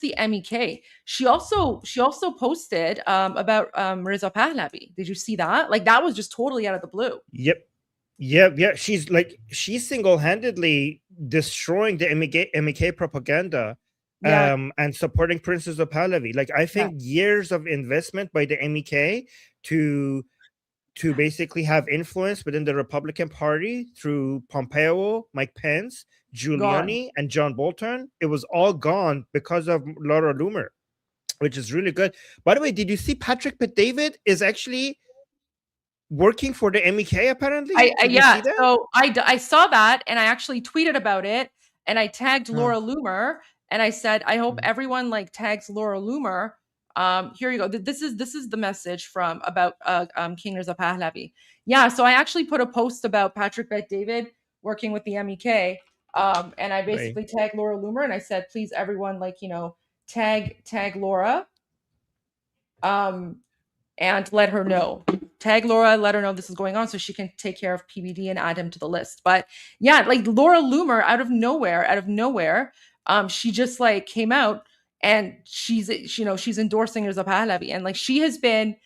the MEK. She also posted about Reza Pahlavi. Did you see that? Like that was just totally out of the blue. Yep. Yeah. She's single-handedly destroying the MEK propaganda, Yeah, and supporting Princess of Pahlavi. Like, I yeah, think years of investment by the MEK to basically have influence within the Republican Party through Pompeo, Mike Pence, gone. Giuliani, and John Bolton, it was all gone because of Laura Loomer, which is really good. By the way, did you see Patrick Bet David is actually working for the MEK apparently? I Did you see yeah. that? So I saw that and I actually tweeted about it and I tagged Huh. Laura Loomer and I said I hope Mm. everyone like tags Laura Loomer. Here you go. This is the message from about King Reza Pahlavi. Yeah, so I actually put a post about Patrick Bet David working with the MEK. And I Right. basically tagged Laura Loomer and I said please everyone like tag Laura um and let her know. Tag Laura, let her know this is going on so she can take care of PBD and add him to the list. But yeah, like Laura Loomer out of nowhere, she just like came out and she's endorsing Reza Pahlavi. And like she has been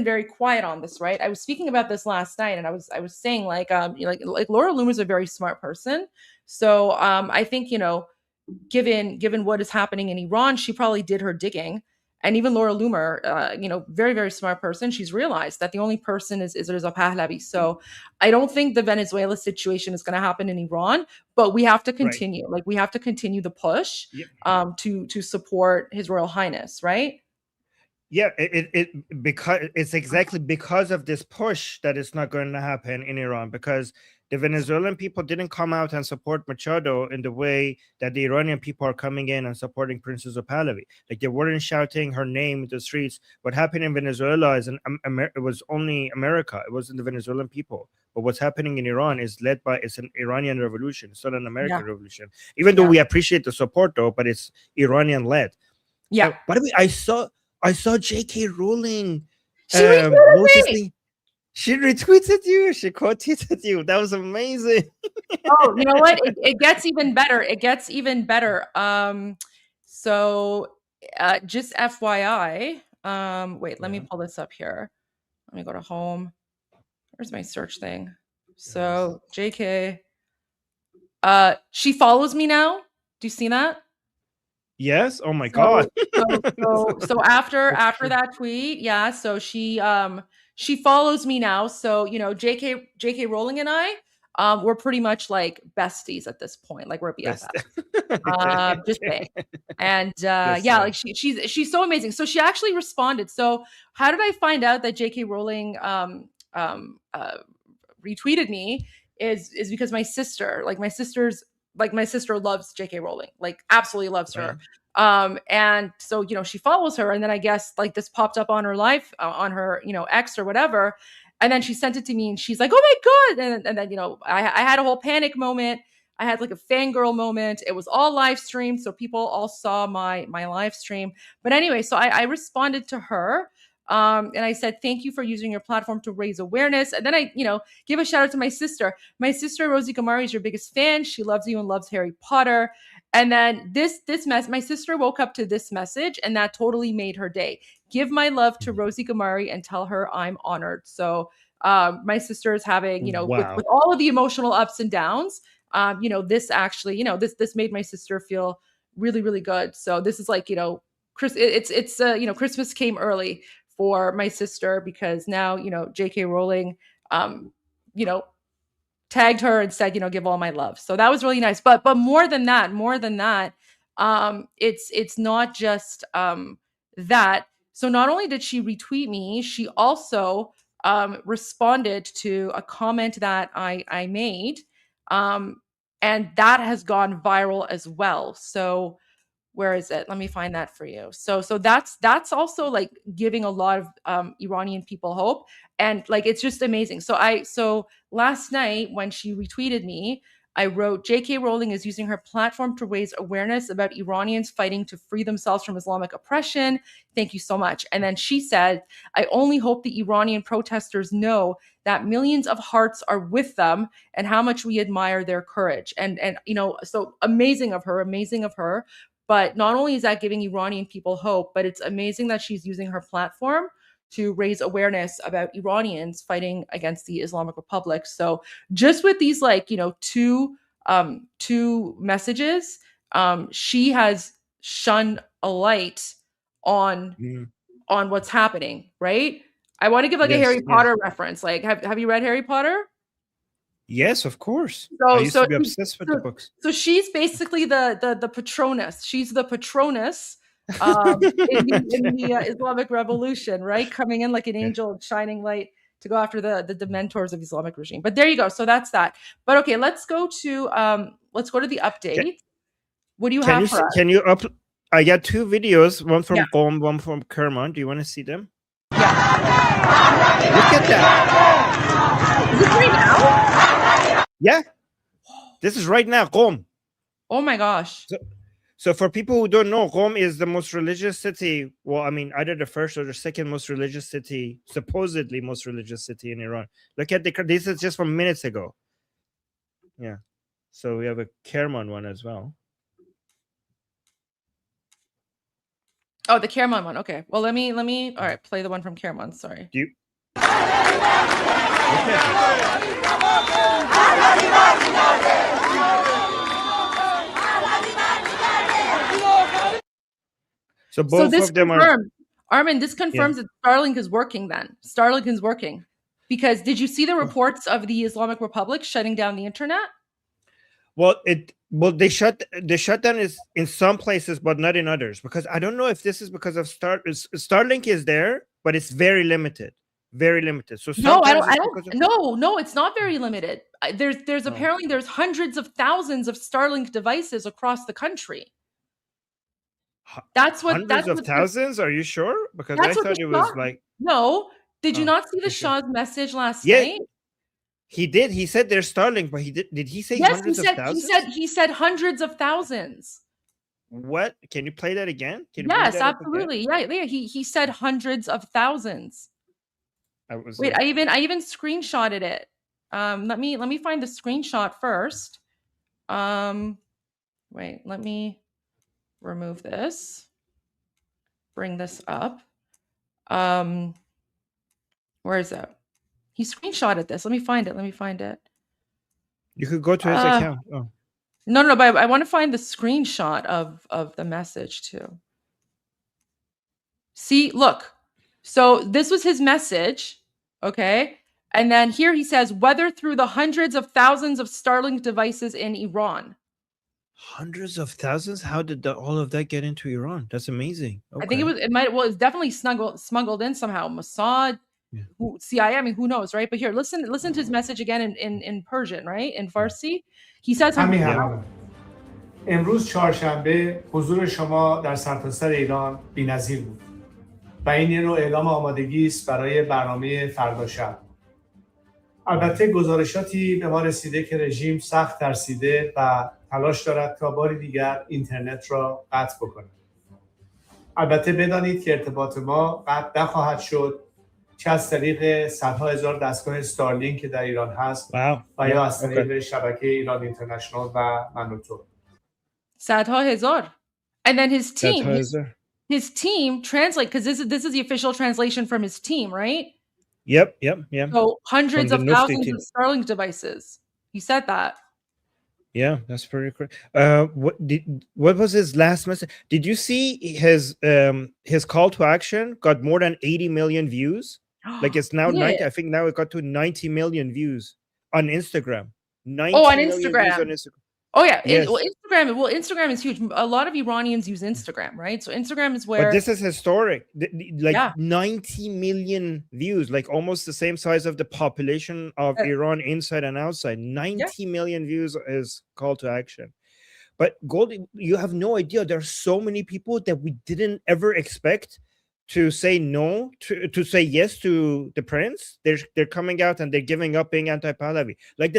very quiet on this, right? I was speaking about this last night and I was saying like Laura Loomer's a very smart person. So I think, given what is happening in Iran, she probably did her digging. And even Laura Loomer, very, very smart person, she's realized that the only person is Reza Pahlavi. So I don't think the Venezuela situation is going to happen in Iran, but we have to Right. continue. Like we have to continue the push Yep. to support His Royal Highness, right? Yeah, because it's exactly because of this push that it's not going to happen in Iran, because the Venezuelan people didn't come out and support Machado in the way that the Iranian people are coming in and supporting Princess of Pahlavi. Like, they weren't shouting her name in the streets. What happened in Venezuela is it was only America. It wasn't the Venezuelan people. But what's happening in Iran is led by it's an Iranian revolution. It's not an Yeah, American revolution. Even though yeah, we appreciate the support, though, but it's Iranian led. yeah. By the way, I saw J.K. Rowling She retweeted me. noticing she retweeted you, she quoted you. That was amazing. Oh, you know what? It gets even better. It gets even better. So just FYI, wait, let me Yeah. pull this up here. Let me go to home. Where's my search thing? Yes. So JK, she follows me now. Do you see that? Yes. Oh my God. So after That's after true. that tweet, yeah, so she follows me now. So, JK Rowling and I, we're pretty much like besties at this point. Like we're Best. BFF. Just saying. And Just yeah, saying. like she's so amazing. So she actually responded. So how did I find out that JK Rowling retweeted me is because my sister loves JK Rowling, like absolutely loves her. Right. And so, she follows her, and then I guess like this popped up on her life, on her, X or whatever. And then she sent it to me and she's like, oh my God. And then, I had a whole panic moment. I had like a fangirl moment. It was all live streamed. So people all saw my live stream. But anyway, so I responded to her. And I said, thank you for using your platform to raise awareness. And then I, give a shout out to my sister. My sister, Rosie Gamari, is your biggest fan. She loves you and loves Harry Potter. And then my sister woke up to this message, and that totally made her day. Give my love to Rosie Gamari and tell her I'm honored. So my sister is having, with Wow. all of the emotional ups and downs, this actually, this made my sister feel really, really good. So this is like, Christmas came early for my sister because now, JK Rowling, um, you know, tagged her and said, give all my love. So that was really nice. But more than that, it's not just that. So not only did she retweet me, she also responded to a comment that I made, um, and that has gone viral as well. So where is it? Let me find that for you. So that's also like giving a lot of Iranian people hope, and like it's just amazing. So last night when she retweeted me, I wrote, JK Rowling is using her platform to raise awareness about Iranians fighting to free themselves from Islamic oppression. Thank you so much. And then she said, I only hope the Iranian protesters know that millions of hearts are with them and how much we admire their courage. And so amazing of her, amazing of her. But not only is that giving Iranian people hope, but it's amazing that she's using her platform to raise awareness about Iranians fighting against the Islamic Republic. So just with these two messages, she has shone a light on what's happening, right? I want to give like a Harry Potter reference. Like, have you read Harry Potter? Yes, of course. I used to be obsessed with the books. So she's basically the Patronus. She's the Patronus in the Islamic Revolution, right? Coming in like an angel, shining light to go after the dementors of the Islamic regime. But there you go. So that's that. But okay, let's go to the update. What do you have for us? Can you up? I got two videos, one from Qom, one from Kerman. Do you want to see them? Yeah. Look at that. Is this right now? Yeah. This is right now, Qom. Oh my gosh. So for people who don't know, Qom is the most religious city. Well, I mean, either the first or the second most religious city, supposedly most religious city in Iran. Look at this is just from minutes ago. Yeah. So we have a Kerman one as well. Oh, the Kerman one. Okay. Well, let me. All right, play the one from Kerman. Sorry. Do you? So both of them are. Armin, this confirms that Starlink is working. Then Starlink is working, because did you see the reports of the Islamic Republic shutting down the internet? Well, the shutdown is in some places, but not in others. Because I don't know if this is because of Starlink is there, but it's very limited, very limited. So no, I don't. No, it's not very limited. There's apparently there's hundreds of thousands of Starlink devices across the country. That's what hundreds of thousands. Are you sure? Because I thought it was like no. Did you not see the Shah's message last night? He did. He said there's Starlink, but did he say hundreds of thousands? He said hundreds of thousands. What? Can you play that again? Yes, absolutely. Yeah. He said hundreds of thousands. Wait, I even screenshotted it. Let me find the screenshot first. Wait, let me remove this. Bring this up. Where is it? He screenshotted this. Let me find it. You could go to his account. Oh. No, but I want to find the screenshot of the message too. See, look. So this was his message, okay? And then here he says, whether through the hundreds of thousands of Starlink devices in Iran. Hundreds of thousands? How did all of that get into Iran? That's amazing. Okay. I think it's definitely smuggled in somehow. Mossad, CIA, I mean, who knows, right? But here, listen to his message again in Persian, right? In Farsi. He says امروز چهارشنبه حضور شما در سرتاسر ایران بی‌نظیر بود و این یه نوع اعلام آمادگی است برای برنامه فردا شب. البته گزارشاتی به ما رسیده که رژیم سخت ترسیده و تلاش دارد تا باری دیگر اینترنت را قطع بکند. البته بدانید که ارتباط ما قطع نخواهد شد، چه از طریق صدها هزار دستگاه استارلینک که در ایران هست و یا از طریق شبکه ایران اینترنشنال و منوتو. صدها هزار. And then his team translate, because this is the official translation from his team, right? Yep. So hundreds of thousands of Starlink devices. He said that. Yeah, that's pretty cool. What was his last message? Did you see his call to action got more than 80 million views? Like it's now 90. I think now it got to 90 million views on Instagram. 90 on million Instagram. Views on Instagram. Oh yeah, yes. Instagram is huge. A lot of Iranians use Instagram, right? So Instagram is where. But this is historic. 90 million views, like almost the same size of the population of Iran inside and outside. 90 million views is call to action. But Goldie, you have no idea. There are so many people that we didn't ever expect to say no, to say yes to the prince. They're coming out and they're giving up being anti-Pahlavi. Like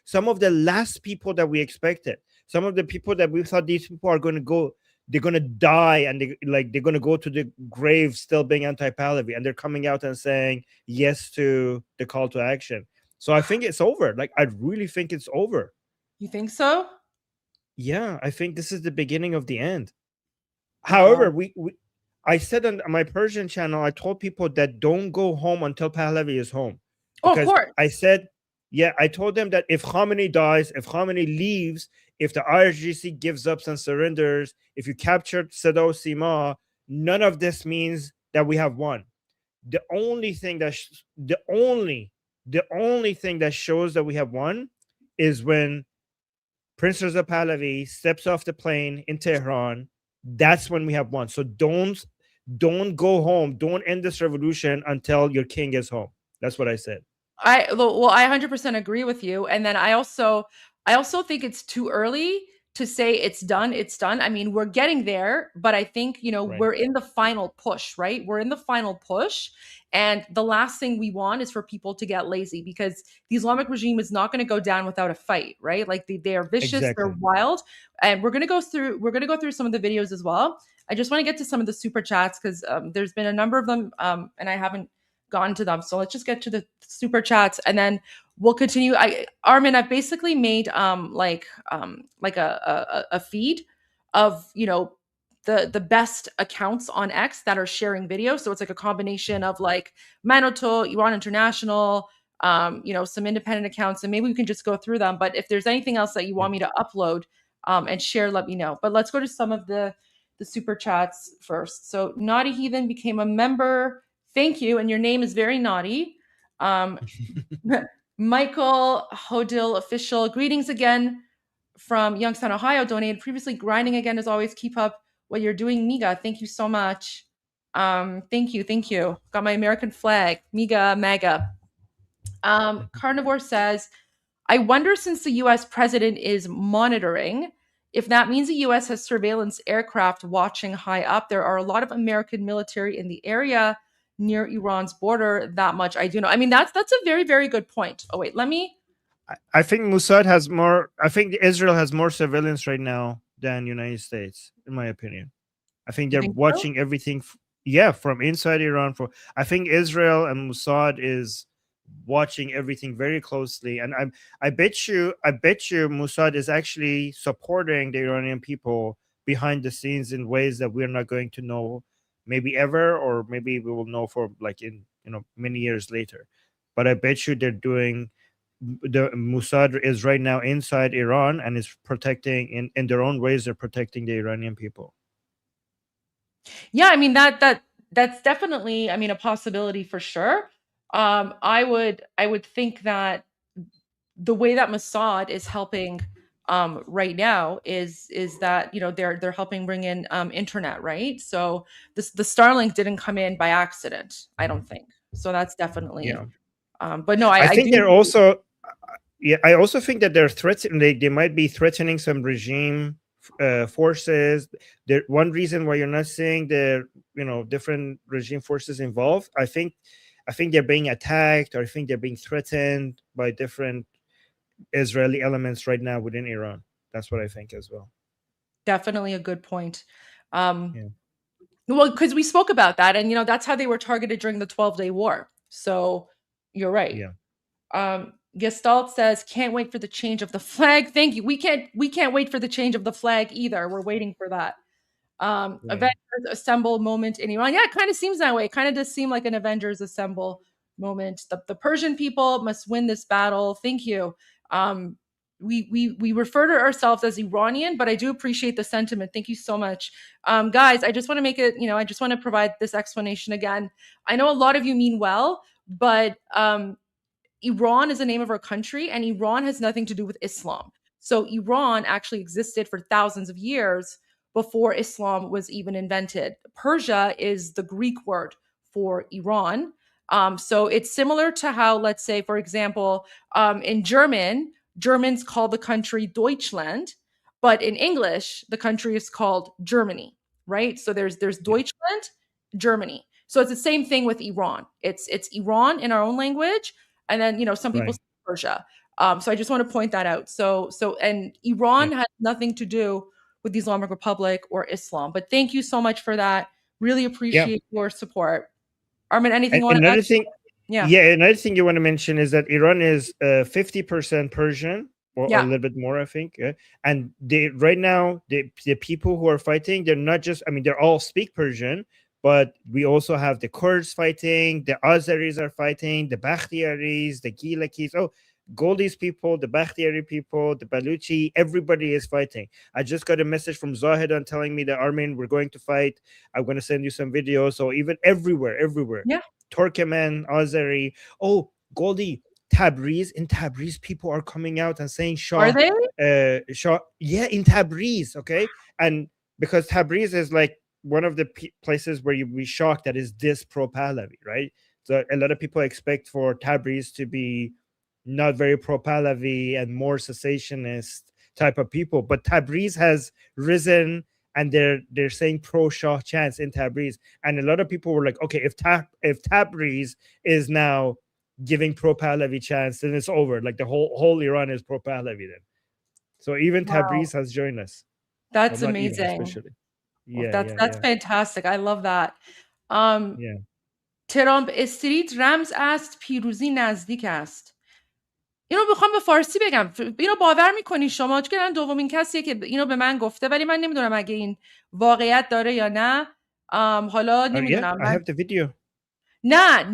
some of the last people that we expected, some of the people that we thought these people are going to go, they're going to die and they're going to go to the grave still being anti-Pahlavi, and they're coming out and saying yes to the call to action. So I think it's over. Like I really think it's over. You think so? Yeah, I think this is the beginning of the end. However, I said on my Persian channel, I told people that don't go home until Pahlavi is home. Oh, of Because course. I said, yeah, I told them that if Khamenei dies, if Khamenei leaves, if the IRGC gives up and surrenders, if you captured Sado Sima, none of this means that we have won. The only thing that the only thing that shows that we have won is when Prince Reza Pahlavi steps off the plane in Tehran. That's when we have won. So don't go home. Don't end this revolution until your king is home. That's what I said. I 100% agree with you. And then I also think it's too early to say it's done. It's done. I mean, we're getting there, but I think, Right. we're in the final push, right? We're in the final push. And the last thing we want is for people to get lazy, because the Islamic regime is not going to go down without a fight, right? Like they are vicious, Exactly. they're wild. And we're going to go through some of the videos as well. I just want to get to some of the super chats because there's been a number of them and I haven't gotten to them. So let's just get to the super chats and then we'll continue. Armin, I've basically made like a feed of the best accounts on X that are sharing videos. So it's like a combination of like Manoto, Iran International, some independent accounts, and maybe we can just go through them. But if there's anything else that you want me to upload and share, let me know. But let's go to some of the super chats first. So Naughty Heathen became a member. Thank you. And your name is very naughty. Michael Hodil Official, greetings again from Youngstown, Ohio, donated previously. Grinding again as always. Keep up what you're doing, Miga. Thank you so much. Thank you. Got my American flag, Miga, MAGA. Carnivore says, I wonder, since the US president is monitoring, if that means the US has surveillance aircraft watching high up. There are a lot of American military in the area near Iran's border. That much I do know. I mean, that's a very, very good point. Oh, wait, let me. I think Mossad has more. I think Israel has more surveillance right now than United States, in my opinion. I think they're watching everything. From inside Iran. I think Israel and Mossad is watching everything very closely, and I bet you Mossad is actually supporting the Iranian people behind the scenes in ways that we're not going to know, maybe ever, or maybe we will know for like in many years later. But I bet you they're doing. The Mossad is right now inside Iran and is protecting in their own ways. They're protecting the Iranian people. Yeah, I mean that's definitely, I mean, a possibility for sure. I would think that the way that Mossad is helping right now is that they're helping bring in internet, right? So the Starlink didn't come in by accident, I don't think. So that's definitely but no, I think do they're also I also think that they're threatening. They might be threatening some regime forces. There, one reason why you're not seeing the different regime forces involved, I think they're being attacked, or I think they're being threatened by different Israeli elements right now within Iran. That's what I think as well. Definitely a good point. Well, because we spoke about that, and that's how they were targeted during the 12-day war. So you're right. Yeah. Gestalt says, can't wait for the change of the flag. Thank you. We can't wait for the change of the flag either. We're waiting for that. Avengers Assemble moment in Iran. Yeah, it kind of seems that way. It kind of does seem like an Avengers Assemble moment. The Persian people must win this battle. Thank you. We refer to ourselves as Iranian, but I do appreciate the sentiment. Thank you so much. Guys, I just want to make it, I just want to provide this explanation again. I know a lot of you mean well, but Iran is the name of our country, and Iran has nothing to do with Islam. So Iran actually existed for thousands of years before Islam was even invented. Persia is the Greek word for Iran. So it's similar to how, let's say, for example, in Germans call the country Deutschland, but in English, the country is called Germany, right? So there's Deutschland, Germany. So it's the same thing with Iran. It's Iran in our own language, and then some people say Persia. So I just want to point that out. So and Iran has nothing to do with the Islamic Republic or Islam. But thank you so much for that. Really appreciate your support. Armin, anything you want to add? Another thing you want to mention is that Iran is 50% Persian or a Yeah. little bit more, I think. And they right now the people who are fighting, they're not just, I mean, they're all speak Persian, but we also have the Kurds fighting, the Azeris are fighting, the Bakhtiaris, the Gilakis. Oh, Goldie's people, the Bakhtiari people, the Baluchi, everybody is fighting. I just got a message from Zahedan telling me that, Armin, we're going to fight. I'm going to send you some videos. So even everywhere. Yeah. Turkmen, Azeri. Oh, Goldie, Tabriz. In Tabriz, people are coming out and saying Are Shah. they? Shah. Yeah, in Tabriz. Okay. And because Tabriz is like one of the places where you'd be shocked that is this pro Pahlavi, right? So a lot of people expect for Tabriz to be not very pro Pahlavi and more cessationist type of people, but Tabriz has risen and they're saying pro Shah chants in Tabriz, and a lot of people were like, okay, if Tabriz is now giving pro Pahlavi chants, then it's over. Like the whole Iran is pro Pahlavi then. So even Tabriz has joined us. That's Well, not even, amazing. especially. Well, Yeah, that's fantastic. I love that. yeah. ترامپ استریت رمز است پیروزی نزدیک است. اینو میخوام به فارسی بگم. اینو باور میکنی شما؟ چون الان دومین کسیه که اینو به من گفته، ولی من نمیدونم اگه این واقعیت داره یا نه. حالا نمیدونم. I have the video. نه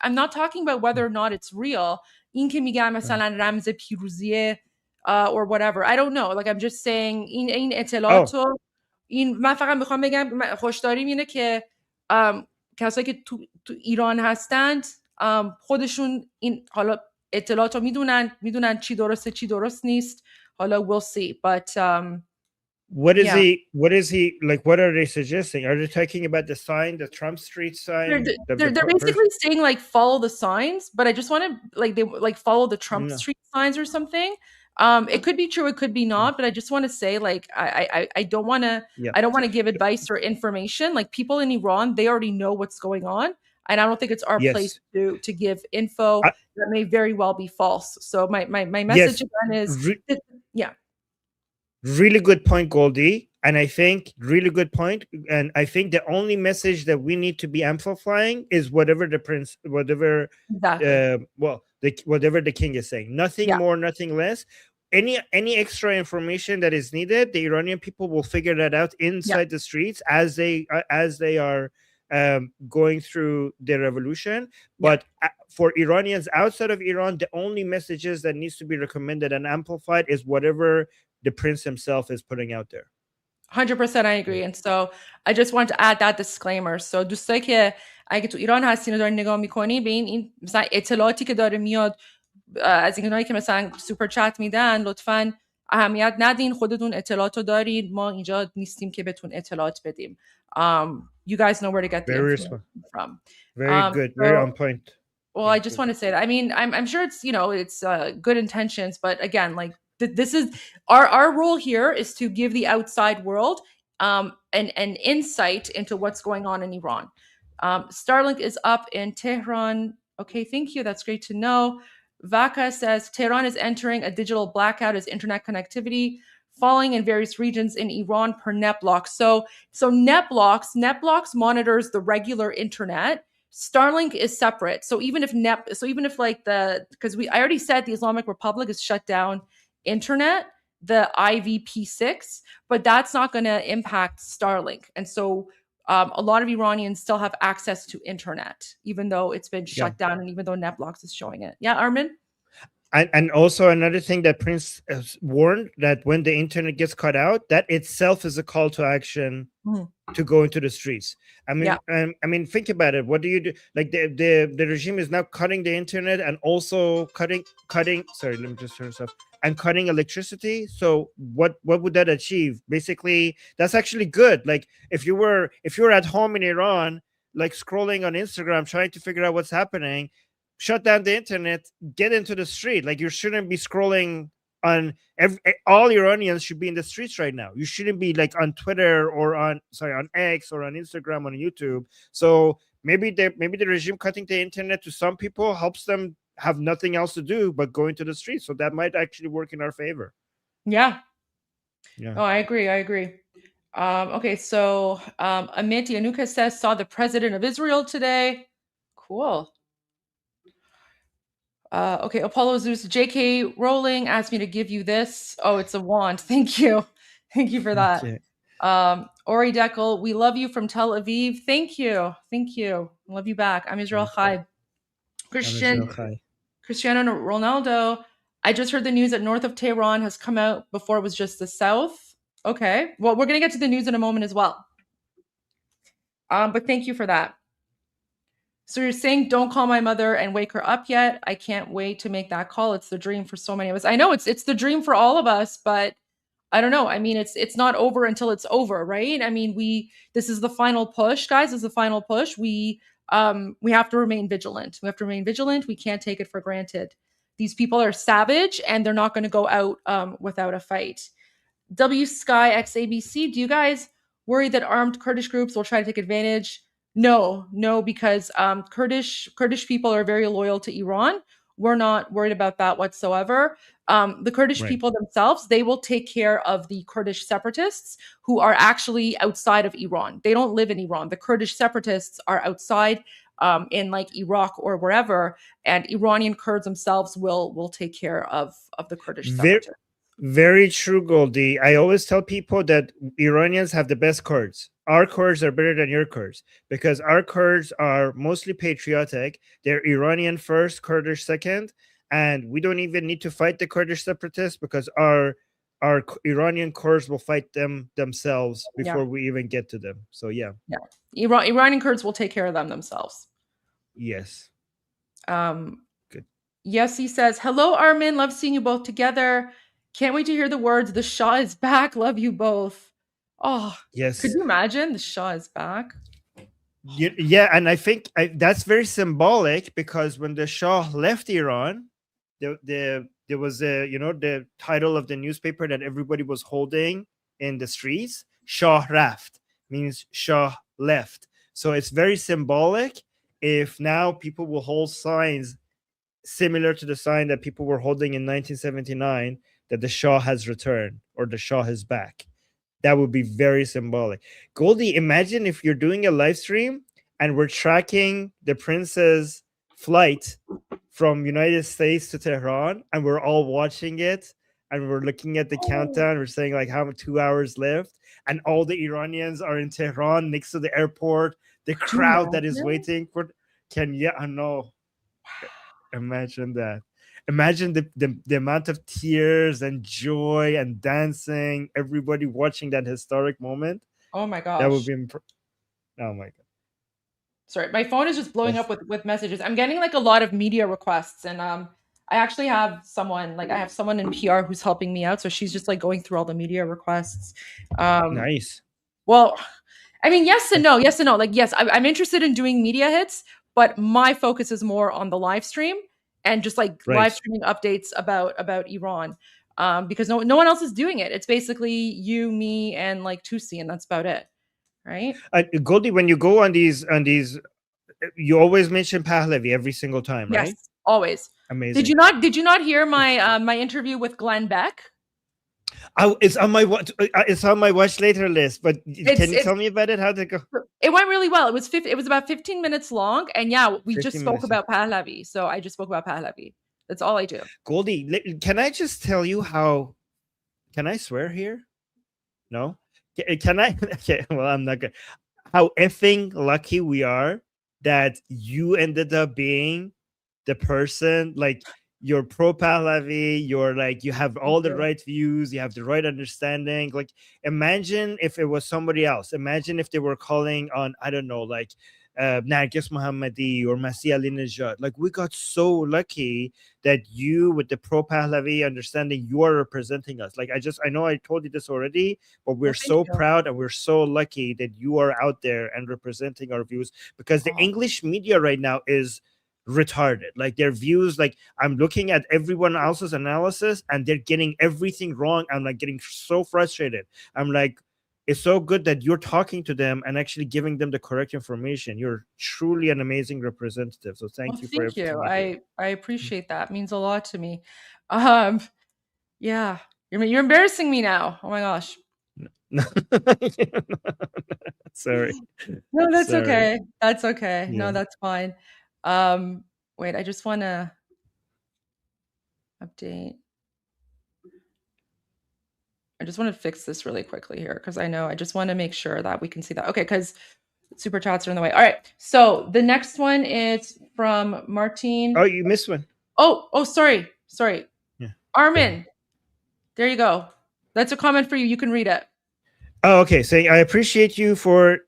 I'm not talking about whether or not it's real. این که میگن مثلا رمز پیروزیه or whatever. I don't know. Like I'm just saying این اطلاعاتو من فقط میخوام بگم خوشداریم اینه که کسایی که تو ایران هستند خودشون این حالا اطلاعاتو میدونن چی درسته چی درست نیست. حالا we'll see. But what is he like? What are they suggesting? Are they talking about the sign, the Trump Street sign? They're basically saying like follow the signs, but I just want to like follow the Trump Street signs or something. It could be true, it could be not, but I just want to say like I don't want to give advice or information. Like people in Iran, they already know what's going on, and I don't think it's our place to give info that may very well be false. So my message again is really good point, Goldie. And I think really good point. And I think the only message that we need to be amplifying is whatever the prince, whatever the king is saying. Nothing more, nothing less. Any extra information that is needed, the Iranian people will figure that out inside the streets as they are going through the revolution. But for Iranians outside of Iran, the only messages that needs to be recommended and amplified is whatever the prince himself is putting out there. 100% I agree. And so I just want to add that disclaimer. So دوستایی که اگه تو ایران هستین و دارین نگاه میکنی به این مثلا اطلاعاتی که داره میاد از اینایی که مثلا سوپر چت میدن، لطفاً اهمیت ندین، خودتون اطلاعاتو دارین، ما اینجا نیستیم که بهتون اطلاعات بدیم. You guys know where to get the information from. Very good. Very on point. Well, I just want to say that. I mean, I'm sure it's, it's good intentions, but again, like this is our role here is to give the outside world an insight into what's going on in Iran. Starlink is up in Tehran. Okay, thank you. That's great to know. Vaka says Tehran is entering a digital blackout as internet connectivity falling in various regions in Iran per NetBlocks. So NetBlocks monitors the regular internet. Starlink is separate. So even if like because I already said the Islamic Republic is shut down internet, the IVP6, but that's not going to impact Starlink. And so a lot of Iranians still have access to internet, even though it's been shut down and even though NetBlocks is showing it. Yeah, Armin? And also another thing that Prince has warned, that when the internet gets cut out, that itself is a call to action to go into the streets. I mean, think about it. What do you do? Like the regime is now cutting the internet and also cutting. Sorry, let me just turn this off. And cutting electricity. So what would that achieve? Basically, that's actually good. Like if you were at home in Iran, like scrolling on Instagram, trying to figure out what's happening, shut down the internet, get into the street. Like you shouldn't be scrolling on all Iranians should be in the streets right now. You shouldn't be like on Twitter or on X or on Instagram or on YouTube. So maybe the regime cutting the internet to some people helps them have nothing else to do but go into the streets. So that might actually work in our favor. Yeah. Oh, I agree. Okay, so Amit Yanuka says saw the president of Israel today. Cool. Okay, Apollo Zeus, J.K. Rowling asked me to give you this. Oh, it's a wand. Thank you. Thank you for that. Okay. Ori Deckel, we love you from Tel Aviv. Thank you. Thank you. Love you back. I'm Israel Chai. Cristiano Ronaldo, I just heard the news that north of Tehran has come out. Before it was just the south. Okay. Well, we're going to get to the news in a moment as well. But thank you for that. So you're saying don't call my mother and wake her up yet. I can't wait to make that call. It's the dream for so many of us. I know it's the dream for all of us, but I don't know. I mean, it's not over until it's over, right? I mean, this is the final push, guys. This is the final push. We have to remain vigilant. We have to remain vigilant. We can't take it for granted. These people are savage and they're not going to go out without a fight. W Sky XABC, do you guys worry that armed Kurdish groups will try to take advantage? No, because Kurdish people are very loyal to Iran. We're not worried about that whatsoever. The Kurdish people themselves, they will take care of the Kurdish separatists who are actually outside of Iran. They don't live in Iran. The Kurdish separatists are outside in like Iraq or wherever, and Iranian Kurds themselves will take care of the Kurdish separatists. Very true, Goldie. I always tell people that Iranians have the best Kurds. Our Kurds are better than your Kurds because our Kurds are mostly patriotic. They're Iranian first, Kurdish second, and we don't even need to fight the Kurdish separatists because our Iranian Kurds will fight them themselves before we even get to them. So yeah. Iranian Kurds will take care of them themselves. Yes. Good. Yes, he says, hello, Armin. Love seeing you both together. Can't wait to hear the words, the Shah is back. Love you both. Oh, yes. Could you imagine the Shah is back? Yeah, and I think that's very symbolic because when the Shah left Iran, there was the title of the newspaper that everybody was holding in the streets, Shah Raft, means Shah left. So it's very symbolic if now people will hold signs similar to the sign that people were holding in 1979 that the Shah has returned or the Shah is back. That would be very symbolic. Goldie, imagine if you're doing a live stream and we're tracking the prince's flight from United States to Tehran and we're all watching it and we're looking at the countdown. We're saying like how 2 hours left and all the Iranians are in Tehran next to the airport. The crowd that is waiting for I know. Imagine that. Imagine the amount of tears and joy and dancing, everybody watching that historic moment. Oh my gosh. That would be oh my god. Sorry, my phone is just blowing up with messages. I'm getting like a lot of media requests, and I actually have someone in PR who's helping me out, so she's just like going through all the media requests. Nice. Well, I mean, yes and no. Like, yes, I'm interested in doing media hits, but my focus is more on the live stream and just like live streaming updates about Iran, because no one else is doing it. It's basically you, me, and like Tusi, and that's about it, right? Goldie, when you go on these, you always mention Pahlavi every single time, right? Yes, always. Amazing. Did you not hear my my interview with Glenn Beck? It's on my watch later list, but can you tell me about it? How'd it go? It went really well. It was about 15 minutes long, and yeah, we just spoke about Pahlavi. So I just spoke about Pahlavi. That's all I do. Goldie, can I just tell you how? Can I swear here? No. Can I? Okay. Well, I'm not good. How effing lucky we are that you ended up being the person like. You're pro Pahlavi, you're like, you have all the right views, you have the right understanding. Like, imagine if it was somebody else. Imagine if they were calling on, I don't know, like Nargis Mohammadi or Masih Ali Najad. Like, we got so lucky that you, with the pro Pahlavi understanding, you are representing us. Like, I know I told you this already, but we're so proud and we're so lucky that you are out there and representing our views, because the English media right now is retarded. Like, their views, like, I'm looking at everyone else's analysis and they're getting everything wrong. I'm like getting so frustrated. I'm like, it's so good that you're talking to them and actually giving them the correct information. You're truly an amazing representative. So thank you for everything. Thank you. I appreciate that. It means a lot to me. Yeah, you're embarrassing me now. Oh my gosh. No. Sorry. No, that's okay. That's okay. No, that's fine. Wait, I just want to Update. I just want to fix this really quickly here because I just want to make sure that we can see that. Okay, because super chats are in the way. All right. So the next one is from Martin. Oh, you missed one. Oh, sorry. Yeah. Armin, there you go. That's a comment for you. You can read it. Oh, okay. Saying I appreciate you for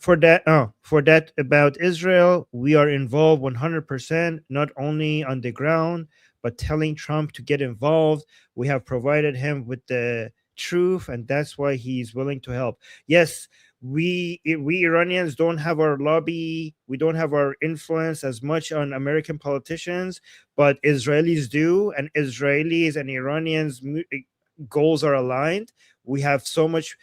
that. Oh, for that about Israel. We are involved 100%, not only on the ground, but telling Trump to get involved. We have provided him with the truth, and that's why he's willing to help. Yes, we Iranians don't have our lobby. We don't have our influence as much on American politicians, but Israelis do, and Israelis and Iranians goals are aligned. We have so much.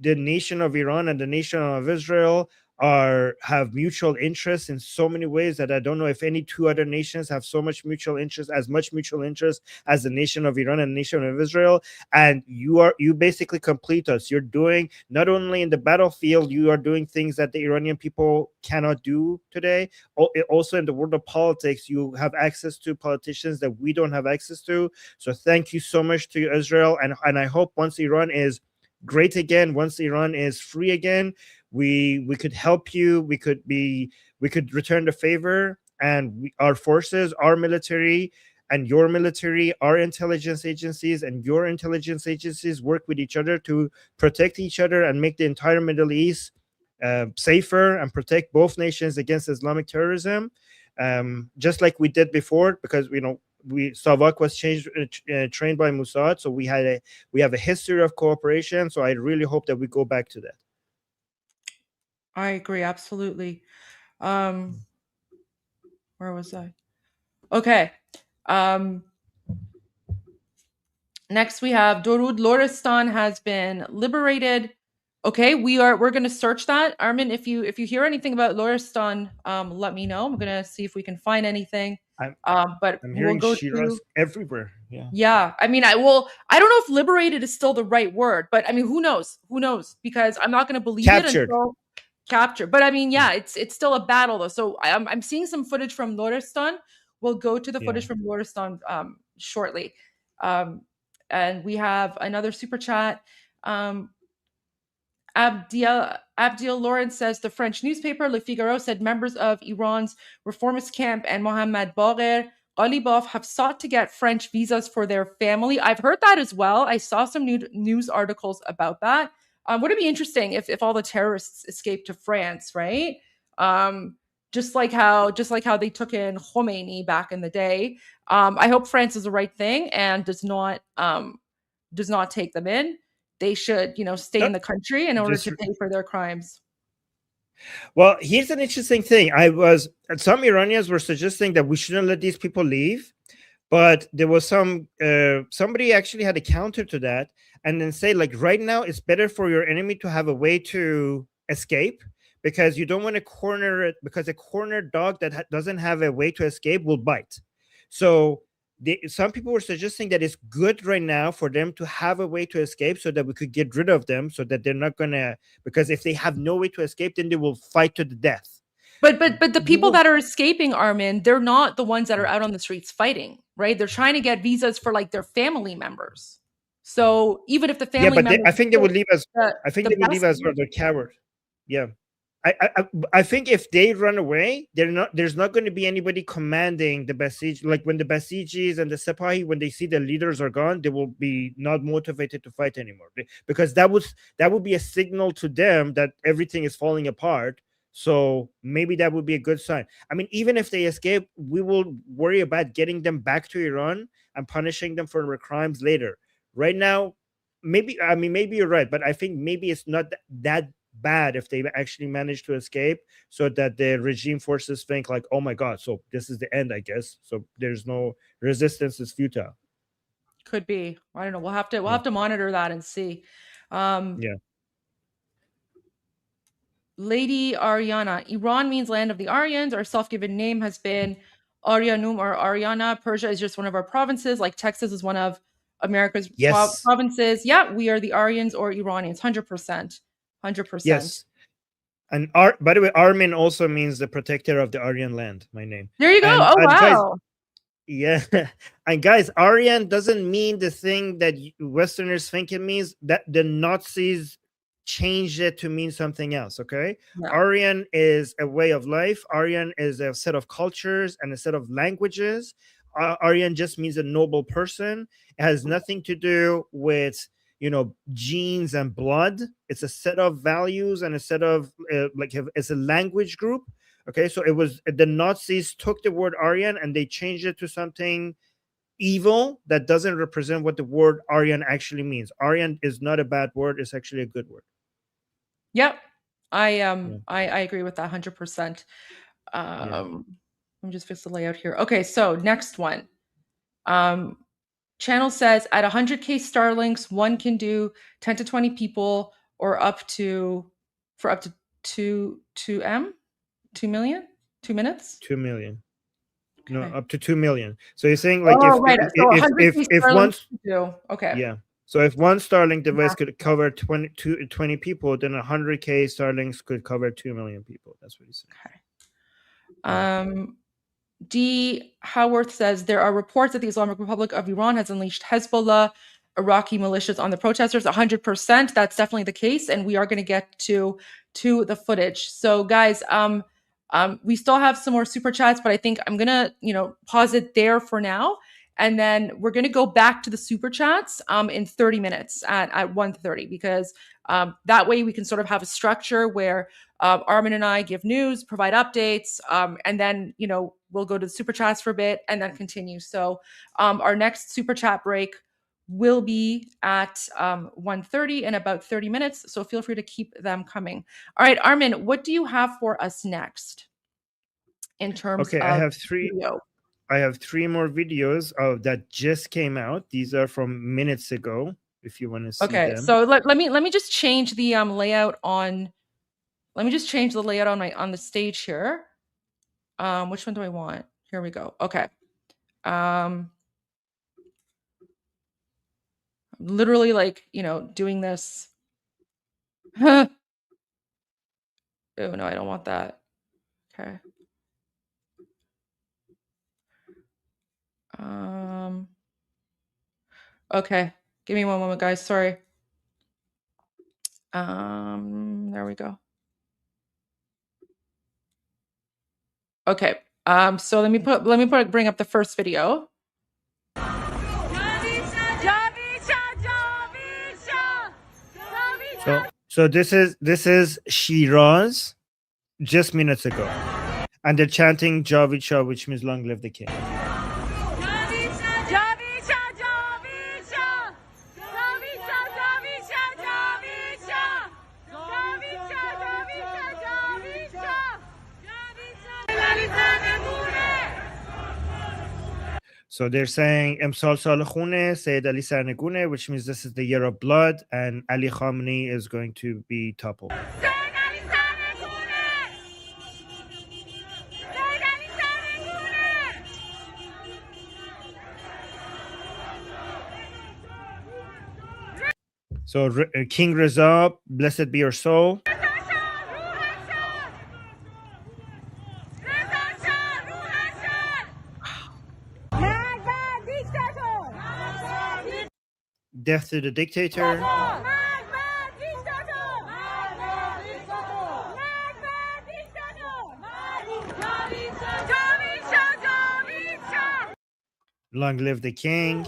The nation of Iran and the nation of Israel have mutual interests in so many ways that I don't know if any two other nations have so much mutual interest, as much mutual interest as the nation of Iran and the nation of Israel. And you basically complete us. You're doing, not only in the battlefield, you are doing things that the Iranian people cannot do today. Also in the world of politics, you have access to politicians that we don't have access to. So thank you so much to Israel. And I hope once Iran is great again, once Iran is free again, we could help you. We could return the favor, and our forces, our military, and your military, our intelligence agencies, and your intelligence agencies work with each other to protect each other and make the entire Middle East safer and protect both nations against Islamic terrorism, just like we did before. Because Savak was trained by Mossad, so we have a history of cooperation. So I really hope that we go back to that. I agree, absolutely. Where was I? Okay. Next we have Dorud. Loristan has been liberated. Okay, we're gonna search that. Armin, if you hear anything about Loristan, let me know. I'm gonna see if we can find anything. But I'm hearing we'll go Shiraz everywhere. Yeah. I mean, I don't know if liberated is still the right word, but I mean, who knows? Because I'm not going to believe it until captured. But I mean, yeah, it's still a battle though. So I'm seeing some footage from Loristan. We'll go to the footage from Loristan shortly. And we have another super chat. Abdiel Lawrence says the French newspaper Le Figaro said members of Iran's reformist camp and Mohammad Bagher Ghalibaf have sought to get French visas for their family. I've heard that as well. I saw some news articles about that. Would it be interesting if all the terrorists escaped to France, right? Just like how they took in Khomeini back in the day. I hope France is the right thing and does not take them in. They should, stay in the country in order to pay for their crimes. Well, here's an interesting thing. Some Iranians were suggesting that we shouldn't let these people leave, but there was somebody actually had a counter to that, and then say, like, right now it's better for your enemy to have a way to escape, because you don't want to corner it, because a cornered dog that doesn't have a way to escape will bite. So some people were suggesting that it's good right now for them to have a way to escape, so that we could get rid of them, so that they're not gonna, because if they have no way to escape, then they will fight to the death. But the people that are escaping, Armin, they're not the ones that are out on the streets fighting, right? They're trying to get visas for like their family members. So even if the family members, I think they would leave as well. They're cowards. Yeah. I think if they run away, there's not going to be anybody commanding the Basij. Like when the Basijis and the Sepahi, when they see the leaders are gone, they will be not motivated to fight anymore, because that would be a signal to them that everything is falling apart. So maybe that would be a good sign. I mean, even if they escape, we will worry about getting them back to Iran and punishing them for their crimes later. Right now, maybe you're right, but I think maybe it's not that bad if they actually manage to escape, so that the regime forces think like, oh my god, so this is the end, I guess. So there's no resistance, is futile. Could be. I don't know. We'll have to monitor that and see. Lady Ariana, Iran means land of the Aryans. Our self-given name has been Aryanum or Ariana. Persia is just one of our provinces, like Texas is one of America's provinces. Yeah, we are the Aryans or Iranians, 100%. Yes. And by the way, Armin also means the protector of the Aryan land, my name. There you go. Wow. Yeah. And guys, Aryan doesn't mean the thing that Westerners think it means. That the Nazis changed it to mean something else. Okay. Yeah. Aryan is a way of life. Aryan is a set of cultures and a set of languages. Aryan just means a noble person. It has nothing to do with, genes and blood. It's a set of values and a set of it's a language group. Okay, so it was the Nazis took the word Aryan and they changed it to something evil that doesn't represent what the word Aryan actually means. Aryan is not a bad word; it's actually a good word. Yep. I agree with that 100%. Let me just fix the layout here. Okay, so next one. Channel says at 100K Starlinks, one can do 10 to 20 people or up to 2 million, 2 minutes. 2 million. Okay. No, up to 2 million. So you're saying like right. So if once okay. Yeah. So if one Starlink device could cover 20 people, then 100K Starlinks could cover 2 million people. That's what he's saying. Okay. D. Howarth says there are reports that the Islamic Republic of Iran has unleashed Hezbollah, Iraqi militias on the protesters. 100%. That's definitely the case, and we are going to get to the footage. So, guys, we still have some more super chats, but I think I'm gonna, pause it there for now, and then we're gonna go back to the super chats in 30 minutes at 1:30 because that way we can sort of have a structure where Armin and I give news, provide updates, and then we'll go to the super chats for a bit and then continue. So our next super chat break will be at 1:30 in about 30 minutes. So feel free to keep them coming. All right, Armin, what do you have for us next in terms of I have three. video? I have 3 more videos that just came out. These are from minutes ago. If you want to see them. So let me just change the layout on. Let me just change the layout on the stage here. Which one do I want? Here we go. Okay. Literally doing this. Oh no, I don't want that. Okay. Okay. Give me one moment, guys. Sorry. There we go. Okay. So let me bring up the first video. So this is Shiraz just minutes ago. And they're chanting Javid Shah, which means long live the king. So they're saying Emsal Sal Khune, Sayyid Ali Sarnegune, which means this is the year of blood, and Ali Khamenei is going to be toppled. So King Reza, blessed be your soul. Death to the dictator. Long live the king.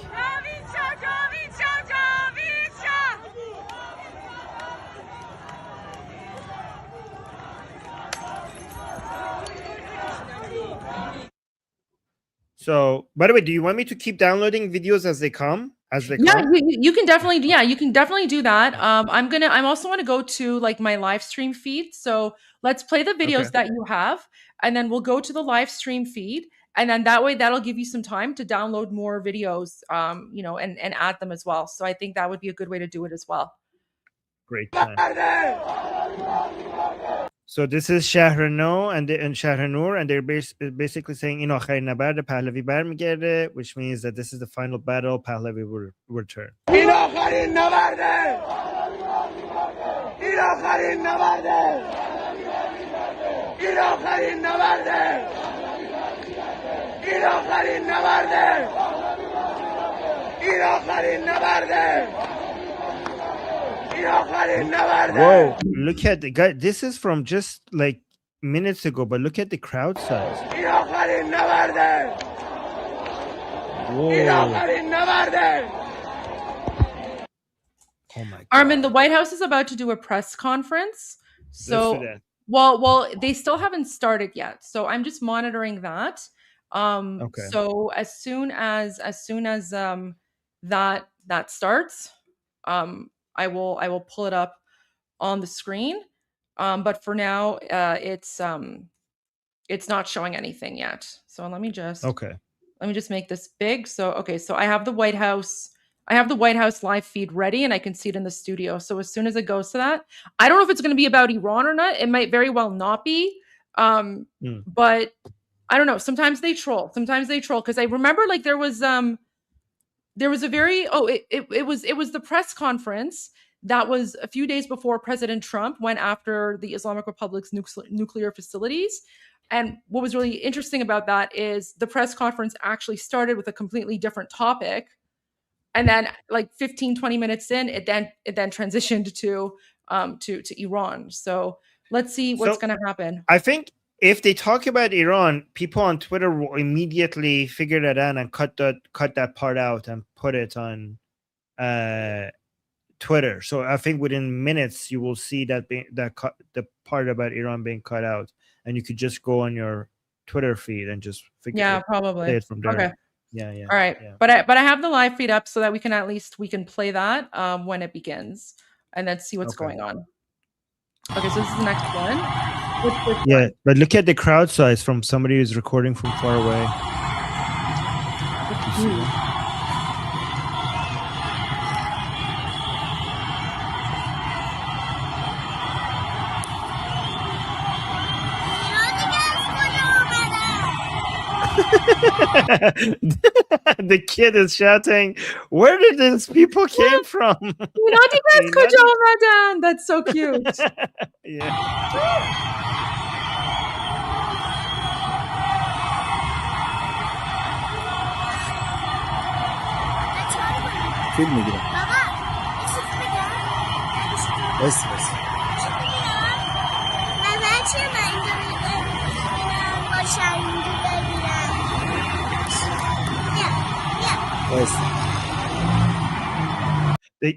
So, by the way, do you want me to keep downloading videos as they come? You can definitely do that. I'm also want to go to like my live stream feed. So let's play the videos that you have, and then we'll go to the live stream feed, and then that way that'll give you some time to download more videos, and add them as well. So I think that would be a good way to do it as well. Great plan. So this is Shahranur and Shahranur, and they're basically saying in آخرین نبرد پهلوی برمیگرده, which means that this is the final battle. Pahlavi will return. این آخرین نبرده. این آخرین نبرده. این آخرین نبرده. Whoa, look at the guy. This is from just like minutes ago, but look at the crowd size. Whoa. Oh my God. Armin, the White House is about to do a press conference. So, well, they still haven't started yet. So I'm just monitoring that. Okay. So as soon as that starts, I will pull it up on the screen. But for now, it's not showing anything yet. So let me just make this big. So okay, so I have the White House live feed ready, and I can see it in the studio. So as soon as it goes to that, I don't know if it's going to be about Iran or not. It might very well not be. But I don't know. Sometimes they troll. Because I remember like there was a very it was the press conference that was a few days before President Trump went after the Islamic Republic's nuclear facilities. And what was really interesting about that is the press conference actually started with a completely different topic. And then like 15, 20 minutes in, it then transitioned to Iran. So let's see what's going to happen. I think if they talk about Iran, people on Twitter will immediately figure that out and cut that part out and put it on Twitter. So I think within minutes you will see that the part about Iran being cut out, and you could just go on your Twitter feed and just probably play it from there. Okay. Yeah. All right. Yeah. But I have the live feed up so that we can play that when it begins, and then see what's going on. Okay, so this is the next one. Yeah, but look at the crowd size from somebody who's recording from far away. The kid is shouting, "Where did these people came from?" That's so cute. Yeah. فیلم میگیرم بس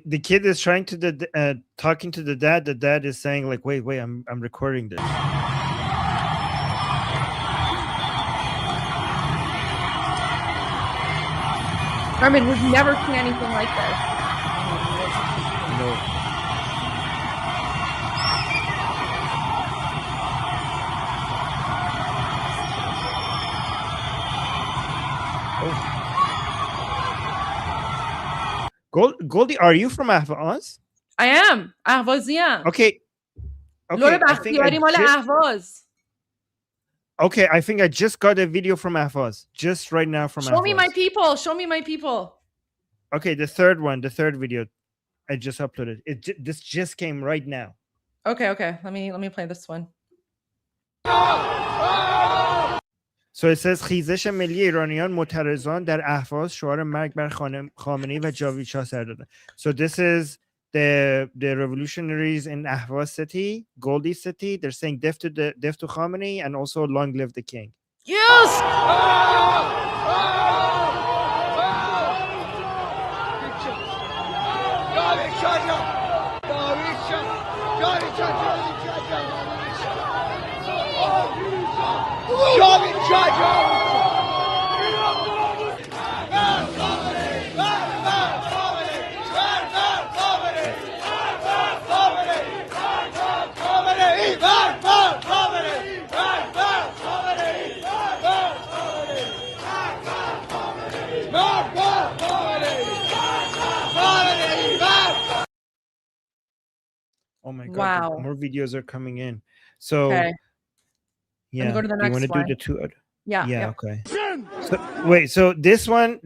The kid is trying to talking to the dad. The dad is saying like, wait, I'm recording this. Armin, we've never seen anything like this. No. Goldie, are you from Ahvaz? I am. Ahvaziyam. Okay. Okay, I think I just got a video from Ahvaz. Just right now from Ahvaz. Show me my people. Okay, the third video. I just uploaded. This just came right now. Okay. Let me play this one. So it says خیزش ملی ایرانیان معترضان در اهواز شعار مرگ بر خامنه‌ای و جاوید شاه سر دادن. So this is the revolutionaries in Ahvaz city, Goldie city. They're saying death to Khamenei and also long live the king. Yes. Oh my God! Wow. More videos are coming in. So yeah, go to the next you want to one. do the two? Yeah. Okay. So wait. So this one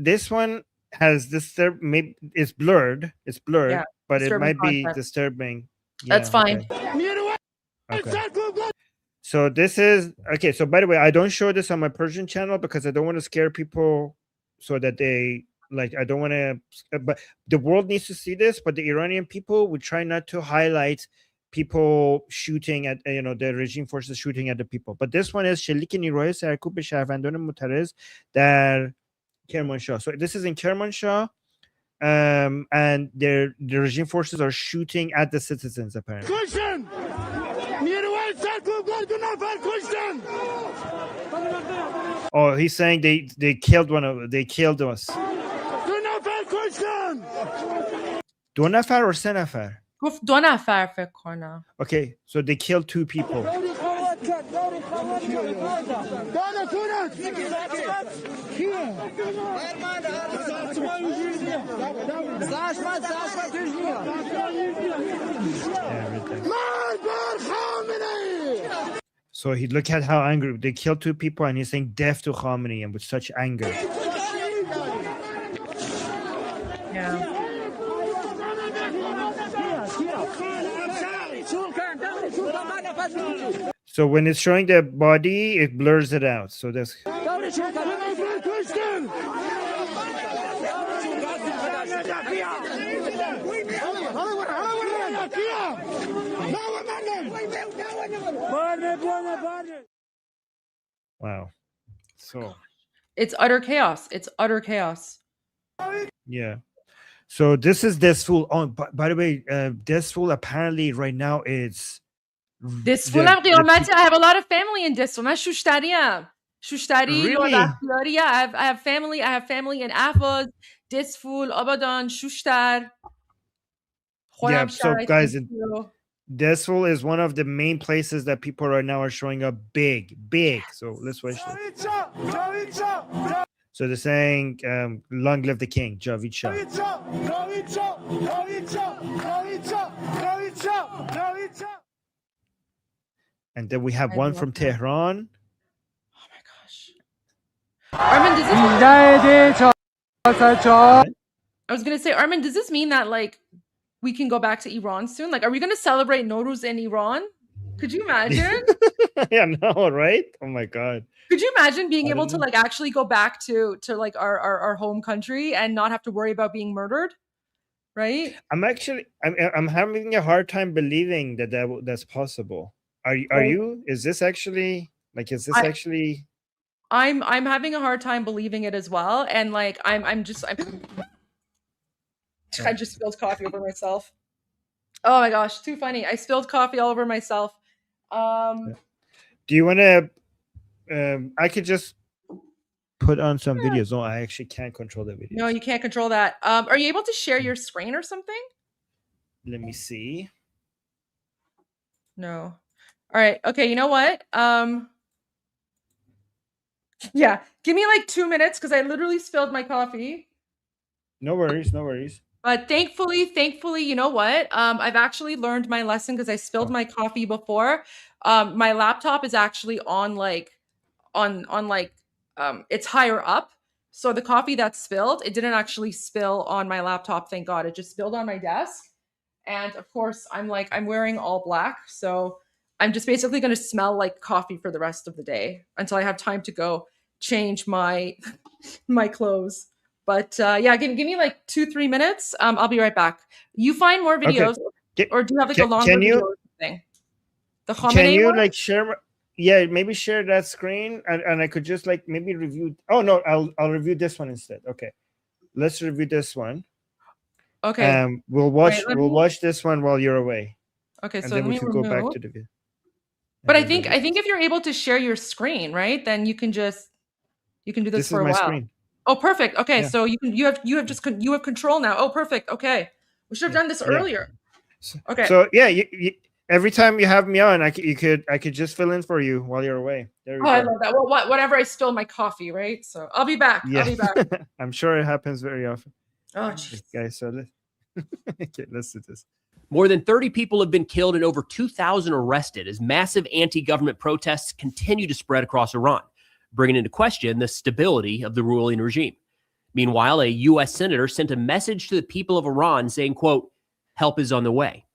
has disturb. Maybe it's blurred. Yeah, but it might be disturbing. That's fine. Okay. So this is okay. So by the way, I don't show this on my Persian channel because I don't want to scare people, so that they like. I don't want to. But the world needs to see this. But the Iranian people would try not to highlight people shooting at the regime forces shooting at the people. But this one is شلیک نیروهای سرکوب به شهروندان معترض در کرمانشاه. So this is in Kermanshah, and the regime forces are shooting at the citizens apparently. Oh, he's saying they killed they killed us. 2 نفر or 3 نفر؟ گفت 2 نفر فکر کنم. Okay, so they killed 2 people. So he look at how angry they killed 2 people, and he's saying death to Khamenei, and with such anger. Yeah. So when it's showing the body, it blurs it out. So that's wow. So It's utter chaos. It's utter chaos. yeah. So this is this fool. Oh, by the way, this fool apparently right now is This fool هم قیامت. I have a lot of family in this fool. من شوشتریم. شوشتری. Really? Yeah, I have family. I have family in Ahvaz. This fool, Abadan, Shushtar. Yeah, so guys, this fool is one of the main places that people right now are showing up big. So let's watch this. So they're saying, long live the king, Javid Shah. And then we have one from Tehran. Oh my gosh. Armin, does this I was going to say, Armin, does this mean that like we can go back to Iran soon? Like, are we going to celebrate Nowruz in Iran? Could you imagine? Yeah, no, right? Oh my God. Could you imagine being able to like actually go back to like our home country and not have to worry about being murdered? Right? I'm having a hard time believing that's possible. Are you? Is this actually actually? I'm having a hard time believing it as well, and like I just spilled coffee over myself. Oh my gosh, too funny! I spilled coffee all over myself. Do you want to? I could just put on some videos. No, I actually can't control the videos. No, you can't control that. Are you able to share your screen or something? Let me see. No. All right. Okay. You know what? Yeah. Give me like 2 minutes because I literally spilled my coffee. No worries. No worries. But thankfully, you know what? I've actually learned my lesson because I spilled my coffee before. My laptop is actually on it's higher up. So the coffee that spilled, it didn't actually spill on my laptop. Thank God. It just spilled on my desk. And of course, I'm wearing all black. So I'm just basically going to smell like coffee for the rest of the day until I have time to go change my clothes. But yeah, give me like 2-3 minutes. I'll be right back. You find more videos, or do you have like a longer video or something? The Khamenei can you one? like share? Yeah, maybe share that screen, and I could just like maybe review. Oh no, I'll review this one instead. Okay, let's review this one. Okay. We'll watch this one while you're away. Okay, and so then we can can go back to the video. But I think if you're able to share your screen, right, then you can do this for a while. Screen. Oh, perfect. Okay, yeah. So you have control now. Oh, perfect. Okay, we should have done this earlier. Okay. So yeah, you every time you have me on, I could just fill in for you while you're away. There we go. I love that. Well, whatever I spill my coffee, right? So I'll be back. Yeah. I'll be back. I'm sure it happens very often. Oh, jeez. Okay, so let's do this. More than 30 people have been killed and over 2,000 arrested as massive anti-government protests continue to spread across Iran, bringing into question the stability of the ruling regime. Meanwhile, a U.S. senator sent a message to the people of Iran saying, quote, "Help is on the way."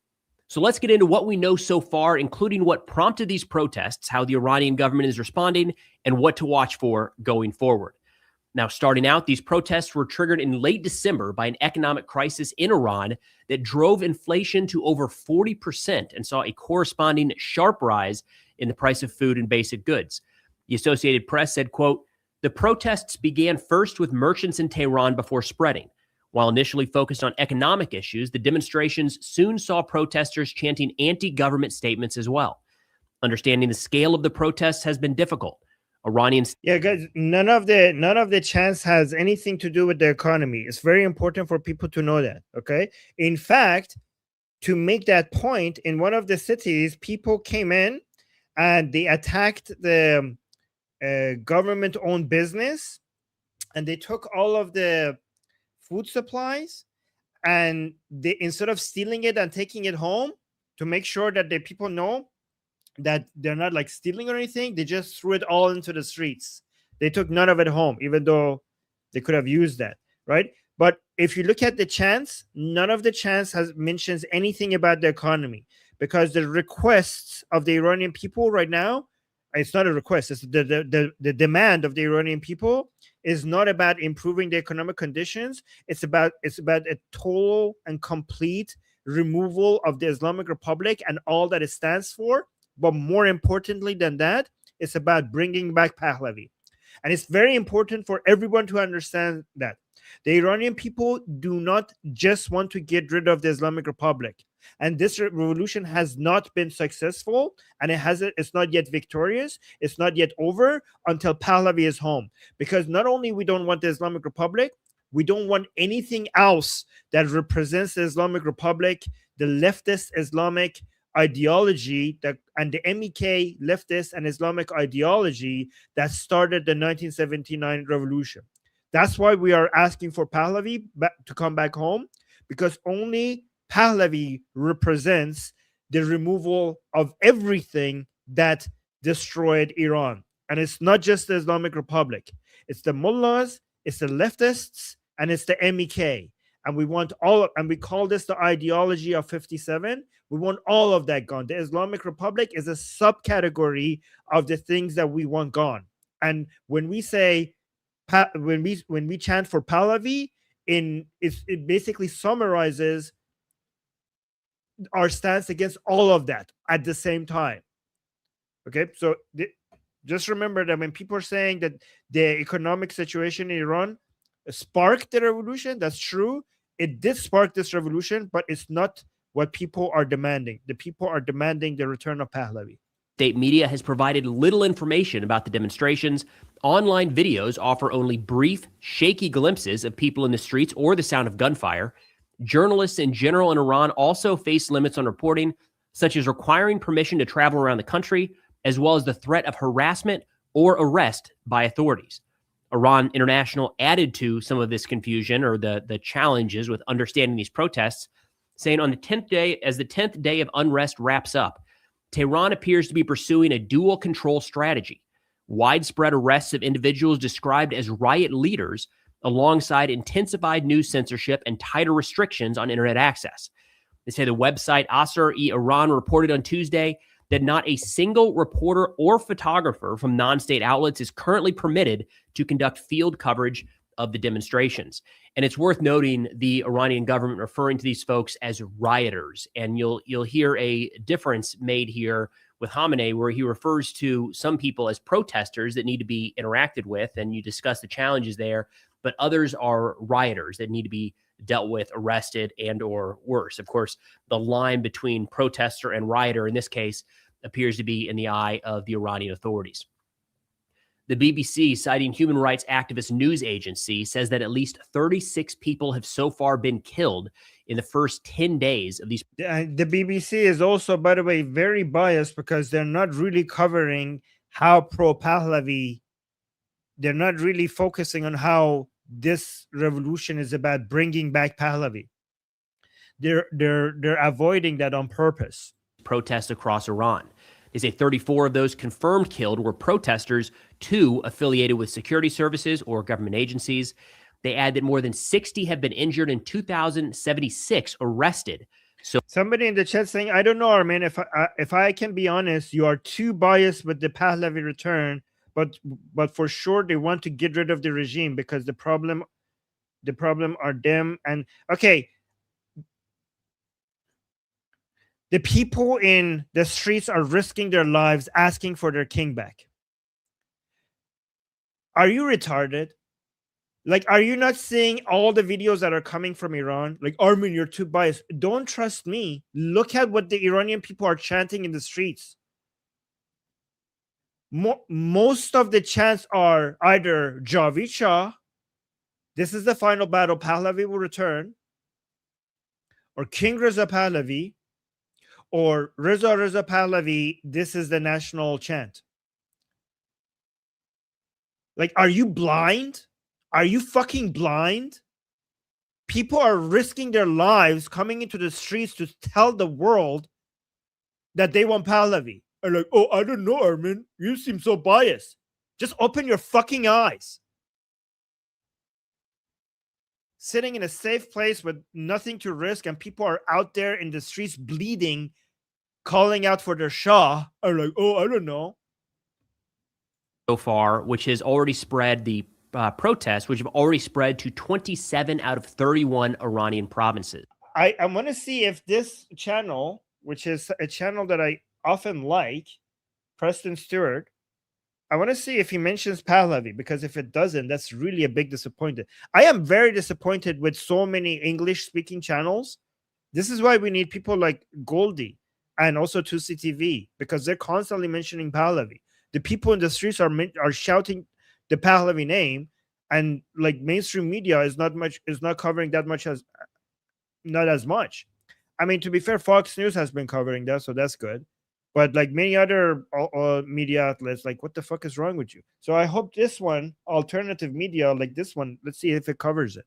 So let's get into what we know so far, including what prompted these protests, how the Iranian government is responding, and what to watch for going forward. Now, starting out, these protests were triggered in late December by an economic crisis in Iran that drove inflation to over 40% and saw a corresponding sharp rise in the price of food and basic goods. The Associated Press said, quote, "The protests began first with merchants in Tehran before spreading. While initially focused on economic issues, the demonstrations soon saw protesters chanting anti-government statements as well. Understanding the scale of the protests has been difficult. Iranians..." Yeah, guys, none of the chants has anything to do with the economy. It's very important for people to know that. Okay. In fact, to make that point, in one of the cities, people came in and they attacked the government-owned business, and they took all of the food supplies, and they, instead of stealing it and taking it home to make sure that the people know that they're not like stealing or anything, they just threw it all into the streets. They took none of it home, even though they could have used that, right? But if you look at the chants, none of the chants has mentions anything about the economy, because the requests of the Iranian people right now, it's not a request, it's the demand of the Iranian people is not about improving the economic conditions. It's about a total and complete removal of the Islamic Republic and all that it stands for. But more importantly than that, it's about bringing back Pahlavi. And it's very important for everyone to understand that the Iranian people do not just want to get rid of the Islamic Republic. And this revolution has not been successful, and it's not yet victorious. It's not yet over until Pahlavi is home. Because not only we don't want the Islamic Republic, we don't want anything else that represents the Islamic Republic, the leftist Islamic ideology and the MEK leftist and Islamic ideology that started the 1979 revolution. That's why we are asking for Pahlavi to come back home, because only Pahlavi represents the removal of everything that destroyed Iran. And it's not just the Islamic Republic. It's the mullahs, it's the leftists, and it's the MEK. And we want and we call this the ideology of 57. We want all of that gone. The Islamic Republic is a subcategory of the things that we want gone. And when we say, when we chant for Pahlavi, it basically summarizes our stance against all of that at the same time. Okay, so just remember that when people are saying that the economic situation in Iran sparked the revolution, that's true. It did spark this revolution, but it's not what people are demanding. The people are demanding the return of Pahlavi. State media has provided little information about the demonstrations. Online videos offer only brief, shaky glimpses of people in the streets or the sound of gunfire. Journalists in general in Iran also face limits on reporting, such as requiring permission to travel around the country, as well as the threat of harassment or arrest by authorities. Iran International added to some of this confusion or the challenges with understanding these protests, saying on the 10th day, as the 10th day of unrest wraps up, Tehran appears to be pursuing a dual control strategy. Widespread arrests of individuals described as riot leaders, alongside intensified news censorship and tighter restrictions on internet access. They say the website Asr-e-Iran reported on Tuesday that not a single reporter or photographer from non-state outlets is currently permitted to conduct field coverage of the demonstrations. And it's worth noting the Iranian government referring to these folks as rioters. And you'll hear a difference made here with Khamenei, where he refers to some people as protesters that need to be interacted with, and you discuss the challenges there, but others are rioters that need to be dealt with, arrested, and or worse. Of course, the line between protester and rioter in this case appears to be in the eye of the Iranian authorities. The BBC, citing human rights activist news agency, says that at least 36 people have so far been killed in the first 10 days of these. The BBC is also, by the way, very biased, because they're not really covering how pro-Pahlavi, they're not really focusing on how this revolution is about bringing back Pahlavi. They're avoiding that on purpose. Protests across Iran. They say 34 of those confirmed killed were protesters, 2 affiliated with security services or government agencies. They add that more than 60 have been injured and 2,076 arrested. So somebody in the chat saying, I don't know, Armin, if I can be honest, you are too biased with the Pahlavi return, but for sure they want to get rid of the regime because the problem are them. And okay, the people in the streets are risking their lives asking for their king back. Are you retarded? Like, are you not seeing all the videos that are coming from Iran? Like, Armin, you're too biased. Don't trust me. Look at what the Iranian people are chanting in the streets. Most of the chants are either Javid Shah, this is the final battle, Pahlavi will return, or King Reza Pahlavi, or Reza Pahlavi, this is the national chant. Like, are you blind? Are you fucking blind? People are risking their lives coming into the streets to tell the world that they want Pahlavi. Are like, oh, I don't know, Armin. You seem so biased. Just open your fucking eyes. Sitting in a safe place with nothing to risk, and people are out there in the streets bleeding, calling out for their Shah, are like, oh, I don't know. So far, which has already spread the protests, which have already spread to 27 out of 31 Iranian provinces. I want to see if this channel, which is a channel that I often like, Preston Stewart, I want to see if he mentions Pahlavi, because if it doesn't, that's really a big disappointment. I am very disappointed with so many English-speaking channels. This is why we need people like Goldie and also 2CTV, because they're constantly mentioning Pahlavi. The people in the streets are shouting the Pahlavi name, and like mainstream media is not covering that much, not as much. I mean, to be fair, Fox News has been covering that, so that's good. But like many other media outlets, like, what the fuck is wrong with you? So I hope this one, alternative media like this one, let's see if it covers it.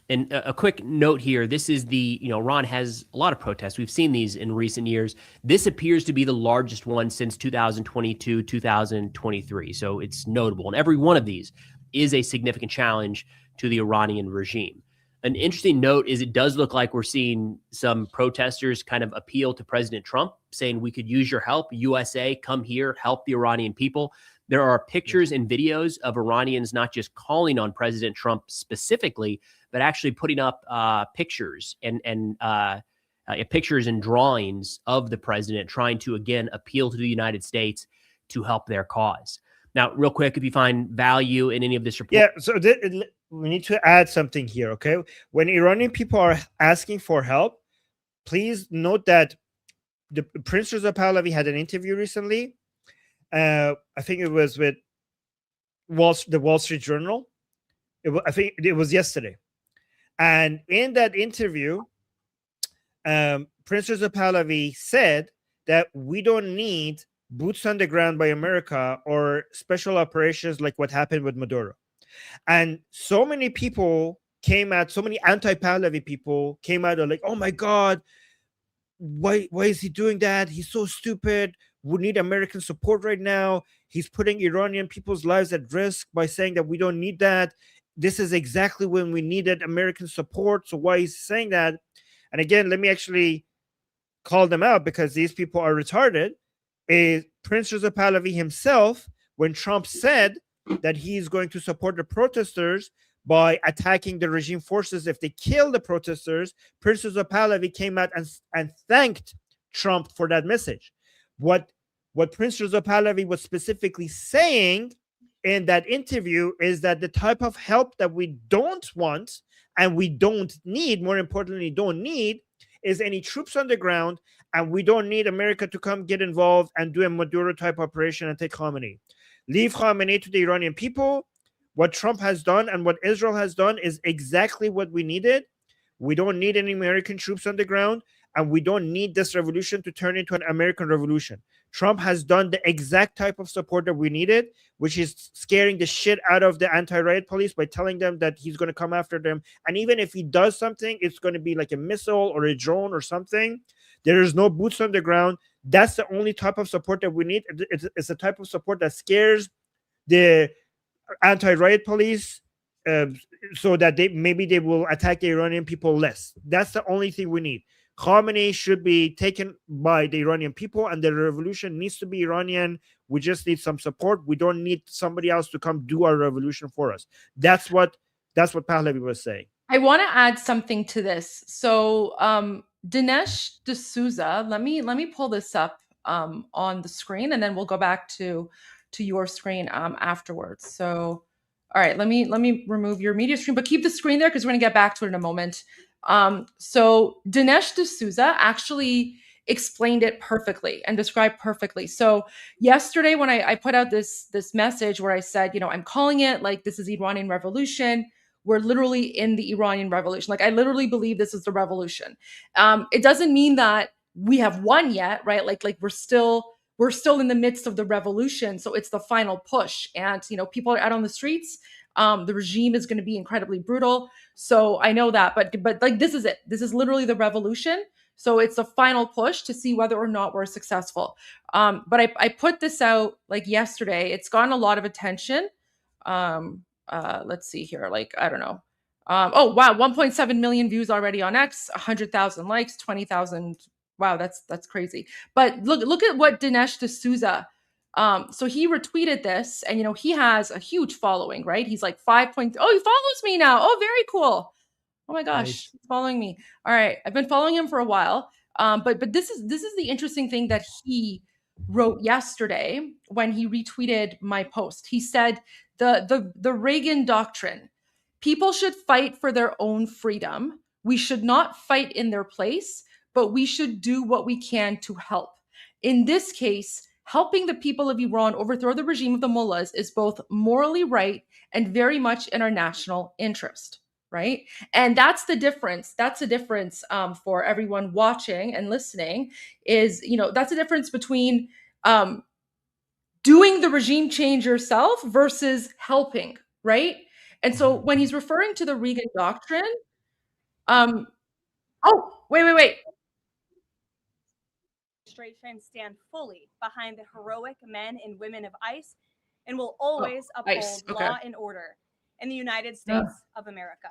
And a quick note here, this is Iran has a lot of protests. We've seen these in recent years. This appears to be the largest one since 2022, 2023. So it's notable. And every one of these is a significant challenge to the Iranian regime. An interesting note is it does look like we're seeing some protesters kind of appeal to President Trump, saying we could use your help. USA, come here, help the Iranian people. There are pictures and videos of Iranians not just calling on President Trump specifically, but actually putting up pictures and pictures and drawings of the president, trying to, again, appeal to the United States to help their cause. Now, real quick, if you find value in any of this report. Yeah, so we need to add something here, okay? When Iranian people are asking for help, please note that the Prince Reza Pahlavi had an interview recently. I think it was with the Wall Street Journal. I think it was yesterday. And in that interview, Prince Reza Pahlavi said that we don't need boots on the ground by America or special operations like what happened with Maduro. And so many people came out, so many anti-Pahlavi people came out and like, oh my God, why is he doing that? He's so stupid. We need American support right now. He's putting Iranian people's lives at risk by saying that we don't need that. This is exactly when we needed American support. So why is he saying that? And again, let me actually call them out, because these people are retarded. Is Prince Reza Pahlavi himself, when Trump said that he's going to support the protesters by attacking the regime forces if they kill the protesters, Prince Reza Pahlavi came out and thanked Trump for that message. What Prince Reza Pahlavi was specifically saying in that interview is that the type of help that we don't want and we don't need, more importantly, don't need, is any troops on the ground, and we don't need America to come get involved and do a Maduro-type operation and take Khamenei. Leave Khamenei to the Iranian people. What Trump has done and what Israel has done is exactly what we needed. We don't need any American troops on the ground, and we don't need this revolution to turn into an American revolution. Trump has done the exact type of support that we needed, which is scaring the shit out of the anti-riot police by telling them that he's going to come after them. And even if he does something, it's going to be like a missile or a drone or something. There is no boots on the ground. That's the only type of support that we need. It's a type of support that scares the anti-riot police so that maybe they will attack the Iranian people less. That's the only thing we need. Khamenei should be taken by the Iranian people, and the revolution needs to be Iranian. We just need some support. We don't need somebody else to come do our revolution for us. That's what Pahlavi was saying. I want to add something to this. So Dinesh D'Souza, let me pull this up on the screen, and then we'll go back to your screen afterwards. So all right, let me remove your media screen, but keep the screen there because we're going to get back to it in a moment. So Dinesh D'Souza actually explained it perfectly and described perfectly. So yesterday when I put out this message where I said, I'm calling it like this is Iranian Revolution. We're literally in the Iranian Revolution. Like I literally believe this is the revolution. It doesn't mean that we have won yet, right? Like we're still in the midst of the revolution. So it's the final push, and people are out on the streets. The regime is going to be incredibly brutal. So I know that, but like this is it. This is literally the revolution. So it's the final push to see whether or not we're successful. But I put this out like yesterday. It's gotten a lot of attention. Let's see here. Like, I don't know. Oh, wow. 1.7 million views already on X, 100,000 likes, 20,000. Wow. That's crazy. But look at what Dinesh D'Souza. So he retweeted this, and, he has a huge following, right? He's like 5. Oh, he follows me now. Oh, very cool. Oh my gosh. Nice. He's following me. All right. I've been following him for a while. But this is the interesting thing that he wrote yesterday when he retweeted my post. He said, the Reagan doctrine. People should fight for their own freedom. We should not fight in their place, but we should do what we can to help. In this case, helping the people of Iran overthrow the regime of the mullahs is both morally right and very much in our national interest, right? And that's the difference. That's the difference for everyone watching and listening is, that's the difference between doing the regime change yourself versus helping, right? And so when he's referring to the Reagan doctrine, oh, wait. Administration stand fully behind the heroic men and women of ICE and will always uphold ICE, okay. law and order in the United States of America.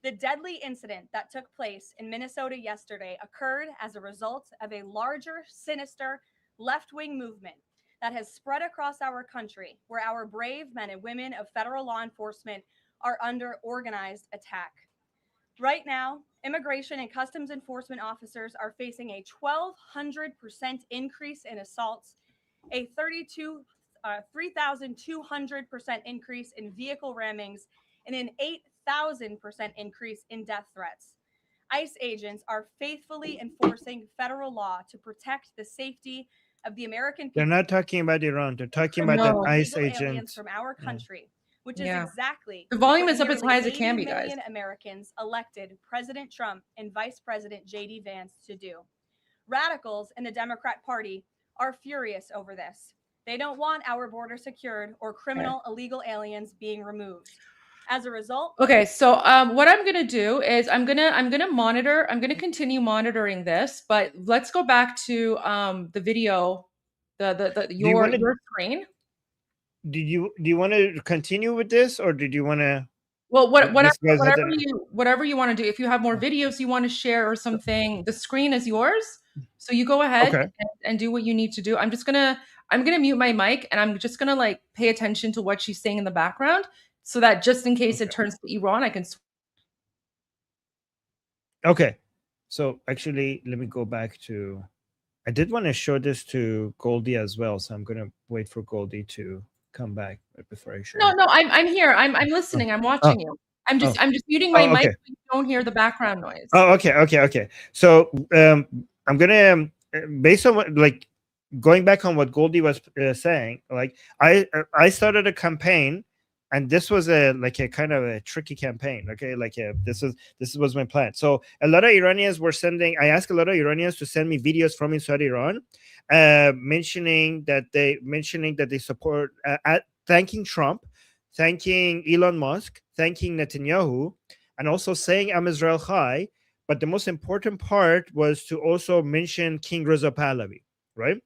The deadly incident that took place in Minnesota yesterday occurred as a result of a larger, sinister, left-wing movement that has spread across our country, where our brave men and women of federal law enforcement are under organized attack. Right now, immigration and customs enforcement officers are facing a 1,200% increase in assaults, a 3,200% increase in vehicle rammings, and an 8,000% increase in death threats. ICE agents are faithfully enforcing federal law to protect the safety of the American people. They're not talking about Iran. They're talking about the ICE agents from our country, which is Yeah. exactly The volume what is up as nearly high as it can be, 80 guys. million Americans elected President Trump and Vice President J.D. Vance to do. Radicals in the Democrat Party are furious over this. They don't want our border secured or criminal illegal aliens being removed. As a result, Okay, so what I'm gonna do is I'm gonna continue monitoring this, but let's go back to the video, your screen. Do you want to continue with this, or did you want to? Well, whatever you want to do. If you have more videos you want to share or something, the screen is yours. So you go ahead and do what you need to do. I'm gonna mute my mic, and I'm just gonna like pay attention to what she's saying in the background, so that just in case it turns to Iran, I can. Okay, so actually, let me go back to. I did want to show this to Goldie as well, so I'm gonna wait for Goldie to come back before I show. No, I'm here. I'm listening. I'm watching you. I'm just muting my mic so you don't hear the background noise. Oh, okay. So I'm gonna based on what, like, going back on what Goldie was saying, like I started a campaign, and this was a kind of a tricky campaign. Okay, this was my plan. So a lot of Iranians were sending. I asked a lot of Iranians to send me videos from inside Iran, mentioning that they support, thanking Trump, thanking Elon Musk, thanking Netanyahu, and also saying I'm Israel Chai. But the most important part was to also mention King Reza Pahlavi, right?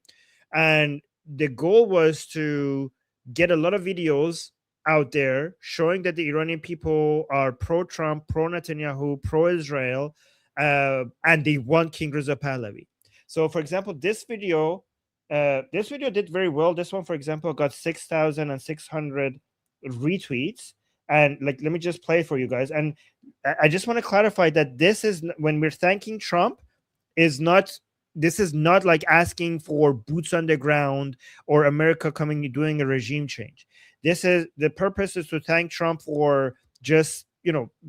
And the goal was to get a lot of videos out there showing that the Iranian people are pro-Trump, pro-Netanyahu, pro-Israel, and they want King Reza Pahlavi. So, for example, this video did very well. This one, for example, got 6,600 retweets. And like, let me just play it for you guys. And I just want to clarify that this is, when we're thanking Trump, this is not like asking for boots on the ground or America coming and doing a regime change. This is, the purpose is to thank Trump for just,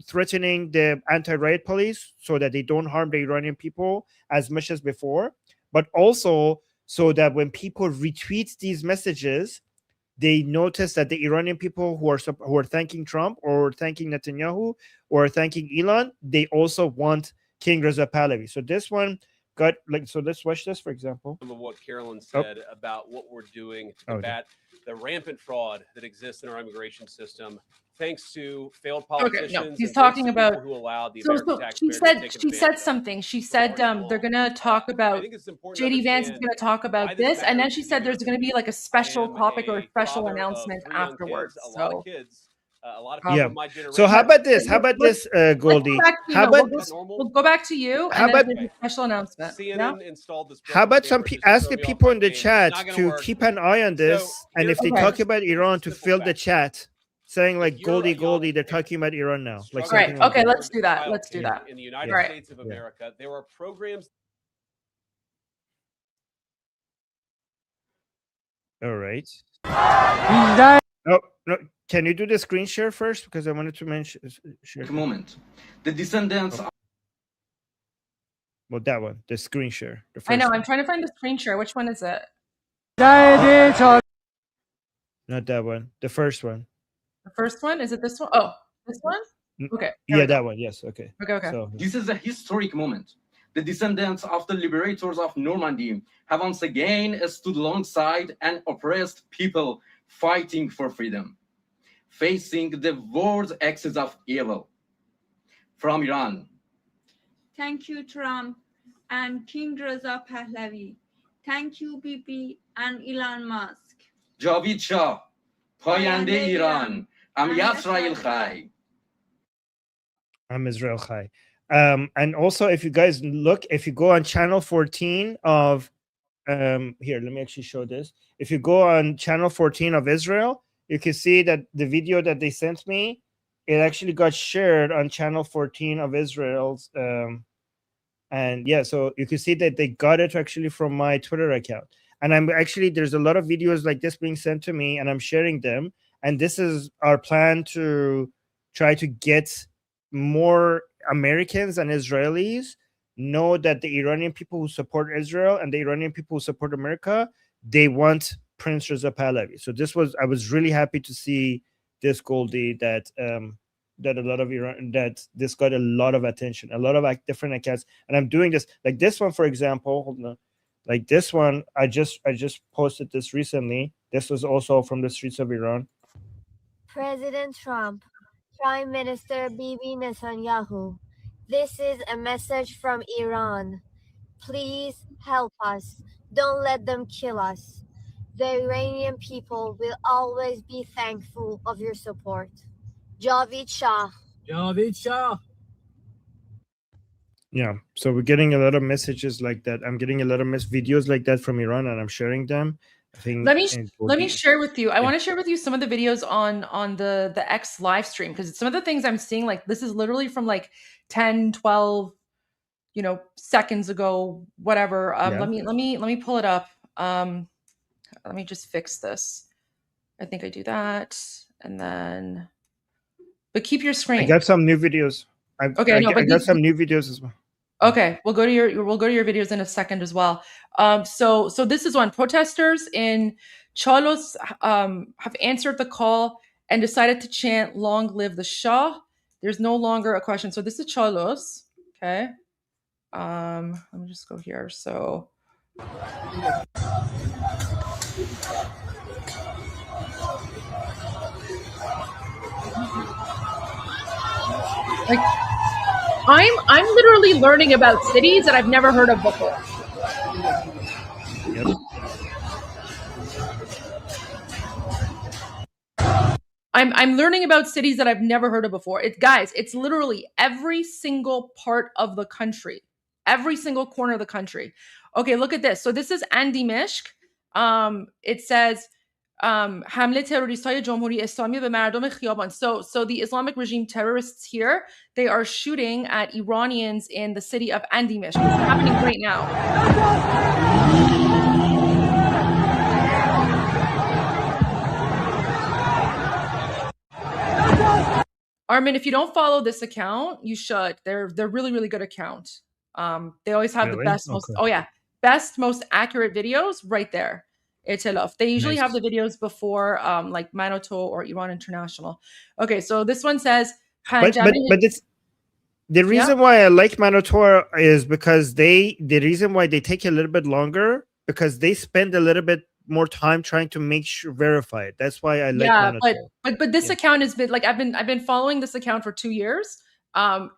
threatening the anti-riot police so that they don't harm the Iranian people as much as before, but also so that when people retweet these messages, they notice that the Iranian people who are thanking Trump or thanking Netanyahu or thanking Elon, they also want King Reza Pahlavi. So this one got so let's watch this, for example. Some of what Carolyn said about what we're doing to combat the rampant fraud that exists in our immigration system, thanks to failed politicians. Okay, no, he's talking about who allowed the so she said something. She said they're gonna talk about, JD Vance is gonna talk about this, and then she said there's gonna be like a special topic or a special announcement afterwards. So a lot of yeah. my generation. So how about this? Goldie? How about we'll go back to you. How about a special announcement? CNN installed this? How about ask the people in the chat to keep an eye on this, and if they talk about Iran, to fill the chat, saying like Goldie, they're talking about Iran now. Like, right? Okay, like let's do that. Let's do that. In the United States of America, there are programs. All right. No. Can you do the screen share first? Because I wanted to mention. Share. Moment. The descendants. Well, that one, the screen share. I know. I'm trying to find the screen share. Which one is it? Not that one. The first one. The first one? Is it this one? Oh, this one? Okay. Yeah, that one. Yes. Okay. Okay. So, this is a historic moment. The descendants of the liberators of Normandy have once again stood alongside an oppressed people fighting for freedom, facing the world's axis of evil. From Iran. Thank you, Trump and King Reza Pahlavi. Thank you, Bibi and Elon Musk. Javid Shah, Payande Iran. I'm Yisrael Chai. I'm Israel Chai. And also, if you guys look, if you go on channel 14 of here, let me actually show this. If you go on channel 14 of Israel, you can see that the video that they sent me, it actually got shared on channel 14 of Israel's. And yeah, so you can see that they got it actually from my Twitter account. And I'm actually, there's a lot of videos like this being sent to me, and I'm sharing them. And this is our plan to try to get more Americans and Israelis know that the Iranian people who support Israel and the Iranian people who support America, they want Prince Reza Pahlavi. So I was really happy to see this, Goldie, that a lot of that this got a lot of attention, a lot of different accounts. And I'm doing this, like this one, for example, hold on. Like this one, I just posted this recently. This was also from the streets of Iran. President Trump, Prime Minister Bibi Netanyahu, this is a message from Iran. Please help us. Don't let them kill us. The Iranian people will always be thankful of your support. Javid Shah. Javid Shah. Yeah, so we're getting a lot of messages like that. I'm getting a lot of videos like that from Iran, and I'm sharing them. I think let me share with you. I want to share with you some of the videos on the X live stream, because some of the things I'm seeing, like this is literally from like 10, 12, seconds ago, whatever. Let me pull it up. Let me just fix this. I think I do that, and then, but keep your screen. I got some new videos. I got some new videos as well. Okay, we'll go to your videos in a second as well. So this is one. Protesters in Cholos have answered the call and decided to chant "Long live the Shah." There's no longer a question. So this is Cholos. Okay. Let me just go here. So. Like, I'm literally learning about cities that I've never heard of before. Yep. I'm learning about cities that I've never heard of before. Guys, it's literally every single part of the country, every single corner of the country. Okay, look at this. So this is اندیمشق. It says حمله تروریست‌های جمهوری اسلامی به مردم خیابان. So the Islamic regime terrorists here, they are shooting at Iranians in the city of اندیمشق. It's happening right now. Armin, if you don't follow this account, you should. They're really, really good account. They always have the best, best, most accurate videos right there. Etilaf. They usually have the videos before like Manoto or Iran International. Okay, so this one says but it's the reason why I like Manoto is because the reason why they take a little bit longer, because they spend a little bit more time trying to make sure verify it. That's why I like Manoto. But this account has been like I've been following this account for 2 years.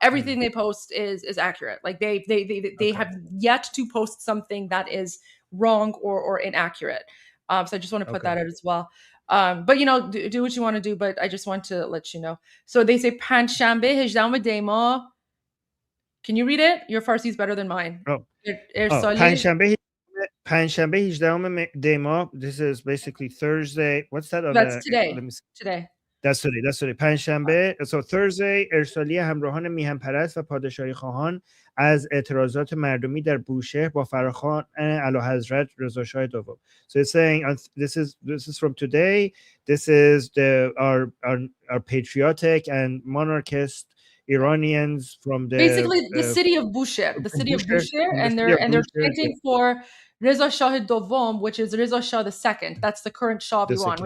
Everything they post is accurate. Like they have yet to post something that is wrong or inaccurate. So I just want to put that out as well. But you know, do what you want to do. But I just want to let you know. So they say پنجشنبه 18 دی ماه. Can you read it? Your Farsi is better than mine. پنجشنبه 18 دی ماه. This is basically Thursday. What's that? That's today. Today. That's today. پنجشنبه. So Thursday ارسالی همراهان میهن پرست و پادشاهی خواهان از اعتراضات مردمی در بوشهر با فراخوان اعلیحضرت رضا شاه دوم. So it's saying this is from today. This is our patriotic and monarchist Iranians from basically the city of Bushehr, and they're chanting for Reza Shah Dovom, which is Reza Shah II. That's the current Shah of Iran,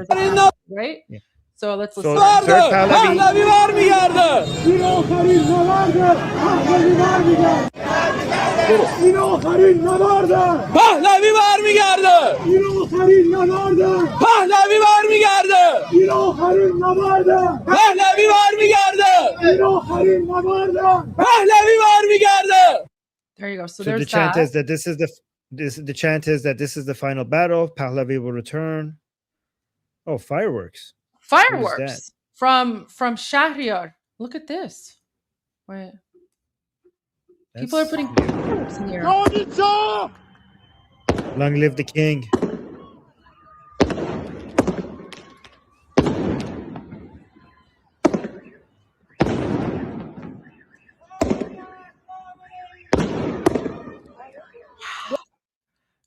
right? Yeah. So let's listen. Pahlavi barmigerde. این آخرین نبرده. Pahlavi barmigerde. این آخرین نبرده. Pahlavi barmigerde. این آخرین نبرده. Pahlavi barmigerde. این آخرین نبرده. Pahlavi barmigerde. این آخرین نبرده. Pahlavi barmigerde. There you go. So the chant is that the chant is that this is the final battle. Pahlavi will return. Oh, fireworks. Fireworks from Shahryar. Look at this. Wait. People are putting fireworks in here. Long live the king.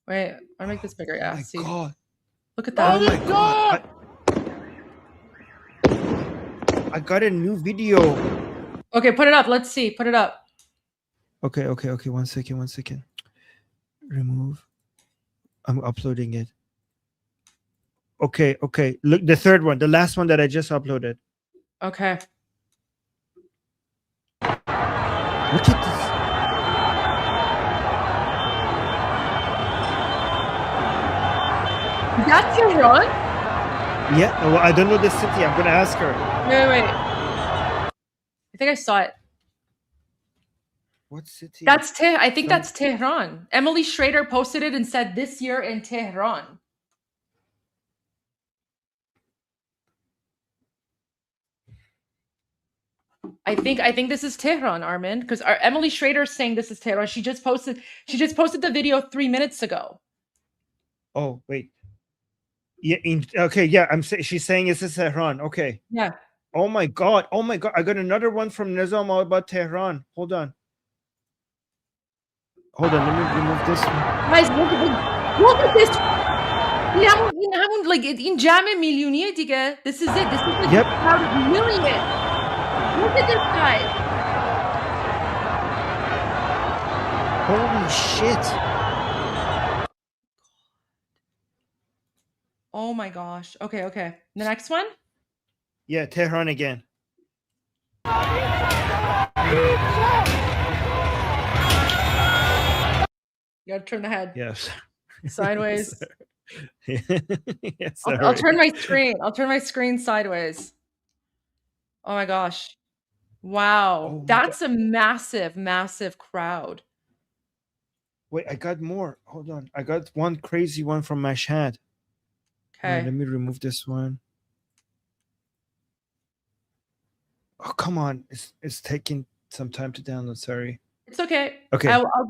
Wait, I'll make this bigger. Yeah, see. God. Look at that. Oh my God. I got a new video. Okay, put it up. Let's see. Put it up. Okay. 1 second. Remove. I'm uploading it. Okay. Look, the third one, the last one that I just uploaded. Okay. Look at this. That's Tehran? Yeah, well, I don't know the city. I'm gonna ask her. Wait. I think I saw it. What city? I think that's Tehran. Emily Schrader posted it and said this year in Tehran. I think this is Tehran, Armin, because Emily Schrader is saying this is Tehran. She just posted the video 3 minutes ago. Oh, wait. Yeah. She's saying this is Tehran. Okay. Yeah. Oh my God. I got another one from Nizam about Tehran. Hold on. Let me remove this one. Guys, look at this. Like in Jama Milyoniye diga. This is it. This is the crowd of million. Look at this guy. Holy shit. Oh my gosh. Okay. The next one? Yeah, Tehran again. You gotta turn the head. Yes. Sideways. Yes, I'll turn my screen. I'll turn my screen sideways. Oh my gosh. Wow. That's a massive, massive crowd. Wait, I got more. Hold on. I got one crazy one from Mashhad. Okay. Let me remove this one. Oh, come on. It's taking some time to download. Sorry. It's okay. Okay.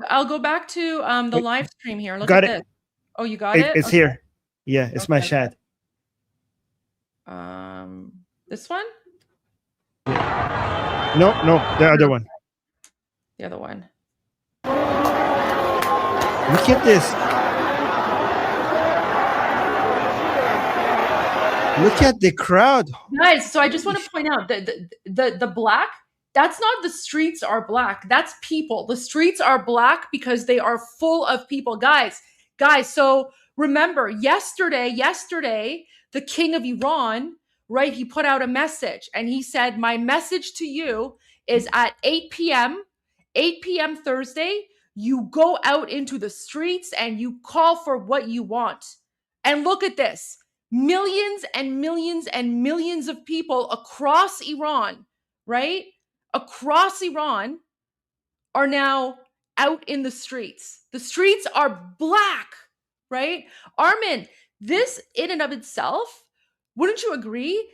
I'll go back to the Wait. live stream here. Look Got at it. this. Oh, you got it? It's Okay. here. Yeah, it's my Okay. chat. This one? No, the other one. The other one. Look at this. Look at the crowd. Guys, so I just want to point out that the black, that's not the streets are black. That's people. The streets are black because they are full of people. Guys, so remember, yesterday, the king of Iran, right, he put out a message and he said, my message to you is at 8 p.m. Thursday, you go out into the streets and you call for what you want. And look at this. Millions and millions and millions of people across Iran, right? Across Iran are now out in the streets. The streets are black, right? Armin, this in and of itself, wouldn't you agree?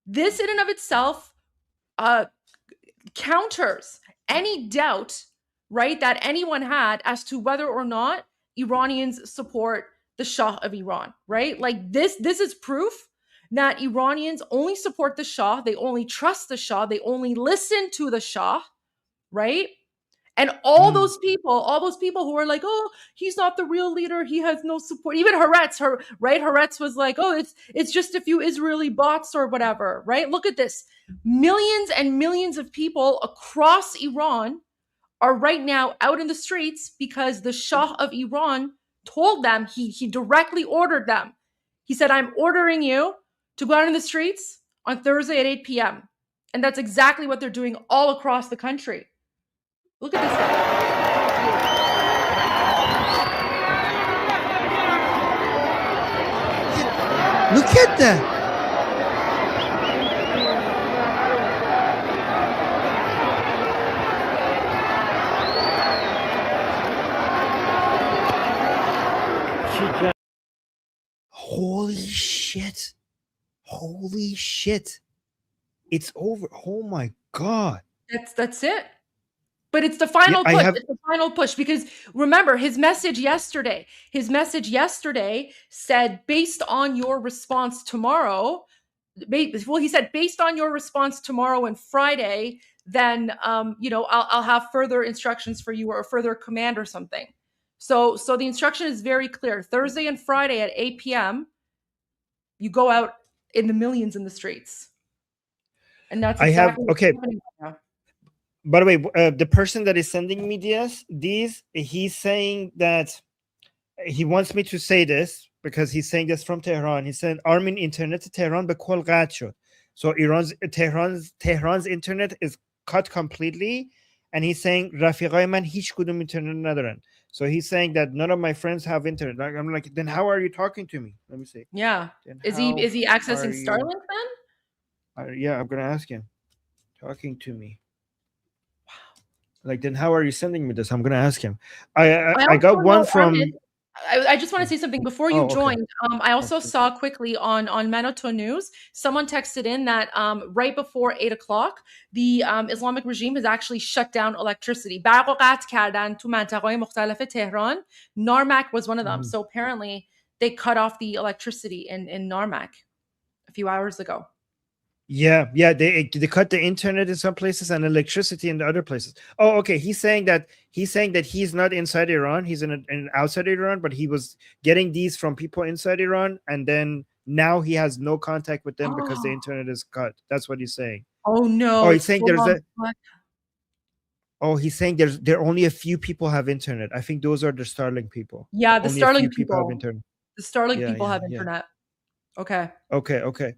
This in and of itself counters any doubt, right, that anyone had as to whether or not Iranians support the Shah of Iran, right? Like this is proof that Iranians only support the Shah, they only trust the Shah, they only listen to the Shah, right? And all those people who are like, oh, he's not the real leader, he has no support. Even Haaretz was like, oh, it's just a few Israeli bots or whatever, right? Look at this. Millions and millions of people across Iran are right now out in the streets because the Shah of Iran told them, he directly ordered them. He said, I'm ordering you to go out in the streets on Thursday at 8 p.m. And that's exactly what they're doing all across the country. Look at this guy. Look at that. Holy shit. It's over. Oh my God. That's it. But it's the final push. It's the final push because remember his message yesterday said, based on your response tomorrow, he said, based on your response tomorrow and Friday, then, I'll have further instructions for you or a further command or something. So the instruction is very clear. Thursday and Friday at 8 p.m., you go out in the millions in the streets. And that's exactly what's happening right now. By the way, the person that is sending me these, he's saying that he wants me to say this because he's saying this from Tehran. He said, Armin, internet Tehran be kol qat shod. So Tehran's internet is cut completely. And he's saying, Rafiqai man hich kudum internet nadaran. So he's saying that none of my friends have internet. I'm like, then how are you talking to me? Let me see. Yeah. Is he accessing Starlink then? Yeah, I'm going to ask him. Talking to me. Wow. Like, then how are you sending me this? I'm going to ask him. I got one from... Armin. I just want to say something before you joined. I also saw quickly on Manoto News, someone texted in that right before 8 o'clock, the Islamic regime has actually shut down electricity. Narmak was one of them. So apparently they cut off the electricity in Narmak a few hours ago. Yeah, they cut the internet in some places and electricity in the other places. Oh, okay. He's saying that he's not inside Iran. He's in outside Iran, but he was getting these from people inside Iran, and then now he has no contact with them because the internet is cut. That's what he's saying. Oh no! Oh, he's saying he's saying there only a few people have internet. I think those are the Starlink people. Yeah, the only Starlink people have internet. The Starlink people have internet. Okay. Okay.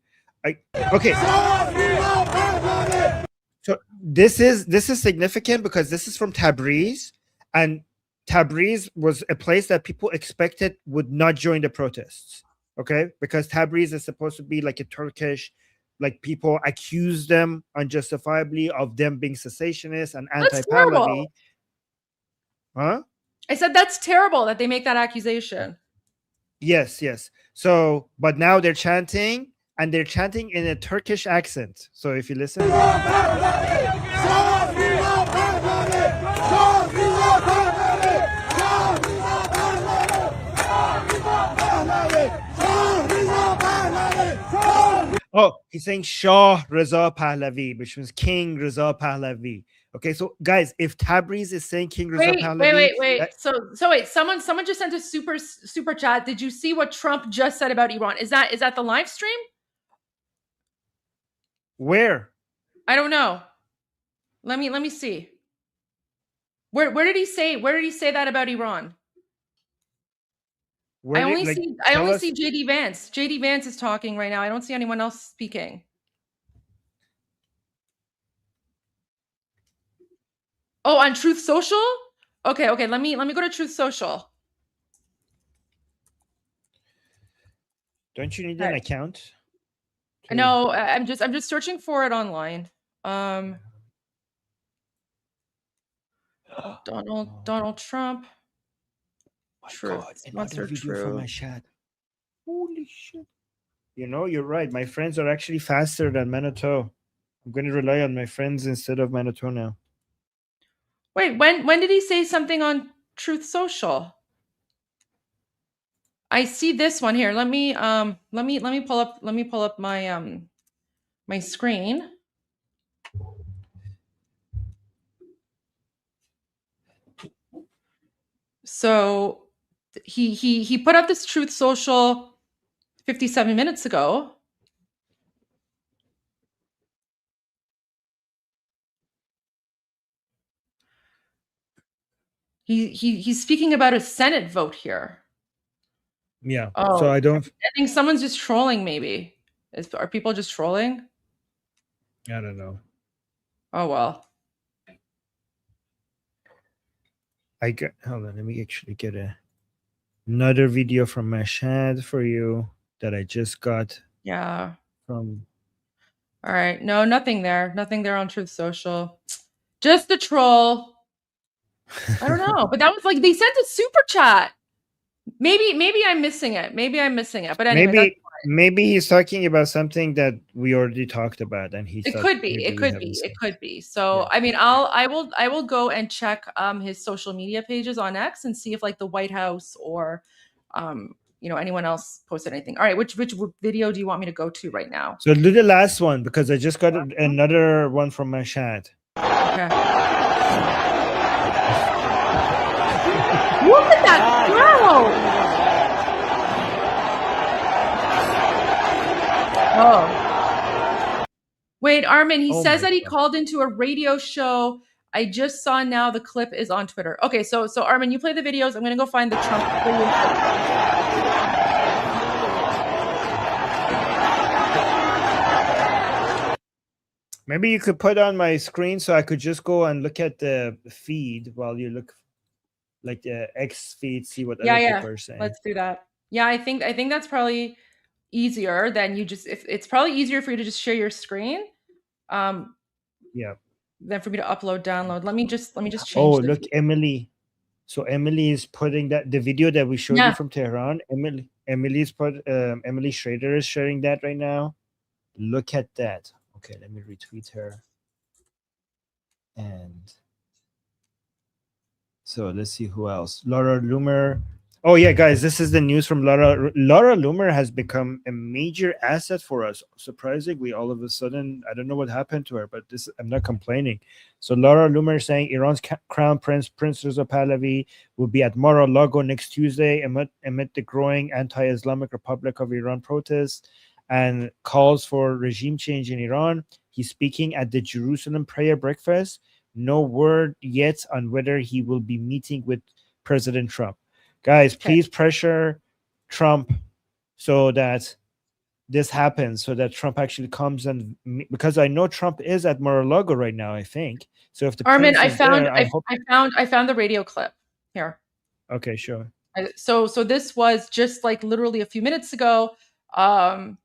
So this is significant because this is from Tabriz, and Tabriz was a place that people expected would not join the protests. Okay, because Tabriz is supposed to be like a Turkish, like people accuse them unjustifiably of them being cessationists and anti-Pahlavi. Huh? I said that's terrible that they make that accusation. Yes. So, but now they're chanting. and they're chanting in a Turkish accent. So if you listen. Oh, he's saying Shah Reza Pahlavi, which means King Reza Pahlavi. Okay, so guys, if Tabriz is saying King Reza Pahlavi, wait. So wait, someone just sent a super chat. Did you see what Trump just said about Iran? Is that the live stream? Where? I don't know. Let me see. Where did he say that about Iran? I only see JD Vance. JD Vance is talking right now. I don't see anyone else speaking. Oh, on Truth Social? Okay. Let me go to Truth Social. Don't you need an account? No, I'm just searching for it online. Donald Trump. Truth. Another video from my chat. Holy shit. You know, you're right. My friends are actually faster than Manitou. I'm going to rely on my friends instead of Manitou now. Wait, when did he say something on Truth Social? I see this one here. Let me pull up my my screen. So he put up this Truth Social 57 minutes ago. He's speaking about a Senate vote here. Yeah. Oh, so I think someone's just trolling. Maybe are people just trolling? I don't know. Oh well. Hold on. Let me actually get another video from my chat for you that I just got. Yeah. From. All right. No, nothing there. Nothing there on Truth Social. Just a troll. I don't know, but that was like they sent a super chat. Maybe I'm missing it. But anyway, maybe he's talking about something that we already talked about, and it could be. So yeah. I mean, I will go and check his social media pages on X and see if like the White House or anyone else posted anything. All right, which video do you want me to go to right now? So do the last one because I just got another one from my chat. Okay. Look at that girl! Oh. Wait, Armin, he says that he called into a radio show. I just saw now the clip is on Twitter. Okay, so Armin, you play the videos. I'm going to go find the Trump video. Maybe you could put on my screen so I could just go and look at the feed while you look. Like the X feed, see what other people are saying. Let's do that. Yeah, I think that's probably easier than you just. If it's probably easier for you to just share your screen. Yeah. Than for me to download. Let me just change. Oh, look, Emily. So Emily is putting the video that we showed you from Tehran. Emily Schrader is sharing that right now. Look at that. Okay, let me retweet her. And. So let's see who else. Laura Loomer. Oh yeah, guys, this is the news from Laura. Laura Loomer has become a major asset for us. Surprisingly, all of a sudden, I don't know what happened to her, but I'm not complaining. So Laura Loomer saying Iran's Crown Prince Reza Pahlavi will be at Mar-a-Lago next Tuesday amid the growing anti-Islamic Republic of Iran protests and calls for regime change in Iran. He's speaking at the Jerusalem Prayer Breakfast. No word yet on whether he will be meeting with President Trump. Guys, please pressure Trump so that this happens, so that Trump actually comes and because I know Trump is at Mar-a-Lago right now, I think. So if the Armin, I found the radio clip here. Okay, sure. So this was just like literally a few minutes ago. All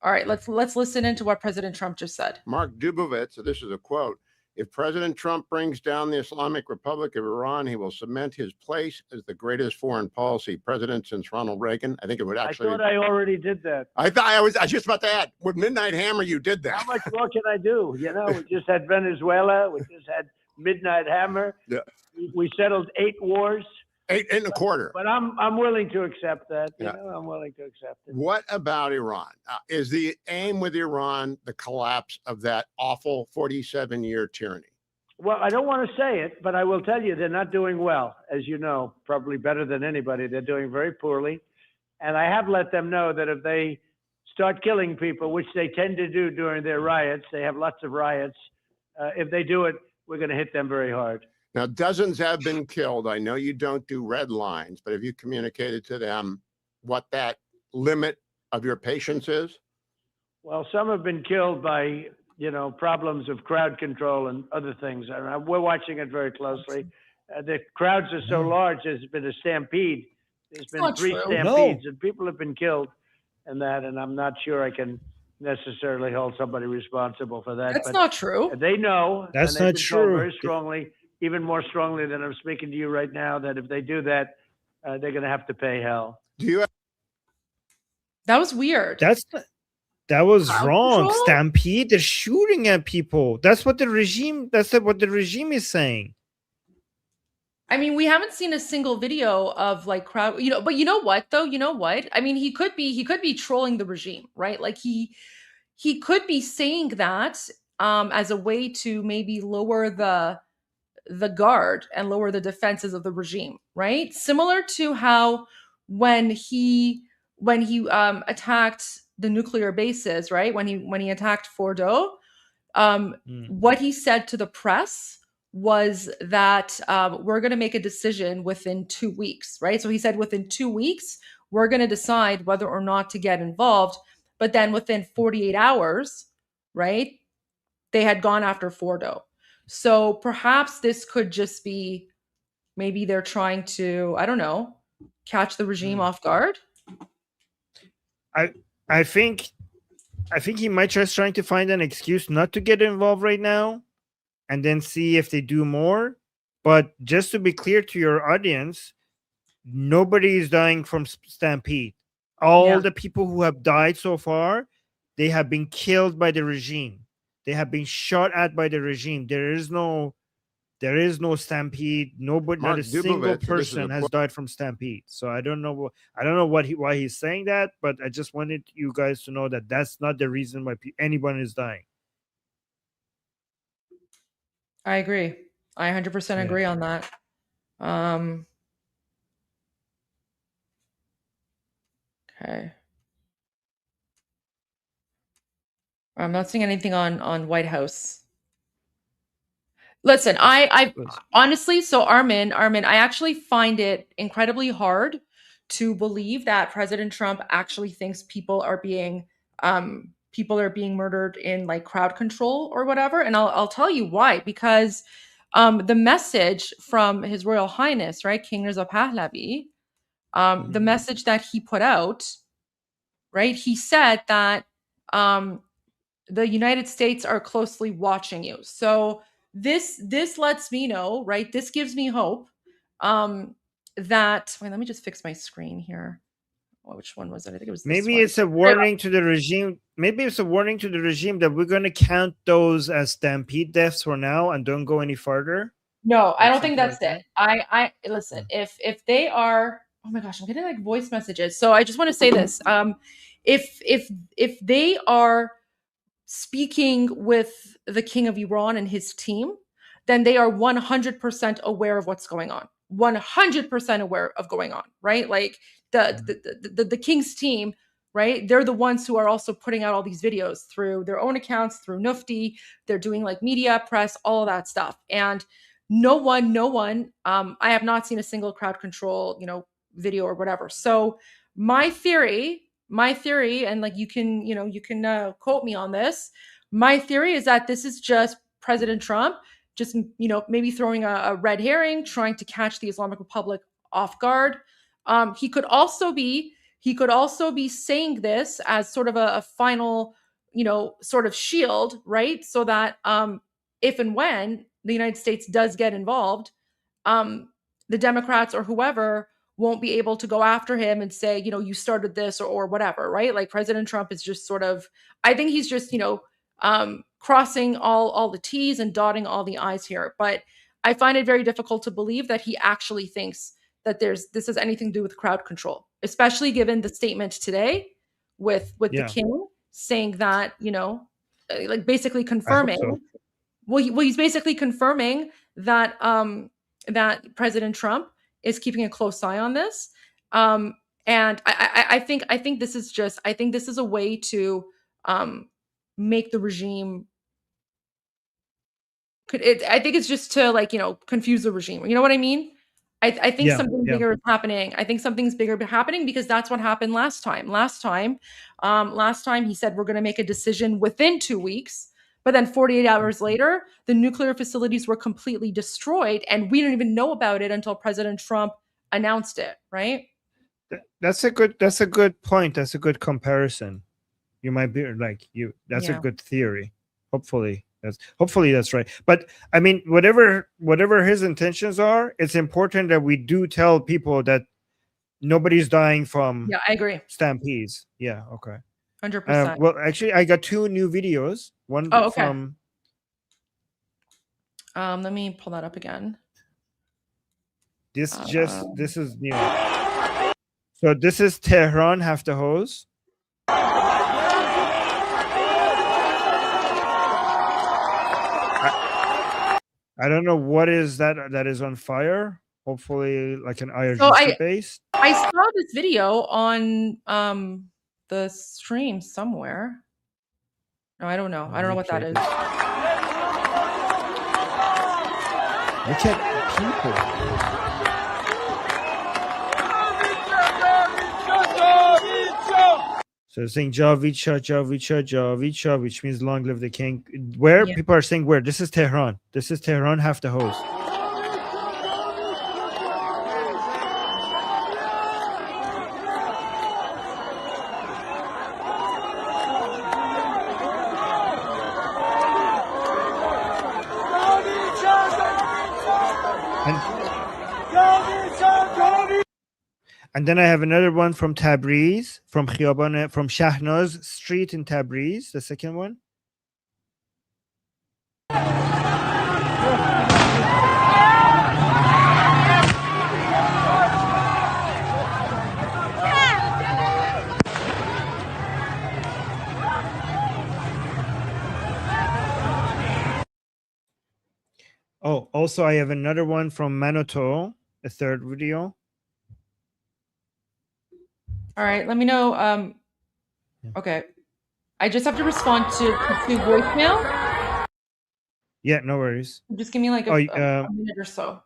right, let's listen into what President Trump just said. Mark Dubovitz, so this is a quote. If President Trump brings down the Islamic Republic of Iran, he will cement his place as the greatest foreign policy president since Ronald Reagan. I think it would actually. I thought I already did that. I was just about to add. With Midnight Hammer, you did that. How much more can I do? You know, we just had Venezuela. We just had Midnight Hammer. Yeah. We settled 8 wars. 8 and a quarter. But I'm willing to accept that. Yeah. You know, I'm willing to accept it. What about Iran? Is the aim with Iran the collapse of that awful 47-year tyranny? Well, I don't want to say it, but I will tell you they're not doing well, as you know, probably better than anybody. They're doing very poorly. And I have let them know that if they start killing people, which they tend to do during their riots, they have lots of riots. If they do it, we're going to hit them very hard. Now, dozens have been killed. I know you don't do red lines, but have you communicated to them what that limit of your patience is? Well, some have been killed by, you know, problems of crowd control and other things. We're watching it very closely. The crowds are so large, there's been a stampede. There's been 3 stampedes, and people have been killed and that, and I'm not sure I can necessarily hold somebody responsible for that. That's not true. They know. That's and not they've been told true. very strongly, even more strongly than I'm speaking to you right now, that if they do that, they're going to have to pay hell. Do you? That was weird. That was Crowd wrong. control? Stampede. They're shooting at people. That's what the regime. That's what the regime is saying. I mean, we haven't seen a single video of like crowd, you know, but you know what though? You know what? I mean, he could be trolling the regime, right? Like he could be saying that as a way to maybe lower the guard and lower the defenses of the regime, right? Similar to how when he attacked the nuclear bases, right? When he attacked Fordo, what he said to the press was that we're going to make a decision within 2 weeks, right? So he said within 2 weeks, we're going to decide whether or not to get involved. But then within 48 hours, right, they had gone after Fordo. So perhaps this could just be, maybe they're trying to, I don't know, catch the regime off guard. I think he might just trying to find an excuse not to get involved right now, and then see if they do more. But just to be clear to your audience, nobody is dying from stampede. All the people who have died so far, they have been killed by the regime. They have been shot at by the regime. There is no stampede. Nobody, Mark not a single Dubovich, person has died from stampede. So I don't know why he's saying that, but I just wanted you guys to know that that's not the reason why anyone is dying. I agree. I 100% agree on that. Okay. I'm not seeing anything on White House. Listen, I honestly, so Armin, I actually find it incredibly hard to believe that President Trump actually thinks people are being murdered in like crowd control or whatever. And I'll tell you why, because the message from His Royal Highness, right, King Reza Pahlavi, the message that he put out, right, he said that the United States are closely watching you. So this lets me know, right? This gives me hope that, wait, let me just fix my screen here. Which one was it? I think it was this Maybe one. it's a warning to the regime. Maybe it's a warning to the regime that we're going to count those as stampede deaths for now and don't go any further. No, I don't think that's it. I listen, if they are, oh my gosh, I'm getting like voice messages. So I just want to say this. If they are speaking with the King of Iran and his team, then they are 100% aware of what's going on. 100% aware of going on, right? Like the King's team, right? They're the ones who are also putting out all these videos through their own accounts, through Nufti. They're doing like media, press, all of that stuff. And no one, I have not seen a single crowd control, video or whatever. So my theory, and like you can quote me on this. My theory is that this is just President Trump, just maybe throwing a red herring, trying to catch the Islamic Republic off guard. He could also be saying this as sort of a final, sort of shield, right? So that if and when the United States does get involved, the Democrats or whoever won't be able to go after him and say, you started this or whatever, right? Like President Trump is just sort of, I think he's just, crossing all the T's and dotting all the I's here. But I find it very difficult to believe that he actually thinks that this has anything to do with crowd control, especially given the statement today with the king saying that, like basically confirming. So. Well, he's basically confirming that that President Trump is keeping a close eye on this. And I think this is a way to make the regime. I think it's just to confuse the regime. You know what I mean? I think something bigger is happening. I think something's bigger happening because that's what happened last time. Last time he said we're going to make a decision within 2 weeks. But then 48 hours later, the nuclear facilities were completely destroyed, and we didn't even know about it until President Trump announced it. Right? That's a good point. That's a good comparison. You might be like you. That's a good theory. Hopefully that's right. But I mean, whatever his intentions are, it's important that we do tell people that nobody's dying from I agree. Stampedes. Yeah. Okay. 100%. Well, actually, I got 2 new videos. One from. Let me pull that up again. This is new. So this is Tehran have the hose. I don't know what is that is on fire. Hopefully, like an IRGC base. I saw this video on the stream somewhere. No, I don't know. I don't know what that is. Look at people. So it's saying Javicha, which means long live the king. Where people are saying where? This is Tehran. This is Tehran, half the host. And then I have another one from Tabriz, from Khiyaban, from Shahnaz Street in Tabriz, the second one. Oh, also I have another one from Manoto, a third video. All right, let me know. Okay, I just have to respond to voicemail. Yeah, no worries. Just give me like a minute or so.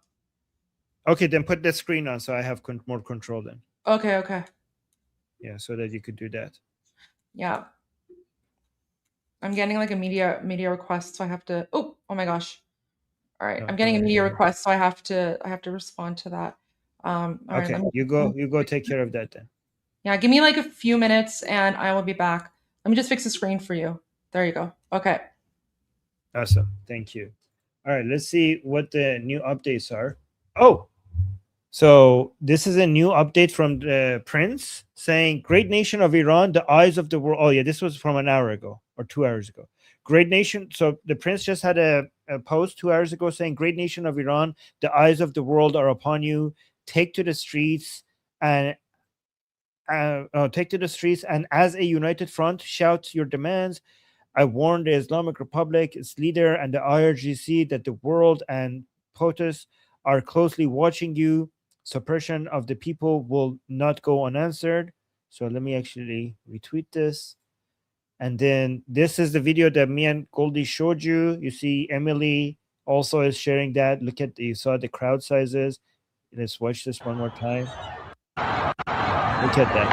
Okay, then put the screen on so I have more control then. Okay. Yeah, so that you could do that. Yeah. I'm getting like a media request, so I have to. Oh my gosh. All right, I'm getting a media request, so I have to respond to that. Okay, right, you go take care of that then. Yeah, give me like a few minutes and I will be back. Let me just fix the screen for you. There you go. Okay. Awesome. Thank you. All right, let's see what the new updates are. Oh, so this is a new update from the Prince saying, great nation of Iran, the eyes of the world. Oh yeah, this was from an hour ago or 2 hours ago. Great nation. So the Prince just had a post 2 hours ago saying, great nation of Iran, the eyes of the world are upon you. Take to the streets and as a united front, shout your demands. I warn the Islamic Republic, its leader, and the IRGC that the world and POTUS are closely watching you. Suppression of the people will not go unanswered. So let me actually retweet this. And then this is the video that me and Goldie showed you. You see Emily also is sharing that. You saw the crowd sizes. Let's watch this one more time. Look at that.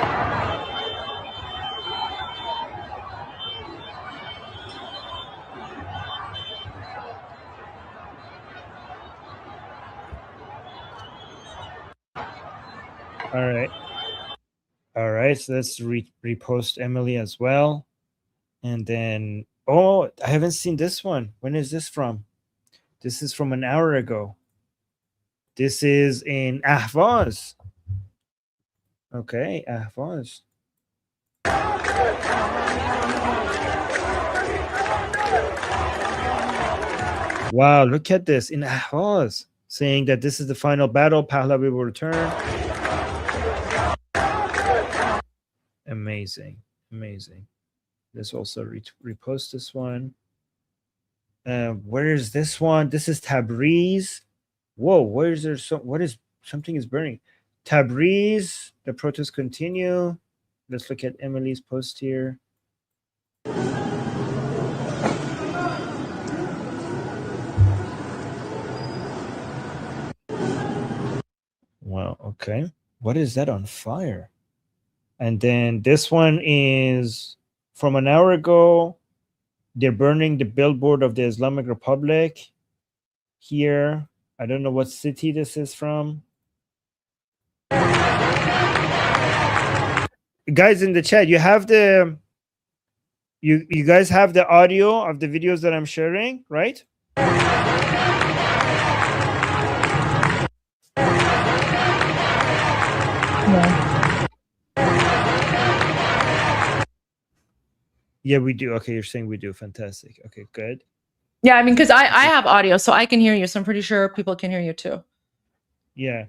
All right. So let's repost Emily as well. And then, oh, I haven't seen this one. When is this from? This is from an hour ago. This is in Ahvaz. Okay, Ahvaz. Wow, look at this in Ahvaz, saying that this is the final battle. Pahlavi will return. Amazing, amazing. Let's also repost this one. Where is this one? This is Tabriz. Whoa, where is there something is burning? Tabriz, the protests continue. Let's look at Emily's post here. Wow, okay. What is that on fire? And then this one is from an hour ago. They're burning the billboard of the Islamic Republic here. I don't know what city this is from. Guys in the chat, you have the you guys have the audio of the videos that I'm sharing, right? Yeah, we do. Okay, you're saying we do. Fantastic. Okay, good. Yeah, I mean, because I have audio, so I can hear you. So I'm pretty sure people can hear you too. Yeah,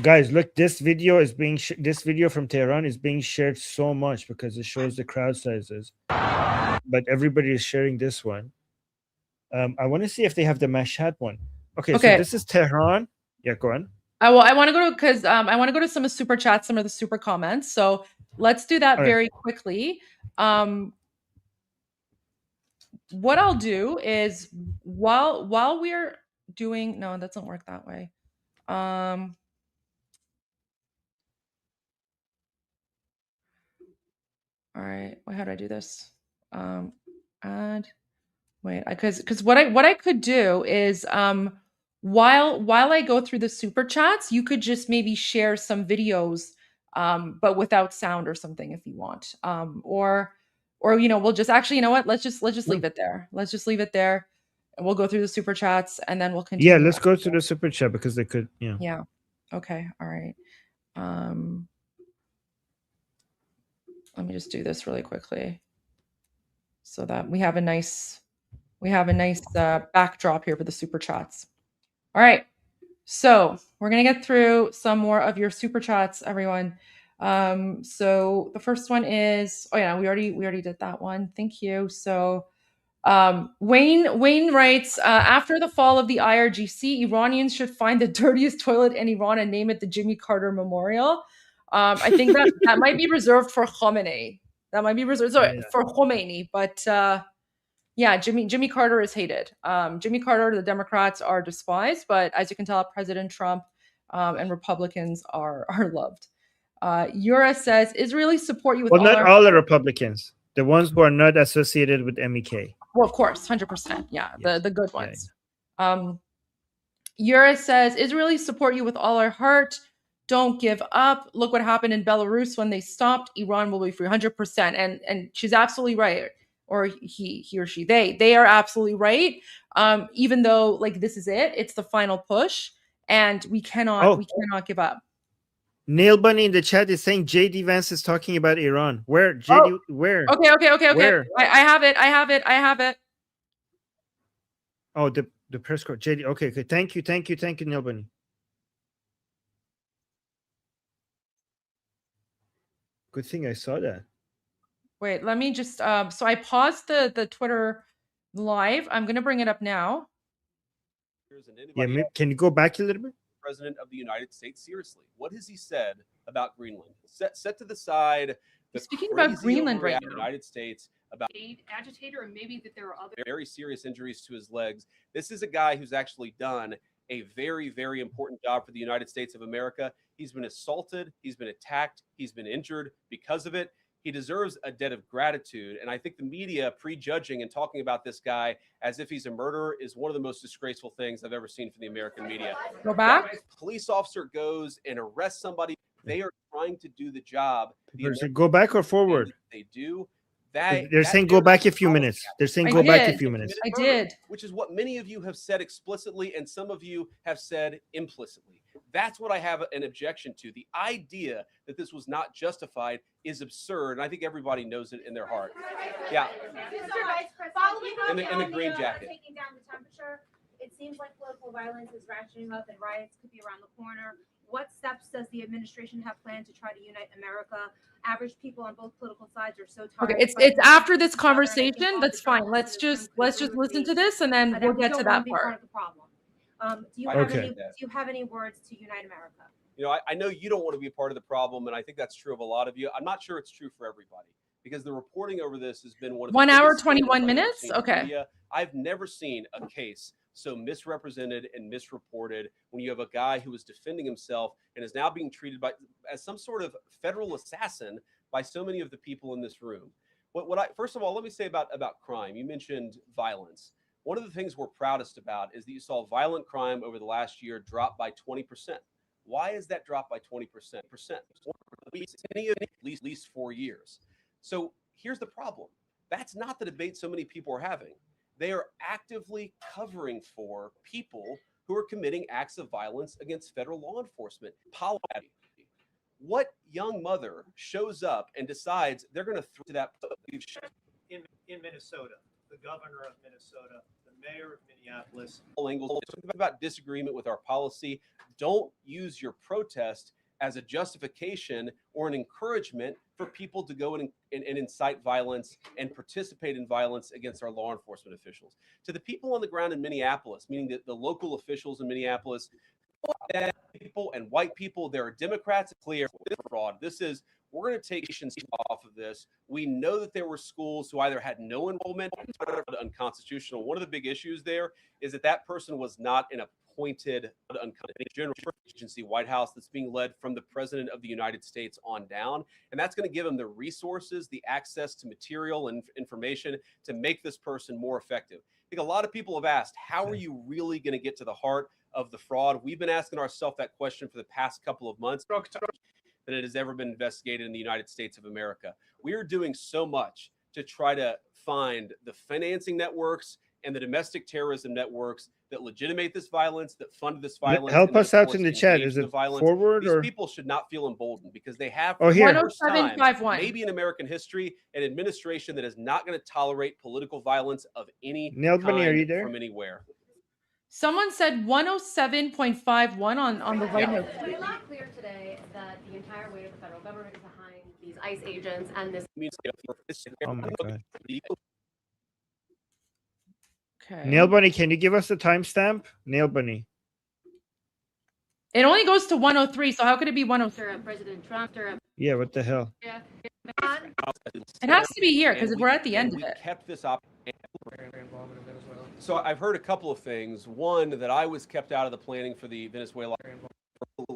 guys, look, this video is being this video from Tehran is being shared so much because it shows the crowd sizes. But everybody is sharing this one. I want to see if they have the Mashhad one. Okay, so this is Tehran. Yeah, go on. I want to go to because I want to go to some of the super chats, some of the super comments. So let's do that very quickly. What I'll do is while we're doing no, that doesn't work that way. All right, wait, how do I do this? Add. Wait, because what I could do is while I go through the super chats, you could just maybe share some videos, but without sound or something if you want, or you know, we'll just actually, you know what? Let's just leave it there. Let's just leave it there, and we'll go through the super chats, and then we'll continue. Yeah, let's go to the super chat because they could. Yeah. Yeah. Okay. All right. Let me just do this really quickly, so that we have a nice backdrop here for the super chats. All right. So we're gonna get through some more of your super chats, everyone. So the first one is, oh yeah, we already did that one. Thank you. So Wayne writes, after the fall of the IRGC, Iranians should find the dirtiest toilet in Iran and name it the Jimmy Carter Memorial. I think that might be reserved for Khomeini. That might be reserved for Khomeini, but yeah, Jimmy Carter is hated. Jimmy Carter, the Democrats are despised, but as you can tell, President Trump and Republicans are loved. Yura says, Israelis support you with all the Republicans, the ones who are not associated with MEK. Well, of course, 100%. Yeah, yes. the good ones. Yeah. Yura says, Israelis support you with all our heart. Don't give up. Look what happened in Belarus when they stopped. Iran will be free, 100%. And she's absolutely right. Or he or she, they are absolutely right. Even though like this is it's the final push, and we cannot give up. Nail Bunny in the chat is saying JD Vance is talking about Iran. Where JD? Where? Okay. Where? I have it. Oh, the press corps. JD. Okay. Thank you, Nail Bunny. Good thing I saw that. Wait, let me just so I paused the Twitter live. I'm gonna bring it up now. Yeah, can you go back a little bit? President of the United States seriously. What has he said about Greenland? Set to the side. Speaking about Greenland right now. United States about agitator, and maybe that there are other very serious injuries to his legs. This is a guy who's actually done a very, very important job for the United States of America. He's been assaulted, he's been attacked, he's been injured because of it. He deserves a debt of gratitude. And I think the media prejudging and talking about this guy as if he's a murderer is one of the most disgraceful things I've ever seen from the American media. Go back. When a police officer goes and arrests somebody, they are trying to do the job. Go back or forward? They do. They're saying go back a few minutes. They're saying go back a few minutes. I did. Which is what many of you have said explicitly and some of you have said implicitly. That's what I have an objection to. The idea that this was not justified is absurd, and I think everybody knows it in their heart. Yeah. In the green jacket. Taking down the temperature, it seems like political violence is ratcheting up and riots could be around the corner. What steps does the administration have planned to try to unite America? Average people on both political sides are so tired. Okay, it's after this conversation. That's fine. Let's just listen to this and then we'll get to that part. Do you have any words to unite America? You know, I know you don't want to be a part of the problem, and I think that's true of a lot of you. I'm not sure it's true for everybody because the reporting over this has been one of the 1 hour, biggest scandals 21 I've minutes. seen in Okay. media. I've never seen a case so misrepresented and misreported when you have a guy who was defending himself and is now being treated as some sort of federal assassin by so many of the people in this room. First of all, let me say about crime. You mentioned violence. One of the things we're proudest about is that you saw violent crime over the last year drop by 20%. Why is that drop by 20%? At least 4 years. So here's the problem. That's not the debate so many people are having. They are actively covering for people who are committing acts of violence against federal law enforcement. Pahlavi. What young mother shows up and decides they're going to throw that in Minnesota, the governor of Minnesota, the mayor of Minneapolis. About disagreement with our policy, don't use your protest as a justification or an encouragement for people to go and incite violence and participate in violence against our law enforcement officials. To the people on the ground in Minneapolis, meaning the local officials in Minneapolis, people and white people, there are Democrats, clear fraud. We're going to take off of this. We know that there were schools who either had no involvement or unconstitutional. One of the big issues there is that person was not an appointed general agency White House that's being led from the president of the United States on down. And that's going to give them the resources, the access to material and information to make this person more effective. I think a lot of people have asked, how are you really going to get to the heart of the fraud? We've been asking ourselves that question for the past couple of months than it has ever been investigated in the United States of America. We are doing so much to try to find the financing networks and the domestic terrorism networks that legitimate this violence, that fund this violence. Help us out in the chat. Is it forward These or? people should not feel emboldened because they have Oh, here. for the first time, 10751. maybe in American history, an administration that is not going to tolerate political violence of any Nelbany, are you kind there? from anywhere. Someone said 107.51 on the right note. It's not clear today that the entire weight of the federal government is behind these ICE agents and this. Oh my God. Okay. Nail Bunny, can you give us the timestamp? Nail Bunny. It only goes to 103, so how could it be 103? President Trump. Yeah, what the hell? It has to be here because we're at the end of it. Kept this up. So I've heard a couple of things. One, that I was kept out of the planning for the Venezuela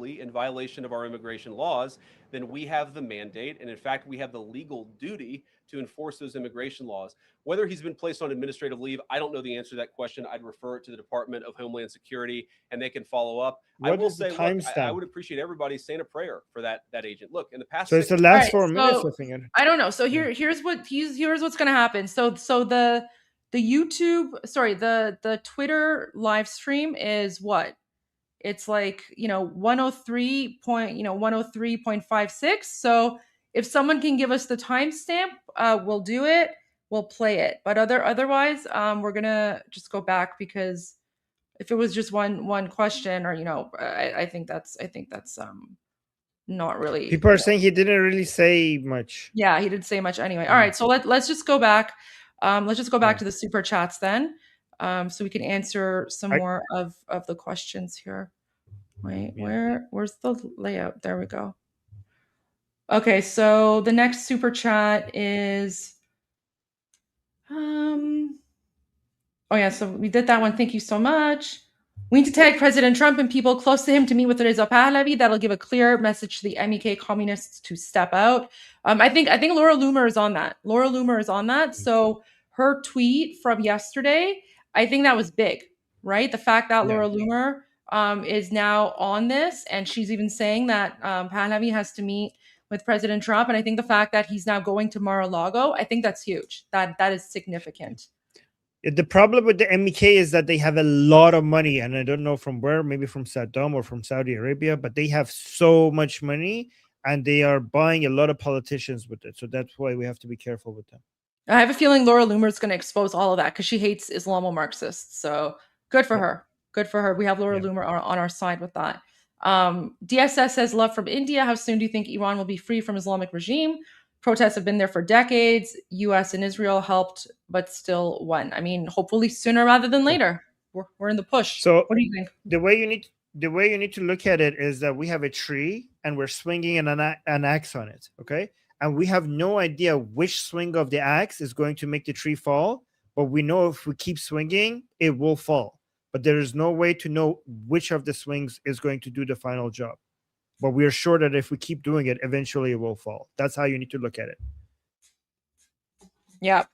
in violation of our immigration laws, then we have the mandate. And in fact, we have the legal duty to enforce those immigration laws. Whether he's been placed on administrative leave, I don't know the answer to that question. I'd refer it to the Department of Homeland Security and they can follow up. I will say, look, I would appreciate everybody saying a prayer for that agent. Look, in the past, So it's the last 4 minutes, I think. I don't know. So here's what's going to happen. So the Twitter live stream is what? It's like, 103.56. So if someone can give us the timestamp, we'll do it. We'll play it. But otherwise, we're gonna just go back because if it was just one question, or I think that's not really. People are saying he didn't really say much. Yeah, he didn't say much anyway. All right, so let's just go back. Let's just go back to the super chats then, so we can answer some more of the questions here. Wait, where's the layout? There we go. Okay, so the next super chat is, oh yeah, so we did that one. Thank you so much. We need to tag President Trump and people close to him to meet with Reza Pahlavi. That'll give a clear message to the MEK communists to step out. I think Laura Loomer is on that. So her tweet from yesterday, I think that was big, right? The fact that Laura Loomer is now on this, and she's even saying that Pahlavi has to meet with President Trump. And I think the fact that he's now going to Mar-a-Lago, I think that's huge. That is significant. The problem with the MEK is that they have a lot of money, and I don't know from where, maybe from Saddam or from Saudi Arabia, but they have so much money and they are buying a lot of politicians with it. So that's why we have to be careful with them. I have a feeling Laura Loomer is going to expose all of that because she hates Islamo-Marxists. So good for her. Good for her. We have Laura Loomer on our side with that. DSS says, love from India. How soon do you think Iran will be free from Islamic regime? Protests have been there for decades. US and Israel helped, but still won. I mean, hopefully sooner rather than later. We're in the push. So what do you think? The way you need to look at it is that we have a tree and we're swinging an axe on it, okay? And we have no idea which swing of the axe is going to make the tree fall, but we know if we keep swinging, it will fall. But there is no way to know which of the swings is going to do the final job. But we are sure that if we keep doing it, eventually it will fall. That's how you need to look at it. Yeah.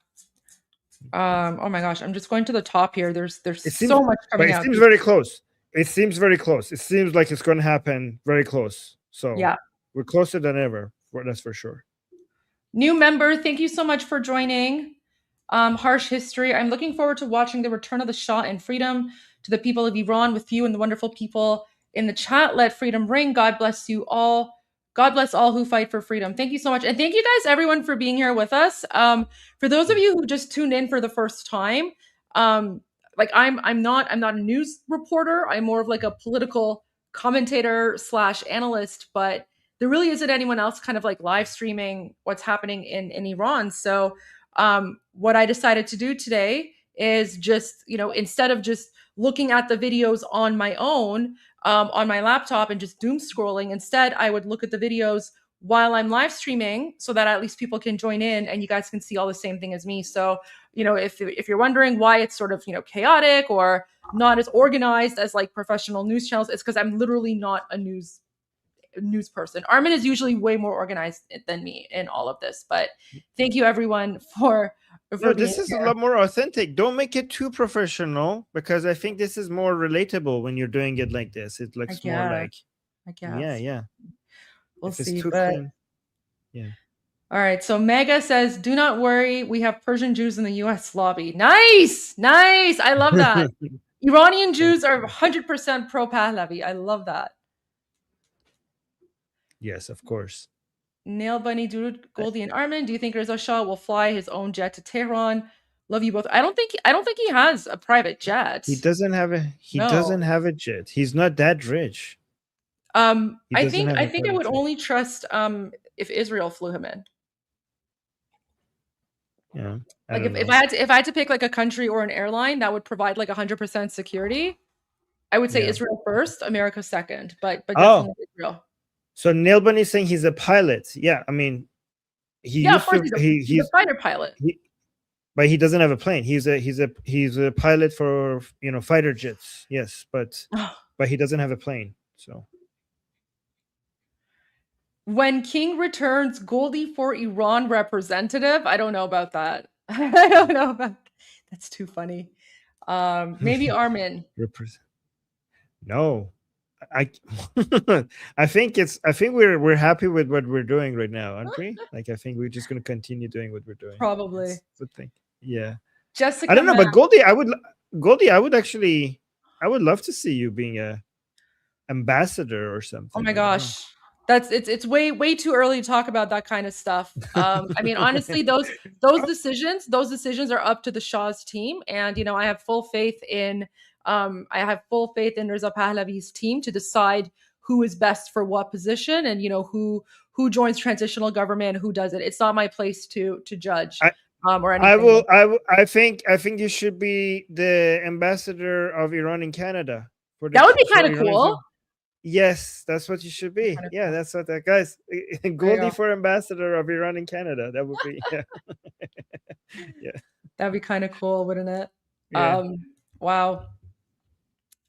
Oh my gosh, I'm just going to the top here. There's so much coming out. It seems very close. It seems very close. It seems like it's going to happen very close. So yeah, we're closer than ever. That's for sure. New member, thank you so much for joining. Harsh history. I'm looking forward to watching the return of the Shah and freedom to the people of Iran with you and the wonderful people in the chat. Let freedom ring. God bless you all. God bless all who fight for freedom. Thank you so much. And thank you guys, everyone, for being here with us. For those of you who just tuned in for the first time, like I'm not a news reporter. I'm more of like a political commentator / analyst, but there really isn't anyone else kind of like live streaming what's happening in Iran. So what I decided to do today is just, instead of just looking at the videos on my own, on my laptop and just doom scrolling, instead I would look at the videos while I'm live streaming so that at least people can join in and you guys can see all the same thing as me. So, if you're wondering why it's sort of, chaotic or not as organized as like professional news channels, it's because I'm literally not a news person. Armin is usually way more organized than me in all of this, but thank you everyone for this is here. A lot more authentic. Don't make it too professional because I think this is more relatable when you're doing it like this. It looks more like, I guess. Yeah. We'll if see. It's too But clean. Yeah. All right. So Mega says, do not worry. We have Persian Jews in the US lobby. Nice. I love that. Iranian Jews are 100% pro Pahlavi. I love that. Yes, of course. Nail Bunny, Dude, Goldie, and Armin. Do you think Reza Shah will fly his own jet to Tehran? Love you both. I don't think he has a private jet. He doesn't have a jet. He's not that rich. I think I would only trust if Israel flew him in. Yeah. Like if I had to pick like a country or an airline that would provide like 100% security, I would say Israel first, America second, but definitely Israel. So Nail Bunny is saying he's a pilot. Yeah, I mean, he's a fighter pilot. But he doesn't have a plane. He's a pilot for fighter jets. Yes, but he doesn't have a plane. So when King returns, Goldie for Iran representative. I don't know about that. I don't know about that's too funny. Maybe Armin. No. I think we're happy with what we're doing right now, aren't we? Like I think we're just gonna continue doing what we're doing. Probably. That's the thing. Yeah. Jessica, I don't know, but Goldie, I would love to see you being a ambassador or something. Oh my gosh. It's way too early to talk about that kind of stuff. I mean, honestly, those decisions are up to the Shah's team, and I have full faith in Reza Pahlavi's team to decide who is best for what position, and who joins transitional government, who doesn't. It's not my place to judge or anything. I think you should be the ambassador of Iran in Canada. That would be kind of cool. Yes, that's what you should be. Yeah, that's what that guys. Goldie for ambassador of Iran in Canada. That would be yeah. That'd be kind of cool, wouldn't it? Yeah. Wow.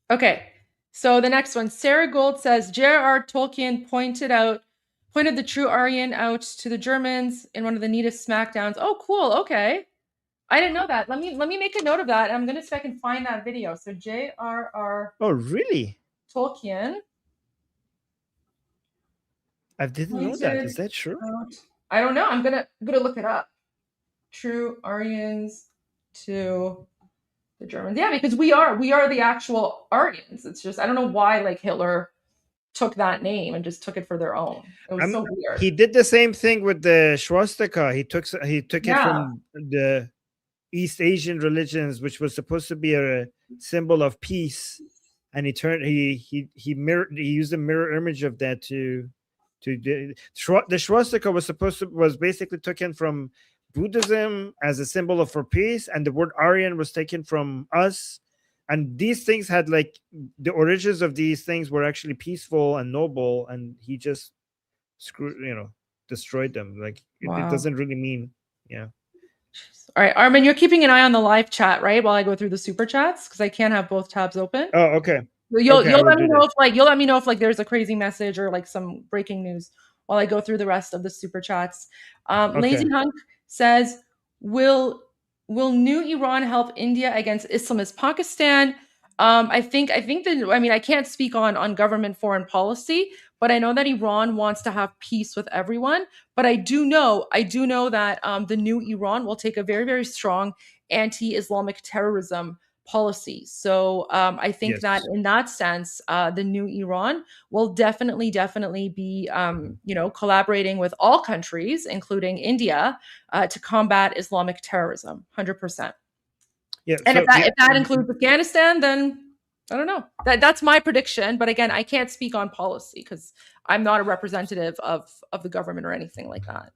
Okay, so the next one, Sarah Gold says J.R.R. Tolkien pointed the true Aryan out to the Germans in one of the neatest smackdowns. Oh, cool. Okay, I didn't know that. Let me make a note of that. I'm gonna see if I can find that video. So J.R.R. Oh, really? Tolkien. I didn't know that. Is that true? I don't know. I'm gonna look it up. True Aryans to the Germans. Yeah, because we are the actual Aryans. It's just I don't know why like Hitler took that name and just took it for their own. It was so weird. He did the same thing with the swastika. He took it Yeah. from the East Asian religions, which was supposed to be a symbol of peace, and he used a mirror image of that to the swastika was basically taken from Buddhism as a symbol for peace, and the word Aryan was taken from us. And these things had like the origins of these things were actually peaceful and noble, and he just destroyed them. Like it Wow. doesn't really mean, yeah. All right, Armin, you're keeping an eye on the live chat, right? While I go through the super chats, because I can't have both tabs open. Oh, okay. You'll Okay, I will let me do know that. you'll let me know if like there's a crazy message or like some breaking news while I go through the rest of the super chats. Lazy Okay. Hunk says, "Will new Iran help India against Islamist Pakistan?" I think that I can't speak on government foreign policy, but I know that Iran wants to have peace with everyone. But I do know that the new Iran will take a very, very strong anti-Islamic terrorism policy. So I think that in that sense, the new Iran will definitely be collaborating with all countries, including India, to combat Islamic terrorism. 100%. Yeah, And so, if that includes Afghanistan, then I don't know. That's my prediction. But again, I can't speak on policy because I'm not a representative of the government or anything like that.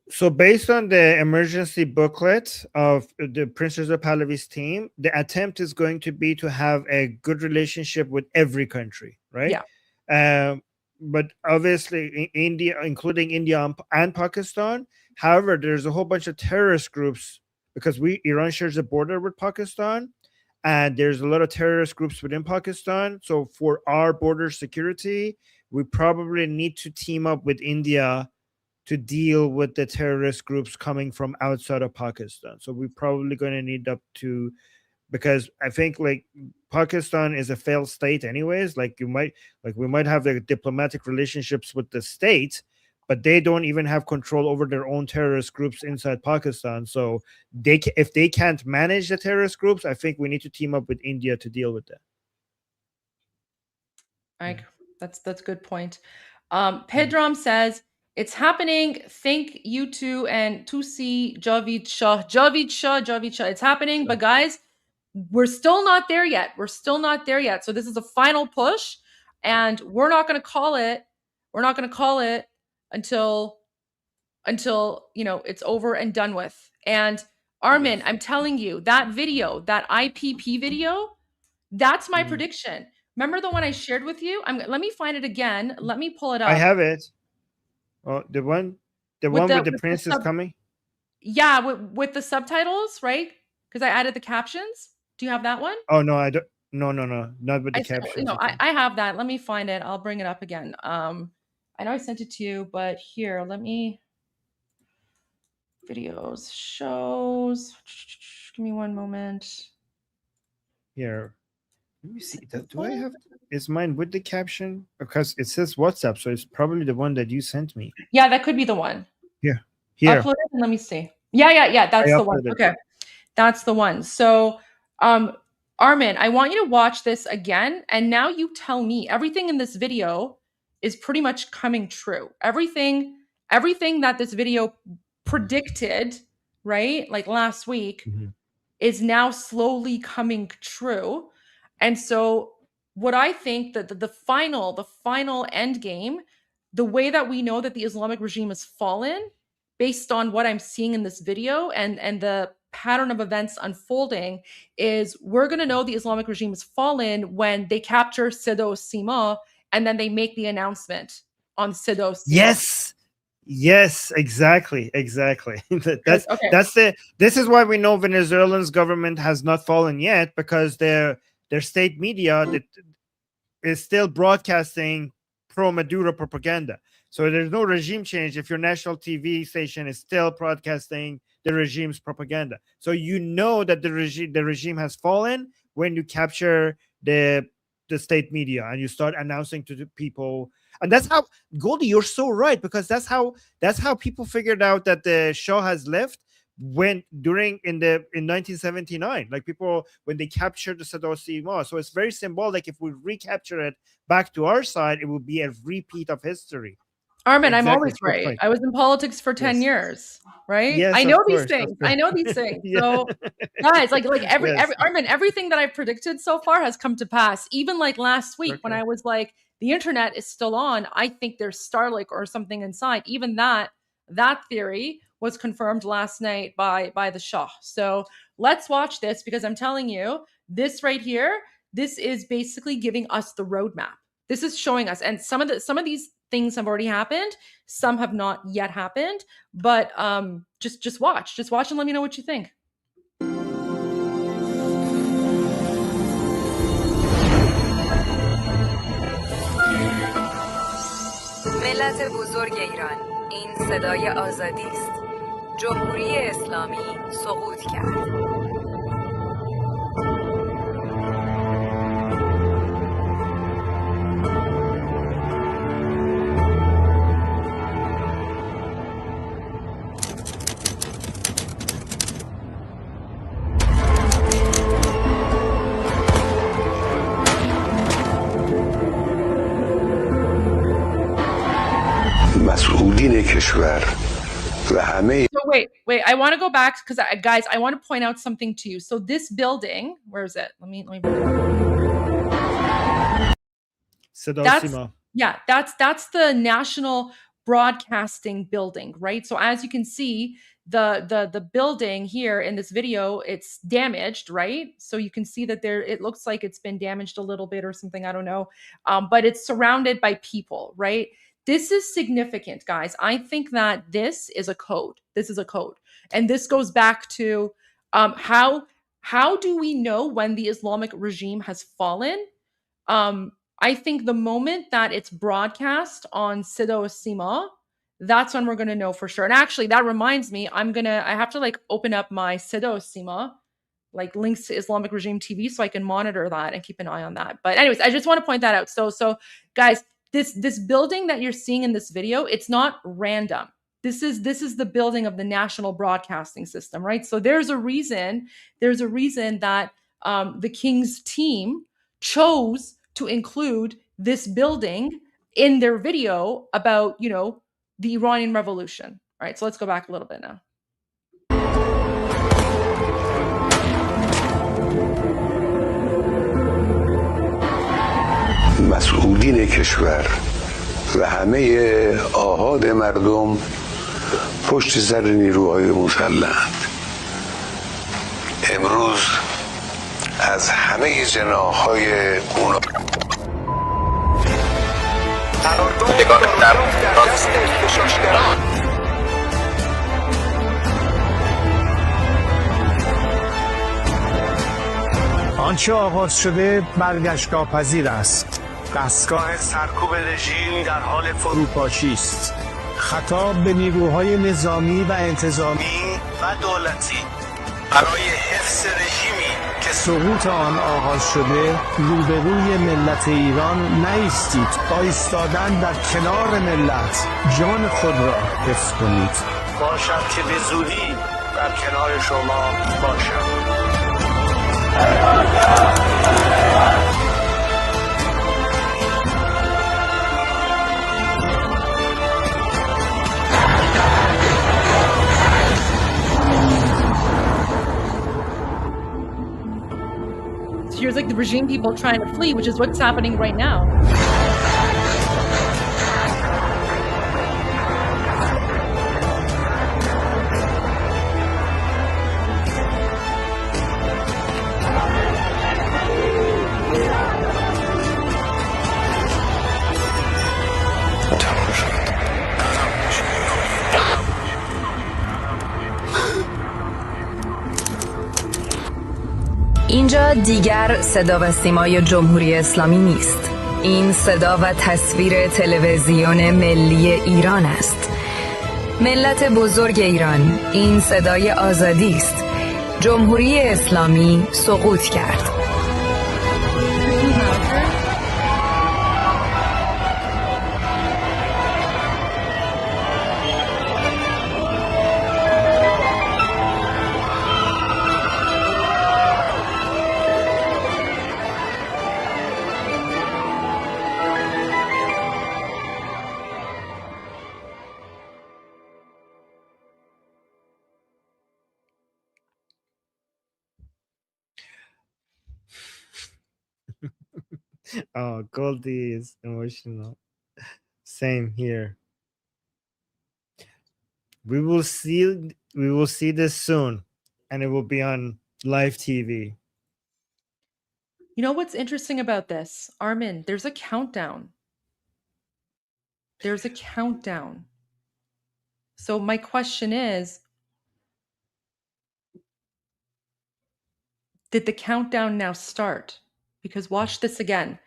So based on the emergency booklet of the Princess of Pahlavi's team, the attempt is going to be to have a good relationship with every country, right? Yeah. But obviously, India, including India and Pakistan. However, there's a whole bunch of terrorist groups because Iran shares a border with Pakistan, and there's a lot of terrorist groups within Pakistan. So for our border security, we probably need to team up with India to deal with the terrorist groups coming from outside of Pakistan. So we're probably going to need up to, because I think like Pakistan is a failed state anyways. Like we might have the diplomatic relationships with the state, but they don't even have control over their own terrorist groups inside Pakistan. So if they can't manage the terrorist groups, I think we need to team up with India to deal with that. That's a good point. Pedram says, "It's happening. Thank you two and Tusi Javid Shah. It's happening, but guys, we're still not there yet. So this is a final push, and we're not going to call it. We're not going to call it until it's over and done with." And Armin, I'm telling you, that video, that IPP video, that's my prediction. Remember the one I shared with you? Let me find it again. Let me pull it up. I have it. Oh, the one with the prince is coming? Yeah, with the subtitles, right? Because I added the captions. Do you have that one? Oh, no, I don't. No, not with the captions. I have that. Let me find it. I'll bring it up again. I know I sent it to you, but here, let me. Videos, shows. Give me one moment. Here. Let me see. Do I have? Is mine with the caption? Because it says WhatsApp, so it's probably the one that you sent me. Yeah, that could be the one. Here. Upload it and let me see. Yeah. That's the one. Okay, that's the one. So, Armin, I want you to watch this again, and now you tell me everything in this video is pretty much coming true. Everything that this video predicted, right, like last week, is now slowly coming true. And so what I think that the final end game, the way that we know that the Islamic regime has fallen based on what I'm seeing in this video and the pattern of events unfolding, is we're going to know the Islamic regime has fallen when they capture Sido Sima and then they make the announcement on Sido Sima. Yes, exactly. This is why we know Venezuela's government has not fallen yet, because their state media that is still broadcasting pro-Maduro propaganda. So there's no regime change if your national TV station is still broadcasting the regime's propaganda. So you know that the regime has fallen when you capture the state media and you start announcing to the people. And that's how, Goldie, you're so right, because that's how people figured out that the Shah has left in 1979, like people when they captured the Sada Sima. So it's very symbolic. If we recapture it back to our side, it would be a repeat of history. Armin, I'm Exactly. always right. I was in politics for 10 years, right? Yes, I know of these course, things. of course. I know these things. Yeah. So guys, like every Yes. Armin, everything that I've predicted so far has come to pass. Even like last week when I was like, the internet is still on, I think there's Starlink or something inside. Even that theory was confirmed last night by the Shah. So let's watch this, because I'm telling you, this right here, this is basically giving us the roadmap. This is showing us, and some of these things have already happened, some have not yet happened, but just watch and let me know what you think. ملت بزرگ ایران، این صدای آزادی است. جمهوری اسلامی سقوط کرد. مسئولین کشور و همه So wait, I want to go back because guys, I want to point out something to you. So this building, where is it? Let me bring it up. That's the National Broadcasting Building, right? So as you can see, the building here in this video, it's damaged, right? So you can see that it looks like it's been damaged a little bit or something, I don't know. But it's surrounded by people, right? This is significant, guys. I think that this is a code. And this goes back to how do we know when the Islamic regime has fallen? I think the moment that it's broadcast on Sada Sima, that's when we're going to know for sure. And actually, that reminds me, I have to like open up my Sada Sima, like links to Islamic Regime TV, so I can monitor that and keep an eye on that. But anyways, I just want to point that out. So guys, this building that you're seeing in this video, it's not random. This is the building of the National Broadcasting System, right? So there's a reason that the King's team chose to include this building in their video about, the Iranian Revolution. All right, so let's go back a little bit now. مسئولین کشور و همه آحاد مردم پشت سر نیروهای مسلح‌اند. امروز از همه جناح‌های اونا آنچه آغاز شده برگشت ناپذیر است. دستگاه سرکوب رژیم در حال فروپاشی است. خطاب به نیروهای نظامی و انتظامی و دولتی برای حفظ رژیمی که سقوط آن آغاز شده، روبروی ملت ایران نایستید. با ایستادن در کنار ملت جان خود را حفظ کنید. باشد که به زودی در کنار شما باشم. Here's like the regime people trying to flee, which is what's happening right now. اینجا دیگر صدا و سیمای جمهوری اسلامی نیست. این صدا و تصویر تلویزیون ملی ایران است. ملت بزرگ ایران، این صدای آزادی است. جمهوری اسلامی سقوط کرد. Oh, Goldie is emotional. Same here. We will see this soon, and it will be on live TV. You know what's interesting about this, Armin? There's a countdown. There's a countdown. So my question is, did the countdown now start? Because watch this again.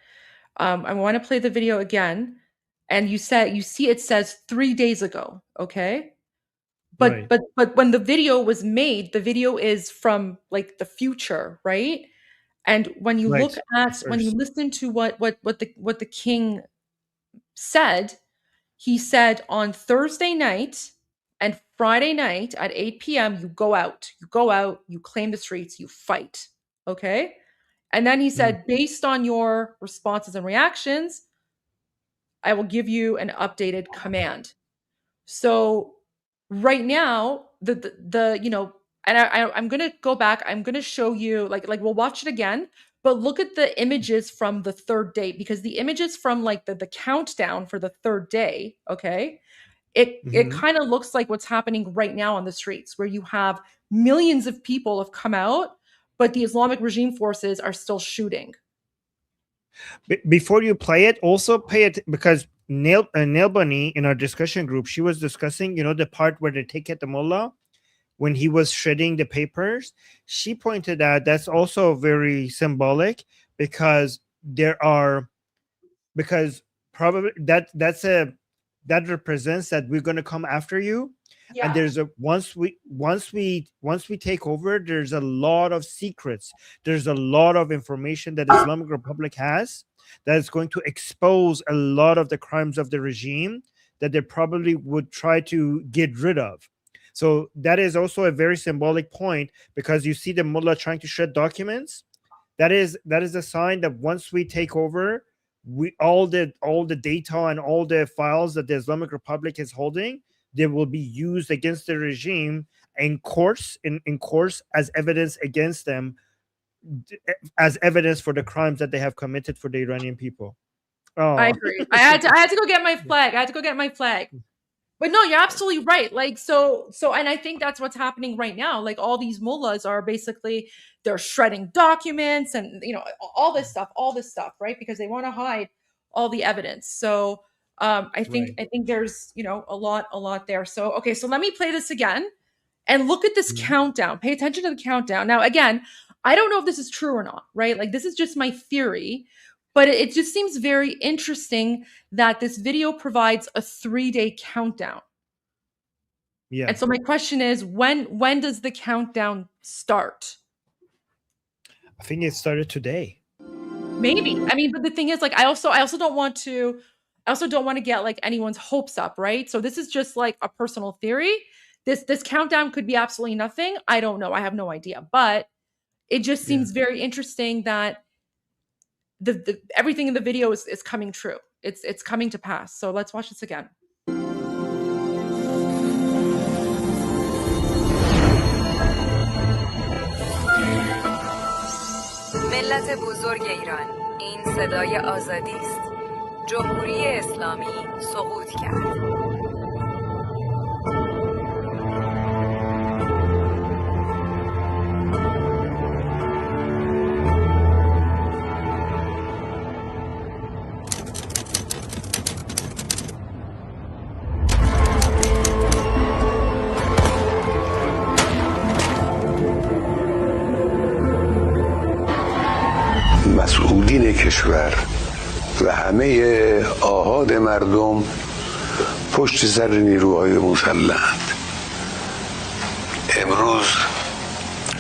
I want to play the video again. And you see it says 3 days ago, okay? But Right. but when the video was made, the video is from like the future, right? And when you Right. look at when you listen to what the king said, he said on Thursday night and Friday night at 8 p.m. you go out, you claim the streets, you fight, okay? And then he said, based on your responses and reactions, I will give you an updated command. So right now, the you know, and I'm gonna go back. I'm gonna show you like we'll watch it again, but look at the images from the third day, because the images from like the countdown for the third day, okay, it kind of looks like what's happening right now on the streets, where you have millions of people have come out, but the Islamic regime forces are still shooting. Before you play it, also pay it, because Nail Bunny in our discussion group, she was discussing, the part where they take at the mullah when he was shredding the papers. She pointed out that's also very symbolic, because probably that represents that we're going to come after you. Yeah. And there's once we take over, there's a lot of secrets. There's a lot of information that Islamic Republic has that is going to expose a lot of the crimes of the regime that they probably would try to get rid of. So that is also a very symbolic point, because you see the mullah trying to shred documents. That is a sign that once we take over, all the data and all the files that the Islamic Republic is holding, they will be used against the regime in courts as evidence against them, as evidence for the crimes that they have committed for the Iranian people. Oh. I agree. I had to go get my flag. But no, you're absolutely right. Like so, and I think that's what's happening right now. Like all these mullahs are basically, they're shredding documents and all this stuff, right? Because they want to hide all the evidence. So I think there's a lot there. So okay, so let me play this again and look at this countdown. Pay attention to the countdown. Now again, I don't know if this is true or not, right? Like this is just my theory, but it just seems very interesting that this video provides a 3-day countdown. Yeah. And so my question is, when does the countdown start? I think it started today. Maybe. I mean, but the thing is, like, I also don't want to get like anyone's hopes up, right? So this is just like a personal theory. This countdown could be absolutely nothing. I don't know. I have no idea. But it just seems very interesting that the everything in the video is coming true. It's coming to pass. So let's watch this again. ملت بزرگ ایران، این صدای آزادی است. جمهوری اسلامی سقوط کرد. مسئولین کشور و همه آحاد مردم پشت سر نیروهای مسلحند. امروز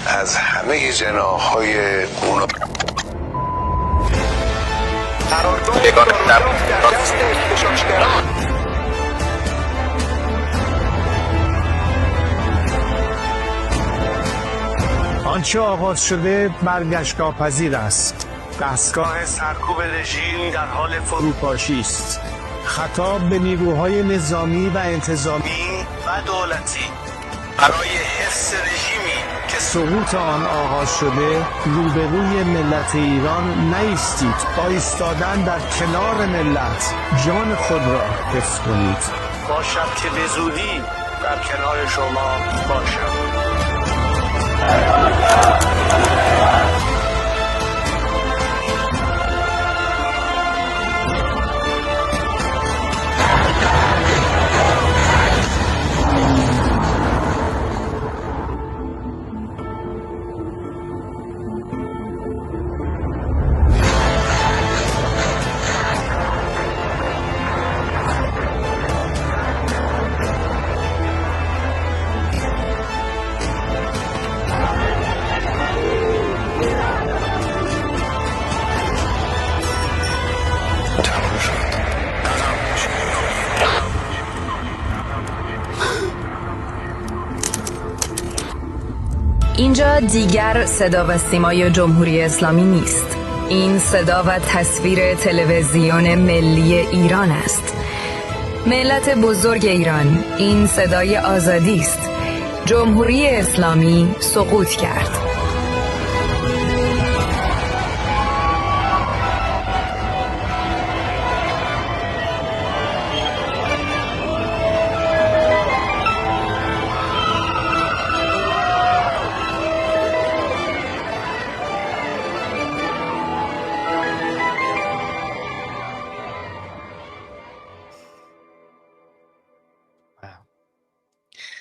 از همه جناح‌های گوناگون قرارداد در دست احتجاجگران آنچه آغاز شده برگشت ناپذیر است. دستگاه سرکوب رژیم در حال فروپاشی است. خطاب به نیروهای نظامی و انتظامی و دولتی برای حفظ رژیمی که سقوط آن آغاز شده روبروی ملت ایران نایستید، با ایستادن در کنار ملت جان خود را حفظ کنید. باشد که به زودی در کنار شما باشم. اینجا دیگر صدا و سیمای جمهوری اسلامی نیست. این صدا و تصویر تلویزیون ملی ایران است. ملت بزرگ ایران، این صدای آزادی است. جمهوری اسلامی سقوط کرد.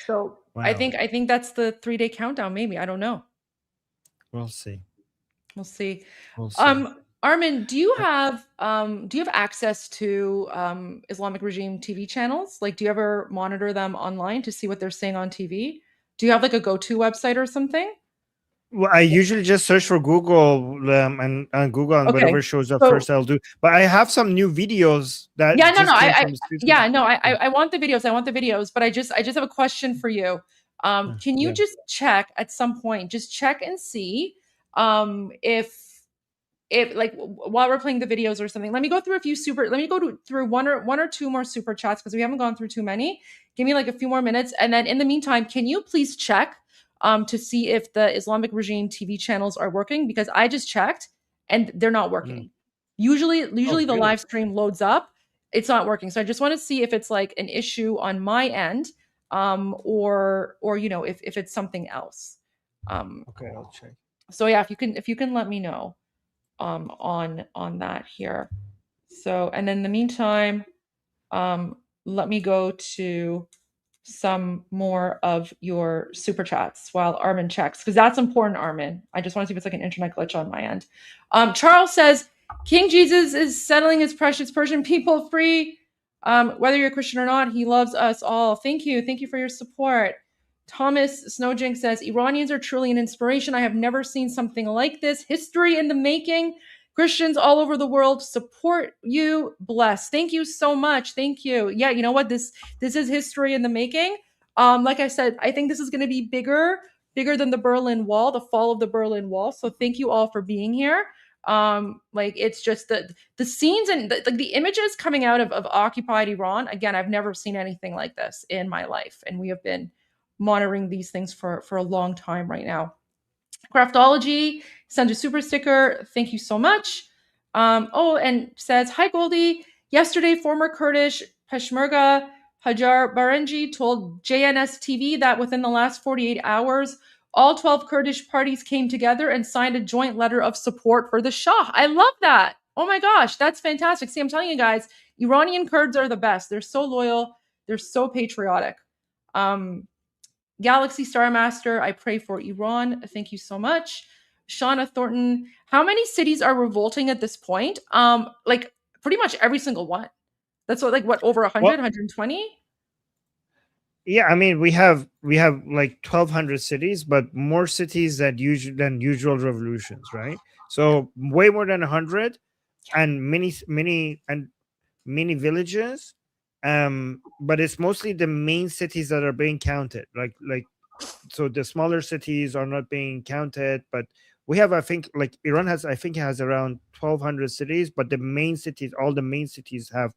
So Wow. I think that's the 3-day countdown. Maybe, I don't know. We'll see. We'll see. We'll see. Armin, do you have access to Islamic regime TV channels? Like, do you ever monitor them online to see what they're saying on TV? Do you have like a go-to website or something? Well, I usually just search for Google and Google, and Okay. whatever shows up So- first, I'll do. But I have some new videos that Yeah, no, just no, came I from the streets. I want the videos. I want the videos, but I just have a question for you. Can you Yeah. just check at some point, just check and see if like while we're playing the videos or something, let me go through through one or two more super chats because we haven't gone through too many. Give me like a few more minutes. And then in the meantime, can you please check to see if the Islamic regime TV channels are working? Because I just checked and they're not working. Usually the really? live stream loads up. It's not working. So I just want to see if it's like an issue on my end, or if it's something else. Okay, I'll check. So yeah, if you can let me know on that here. So, and then in the meantime, let me go to some more of your super chats while Armin checks, because that's important, Armin. I just want to see if it's like an internet glitch on my end. Charles says, King Jesus is settling his precious Persian people free. Whether you're Christian or not, he loves us all. Thank you. Thank you for your support. Thomas Snowjink says, Iranians are truly an inspiration. I have never seen something like this. History in the making. Christians all over the world support you. Bless. Thank you so much. Thank you. Yeah, you know what? This is history in the making. Like I said, I think this is going to be bigger than the Berlin Wall, the fall of the Berlin Wall. So thank you all for being here. Like, it's just the scenes and the images coming out of occupied Iran. Again, I've never seen anything like this in my life, and we have been monitoring these things for a long time right now. Craftology sent a super sticker. Thank you so much. And says, hi Goldie. Yesterday, former Kurdish Peshmerga Hajar Barenji told JNS TV that within the last 48 hours, all 12 Kurdish parties came together and signed a joint letter of support for the Shah. I love that. Oh my gosh, that's fantastic. See, I'm telling you guys, Iranian Kurds are the best. They're so loyal. They're so patriotic. Galaxy Star Master, I pray for Iran. Thank you so much. Shauna Thornton, how many cities are revolting at this point? Like pretty much every single one. That's what over 100, 120? Yeah, I mean, we have like 1,200 cities, but more cities than usual revolutions, right? So way more than 100, and many villages. But it's mostly the main cities that are being counted. Like so the smaller cities are not being counted, but we have, I think, like Iran has around 1,200 cities, but the main cities, all the main cities have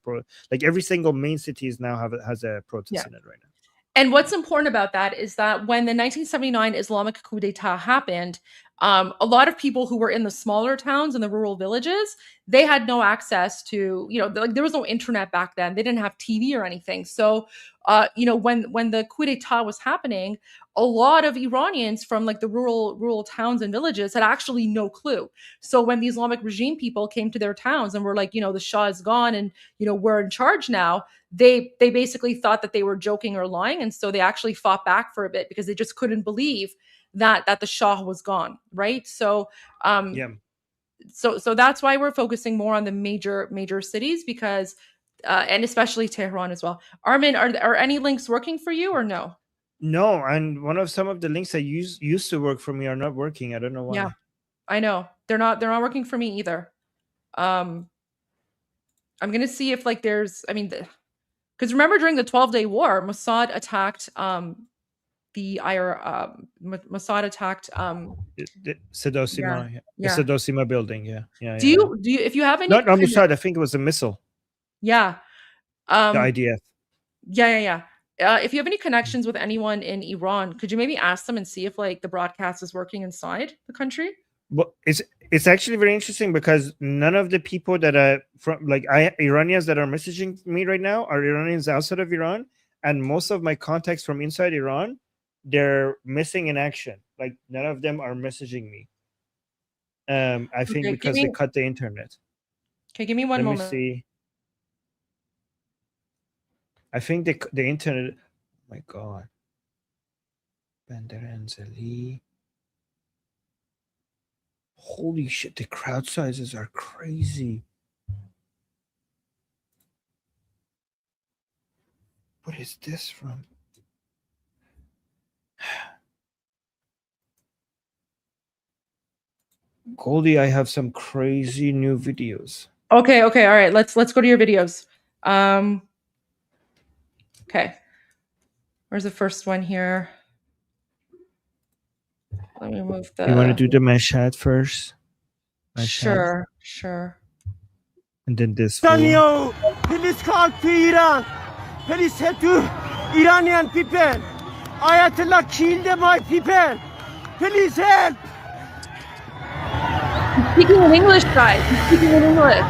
like every single main cities now has a protest in it right now. And what's important about that is that when the 1979 Islamic coup d'etat happened, a lot of people who were in the smaller towns and the rural villages, they had no access to, like there was no internet back then. They didn't have TV or anything. So, when the coup d'etat was happening, a lot of Iranians from like the rural towns and villages had actually no clue. So when the Islamic regime people came to their towns and were like, the Shah is gone and we're in charge now, they basically thought that they were joking or lying, and so they actually fought back for a bit because they just couldn't believe that the Shah was gone, right? So so that's why we're focusing more on the major cities, because and especially Tehran as well. Armin, are any links working for you or no? No, and some of the links that used to work for me are not working. I don't know why. Yeah, I know they're not working for me either. I'm gonna see if like there's, because remember during the 12-day war, Mossad attacked Mossad attacked the Sedosima, the Sedosima building. Yeah. Do you if you have any? Not Mossad. I think it was a missile. Yeah. The IDF. Yeah. If you have any connections with anyone in Iran, could you maybe ask them and see if like the broadcast is working inside the country? Well, it's actually very interesting because none of the people that are from Iranians that are messaging me right now are Iranians outside of Iran, and most of my contacts from inside Iran, they're missing in action. Like none of them are messaging me. I think because they cut the internet. Okay, give me one moment. Let me see. I think the internet. Oh my God. Bandaranzali. Holy shit! The crowd sizes are crazy. What is this from? Goldie, I have some crazy new videos. Okay, all right. Let's go to your videos. Okay. Where's the first one here? Let me move the. You want to do the Mashhad first? Mashhad. Sure. And then this. Please call to Iran. Please help to Iranian people. Ayatollah killed my people. Please help. He's speaking in English, guys. He's speaking in English.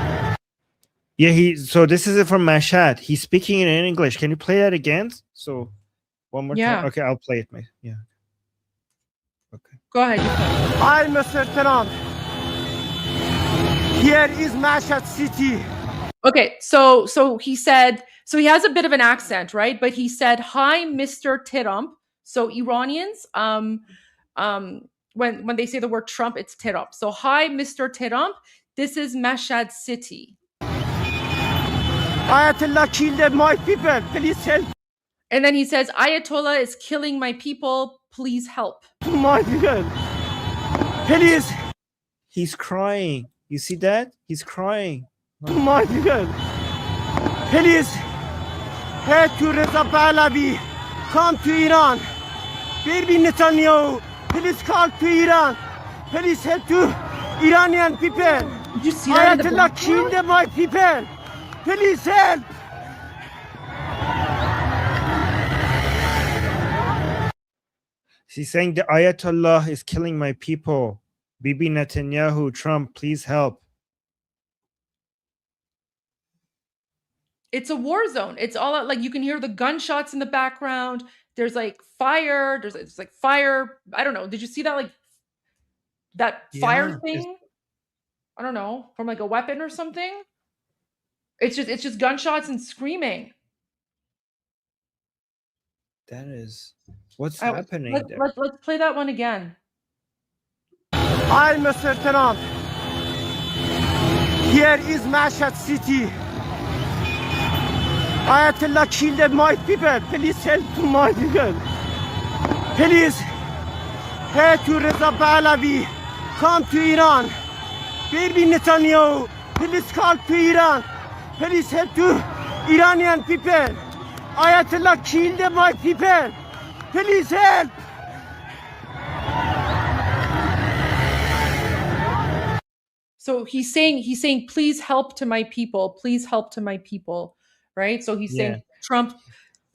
Yeah, so this is it from Mashhad. He's speaking in English. Can you play that again? So one more time. Okay, I'll play it. Yeah. Okay. Go ahead. I'm Mr. Trump. Here is Mashhad City. Okay, so he said, so he has a bit of an accent, right? But he said, "Hi, Mr. Trump." So Iranians, when they say the word Trump, it's Trump. So, "Hi, Mr. Trump. This is Mashhad City." Ayatollah killed my people. Please help. And then he says, "Ayatollah is killing my people. Please help." My people. Please. He's crying. You see that? He's crying. My people. Please. Head to Reza Pahlavi. Come to Iran. Baby Netanyahu. Please call to Iran. Please help to Iranian people. Did you see that? Ayatollah killed my people. Please help. She's saying the Ayatollah is killing my people. Bibi Netanyahu, Trump, please help. It's a war zone. It's all out, like you can hear the gunshots in the background. There's like fire. There's like fire. I don't know. Did you see that? Like that fire thing? I don't know, from like a weapon or something. It's just gunshots and screaming. That is what's happening there. Let's play that one again. I'm Mr. Trump. Here is Mashhad City. Ayatollah killed my people. Please help to my people. Please head to Reza Pahlavi. Come to Iran. Baby Netanyahu. Please call to Iran. Please help to Iranian people. Ayatollah killed my people. Please help. So he's saying, please help to my people. Please help to my people. Right? So he's saying, Trump,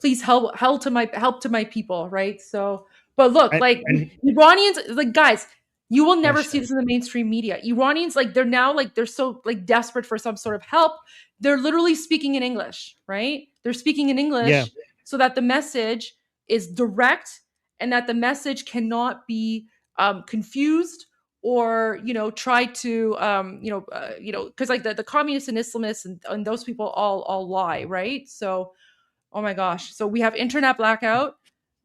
please help to my people, right? So, but look, like and Iranians, like guys, you will never see Hashtag. this in the mainstream media. Iranians, like they're now like they're so like desperate for some sort of help. They're literally speaking in English, right? They're speaking in English Yeah. so that the message is direct and that the message cannot be confused or try to because like the communists and Islamists and those people all lie, right? So oh my gosh, so we have internet blackout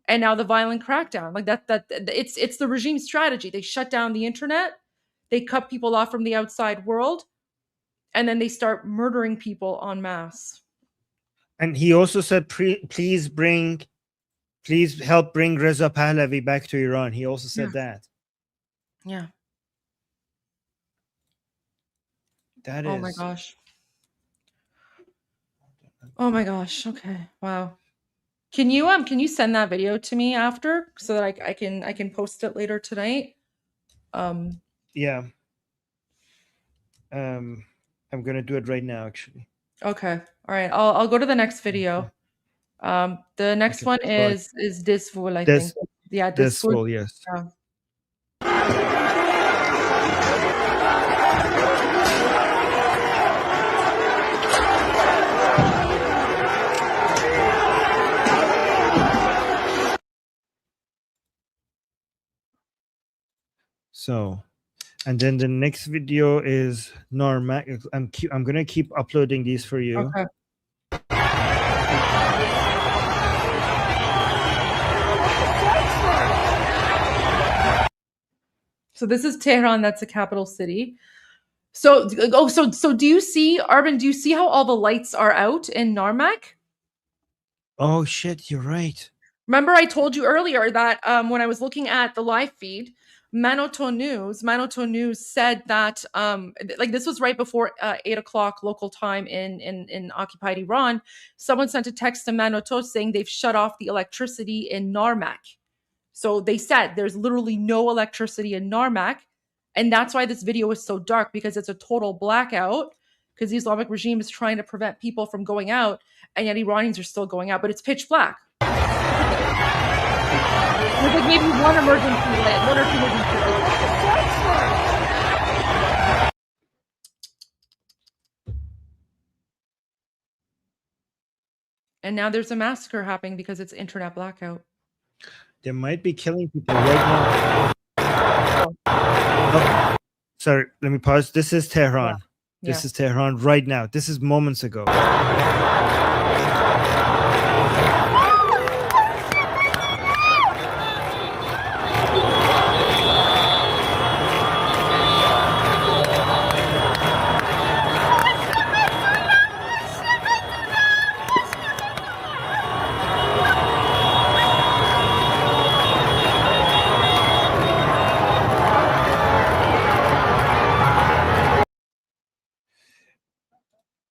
and now the violent crackdown, like that it's the regime strategy. They shut down the internet, they cut people off from the outside world, and then they start murdering people en masse. And he also said, please help bring Reza Pahlavi back to Iran. He also said that. Yeah. That is. Oh my gosh. Oh my gosh. Okay. Wow. Can you send that video to me after so that I can post it later tonight? Yeah. I'm gonna do it right now, actually. Okay. All right. I'll go to the next video. The next one is Disful, I think. Yeah, Disful, yes. Yeah. So, and then the next video is Normac. I'm gonna keep uploading these for you. Okay. So this is Tehran. That's the capital city. So do you see, Armin? Do you see how all the lights are out in Narmak? Oh shit! You're right. Remember, I told you earlier that when I was looking at the live feed, Manoto News said that like this was right before 8:00 local time in occupied Iran. Someone sent a text to Manoto saying they've shut off the electricity in Narmak. So they said there's literally no electricity in Narmak, and that's why this video is so dark, because it's a total blackout. Because the Islamic regime is trying to prevent people from going out, and yet Iranians are still going out, but it's pitch black. There's like maybe one or two emergency lights. And now there's a massacre happening because it's internet blackout. They might be killing people right now. Oh, sorry, let me pause. This is Tehran. Yeah. This is Tehran right now. This is moments ago.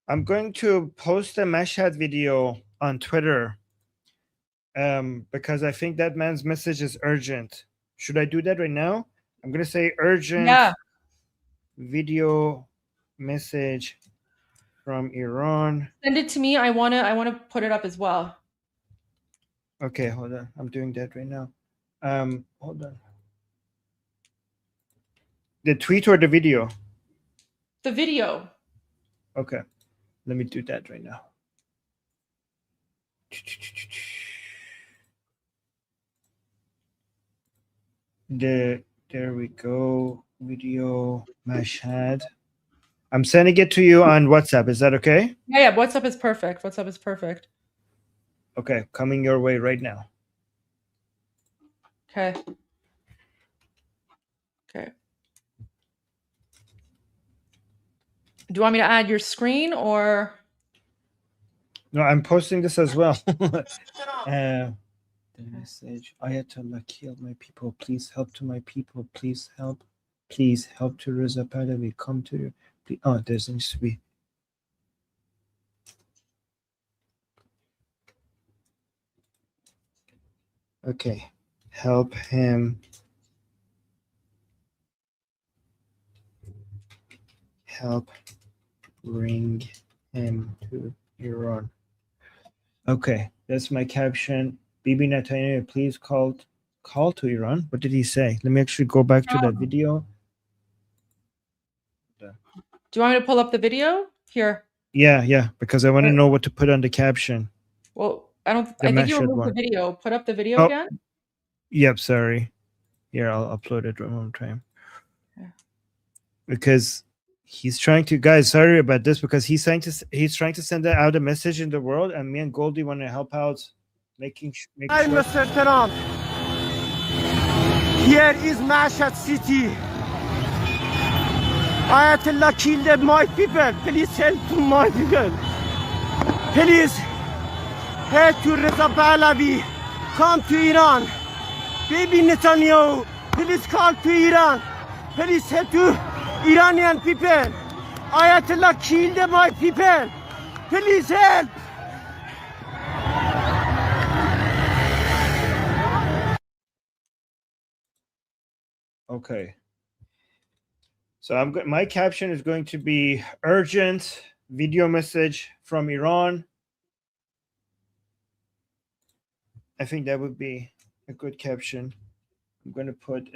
I'm going to post a Mashhad video on Twitter because I think that man's message is urgent. Should I do that right now? I'm going to say urgent video message from Iran. Send it to me. I want to put it up as well. Okay, hold on. I'm doing that right now. Hold on. The tweet or the video? The video. Okay. Let me do that right now. There we go. Video Mashhad. I'm sending it to you on WhatsApp. Is that okay? Yeah, WhatsApp is perfect. WhatsApp is perfect. Okay, coming your way right now. Okay. Okay. Do you want me to add your screen or? No, I'm posting this as well. The message: Ayatollah killed my people. Please help to my people. Please help. Please help to Reza Pahlavi. Come to you. Oh, there needs to be. Okay, help him. Help bring him to Iran. Okay, that's my caption. Bibi Netanyahu, please call to Iran. What did he say? Let me actually go back to that video. Do you want me to pull up the video? Here. Yeah, because I want to know what to put on the caption. Well, I think you Mashhad removed the one. video. Put up the video again. Yep, sorry. Here, I'll upload it one more time. Because he's trying to, guys, sorry about this, because he's trying to send out a message in the world, and me and Goldie want to help out making sure. Hi, Mr. Trump. Here is Mashhad City. Ayatollah killed my people. Please help to my people. Please help to Reza Pahlavi. Come to Iran. Bibi Netanyahu, please call to Iran. Please help to Iranian people. Ayatollah killed my people. Please help. Okay. So my caption is going to be urgent video message from Iran. I think that would be a good caption. I'm going to put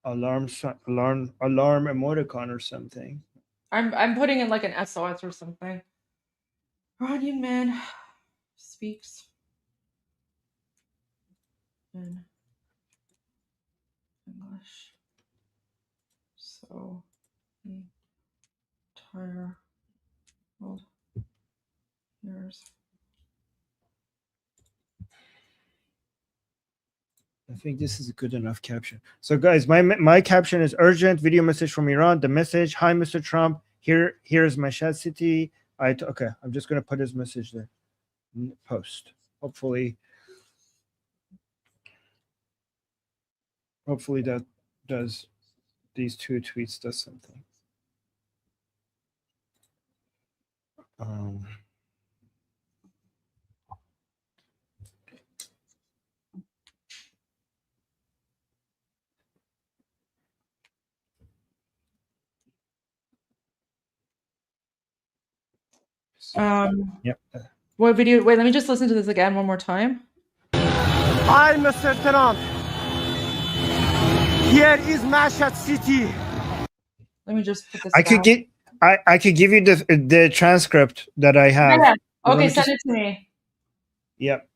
alarm emoticon or something. I'm putting in like an SOS or something. Iranian man speaks in English. So the entire world hears. I think this is a good enough caption. So guys, my caption is urgent video message from Iran. The message: Hi, Mr. Trump. Here is Mashhad City. Okay, I'm just gonna put his message there. Post. Hopefully that does these two tweets does something. Yep. What video? Wait, let me just listen to this again one more time. Hi, Mr. Trump. Here is Mashhad City. Let me just put this. I could give you the transcript that I have. Yeah. Okay, send it to me. Yep.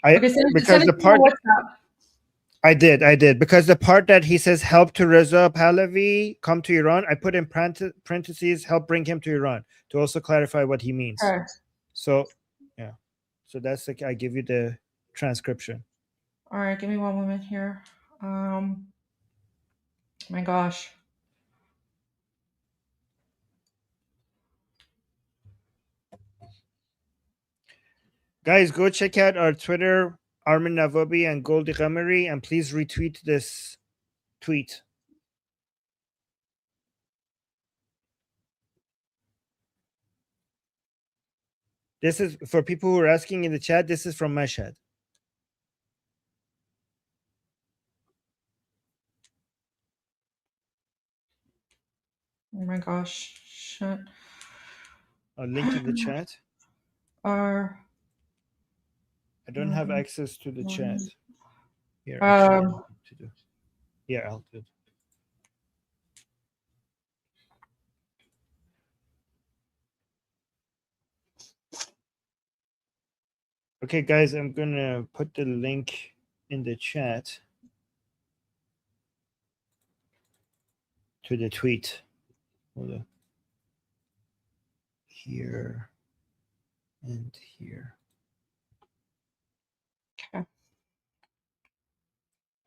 Okay, send it to me on WhatsApp. I did because the part that he says help to Reza Pahlavi come to Iran, I put in parentheses help bring him to Iran to also clarify what he means. Okay. So yeah, so that's like I give you the transcription. All right, give me one moment here. My gosh. Guys, go check out our Twitter, Armin Navabi and Goldie Ghamari, and please retweet this tweet. This is for people who are asking in the chat. This is from Mashhad. Oh my gosh. Shit. I'll link in the chat. I don't have access to the chat. Here, I'll do it. Okay, guys, I'm gonna put the link in the chat to the tweet. Hold on. Here and here. Okay.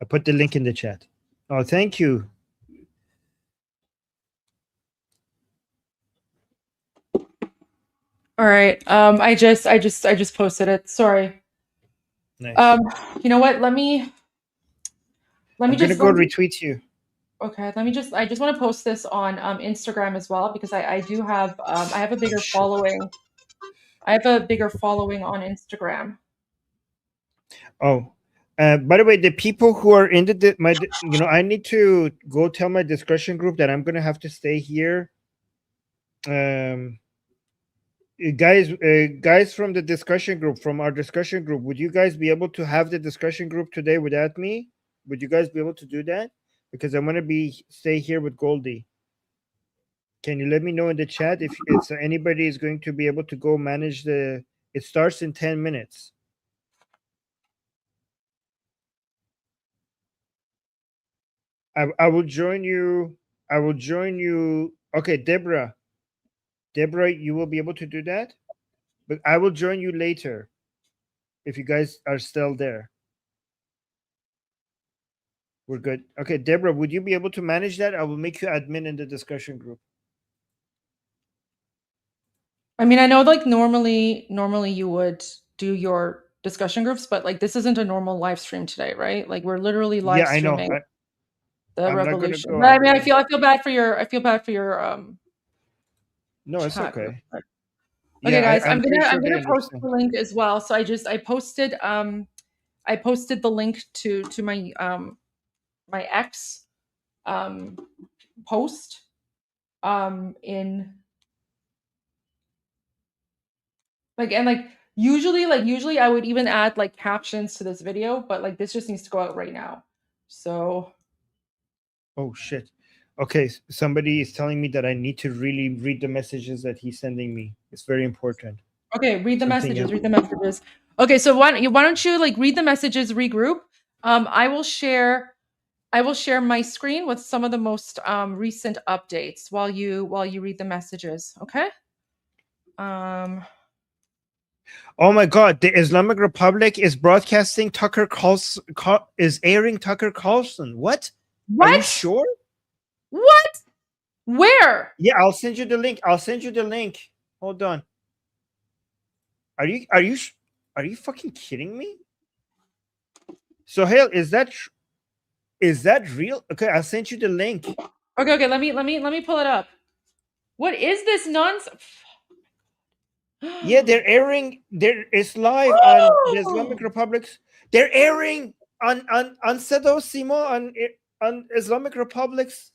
I put the link in the chat. Oh, thank you. All right. I just posted it. Sorry. Nice. You know what? Let me I'm just gonna go retweet you. Okay, I just want to post this on Instagram as well because I do have I have a bigger following. I have a bigger following on Instagram. Oh, by the way, the people who are in I need to go tell my discussion group that I'm gonna have to stay here Guys from the discussion group, from our discussion group, would you guys be able to have the discussion group today without me? Would you guys be able to do that? Because I'm going to stay here with Goldie. Can you let me know in the chat if it's anybody is going to be able to go manage the? It starts in 10 minutes. I will join you. I will join you. Okay, Deborah, you will be able to do that, but I will join you later if you guys are still there. We're good. Okay, Deborah, would you be able to manage that? I will make you admin in the discussion group. I mean, I know like normally you would do your discussion groups, but like this isn't a normal live stream today, right? Like we're literally live streaming the revolution. But I mean, I feel bad for your No, it's okay. Okay, guys, I'm gonna post the link as well. So I posted the link to my my X post in usually I would even add like captions to this video, but like this just needs to go out right now. So oh shit. Okay, somebody is telling me that I need to really read the messages that he's sending me. It's very important. Okay, read the messages. Okay, so why don't you like read the messages, regroup. I will share my screen with some of the most recent updates while you read the messages, okay? Oh my God, the Islamic Republic is broadcasting Tucker Carlson, is airing Tucker Carlson. What? Are you sure? What? Where? Yeah, I'll send you the link. Hold on. Are you fucking kidding me? Sohail, is that real? Okay, I'll send you the link. Okay, let me pull it up. What is this nonsense? Yeah, they're airing. It's live on the Islamic Republic's. They're airing on Sedo Simo on Islamic Republic's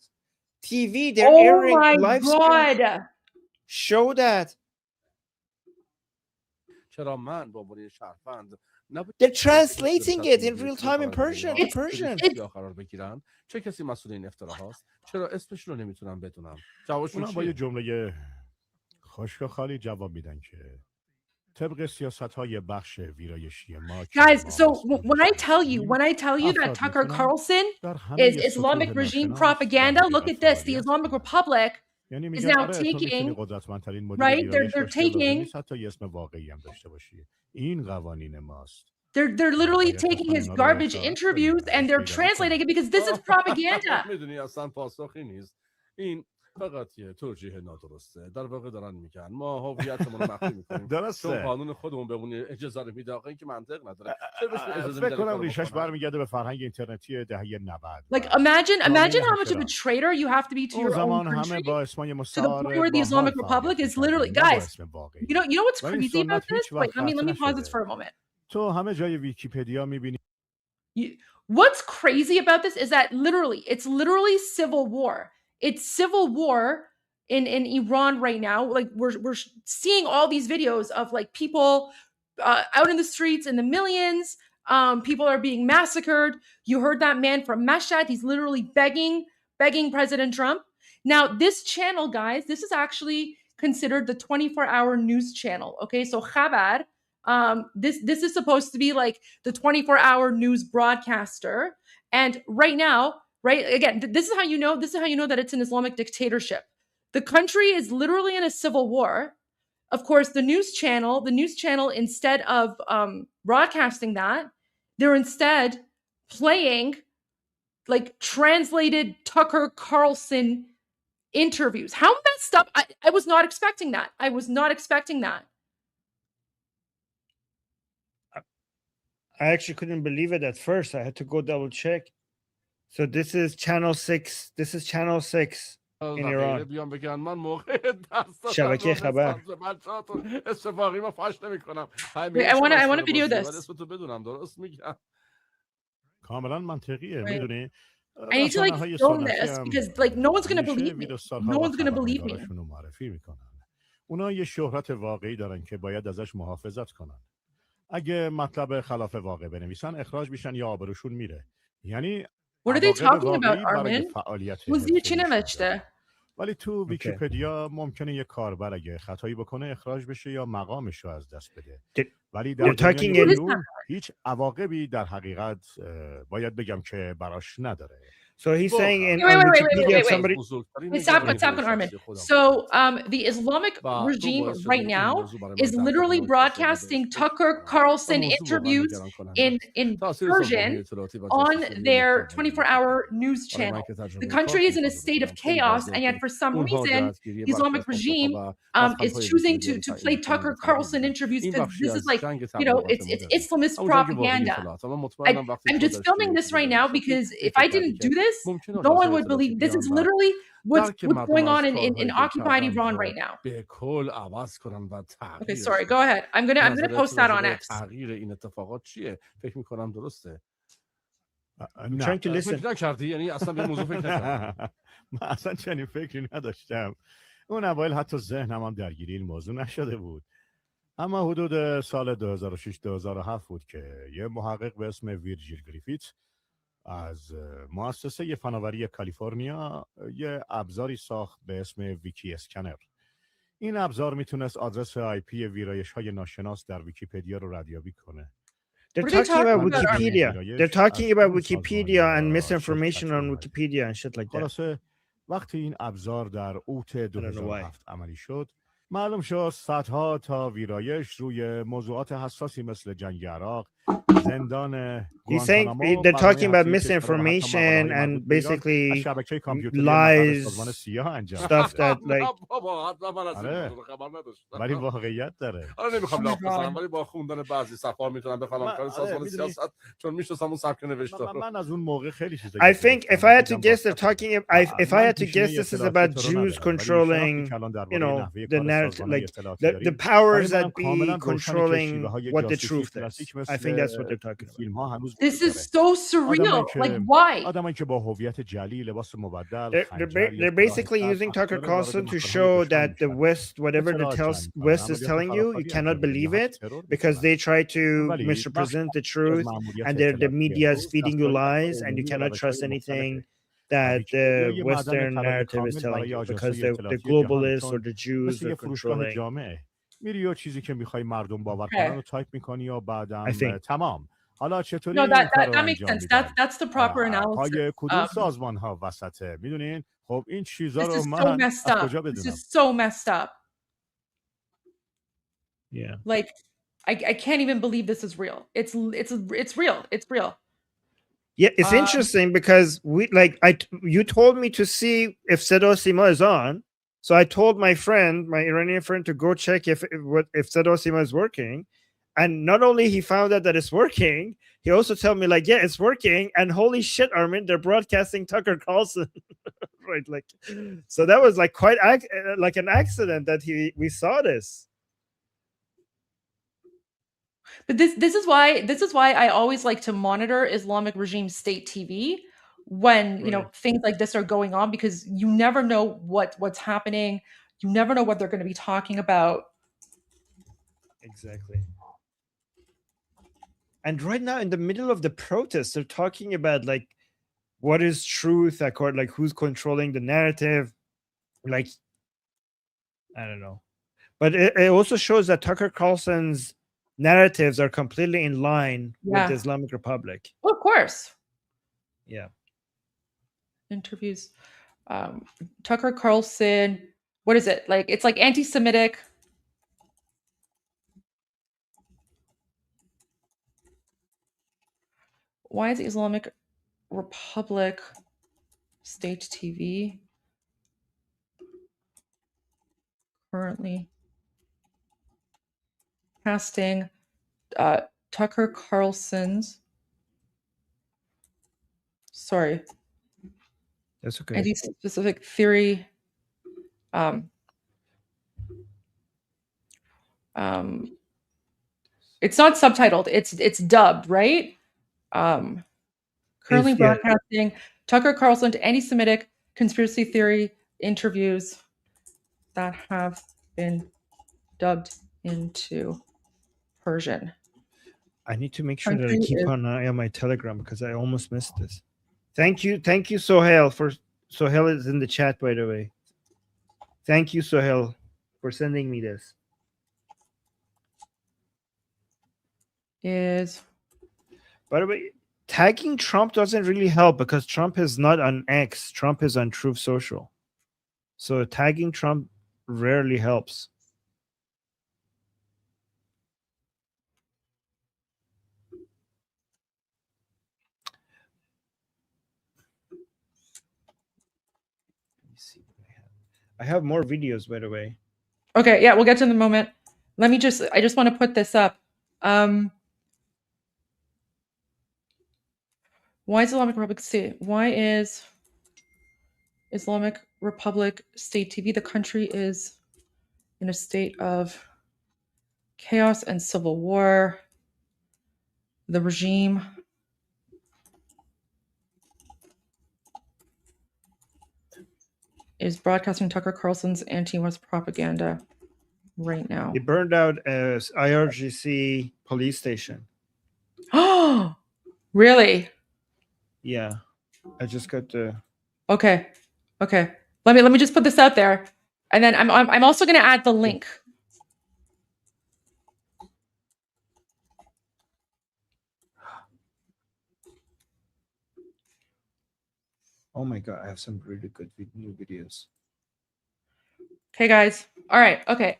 TV. They're airing live stream. Show that. They're translating it in real time in Persian. چه کسی مسئول این افتراهاست؟ چرا اسمش رو نمیتونم بدونم؟ جوابشون چیه؟ با یه جمله خشک و خالی جواب میدن که طبق سیاست‌های بخش ویرایشی ما. Guys, so when I tell you that Tucker Carlson is Islamic regime propaganda, look at this. The Islamic Republic is now taking, right? They're taking. They're literally taking his garbage interviews and they're translating it because this is propaganda. فقط یه توجیه نادرسته. در واقع دارن میگن ما هویتمون رو مخفی میکنیم. چون قانون خودمون بهمون اجازه رو میده. آقا این که منطق نداره. فکر کنم ریشش برمیگرده به فرهنگ اینترنتی دهه 90. Like imagine how much of a traitor you have to be to your own country. To the point where the Islamic Republic is literally, guys. You know what's crazy about this? Wait, let me pause this for a moment. تو همه جای ویکی‌پدیا می‌بینی. What's crazy about this is that it's literally civil war. It's civil war in Iran right now. Like we're seeing all these videos of like people out in the streets in the millions. People are being massacred. You heard that man from Mashhad. He's literally begging President Trump. Now this channel, guys, this is actually considered the 24-hour news channel. Okay, so Khabar. This is supposed to be like the 24-hour news broadcaster. And right now, right, again, this is how you know that it's an Islamic dictatorship. The country is literally in a civil war. Of course, the news channel, instead of broadcasting that, they're instead playing like translated Tucker Carlson interviews. How messed up. I was not expecting that. I actually couldn't believe it at first. I had to go double check. So this is channel 6. This is channel 6 in Iran. بیان بگن من موقع شبکه خبر. استفاقی ما فاش نمی‌کنم. I want to video this. اسمتو بدونم درست میگم. کاملا منطقیه میدونی I need to like film this because like no one's gonna believe me. No one's gonna believe me. معرفی میکنن. اونا یه شهرت واقعی دارن که باید ازش محافظت کنن. اگه مطلب خلاف واقع بنویسن اخراج میشن یا آبروشون میره. یعنی What are they talking about, Armin? موضوع چی نوشته؟ ولی تو ویکی‌پدیا ممکنه یه کاربر اگه خطایی بکنه اخراج بشه یا مقامش رو از دست بده. ولی در دنیای علوم هیچ عواقبی در حقیقت باید بگم که براش نداره. So he's saying in Wikipedia somebody... Wait, stop, Armin. So the Islamic regime right now is literally broadcasting Tucker Carlson interviews in Persian on their 24-hour news channel. The country is in a state of chaos, and yet for some reason, the Islamic regime is choosing to play Tucker Carlson interviews because this is like, you know, it's Islamist propaganda. I'm just filming this right now because if I didn't do this, no one would believe. This is literally what's going on in occupied Iran right now. Okay, sorry. Go ahead. I'm gonna post that on X. این اتفاقات چیه؟ فکر می‌کنم درسته. I'm trying to listen. یعنی اصلا به موضوع فکر نکردم. من اصلا چنین فکری نداشتم. اون اوایل حتی ذهنم هم درگیری این موضوع نشده بود. اما حدود سال 2006-2007 بود که یه محقق به اسم ویرجیل گریفیت از مؤسسه فناوری کالیفرنیا یه ابزاری ساخت به اسم ویکی اسکنر. این ابزار میتونست آدرس آی پی ویرایش‌های ناشناس در ویکی‌پدیا رو ردیابی کنه. They're talking about Wikipedia. They're talking about Wikipedia and misinformation on Wikipedia and shit like that. خلاصه وقتی این ابزار در اوت 2007 عملی شد، معلوم شد صدها تا ویرایش روی موضوعات حساسی مثل جنگ عراق، زندان He's saying they're talking about misinformation and basically lies, stuff that like ولی واقعیت داره. نمیخوام لاف بزنم ولی با خوندن بعضی صفحات میتونم بفهمم کار سازمان سیاست چون میشناسم اون سبک نوشته رو. من از اون موقع خیلی چیزا I think if I had to guess they're talking if I had to guess this is about Jews controlling, you know, the narrative, like the powers that be controlling what the truth is. I think that's what they're talking about. This is so surreal. Like, why? They're basically using Tucker Carlson to show that the West, whatever the West is telling you, you cannot believe it because they try to misrepresent the truth and the media is feeding you lies and you cannot trust anything that the Western narrative is telling you because the globalists or the Jews are controlling. میری یه چیزی که میخوای مردم باور کنن رو تایپ میکنی یا بعدم تمام. حالا چطوری No, that makes sense. That's the proper analysis. پای کدوم سازمان ها وسطه میدونین؟ خب این چیزا رو من از کجا بدونم؟ This is so messed up. Yeah. Like I can't even believe this is real. It's real. It's real. Yeah, it's interesting because you told me to see if Sedo Sima is on. So I told my Iranian friend, to go check if Sedo Sima is working. And not only he found out that it's working, he also told me like, yeah, it's working. And holy shit, Armin, they're broadcasting Tucker Carlson, right? Like, so that was like quite like an accident that we saw this. But this is why I always like to monitor Islamic regime state TV when you know things like this are going on because you never know what's happening. You never know what they're going to be talking about. Exactly. And right now, in the middle of the protests, they're talking about like what is truth, like who's controlling the narrative. Like, I don't know. But it also shows that Tucker Carlson's narratives are completely in line with the Islamic Republic. Well, of course. Yeah. Interviews. Tucker Carlson. What is it? Like, it's like anti-Semitic. Why is the Islamic Republic state TV currently casting Tucker Carlson's? Sorry. That's okay. Anti-specific theory. It's not subtitled. It's dubbed, right? Currently broadcasting Tucker Carlson to anti-Semitic conspiracy theory interviews that have been dubbed into Persian. I need to make sure that I Country keep is- an eye on my Telegram because I almost missed this. Thank you, Sohail. Sohail is in the chat, by the way. Thank you, Sohail, for sending me this. Is By the way, tagging Trump doesn't really help because Trump is not on X. Trump is on Truth Social. So tagging Trump rarely helps. Let me see what I have. I have more videos, by the way. okay. Yeah, we'll get to in the moment. I just want to put this up. Why is Islamic Republic State? Why is Islamic Republic State TV? The country is in a state of chaos and civil war. The regime is broadcasting Tucker Carlson's anti-West propaganda right now. It burned out a IRGC police station. Oh, really? Yeah, I just got the. Okay. Let me just put this out there, and then I'm also going to add the link. Oh my god, I have some really good new videos. Okay, guys. All right. Okay.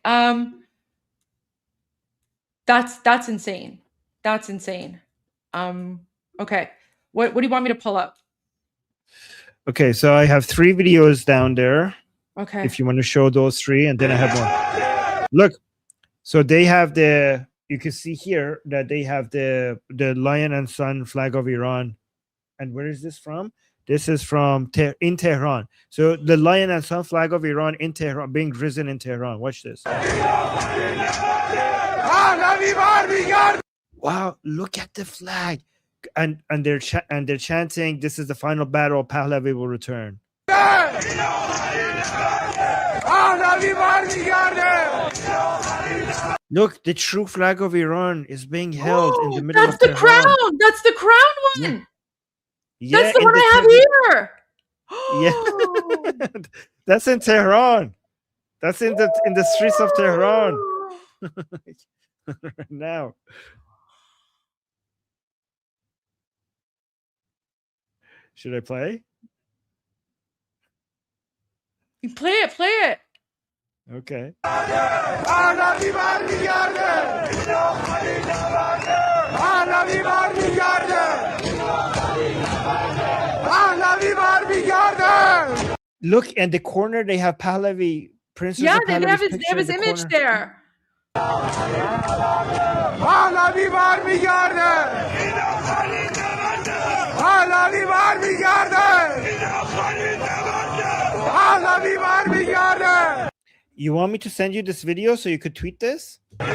That's insane. That's insane. Okay. What do you want me to pull up? Okay, so I have 3 videos down there. Okay. If you want to show those 3, and then I have more. Look, so they have you can see here that they have the lion and sun flag of Iran. And where is this from? This is from in Tehran. So the lion and sun flag of Iran in Tehran, being risen in Tehran. Watch this. Wow, look at the flag. And they're chanting, "This is the final battle. Pahlavi will return." Look, the true flag of Iran is being held in the middle of That's the Tehran. crown. That's the crown one. Yeah, That's the in one I have here. Yeah, that's in Tehran. That's in the streets of Tehran right now. Should I play? You play it. Okay. Look, in the corner they have Pahlavi. Princess Yeah, of they Pahlavi's have his picture in the image corner. there. You want me to send you this video so you could tweet this? Let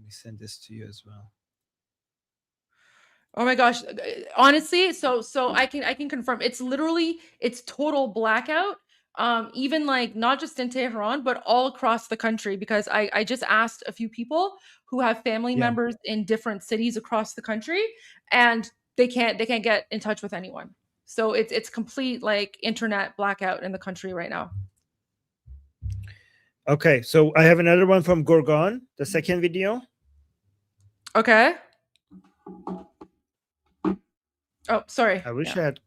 me send this to you as well. Oh my gosh. Honestly, so I can confirm it's total blackout. Even like not just in Tehran, but all across the country, because I just asked a few people who have family members in different cities across the country, and they can't get in touch with anyone. So it's complete like internet blackout in the country right now. Okay, so I have another one from Gorgon, the second video. Okay. Oh, sorry. I wish I had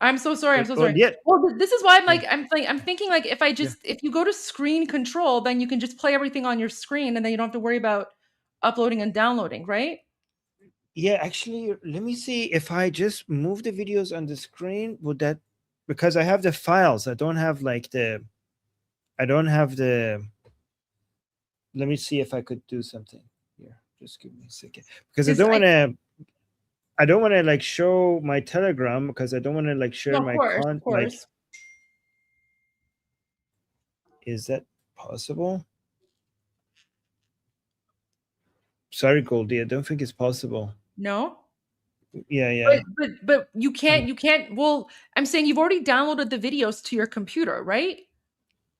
I'm so sorry. I'm so Oh, sorry. yeah. Well, this is why I'm thinking like if you go to screen control, then you can just play everything on your screen, and then you don't have to worry about uploading and downloading, right? Yeah, actually, let me see if I just move the videos on the screen, would that, because I have the files, I don't have the, let me see if I could do something here. Just give me a second, because I don't want to like show my Telegram, because I don't want to like share No, my of course. Is that possible? Sorry, Goldie, I don't think it's possible. No? Yeah. But you can't. Well, I'm saying you've already downloaded the videos to your computer, right?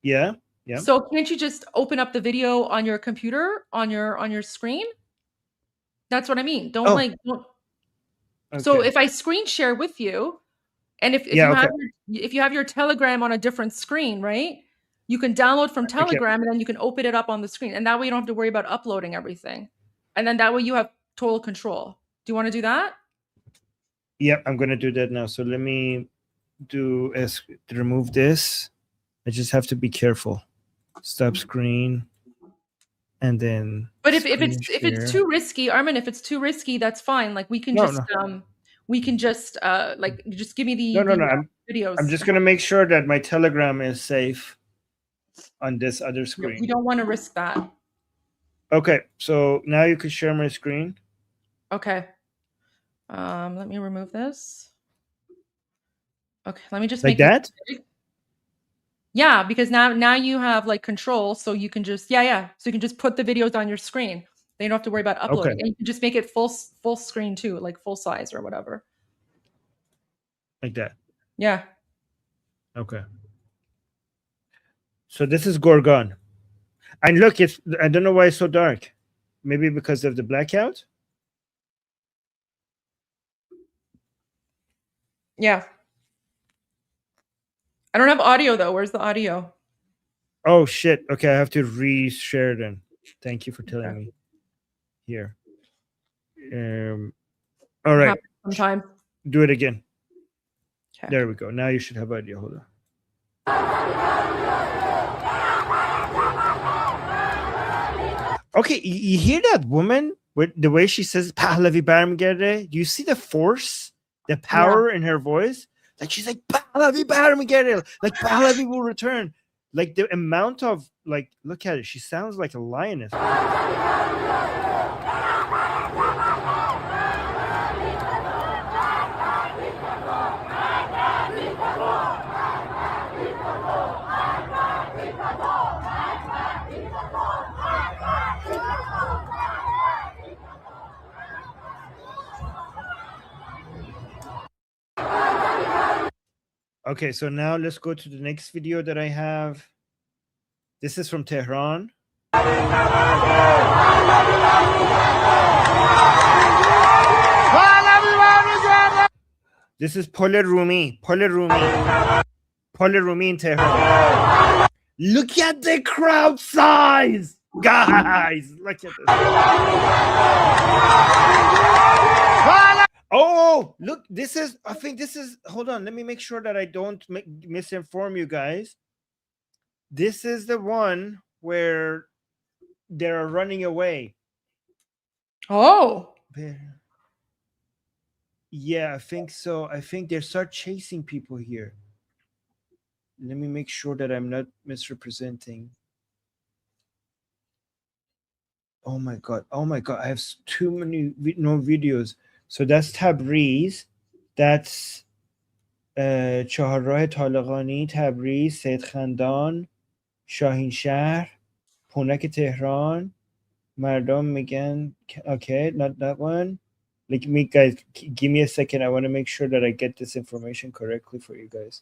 Yeah. So can't you just open up the video on your computer on your screen? That's what I mean. Don't. Okay. So if I screen share with you, and if you have your Telegram on a different screen, right? You can download from Telegram and then you can open it up on the screen, and that way you don't have to worry about uploading everything, and then that way you have total control. Do you want to do that? Yep, I'm gonna do that now. So let me remove this. I just have to be careful. Stop screen, and then. But if it's too risky, Armin, if it's too risky, that's fine. Like we can just just give me the videos. I'm just gonna make sure that my Telegram is safe on this other screen. We don't want to risk that. Okay, so now you can share my screen. Okay. Let me remove this. Okay, let me just like that. Yeah, because now you have like control, so you can just so you can just put the videos on your screen. Then you don't have to worry about uploading, and you can just make it full screen too, like full size or whatever. Like that. Yeah. Okay. So this is Gorgon, and look, I don't know why it's so dark. Maybe because of the blackout. Yeah. I don't have audio though. Where's the audio? Oh shit. Okay, I have to re-share then. Thank you for telling me. Here. All right. Sometime. Do it again. Okay. There we go. Now you should have audio. Hold on. Okay, you hear that woman with the way she says Pahlavi barmigerde? Do you see the force, the power in her voice? Like she's like Pahlavi barmigerde, like Pahlavi will return. Like the amount of like, look at it. She sounds like a lioness. Okay, so now let's go to the next video that I have. This is from Tehran. This is Pol Rumi in Tehran. Look at the crowd size, guys. Look at this. Oh, look, I think this is, hold on. Let me make sure that I don't misinform you guys. This is the one where they're running away. Oh. Yeah, I think so. I think they start chasing people here. Let me make sure that I'm not misrepresenting. Oh my God. I have too many videos. So that's Tabriz. That's چهارراه طالقانی، تبریز، سید خندان، شاهین شهر، پونک تهران. مردم میگن okay, not that one. Like me, guys, give me a second. I want to make sure that I get this information correctly for you guys.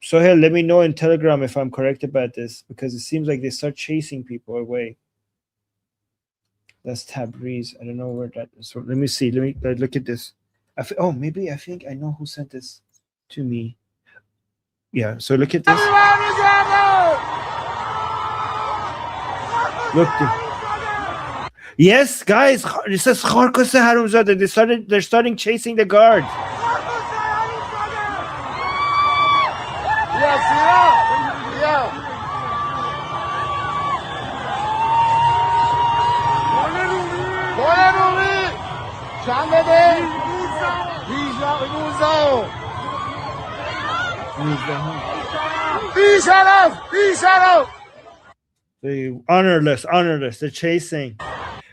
So hey, let me know in Telegram if I'm correct about this, because it seems like they start chasing people away. That's Tabriz. I don't know where that is. So let me see. Let me look at this. Maybe I think I know who sent this to me. Yeah. So look at this. Look. Yes, guys. It says Kharkos Harumzadeh. They're starting chasing the guards. The honorless, they're chasing.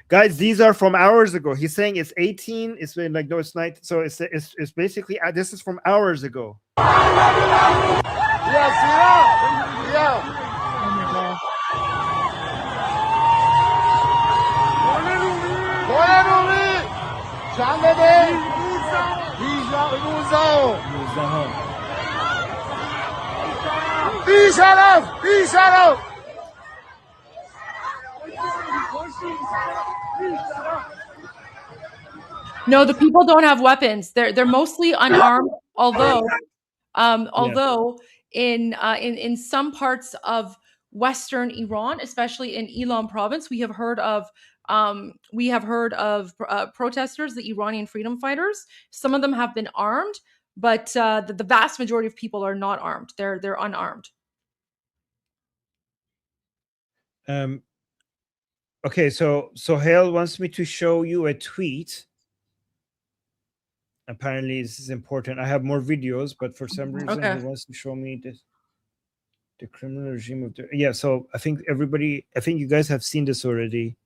Guys, these are from hours ago. He's saying it's 18. It's been like, no, it's 19. So it's basically, this is from hours ago. No, the people don't have weapons. They're mostly unarmed. Although in some parts of Western Iran, especially in Elam province, we have heard of protesters, the Iranian freedom fighters. Some of them have been armed, but the vast majority of people are not armed. They're unarmed. Okay, so Hale wants me to show you a tweet. Apparently, this is important. I have more videos, but for some reason, he wants to show me this. The criminal regime of the So I think you guys have seen this already.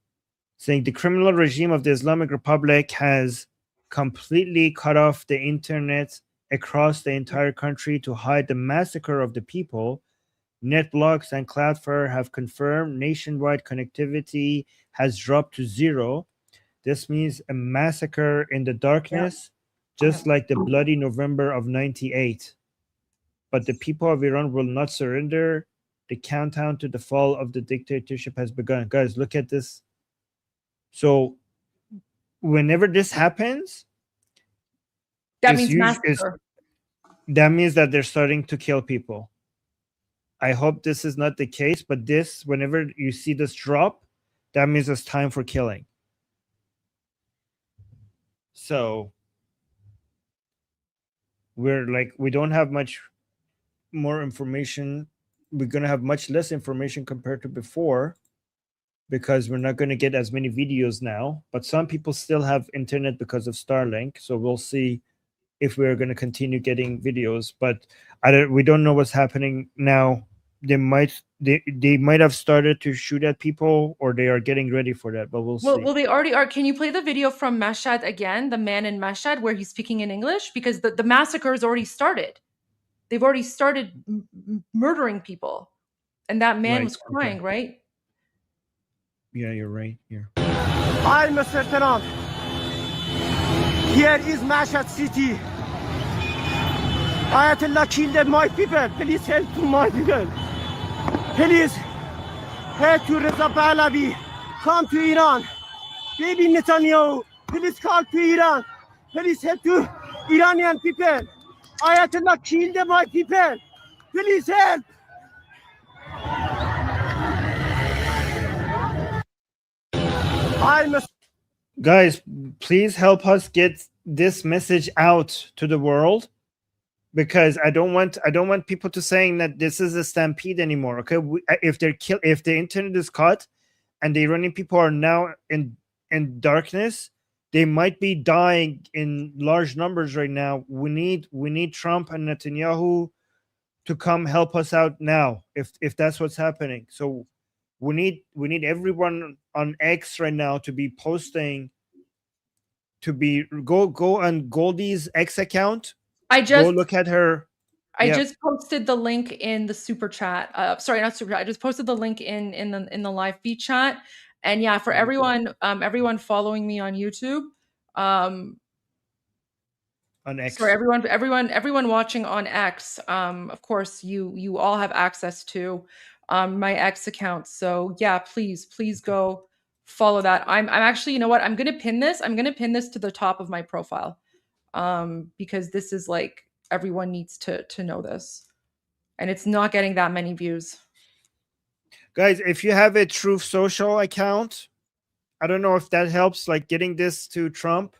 Saying the criminal regime of the Islamic Republic has completely cut off the internet across the entire country to hide the massacre of the people. NetBlocks and Cloudflare have confirmed nationwide connectivity has dropped to 0. This means a massacre in the darkness, just like the bloody November of 98. But the people of Iran will not surrender. The countdown to the fall of the dictatorship has begun. Guys, look at this. So whenever this happens, that means massacre. That means that they're starting to kill people. I hope this is not the case, but whenever you see this drop, that means it's time for killing. So we don't have much more information. We're going to have much less information compared to before because we're not going to get as many videos now. But some people still have internet because of Starlink. So we'll see if we're going to continue getting videos. But we don't know what's happening now. They might have started to shoot at people, or they are getting ready for that, but we'll see. Well, they already are. Can you play the video from Mashhad again, the man in Mashhad, where he's speaking in English? Because the massacre has already started. They've already started murdering people. And that man was crying, right? Yeah, you're right. Here. Hi, Mr. Trump. Here is Mashhad City. Ayatollah killed my people. Please help to my people. Please help to Reza Pahlavi. Come to Iran. Baby Netanyahu. Please come to Iran. Please help to Iranian people. Ayatollah killed my people. Please help. Guys, please help us get this message out to the world, because I don't want people to saying that this is a stampede anymore. Okay, if the internet is cut and the Iranian people are now in darkness, they might be dying in large numbers right now. We need Trump and Netanyahu to come help us out now, if that's what's happening. So we need everyone on X right now to be posting, to be go on Goldie's X account. Go look at her. I just posted the link in the super chat. Sorry, not super chat. I just posted the link in the live feed chat. And yeah, for everyone following me on YouTube, on X. Sorry, everyone watching on X. Of course, you all have access to my X account. So yeah, please go follow that. I'm actually, you know what? I'm gonna pin this to the top of my profile. Because this is like, everyone needs to know this, and it's not getting that many views. Guys, if you have a Truth Social account, I don't know if that helps, like getting this to Trump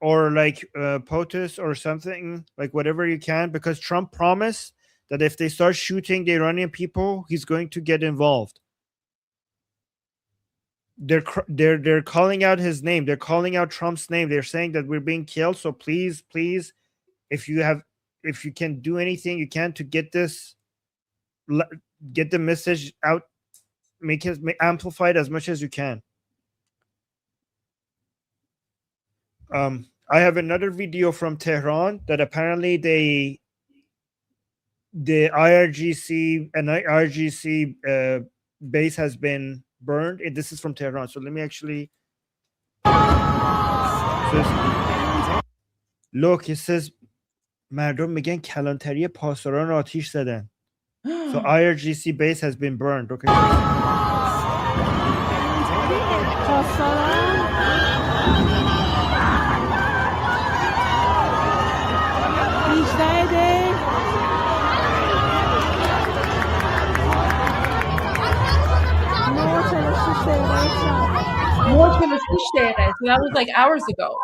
or like POTUS or something, like whatever you can, because Trump promised that if they start shooting the Iranian people, he's going to get involved. They're calling out his name. They're calling out Trump's name. They're saying that we're being killed. So please, if you can do anything you can to get the message out, make it amplified as much as you can. I have another video from Tehran that apparently the IRGC and IRGC base has been burned. And this is from Tehran. So let me actually. Look, it says مردم میگن کلانتری پاسداران آتیش زدن. So IRGC base has been burned. Okay. More than a fish day. So that was like hours ago.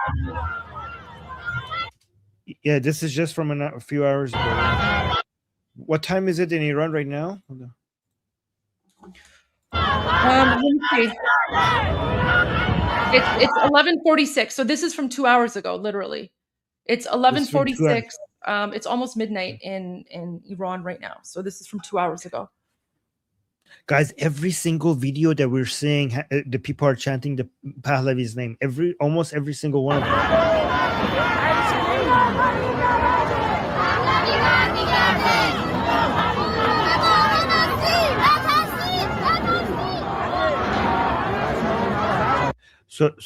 Yeah, this is just from a few hours ago. What time is it in Iran right now? Let me see. It's 11:46. So this is from 2 hours ago, literally. It's 11:46. It's almost midnight in Iran right now. So this is from 2 hours ago. Guys, every single video that we're seeing, the people are chanting the Pahlavi's name. Almost every single one of them.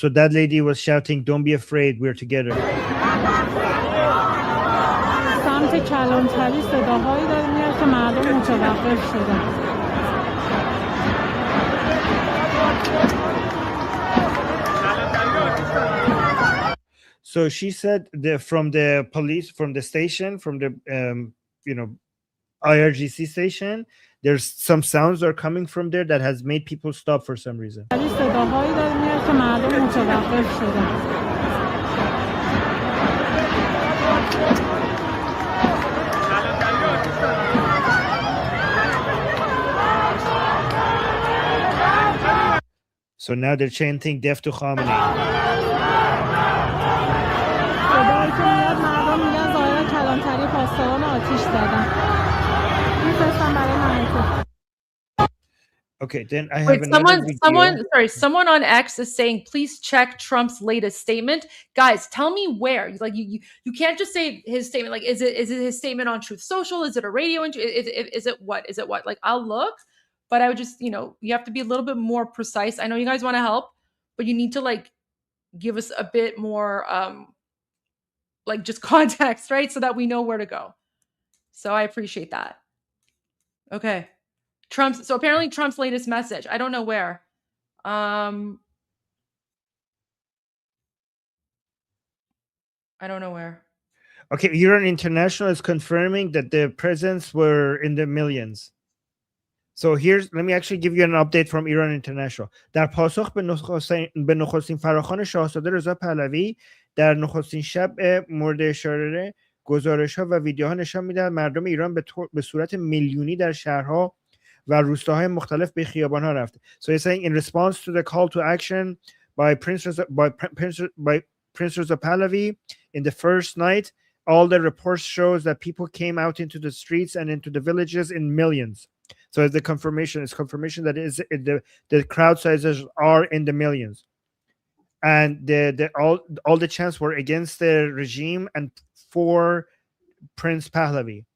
So that lady was shouting, "Don't be afraid, we're together." سمت کلانتری صداهایی داره میاد که مردم متوقف شدن. So she said from the police, from the station, from the IRGC station, there's some sounds are coming from there that has made people stop for some reason. So now they're chanting death to Khamenei. Okay, then I have someone on X is saying, please check Trump's latest statement. Guys, tell me where. Like you can't just say his statement. Like, is it his statement on Truth Social? Is it a radio? Is it what? Like, I'll look, but I would just, you have to be a little bit more precise. I know you guys want to help, but you need to like give us a bit more like just context, right? So that we know where to go. So I appreciate that. Okay. So apparently Trump's latest message. I don't know where. I don't know where. Okay, Iran International is confirming that the presents were in the millions. So let me actually give you an update from Iran International. در پاسخ به نخستین فراخوان شاهزاده رضا پهلوی در نخستین شب مورد اشاره گزارش‌ها و ویدیوها نشان می‌دهد مردم ایران به صورت میلیونی در شهرها و روستاهای مختلف به خیابان‌ها رفته. So he's saying in response to the call to action by Prince Reza Pahlavi in the first night, all the reports shows that people came out into the streets and into the villages in millions. So the confirmation that the crowd sizes are in the millions, and all the chants were against the regime and for Prince Pahlavi.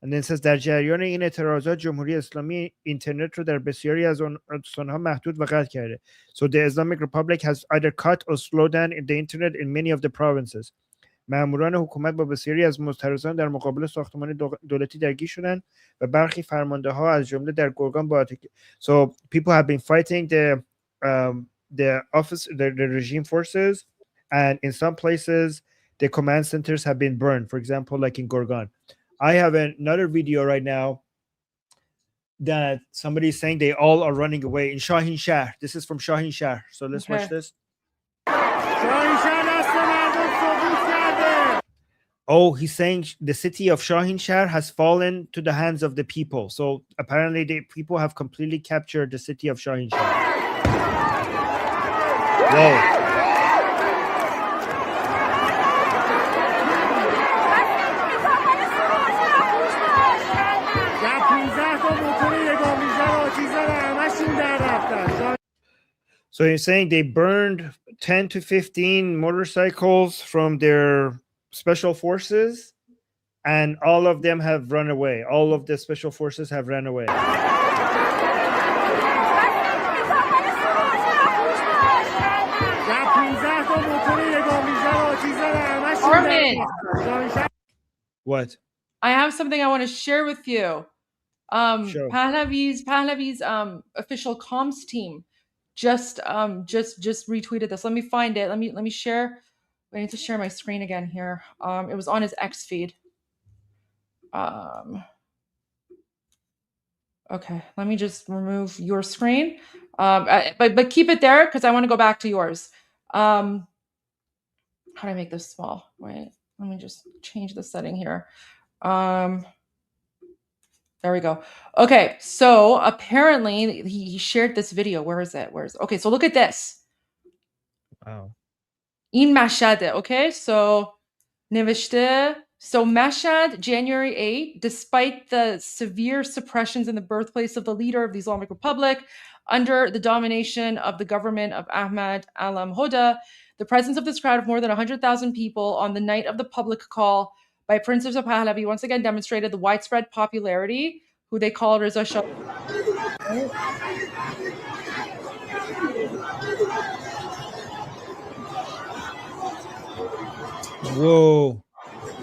And then it says در جریان این اعتراضات جمهوری اسلامی اینترنت رو در بسیاری از استان‌ها محدود و قطع کرده. So the Islamic Republic has either cut or slowed down the internet in many of the provinces. ماموران حکومت با بسیاری از معترضان در مقابل ساختمان دولتی درگیر شدند و برخی فرمانده‌ها از جمله در گرگان با So people have been fighting the regime forces, and in some places the command centers have been burned, for example like in Gorgan. I have another video right now that somebody is saying they all are running away in Shahin Shahr. This is from Shahin Shahr. So let's watch this. Oh, he's saying the city of Shahin Shahr has fallen to the hands of the people. So apparently the people have completely captured the city of Shahin Shahr. Whoa. So you're saying they burned 10 to 15 motorcycles from their special forces, and all of them have run away. All of the special forces have run away. Armin, What? I have something I want to share with you. Sure. Pahlavi's official comms team just retweeted this. Let me find it. Let me share. I need to share my screen again here. It was on his X feed. Okay, let me just remove your screen. But keep it there because I want to go back to yours. How do I make this small? Wait, let me just change the setting here. There we go. Okay, so apparently he shared this video. Where is it? Okay, so look at this. Wow. In Mashhad, okay? So نوشته, so Mashhad, January 8, despite the severe suppressions in the birthplace of the leader of the Islamic Republic, under the domination of the government of Ahmad Alam-Hoda, the presence of this crowd of more than 100,000 people on the night of the public call by Prince of Pahlavi once again demonstrated the widespread popularity, who they call Reza Shah. Whoa.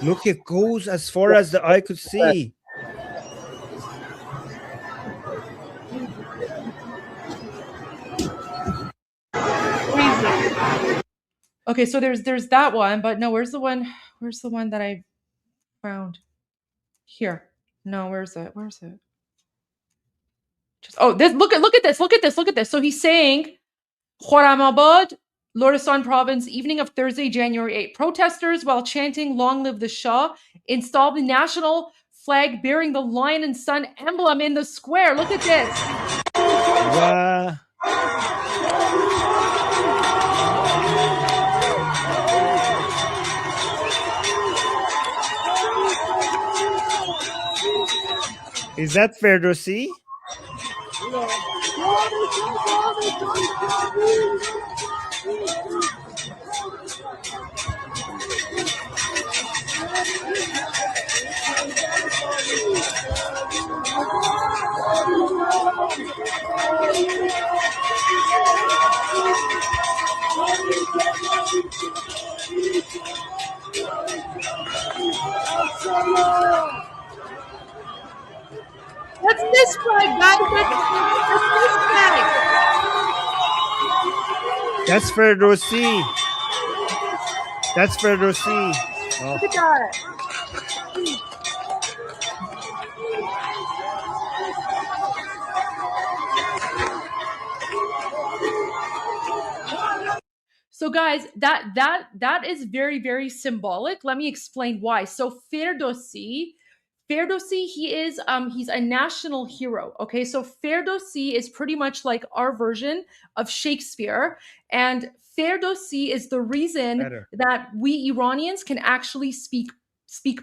Look, it goes as far as the eye could see. Okay, so there's that one, but no, where's the one that I found? Here. No, where's it? This, look at this. So he's saying Khorramabad, Lorestan province, evening of Thursday, January 8. Protesters, while chanting "Long live the Shah," installed the national flag bearing the lion and sun emblem in the square. Look at this. Wow. Is that Ferdowsi? That's this flag, guys. That's this flag. That's Ferdowsi. That's Ferdowsi. Oh. Look at that. So guys, that is very, very symbolic. Let me explain why. So Ferdowsi, he's a national hero. Okay, so Ferdowsi is pretty much like our version of Shakespeare, and Ferdowsi is the reason that we Iranians can actually speak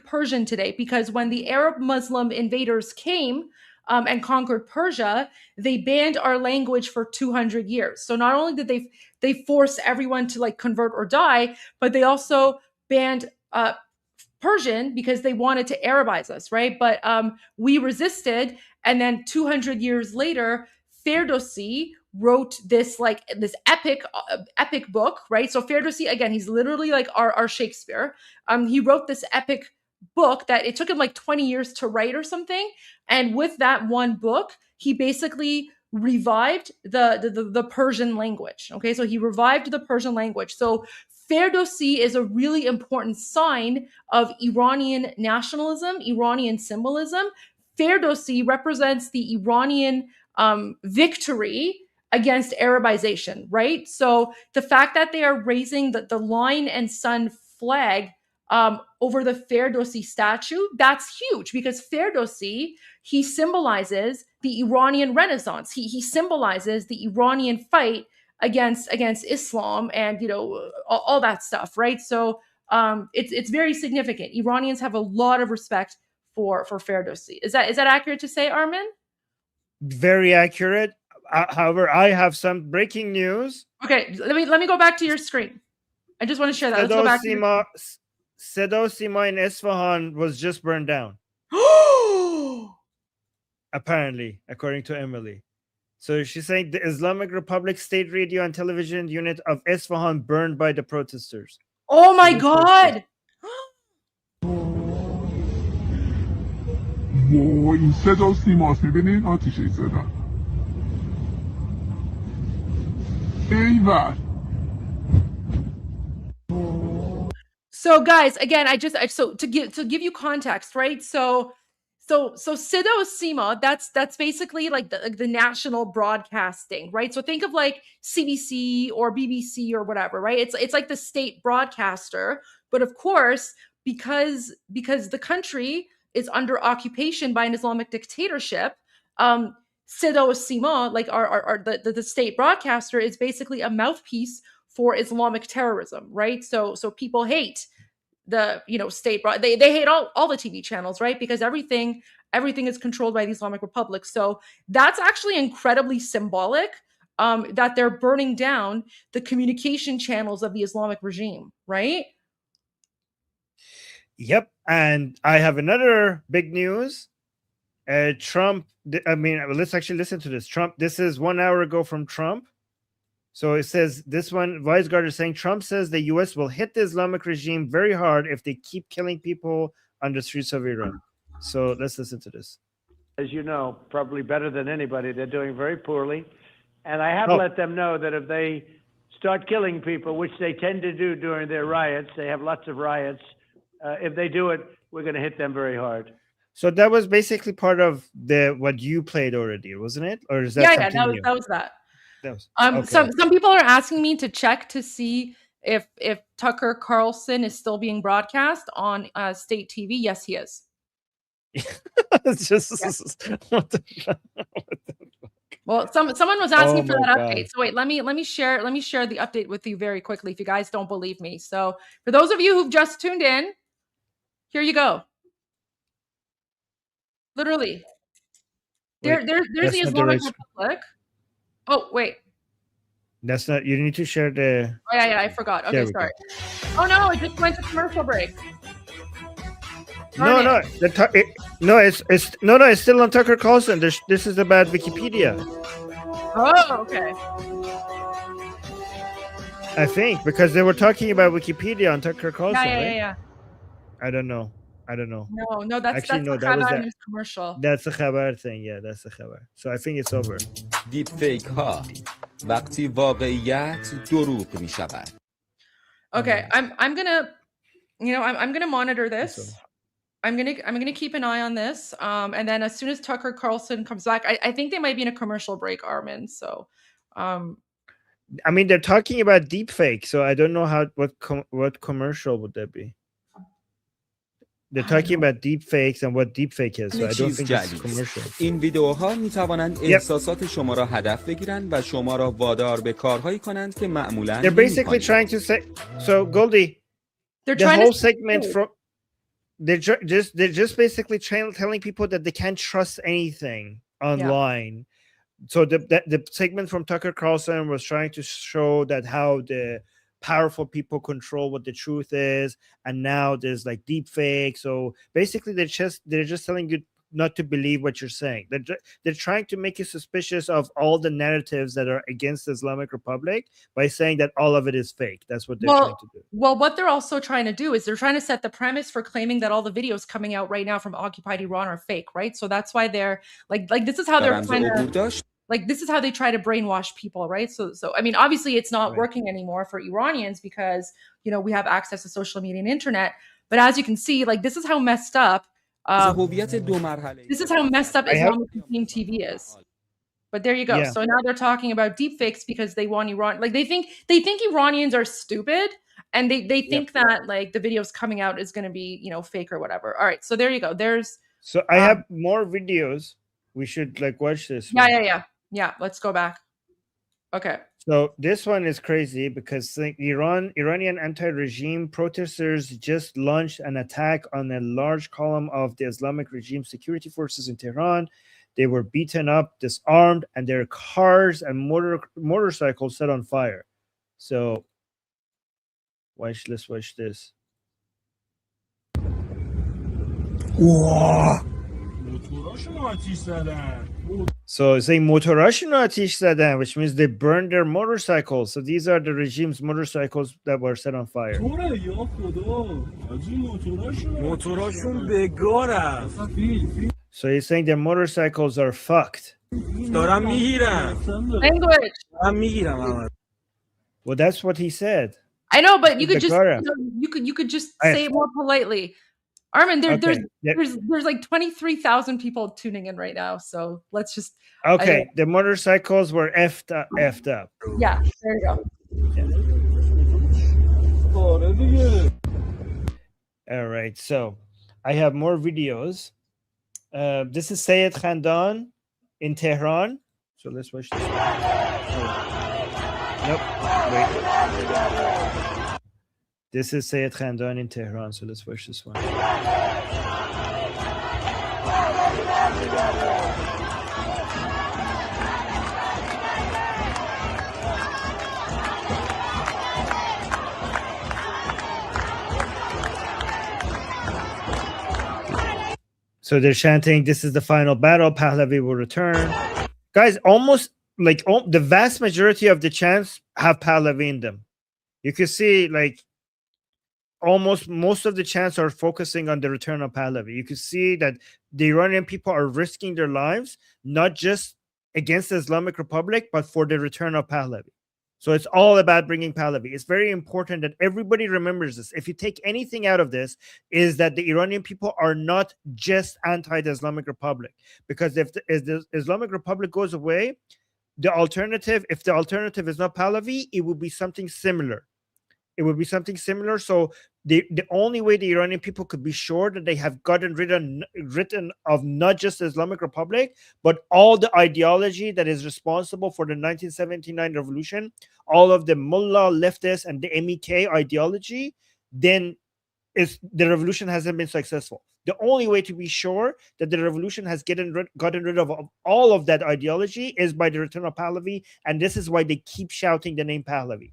Persian today, because when the Arab Muslim invaders came and conquered Persia, they banned our language for 200 years. So not only did they force everyone to like convert or die, but they also banned Persian because they wanted to Arabize us, right? But we resisted, and then 200 years later, Ferdowsi wrote this epic book, right? So Ferdowsi, again, he's literally like our Shakespeare. He wrote this epic book that it took him like 20 years to write or something, and with that one book, he basically revived the Persian language. Okay, so he revived the Persian language. So Ferdowsi is a really important sign of Iranian nationalism, Iranian symbolism. Ferdowsi represents the Iranian victory against Arabization, right? So the fact that they are raising the lion and sun flag over the Ferdowsi statue, that's huge, because Ferdowsi, he symbolizes the Iranian Renaissance. He symbolizes the Iranian fight against Islam and all that stuff, right? So it's very significant. Iranians have a lot of respect for Ferdowsi. Is that accurate to say, Armin? Very accurate. However, I have some breaking news. Okay, let me go back to your screen. I just want to share that. Let's go back. Sedo Sima in Isfahan was just burned down. Apparently, according to Emily. So she's saying the Islamic Republic State Radio and Television Unit of Isfahan burned by the protesters. Oh my God! این صدا سیماست میبینین آتیشی زدن ایول. So guys, again, so to give you context, right? So Sido Sima, that's basically like the national broadcasting, right? So think of like CBC or BBC or whatever, right? It's like the state broadcaster, but of course, because the country is under occupation by an Islamic dictatorship, Sido Sima, like the state broadcaster, is basically a mouthpiece for Islamic terrorism, right? So people hate the state they hate all the TV channels, right? Because everything is controlled by the Islamic Republic. So that's actually incredibly symbolic, that they're burning down the communication channels of the Islamic regime, right? Yep. And I have another big news. Trump, let's actually listen to this. Trump, this is 1 hour ago from Trump. So it says, this one, Weisgard is saying, Trump says the U.S. will hit the Islamic regime very hard if they keep killing people on the streets of Iran. So let's listen to this. As you know, probably better than anybody, they're doing very poorly. And I have let them know that if they start killing people, which they tend to do during their riots, they have lots of riots. If they do it, we're going to hit them very hard. So that was basically part of what you played already, wasn't it? Or is that something new? that was that. Okay. Some people are asking me to check to see if Tucker Carlson is still being broadcast on state TV. Yes, he is. It's just what the fuck? Well, someone was asking for that God. update. So wait, let me share the update with you very quickly if you guys don't believe me. So for those of you who've just tuned in, here you go. Literally. There's the Islamic Republic. Oh, wait. That's not, you need to share the... Oh, yeah, I forgot. Okay, sorry. Oh, no, it just went to commercial break. No, it's still on Tucker Carlson. This is about Wikipedia. Oh, okay. I think, because they were talking about Wikipedia on Tucker Carlson, right? Yeah. I don't know. No, that's that was that commercial. That's a khabar thing. Yeah, that's a khabar. So I think it's over. Deep fake ها وقتی واقعیت دروغ می شود. Okay, I'm gonna monitor this. I'm gonna keep an eye on this. And then as soon as Tucker Carlson comes back, I think they might be in a commercial break, Armin. So they're talking about deep fake, so I don't know what commercial would that be. They're talking about deep fakes and what deep fake is, so I don't think it's commercial. این ویدیوها می توانند احساسات شما را هدف بگیرند و شما را وادار به کارهایی کنند که معمولاً They're basically trying to say, so Goldie, the whole segment from they're just basically telling people that they can't trust anything online. So the segment from Tucker Carlson was trying to show that how the powerful people control what the truth is, and now there's like deep fake. So basically they're just telling you not to believe what you're saying. They're trying to make you suspicious of all the narratives that are against the Islamic Republic by saying that all of it is fake. That's what they're trying to do. Well, what they're also trying to do is they're trying to set the premise for claiming that all the videos coming out right now from occupied Iran are fake, right? So that's why they're like this is how they're trying to, like, this is how they try to brainwash people, right? So I mean, obviously it's not working anymore for Iranians because, we have access to social media and internet. But as you can see, like, this is how messed up Islamic TV is. But there you go. Yeah. So now they're talking about deepfakes because they want Iran. Like, they think Iranians are stupid, and they think that like the videos coming out is going to be, fake or whatever. All right. So there you go. So I have more videos. We should like watch this. Yeah, let's go back. Okay. So this one is crazy because Iranian anti-regime protesters just launched an attack on a large column of the Islamic regime security forces in Tehran. They were beaten up, disarmed, and their cars and motorcycles set on fire. So let's watch this. So it's saying motorashino atish zadan, which means they burned their motorcycles. So these are the regime's motorcycles that were set on fire. So he's saying their motorcycles are fucked. Language. Well, that's what he said. I know, but you could The just Gora. you could just say it more politely. Armin, Okay, there's like 23,000 people tuning in right now, so let's just Okay, the motorcycles were effed up. Yeah, there you go. All right, so I have more videos. This is Sayed Khandan in Tehran. So let's watch this one. Nope, wait. This is Sayed Khandan in Tehran. So let's watch this one. So they're chanting, "This is the final battle. Pahlavi will return." Guys, almost like the vast majority of the chants have Pahlavi in them. You can see like almost most of the chants are focusing on the return of Pahlavi. You can see that the Iranian people are risking their lives, not just against the Islamic Republic, but for the return of Pahlavi. So it's all about bringing Pahlavi. It's very important that everybody remembers this. If you take anything out of this, is that the Iranian people are not just anti the Islamic Republic. Because if the Islamic Republic goes away, if the alternative is not Pahlavi, it would be something similar. It would be something similar. So the only way the Iranian people could be sure that they have gotten rid of not just the Islamic Republic, but all the ideology that is responsible for the 1979 revolution, all of the mullah, leftists, and the MEK ideology, then the revolution hasn't been successful. The only way to be sure that the revolution has gotten rid of all of that ideology is by the return of Pahlavi, and this is why they keep shouting the name Pahlavi.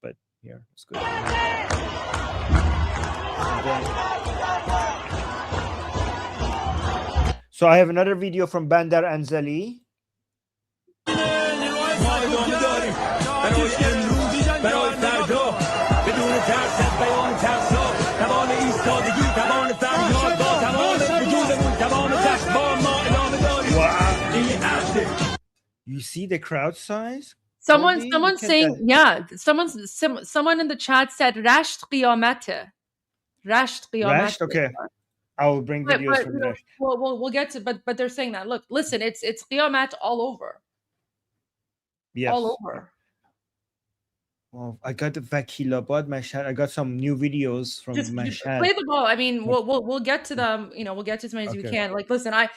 But here, it's good. So I have another video from Bandar Anzali. Wow. You see the crowd size? Someone's saying, yeah, someone in the chat said Rasht Qiyamate. Rasht Qiyamate. Rasht? Okay. I will bring videos from Rasht. We'll get to, but they're saying that. Look, listen, it's Qiyamat all over. Yes. All over. Well, I got the Vakilabad Mashhad. I got some new videos from Mashhad. Play the ball. I mean, we'll get to them. You know, we'll get to as many as we can. Like, listen, I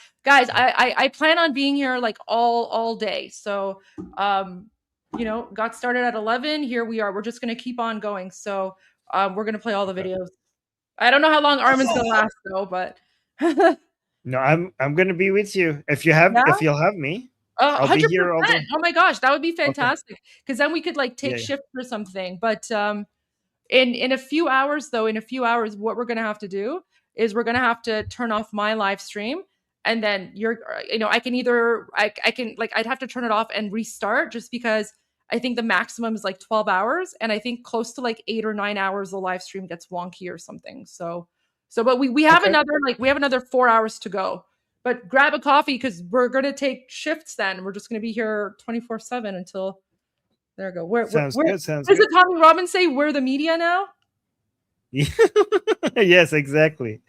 plan on being here like all day. So, you know, got started at 11. Here we are. We're just gonna keep on going. So, we're gonna play all the videos. I don't know how long Armin's gonna last though, but no, I'm gonna be with you if you'll have me. I'll 100%. be here all day. Oh my gosh, that would be fantastic. Because then we could like take shifts or something. But in a few hours, what we're gonna have to do is we're gonna have to turn off my live stream, and then I can I'd have to turn it off and restart just because I think the maximum is like 12 hours, and I think close to like 8 or 9 hours the live stream gets wonky or something. So but we have another 4 hours to go. But grab a coffee because we're gonna take shifts then. We're just gonna be here 24/7 until there we go. Sounds good. Sounds good. Does Tommy Robbins say we're the media now? Yes, exactly.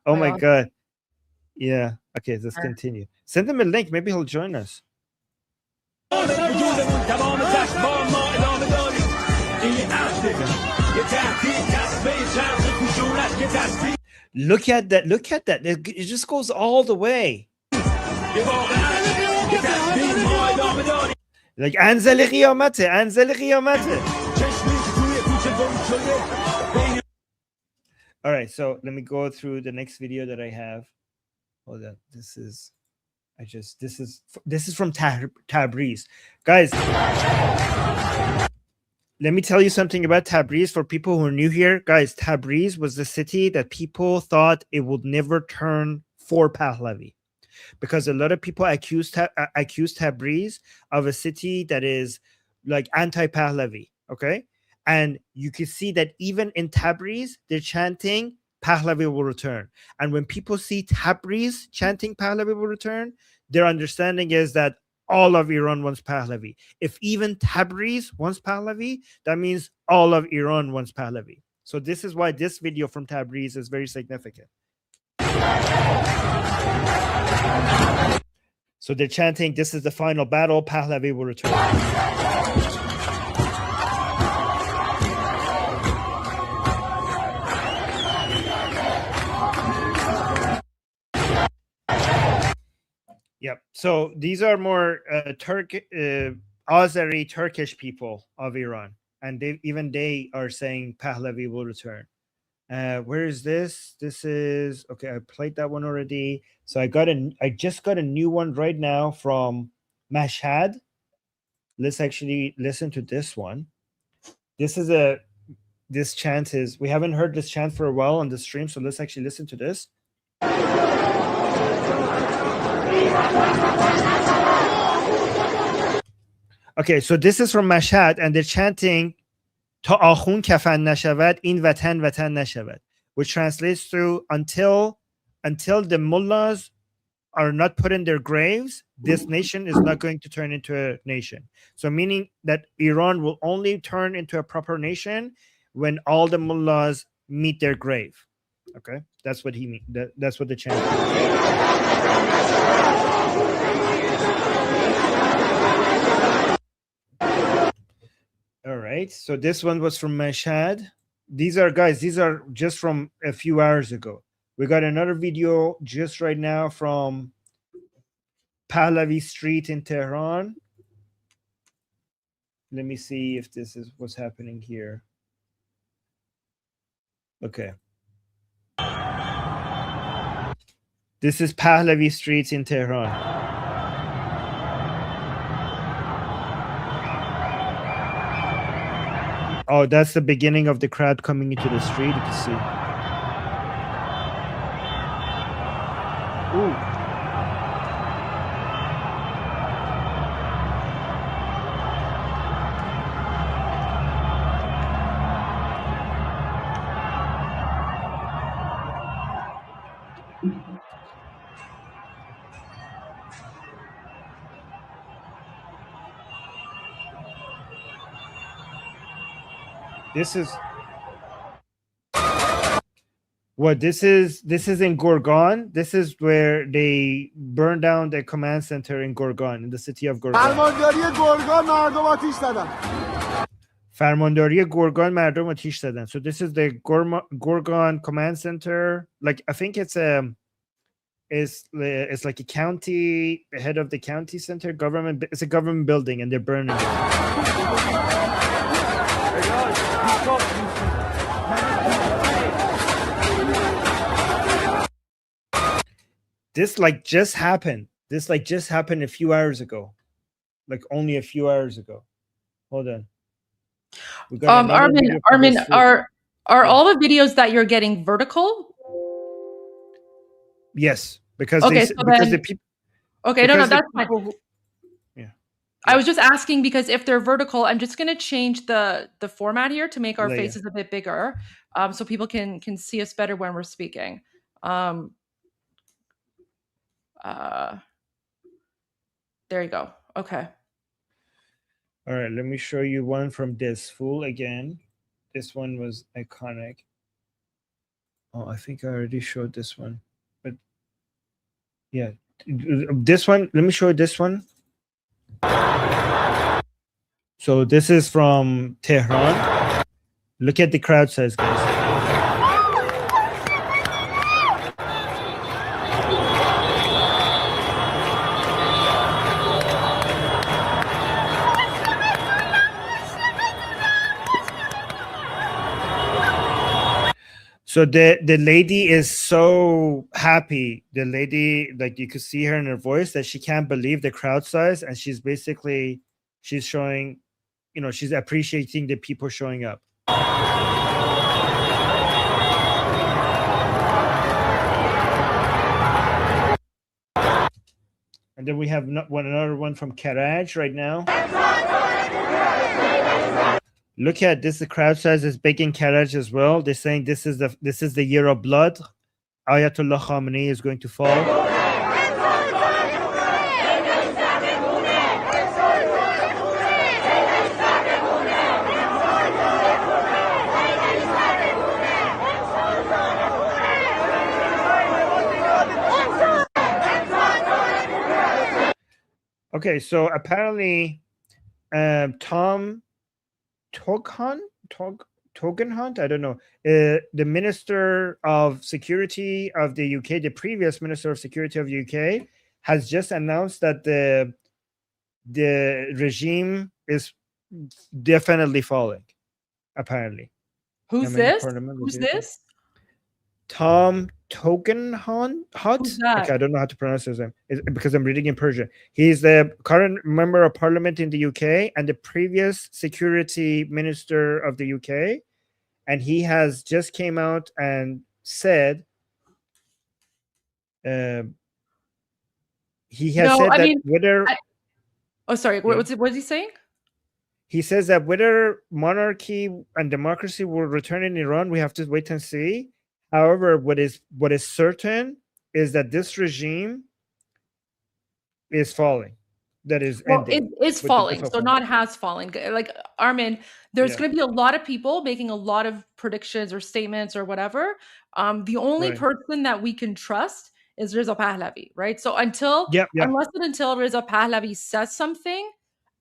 Oh my God. Yeah. Okay, let's continue. Send him a link. Maybe he'll join us. Look at that. Look at that. It just goes all the way. Like Anzali Qiyamate, Anzali Qiyamate. All right, so let me go through the next video that I have. Hold on. This is from Tabriz. Guys, let me tell you something about Tabriz for people who are new here. Guys, Tabriz was the city that people thought it would never turn for Pahlavi, because a lot of people accused Tabriz of a city that is like anti-Pahlavi, okay? And you can see that even in Tabriz, they're chanting Pahlavi will return. And when people see Tabriz chanting Pahlavi will return, their understanding is that all of Iran wants Pahlavi. If even Tabriz wants Pahlavi, that means all of Iran wants Pahlavi. So this is why this video from Tabriz is very significant. So they're chanting, this is the final battle, Pahlavi will return. Yep. So these are more Azeri Turkish people of Iran, and they are saying Pahlavi will return. Where is this? This is okay. I played that one already. So I just got a new one right now from Mashhad. Let's actually listen to this one. This chant is, we haven't heard this chant for a while on the stream, so let's actually listen to this. Okay, so this is from Mashhad, and they're chanting Ta akhun kafan nashavad in vatan nashavad, which translates to until the mullahs are not put in their graves, this nation is not going to turn into a nation. So meaning that Iran will only turn into a proper nation when all the mullahs meet their grave. Okay, that's what he means. That's what the chant is. All right, so this one was from Mashhad. These are just from a few hours ago. We got another video just right now from Pahlavi Street in Tehran. Let me see if this is what's happening here. Okay. This is Pahlavi Street in Tehran. Oh, that's the beginning of the crowd coming into the street. You can see. Ooh. This is what this is in Gorgan. This is where they burned down the command center in Gorgan, in the city of Gorgan. فرمانداری گرگان مردم آتیش زدن. So this is the Gorgan command center. Like I think it's like a county, the head of the county center government. It's a government building, and they're burning it. This just happened. This just happened a few hours ago. Like only a few hours ago. Hold on. Armin, are all the videos that you're getting vertical? Yes, because the people. Okay, no, that's fine. I was just asking because if they're vertical, I'm just going to change the format here to make our faces a bit bigger, so people can see us better when we're speaking. There you go. Okay. All right, let me show you one from this fool again. This one was iconic. Oh, I think I already showed this one, but yeah, this one. Let me show you this one. So this is from Tehran. Look at the crowd size, guys. So the lady is so happy. The lady, like you could see her in her voice that she can't believe the crowd size, and she's showing she's appreciating the people showing up. And then we have another one from Karaj right now. Look at this. The crowd size is big in Karaj as well. They're saying this is the year of blood. Ayatollah Khamenei is going to fall. Okay, so apparently Tom Togenhunt, I don't know, the Minister of Security of the UK, the previous Minister of Security of the UK, has just announced that the regime is definitely falling, apparently. Who's this? Who's this? Tom Togenhunt? Okay, I don't know how to pronounce his name because I'm reading in Persian. He's the current member of parliament in the UK and the previous security minister of the UK. And he has just came out and said whether what's he saying? He says that whether monarchy and democracy will return in Iran, we have to wait and see. However, what is certain is that this regime is falling. That is ending. It is falling, so not has fallen. Like Armin, there's going to be a lot of people making a lot of predictions or statements or whatever. The only person that we can trust is Reza Pahlavi, right? So until Reza Pahlavi says something,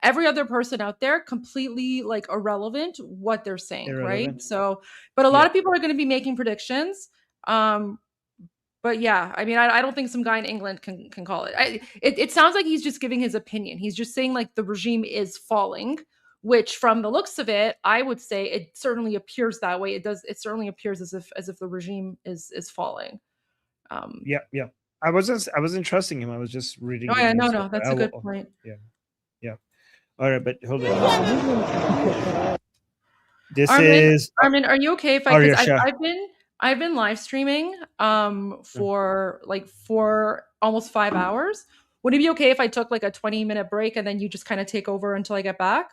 every other person out there completely like irrelevant what they're saying, right? So, but a lot of people are going to be making predictions. But yeah, I mean, I don't think some guy in England can call it. It sounds like he's just giving his opinion. He's just saying like the regime is falling, which from the looks of it, I would say it certainly appears that way. It certainly appears as if the regime is falling. Yeah. I wasn't trusting him. I was just reading. Oh yeah, no, that's a good point. Yeah. All right, but hold on. This is Armin. Are you okay if I've been live streaming for almost 5 hours? Would it be okay if I took like a 20-minute break and then you just kind of take over until I get back?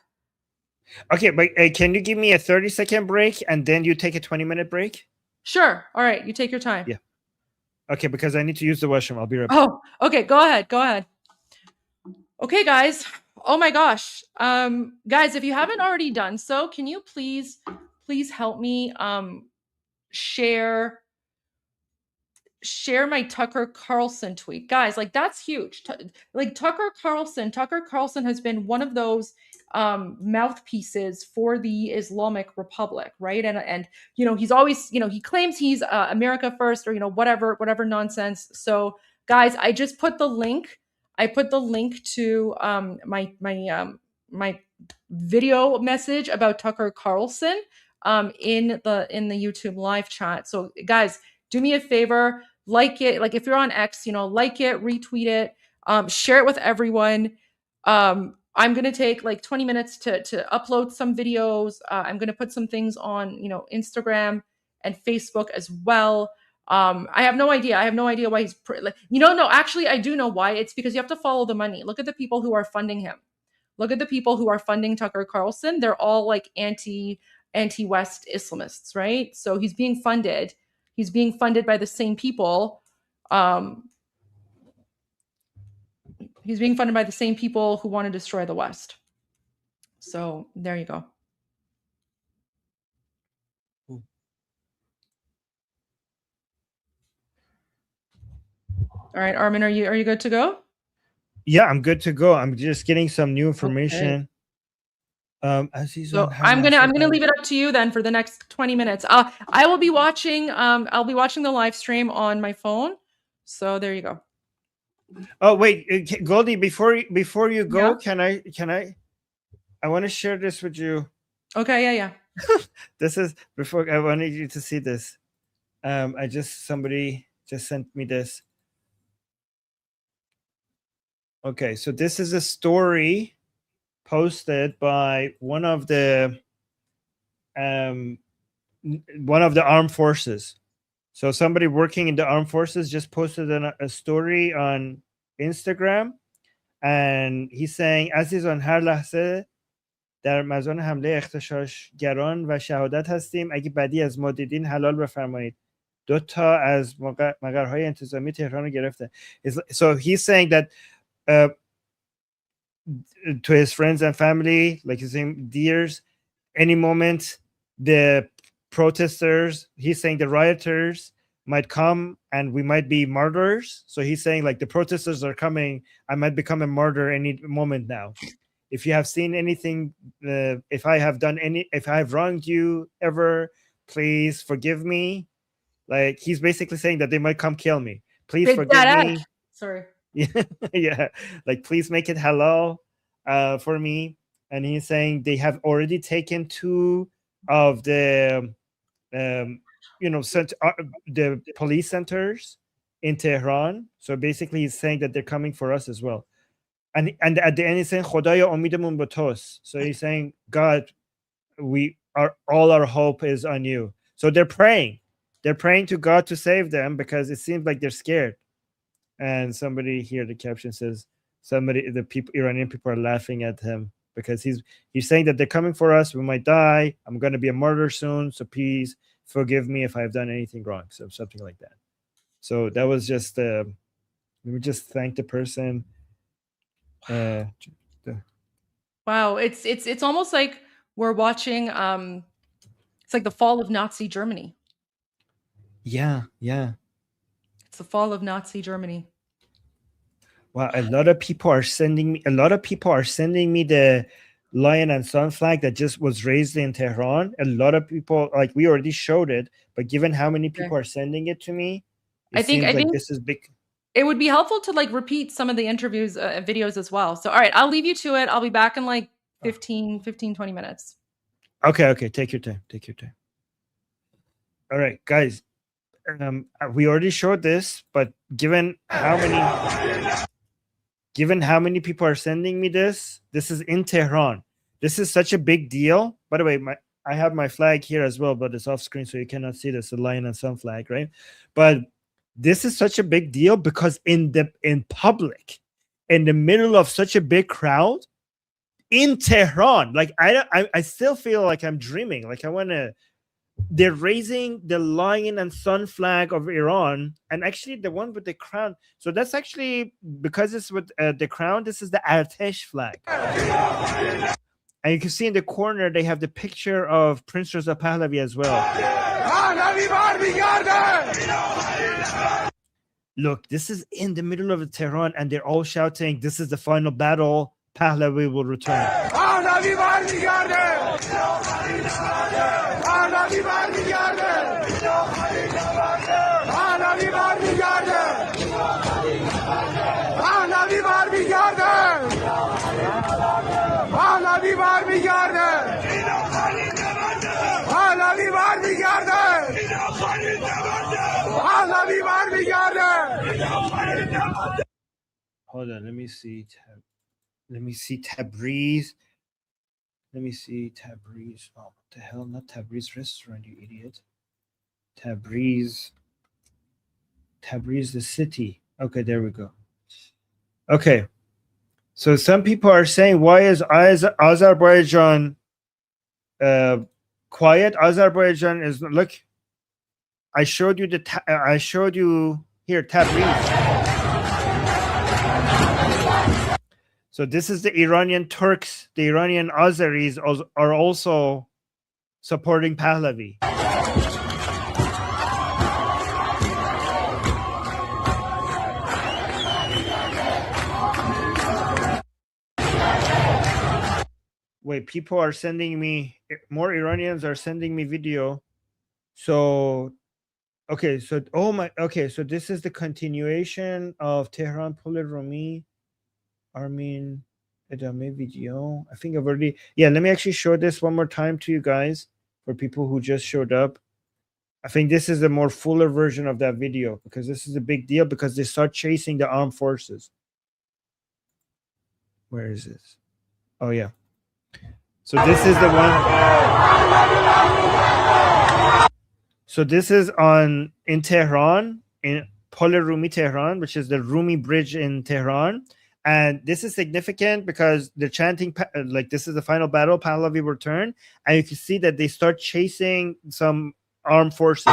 Okay, but can you give me a 30-second break and then you take a 20-minute break? Sure. All right, you take your time. Yeah. Okay, because I need to use the washroom. I'll be right back. Oh, okay. Go ahead. Okay, guys. Oh my gosh. Guys, if you haven't already done so, can you please help me share my Tucker Carlson tweet. Guys, like that's huge. Tucker Carlson has been one of those mouthpieces for the Islamic Republic, right? And he's always, he claims he's America first or whatever nonsense. So guys, I just put the link. I put the link to my video message about Tucker Carlson in the YouTube live chat. So guys, do me a favor, like it. Like if you're on X, like it, retweet it, share it with everyone. I'm gonna take like 20 minutes to upload some videos. I'm gonna put some things on Instagram and Facebook as well. I have no idea. Why he's no, actually I do know why. It's because you have to follow the money. Look at the people who are funding him. Look at the people who are funding Tucker Carlson. They're all like anti-West Islamists, right? So he's being funded by the same people. He's being funded by the same people who want to destroy the West. So there you go. All right, Armin, are you good to go? Yeah, I'm good to go. I'm just getting some new information. Okay. So I'm gonna leave it up to you then for the next 20 minutes. I will be watching. I'll be watching the live stream on my phone. So there you go. Oh wait, Goldie, before you go, can I? I want to share this with you. Okay, yeah. This is before I wanted you to see this. Somebody just sent me this. Okay, so this is a story posted by one of the armed forces. So somebody working in the armed forces just posted a story on Instagram, and he's saying عزیزان هر لحظه در مزان حمله اغتشاشگران و شهادت هستیم. اگه بدی از ما دیدین حلال بفرمایید. 2 تا از مقرهای انتظامی تهران رو گرفته. So he's saying that to his friends and family, like he's saying, dears, any moment the protesters, he's saying the rioters might come and we might be martyrs. So he's saying like the protesters are coming, I might become a martyr any moment now. If you have seen anything, if I have wronged you ever, please forgive me. Like he's basically saying that they might come kill me. Please forgive me. Sorry. Yeah, like please make it halal for me. And he's saying they have already taken 2 of the the police centers in Tehran. So basically he's saying that they're coming for us as well. And at the end he's saying Khodaya umidemon ba tos. So he's saying, God, all our hope is on you. So they're praying to God to save them because it seems like they're scared. And somebody here, the caption says, Iranian people are laughing at him because he's saying that they're coming for us. We might die. I'm going to be a martyr soon. So please forgive me if I've done anything wrong. So something like that. So that was just, let me just thank the person. Wow. It's almost like we're watching, it's like the fall of Nazi Germany. Yeah. It's the fall of Nazi Germany. Wow, a lot of people are sending me the lion and sun flag that just was raised in Tehran. A lot of people, like we already showed it, but given how many people are sending it to me, I think this is big. It would be helpful to like repeat some of the interviews videos as well. So all right, I'll leave you to it. I'll be back in like 15, 20 minutes. Okay, take your time. All right, guys. We already showed this, but given how many people are sending me this is in Tehran. This is such a big deal. By the way, I have my flag here as well, but it's off screen, so you cannot see this, the lion and sun flag, right? But this is such a big deal because in public, in the middle of such a big crowd in Tehran, like I still feel like I'm dreaming. Like they're raising the lion and sun flag of Iran, and actually the one with the crown. So that's actually, because it's with the crown, this is the Artesh flag. And you can see in the corner, they have the picture of Prince Reza Pahlavi as well. Look, this is in the middle of Tehran, and they're all shouting, this is the final battle. Pahlavi will return. Hold on, let me see Tabriz. Oh, what the hell? Not Tabriz restaurant, you idiot. Tabriz, the city. Okay, there we go. Okay. So some people are saying, why is Azerbaijan quiet? Azerbaijan is, look, I showed you here, Tabriz. So this is the Iranian Turks, the Iranian Azeris are also supporting Pahlavi. Wait, people are sending me, more Iranians are sending me video. So, okay, so, so this is the continuation of Tehran Pul Rumi. Armin, Edame video. I think I've already, let me actually show this one more time to you guys for people who just showed up. I think this is a more fuller version of that video because this is a big deal because they start chasing the armed forces. Where is this? Oh yeah. So this is the one. So this is in Tehran, in Pol Rumi Tehran, which is the Rumi Bridge in Tehran. And this is significant because they're chanting, like, this is the final battle, Pahlavi will return. And you can see that they start chasing some armed forces.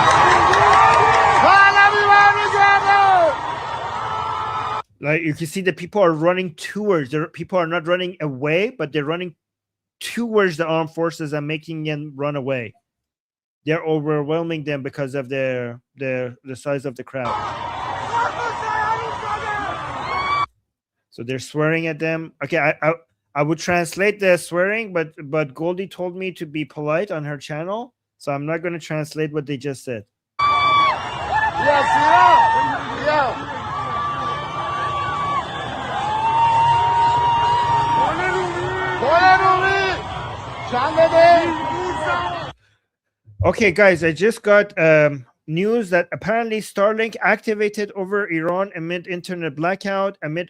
Like, you can see that people are running towards, people are not running away, but they're running towards the armed forces and making them run away. They're overwhelming them because of the size of the crowd. So they're swearing at them. Okay, I would translate the swearing, but Goldie told me to be polite on her channel, so I'm not going to translate what they just said. Okay, guys, I just got news that apparently Starlink activated over Iran amid internet blackout, amid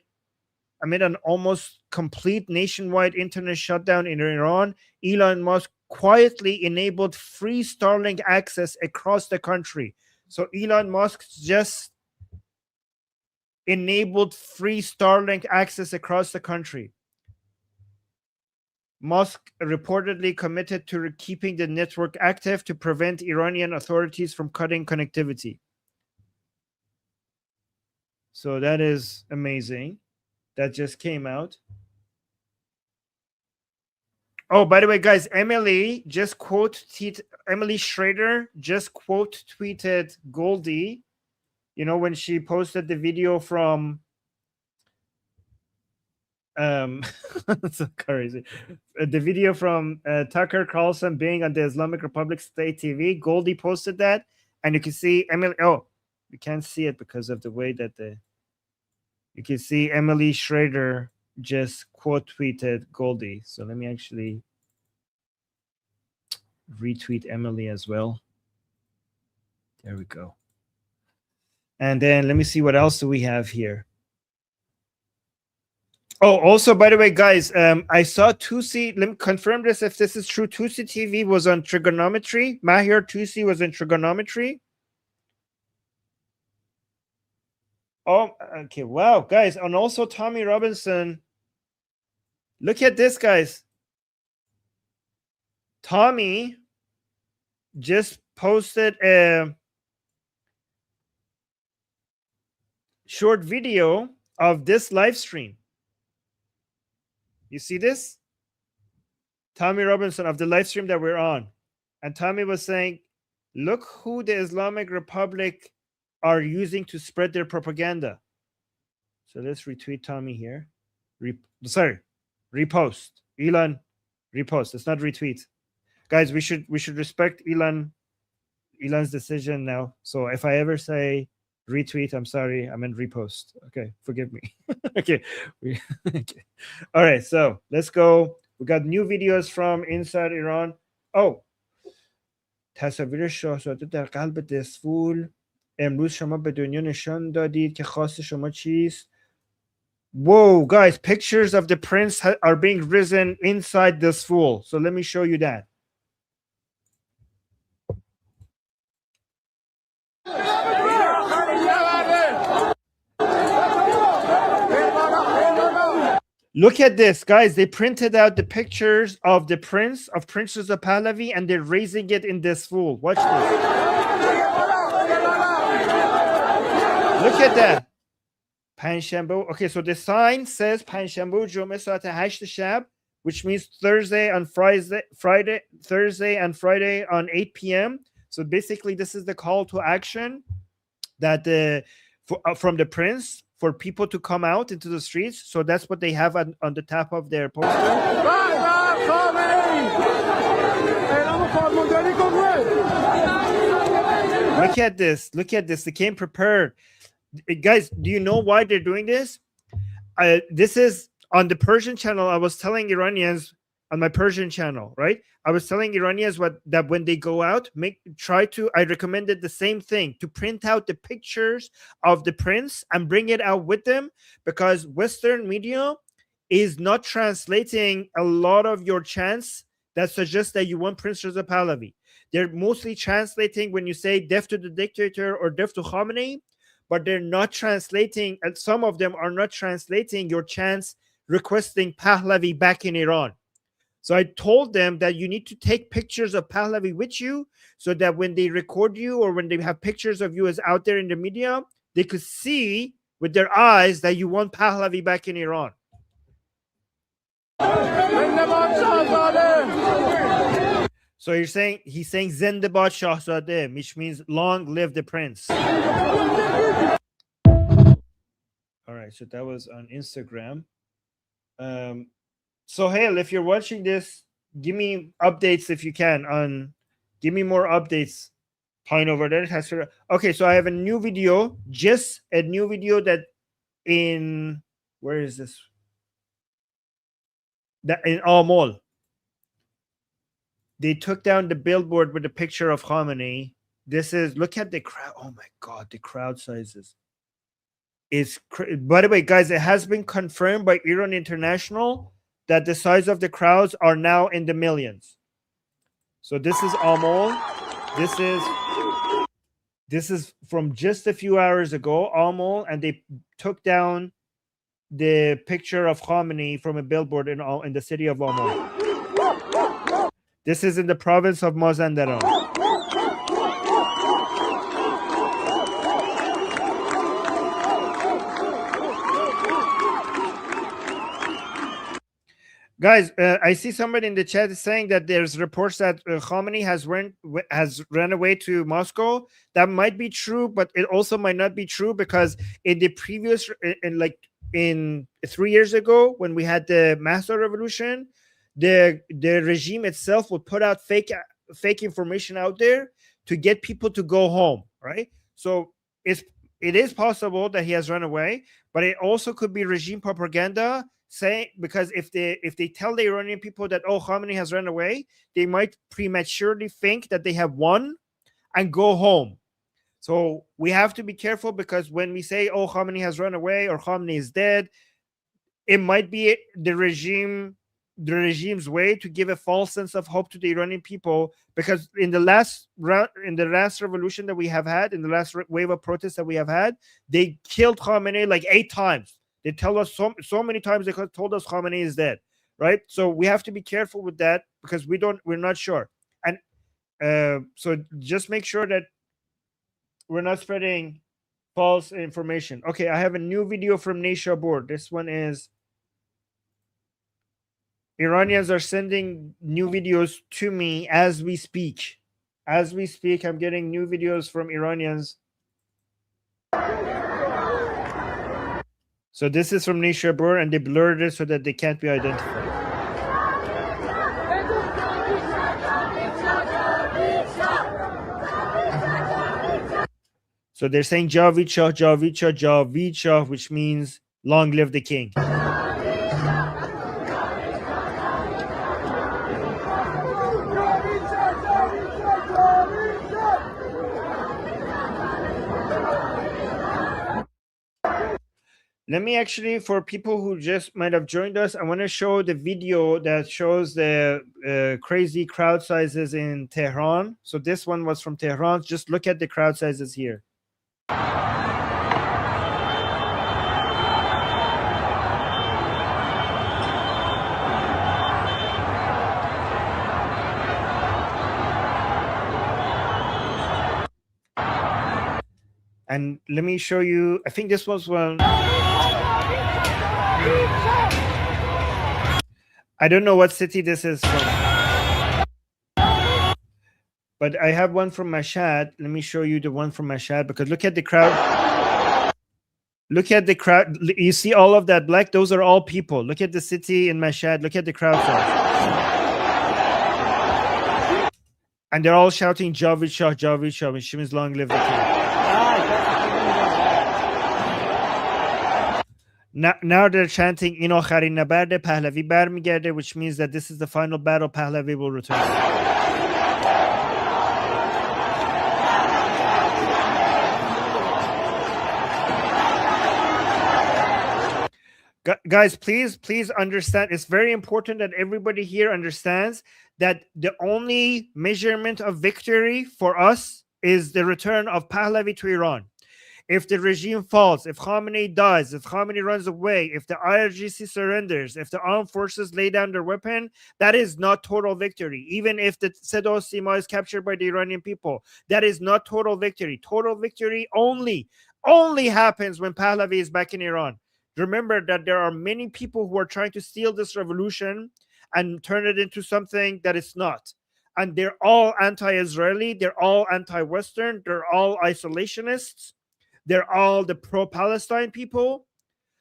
an almost complete nationwide internet shutdown in Iran. Elon Musk quietly enabled free Starlink access across the country. So Elon Musk just enabled free Starlink access across the country. Musk reportedly committed to keeping the network active to prevent Iranian authorities from cutting connectivity. So that is amazing. That just came out. Oh, by the way, guys, Emily Schrader just quote tweeted Goldie, you know, when she posted the video from it's so crazy. The video from Tucker Carlson being on the Islamic Republic State TV. Goldie posted that, and you can see Emily. Oh, you can't see it because of the way that you can see Emily Schrader just quote tweeted Goldie. So let me actually retweet Emily as well. There we go. And then let me see what else do we have here. Oh, also, by the way, guys, I saw Tusi. Let me confirm this if this is true. Tusi TV was on trigonometry. Mahir Tusi was in trigonometry. Oh, okay. Wow, guys. And also Tommy Robinson. Look at this, guys. Tommy just posted a short video of this live stream. You see this? Tommy Robinson of the live stream that we're on. And Tommy was saying, look who the Islamic Republic are using to spread their propaganda. So let's retweet Tommy here. Repost. Elon, repost. It's not retweet. Guys, we should respect Elon's decision now. So if I ever say retweet, I'm sorry, I meant repost. Okay, forgive me. Okay. Okay. All right, so let's go. We got new videos from inside Iran. Oh, تصاویر شاهزاده در قلب دسفول. امروز شما به دنیا نشان دادید که خواست شما چیست. Whoa, guys, pictures of the prince are being risen inside this fool. So let me show you that. Look at this, guys. They printed out the pictures of the prince, of Princess of Pahlavi, and they're raising it in this fool. Watch this. Look at that. Panshambo. Okay, so the sign says Panshambo Jum'eh Saat 8 Shab, which means Thursday and Thursday and Friday on 8 p.m. So basically, this is the call to action that from the prince for people to come out into the streets. So that's what they have on the top of their poster. Look at this. Look at this. They came prepared. Guys, do you know why they're doing this? This is on the Persian channel. I was telling Iranians on my Persian channel, right? I was telling Iranians that when they go out, I recommended the same thing, to print out the pictures of the prince and bring it out with them, because Western media is not translating a lot of your chants that suggest that you want Prince Reza Pahlavi. They're mostly translating when you say death to the dictator or death to Khamenei, but they're not translating, and some of them are not translating your chants requesting Pahlavi back in Iran. So I told them that you need to take pictures of Pahlavi with you so that when they record you or when they have pictures of you as out there in the media, they could see with their eyes that you want Pahlavi back in Iran. So he's saying Zende Bad Shahzadeh, which means long live the prince. All right, so that was on Instagram. Sohail, if you're watching this, give me updates if you can. Give me more updates. Pine over there. Okay, so I have a new video, just a new video that where is this? That in Al Mall. They took down the billboard with a picture of Khamenei. Look at the crowd. Oh my God, the crowd sizes. By the way, guys, it has been confirmed by Iran International that the size of the crowds are now in the millions. So this is Al Mall. This is from just a few hours ago, Al Mall, and they took down the picture of Khamenei from a billboard in the city of Al Mall. This is in the province of Mazandaran. Guys, I see somebody in the chat is saying that there's reports that Khamenei has ran away to Moscow. That might be true, but it also might not be true because in the previous, in 3 years ago, when we had the Mahsa Revolution, the regime itself would put out fake information out there to get people to go home, right? So it is possible that he has run away, but it also could be regime propaganda. Because if they tell the Iranian people that Khamenei has run away, they might prematurely think that they have won and go home. So we have to be careful, because when we say Khamenei has run away or Khamenei is dead, it might be the regime's way to give a false sense of hope to the Iranian people. Because in the last revolution that we have had, in the last wave of protests that we have had, they killed Khamenei like 8 times. They tell us so many times, they told us Khamenei is dead, right? So we have to be careful with that, because we're not sure. And so just make sure that we're not spreading false information. Okay, I have a new video from Nishabur. This one is Iranians are sending new videos to me as we speak. As we speak, I'm getting new videos from Iranians. So this is from Nishabur, and they blurred it so that they can't be identified. So they're saying Javid Shah, Javid Shah, Javid Shah, which means long live the king. Let me actually, for people who just might have joined us, I want to show the video that shows the crazy crowd sizes in Tehran. So this one was from Tehran. Just look at the crowd sizes here. And let me show you, I think this was one. I don't know what city this is from, but I have one from Mashhad. Let me show you the one from Mashhad, because look at the crowd. Look at the crowd. You see all of that black? Those are all people. Look at the city in Mashhad. Look at the crowd size. And they're all shouting Javid Shah, which means long live the king. Now they're chanting "In akharin nabarde Pahlavi barmigarde," which means that this is the final battle. Pahlavi will return. Guys, please understand. It's very important that everybody here understands that the only measurement of victory for us is the return of Pahlavi to Iran. If the regime falls, if Khamenei dies, if Khamenei runs away, if the IRGC surrenders, if the armed forces lay down their weapon, that is not total victory. Even if the Seda Sima is captured by the Iranian people, that is not total victory. Total victory only happens when Pahlavi is back in Iran. Remember that there are many people who are trying to steal this revolution and turn it into something that it's not. And they're all anti-Israeli, they're all anti-Western, they're all isolationists. They're all the pro-Palestine people.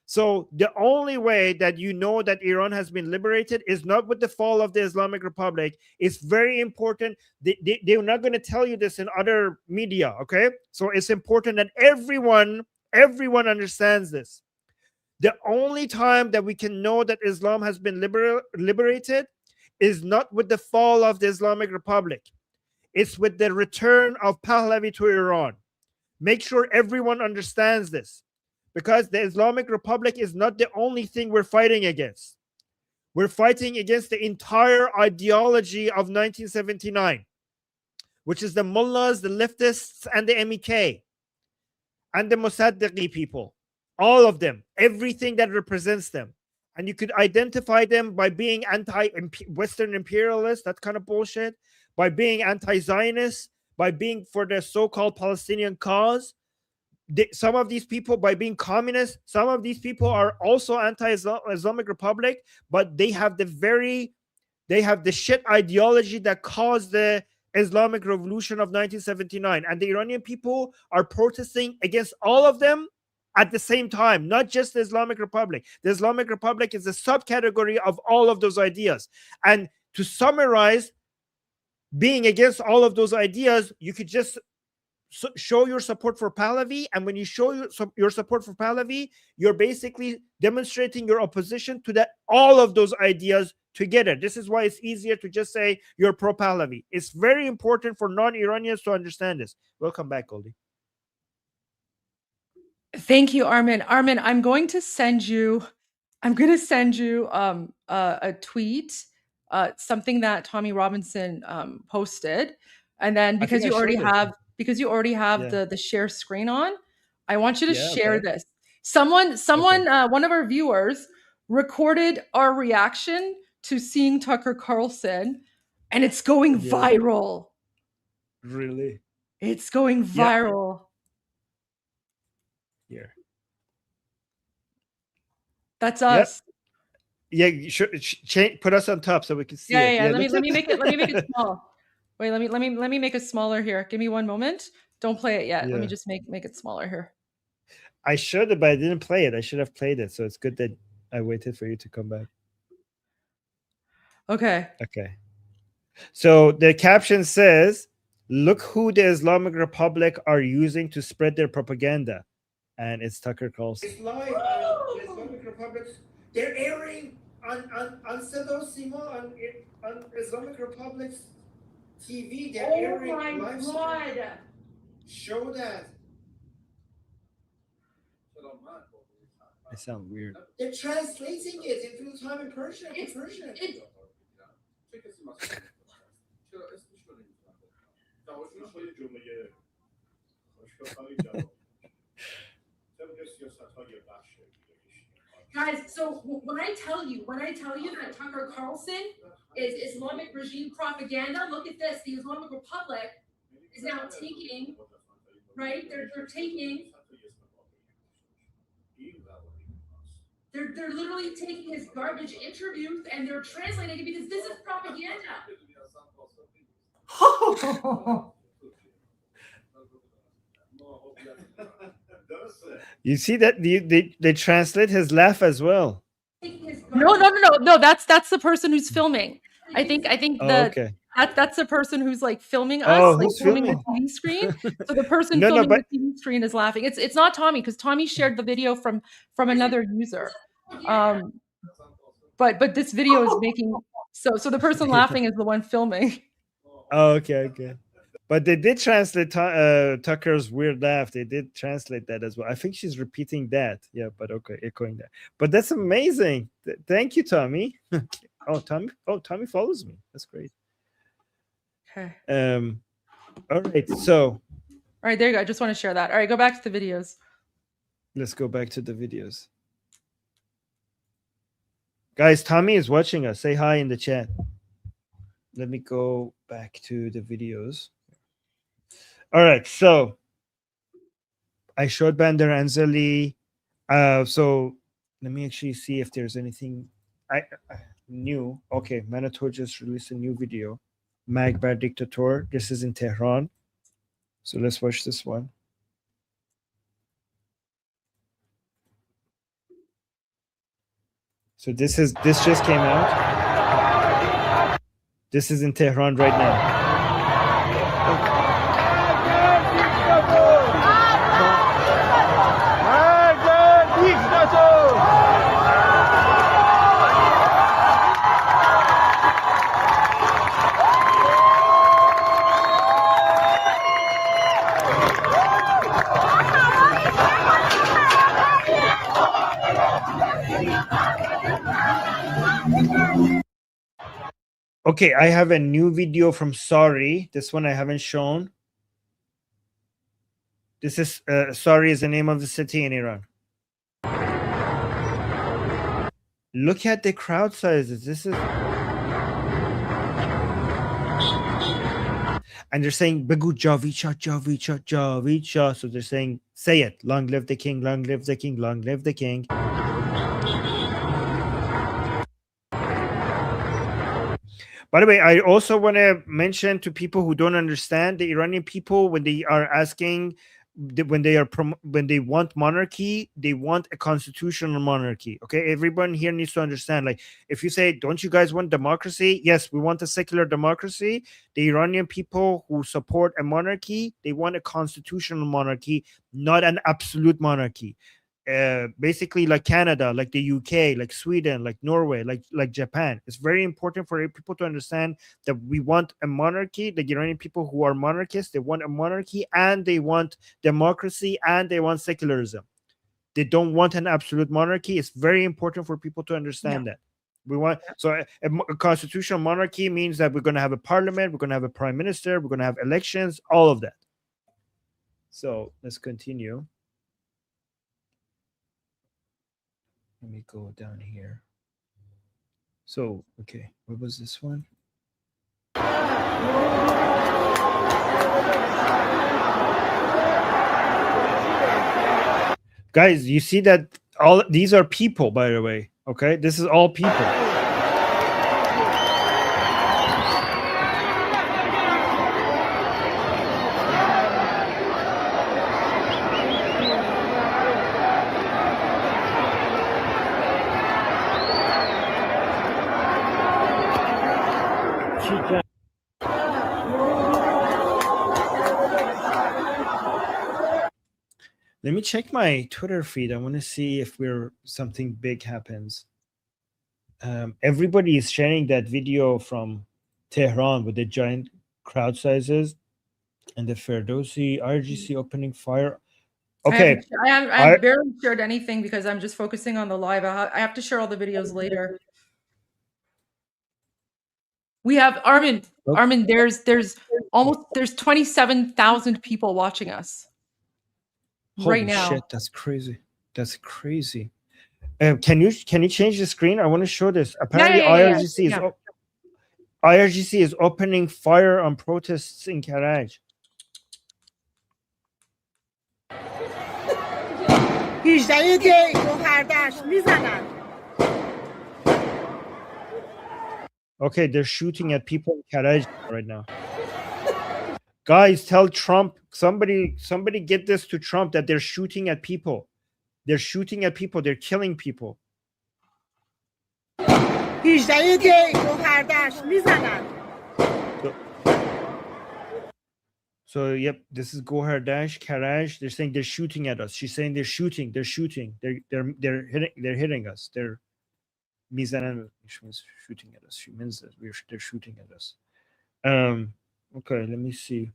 So the only way that you know that Iran has been liberated is not with the fall of the Islamic Republic. It's very important. They're not going to tell you this in other media, okay? So it's important that everyone understands this. The only time that we can know that Islam has been liberated is not with the fall of the Islamic Republic. It's with the return of Pahlavi to Iran. Make sure everyone understands this, because the Islamic Republic is not the only thing we're fighting against. We're fighting against the entire ideology of 1979, which is the mullahs, the leftists, and the MEK, and the Mossadeghi people. All of them, everything that represents them. And you could identify them by being anti-Western imperialist, that kind of bullshit, by being anti-Zionist, by being for the so-called Palestinian cause. Some of these people by being communist. Some of these people are also anti-Islamic Republic, but they have the shit ideology that caused the Islamic Revolution of 1979. And the Iranian people are protesting against all of them at the same time, not just the Islamic Republic. The Islamic Republic is a subcategory of all of those ideas. And to summarize, being against all of those ideas, you could just show your support for Pahlavi. And when you show your support for Pahlavi, you're basically demonstrating your opposition to all of those ideas together. This is why it's easier to just say you're pro-Pahlavi. It's very important for non-Iranians to understand this. Welcome back, Goldie. Thank you, Armin. Armin, I'm going to send you a tweet, something that Tommy Robinson posted, and then because you already have the share screen on, I want you to share this. Someone, one of our viewers recorded our reaction to seeing Tucker Carlson, and it's going viral. Really? It's going viral. Here. That's us. Yeah, put us on top so we can see it. Yeah. Let me make it small. Wait, let me make it smaller here. Give me one moment. Don't play it yet. Let me just make it smaller here. I should have, but I didn't play it. I should have played it. So it's good that I waited for you to come back. Okay. So the caption says, "Look who the Islamic Republic are using to spread their propaganda." And it's Tucker Carlson. It's live. The Islamic Republic, they're airing on Seda Sima, on Islamic Republic's TV. They're airing live stream. Show that. I sound weird. They're translating it in real time in Persian. Guys, so when I tell you that Tucker Carlson is Islamic regime propaganda, look at this. The Islamic Republic is now taking, right? They're taking. They're literally taking his garbage interviews and they're translating it because this is propaganda. You see that they translate his laugh as well. No. That's the person who's filming. I think that's the person who's like filming us, like filming the TV screen. So the person filming the TV screen is laughing. It's not Tommy, because Tommy shared the video from another user. But this video is making so the person laughing is the one filming. Oh, okay. But they did translate Tucker's weird laugh. They did translate that as well. I think she's repeating that. Yeah, but okay, echoing that. But that's amazing. Thank you, Tommy. Oh, Tommy follows me. That's great. Okay. All right. So. All right, there you go. I just want to share that. All right, go back to the videos. Let's go back to the videos. Guys, Tommy is watching us. Say hi in the chat. Let me go back to the videos. All right, so I showed Bandar Anzali. So let me actually see if there's anything new. Okay, Manator just released a new video. Magbar Dictator. This is in Tehran. So let's watch this one. So this just came out. This is in Tehran right now. Okay, I have a new video from Sorry. This one I haven't shown. This is Sorry is the name of the city in Iran. Look at the crowd sizes. This is, and they're saying Begu Javicha, Javicha, Javicha. So they're saying, say it. Long live the king, long live the king, long live the king. By the way, I also want to mention to people who don't understand, the Iranian people, when they are asking, when they want monarchy, they want a constitutional monarchy. Okay, everyone here needs to understand. Like, if you say, "Don't you guys want democracy?" Yes, we want a secular democracy. The Iranian people who support a monarchy, they want a constitutional monarchy, not an absolute monarchy. Basically like Canada, like the UK, like Sweden, like Norway, like Japan. It's very important for people to understand that we want a monarchy. The Iranian people who are monarchists, they want a monarchy, and they want democracy, and they want secularism. They don't want an absolute monarchy. It's very important for people to understand that. We want, so a constitutional monarchy means that we're going to have a parliament, we're going to have a prime minister, we're going to have elections, all of that. So let's continue. Let me go down here. So, okay, what was this one? Guys, you see that all these are people, by the way. Okay, this is all people. Let me check my Twitter feed. I want to see if something big happens. Everybody is sharing that video from Tehran with the giant crowd sizes and the Ferdowsi RGC opening fire. Okay, I haven't barely shared anything because I'm just focusing on the live. I have to share all the videos later. We have Armin. Okay. Armin, there's 27,000 people watching us. Holy right now. Shit, that's crazy. That's crazy. Can you change the screen? I want to show this. Apparently, IRGC is opening fire on protests in Karaj. Okay, they're shooting at people in Karaj right now. Guys, tell Trump, somebody get this to Trump that they're shooting at people. They're shooting at people. They're killing people. So yep, this is Gohardash, Karaj. They're saying they're shooting at us. She's saying they're shooting. They're shooting. They're hitting us. They're mizanan, which means shooting at us. She means that they're shooting at us. Okay, let me see.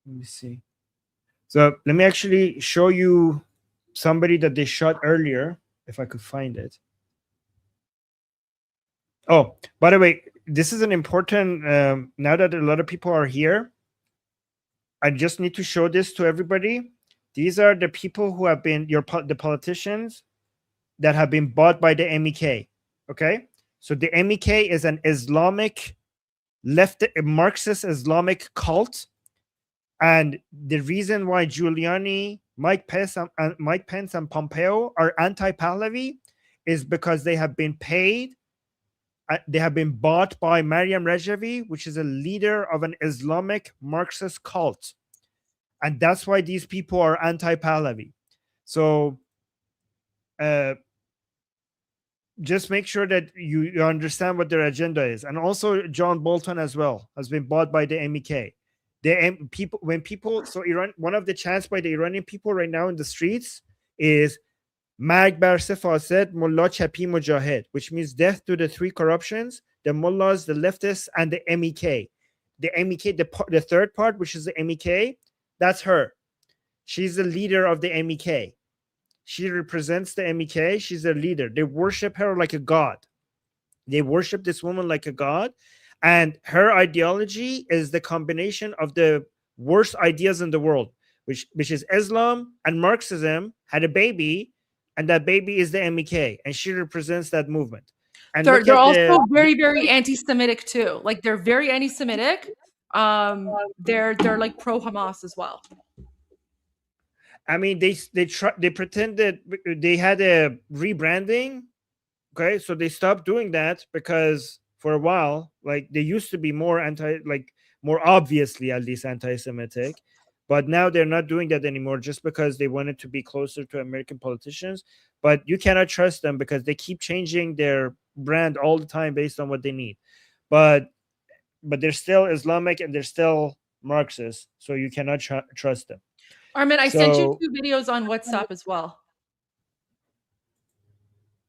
Let me see. So let me actually show you somebody that they shot earlier, if I could find it. Oh, by the way, this is an important, now that a lot of people are here, I just need to show this to everybody. These are the people who have been, the politicians that have been bought by the MEK, okay? So the MEK is an Islamic, Marxist Islamic cult. And the reason why Giuliani, Mike Pence, and Pompeo are anti-Pahlavi is because they have been paid, they have been bought by Maryam Rajavi, which is a leader of an Islamic Marxist cult. And that's why these people are anti-Pahlavi. So just make sure that you understand what their agenda is. And also John Bolton as well has been bought by the MEK. So Iran, one of the chants by the Iranian people right now in the streets is Mag bar se fasid, mullah chapi mujahid, which means death to the three corruptions, the mullahs, the leftists, and the MEK. The MEK, the third part, which is the MEK, that's her. She's the leader of the MEK. She represents the MEK. She's a leader. They worship her like a god. They worship this woman like a god. And her ideology is the combination of the worst ideas in the world, which is Islam and Marxism had a baby, and that baby is the MEK, and she represents that movement. And they're also very, very anti-Semitic too. Like they're very anti-Semitic. They're like pro-Hamas as well. I mean, they pretend that they had a rebranding. Okay, so they stopped doing that because for a while, like they used to be more more obviously at least anti-Semitic, but now they're not doing that anymore just because they wanted to be closer to American politicians. But you cannot trust them because they keep changing their brand all the time based on what they need. But they're still Islamic and they're still Marxist, so you cannot trust them. Armin, I sent you 2 videos on WhatsApp as well.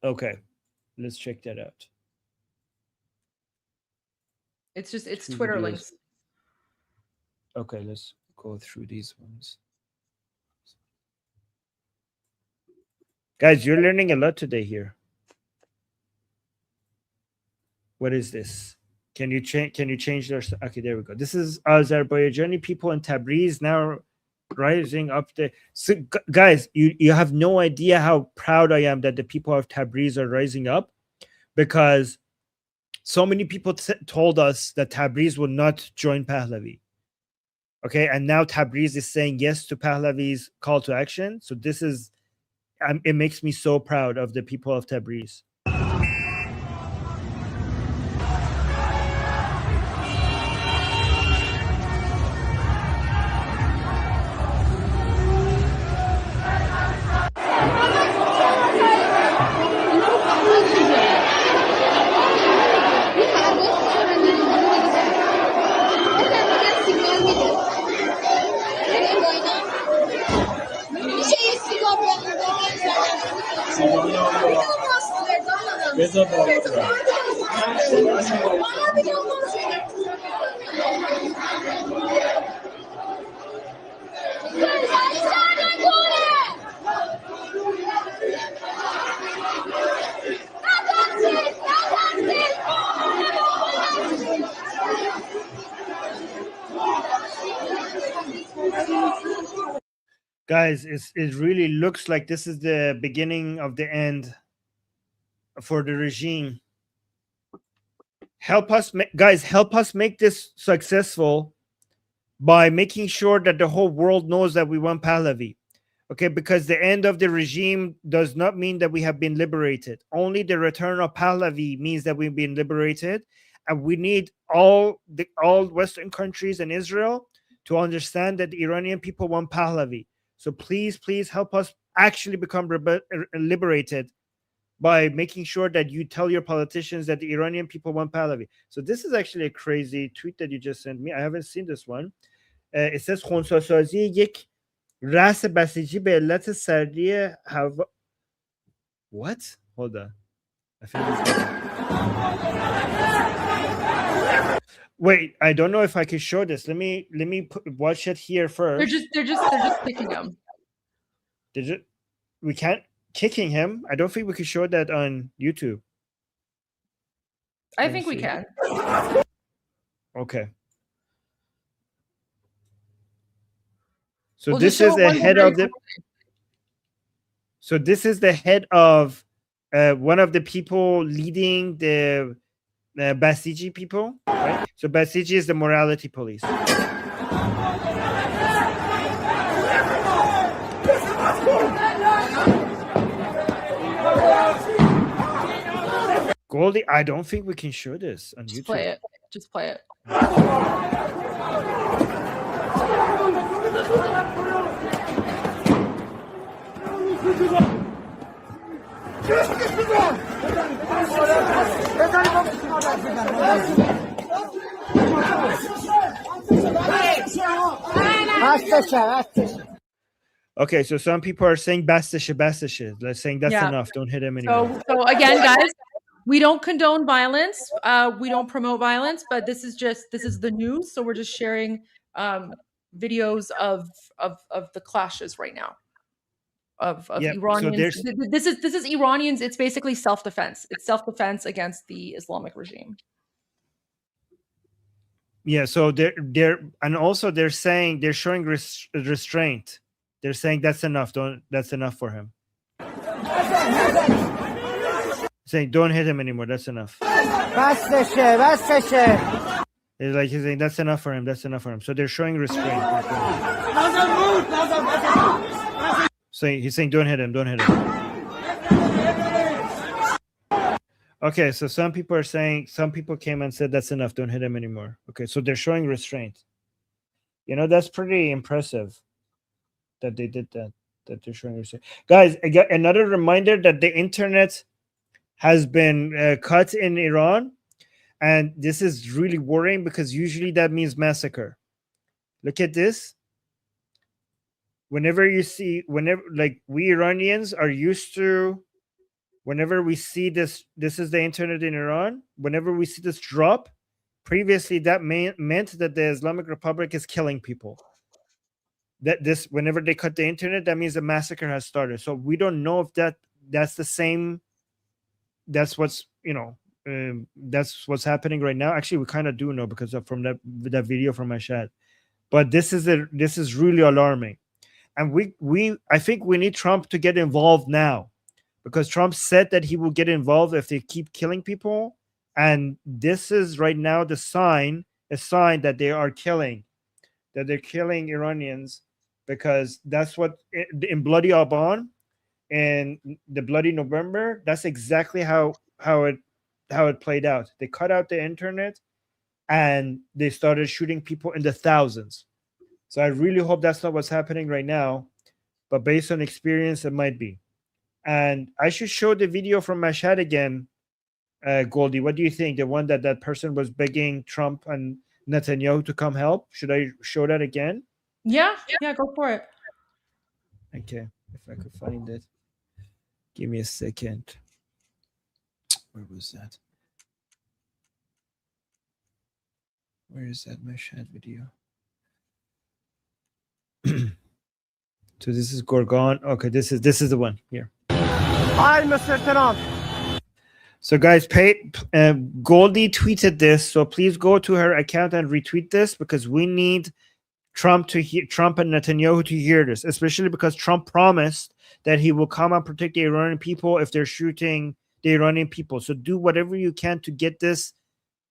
Okay, let's check that out. It's Twitter links. Okay, let's go through these ones. Guys, you're learning a lot today here. What is this? Can you change their? Okay, there we go. This is Azerbaijani people in Tabriz now rising up there. So guys, you have no idea how proud I am that the people of Tabriz are rising up, because so many people told us that Tabriz will not join Pahlavi. Okay, and now Tabriz is saying yes to Pahlavi's call to action. So this is, it makes me so proud of the people of Tabriz. Guys, it really looks like this is the beginning of the end for the regime. Help us, guys, help us make this successful by making sure that the whole world knows that we want Pahlavi. Okay, because the end of the regime does not mean that we have been liberated. Only the return of Pahlavi means that we've been liberated. And we need all Western countries and Israel to understand that the Iranian people want Pahlavi. So please, please help us actually become liberated by making sure that you tell your politicians that the Iranian people want Pahlavi. So this is actually a crazy tweet that you just sent me. I haven't seen this one. It says خنثی‌سازی یک رأس بسیجی به علت سردی هوا. What? Hold on. I think wait, I don't know if I can show this. Let me watch it here first. They're just kicking him. We can't kicking him. I don't think we can show that on YouTube. I think we can. Okay. So this is the head of the. So this is the head of one of the people leading the Basiji people, right? So Basiji is the morality police. Goldie, I don't think we can show this on YouTube. Just play it. Okay, so some people are saying bastisha. They're saying that's enough. Don't hit him anymore. So again, guys, we don't condone violence. We don't promote violence, but this is the news. So we're just sharing videos of the clashes right now of Iranians. So this is Iranians. It's basically self-defense. It's self-defense against the Islamic regime. Yeah. So they're and also they're saying they're showing restraint. They're saying that's enough. That's enough for him. Saying don't hit him anymore. That's enough. It's like he's saying that's enough for him. That's enough for him. So they're showing restraint. So he's saying don't hit him. Don't hit him. Okay, so some people are saying some people came and said that's enough. Don't hit him anymore. Okay, so they're showing restraint. You know, that's pretty impressive that they did that. That they're showing restraint. Guys, again, another reminder that the internet has been cut in Iran, and this is really worrying because usually that means massacre. Look at this. Whenever like we Iranians are used to, whenever we see this is the internet in Iran, whenever we see this drop, previously that meant that the Islamic Republic is killing people. Whenever they cut the internet, that means a massacre has started. So we don't know if that's the same. That's what's that's what's happening right now. Actually, we kind of do know because from that video from Ashad. But this is really alarming, and I think we need Trump to get involved now, because Trump said that he will get involved if they keep killing people, and this is right now a sign that they're killing Iranians, because that's what in Bloody Aban. And the Bloody November, that's exactly how it played out. They cut out the internet and they started shooting people in the thousands. So I really hope that's not what's happening right now, but based on experience, it might be. And I should show the video from Mashhad again, Goldie. What do you think? The one that person was begging Trump and Netanyahu to come help? Should I show that again? Yeah, go for it. Okay, if I could find it. Give me a second. Where was that? Where is that Mashhad video? So this is Gorgon. Okay, this is the one here. Hi, Mr. Trump. So guys, Goldie tweeted this, so please go to her account and retweet this, because we need Trump and Netanyahu to hear this, especially because Trump promised that he will come and protect the Iranian people if they're shooting the Iranian people. So do whatever you can to get this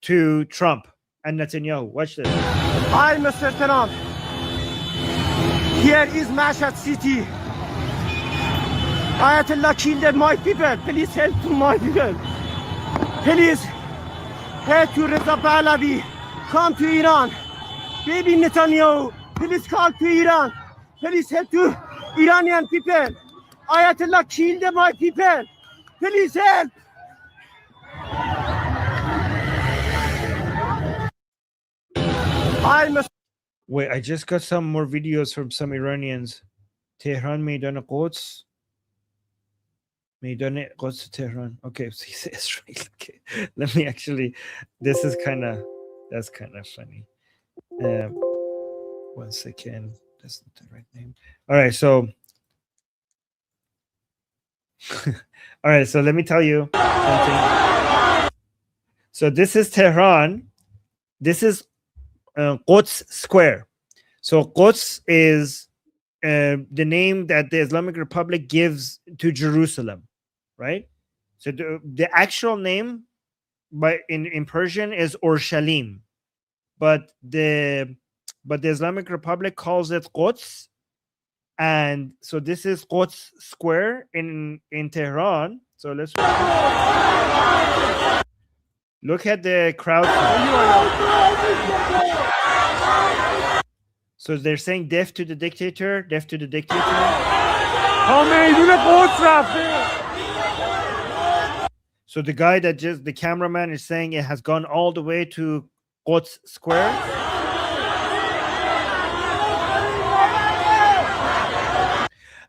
to Trump and Netanyahu. Watch this. Hi, Mr. Trump. Here is Mashhad City. Ayatollah killed my people. Please help to my people. Please head to Reza Pahlavi. Come to Iran. Baby Netanyahu. Please come to Iran. Please help to Iranian people. Ayatollah killed my people. Please help. Wait, I just got some more videos from some Iranians. Tehran Meydan Quds. Maidan Quds Tehran. Okay, so he says Israel. Okay, let me actually. This is that's kind of funny. 1 second. That's not the right name. All right, so. All right, so let me tell you something. So this is Tehran. This is Quds Square. So Quds is the name that the Islamic Republic gives to Jerusalem, right? So the actual name in Persian is Urshalim, but the Islamic Republic calls it Quds. And so this is Quds Square in Tehran. So let's look at the crowd. So they're saying death to the dictator, death to the dictator. So the guy the cameraman is saying it has gone all the way to Quds Square.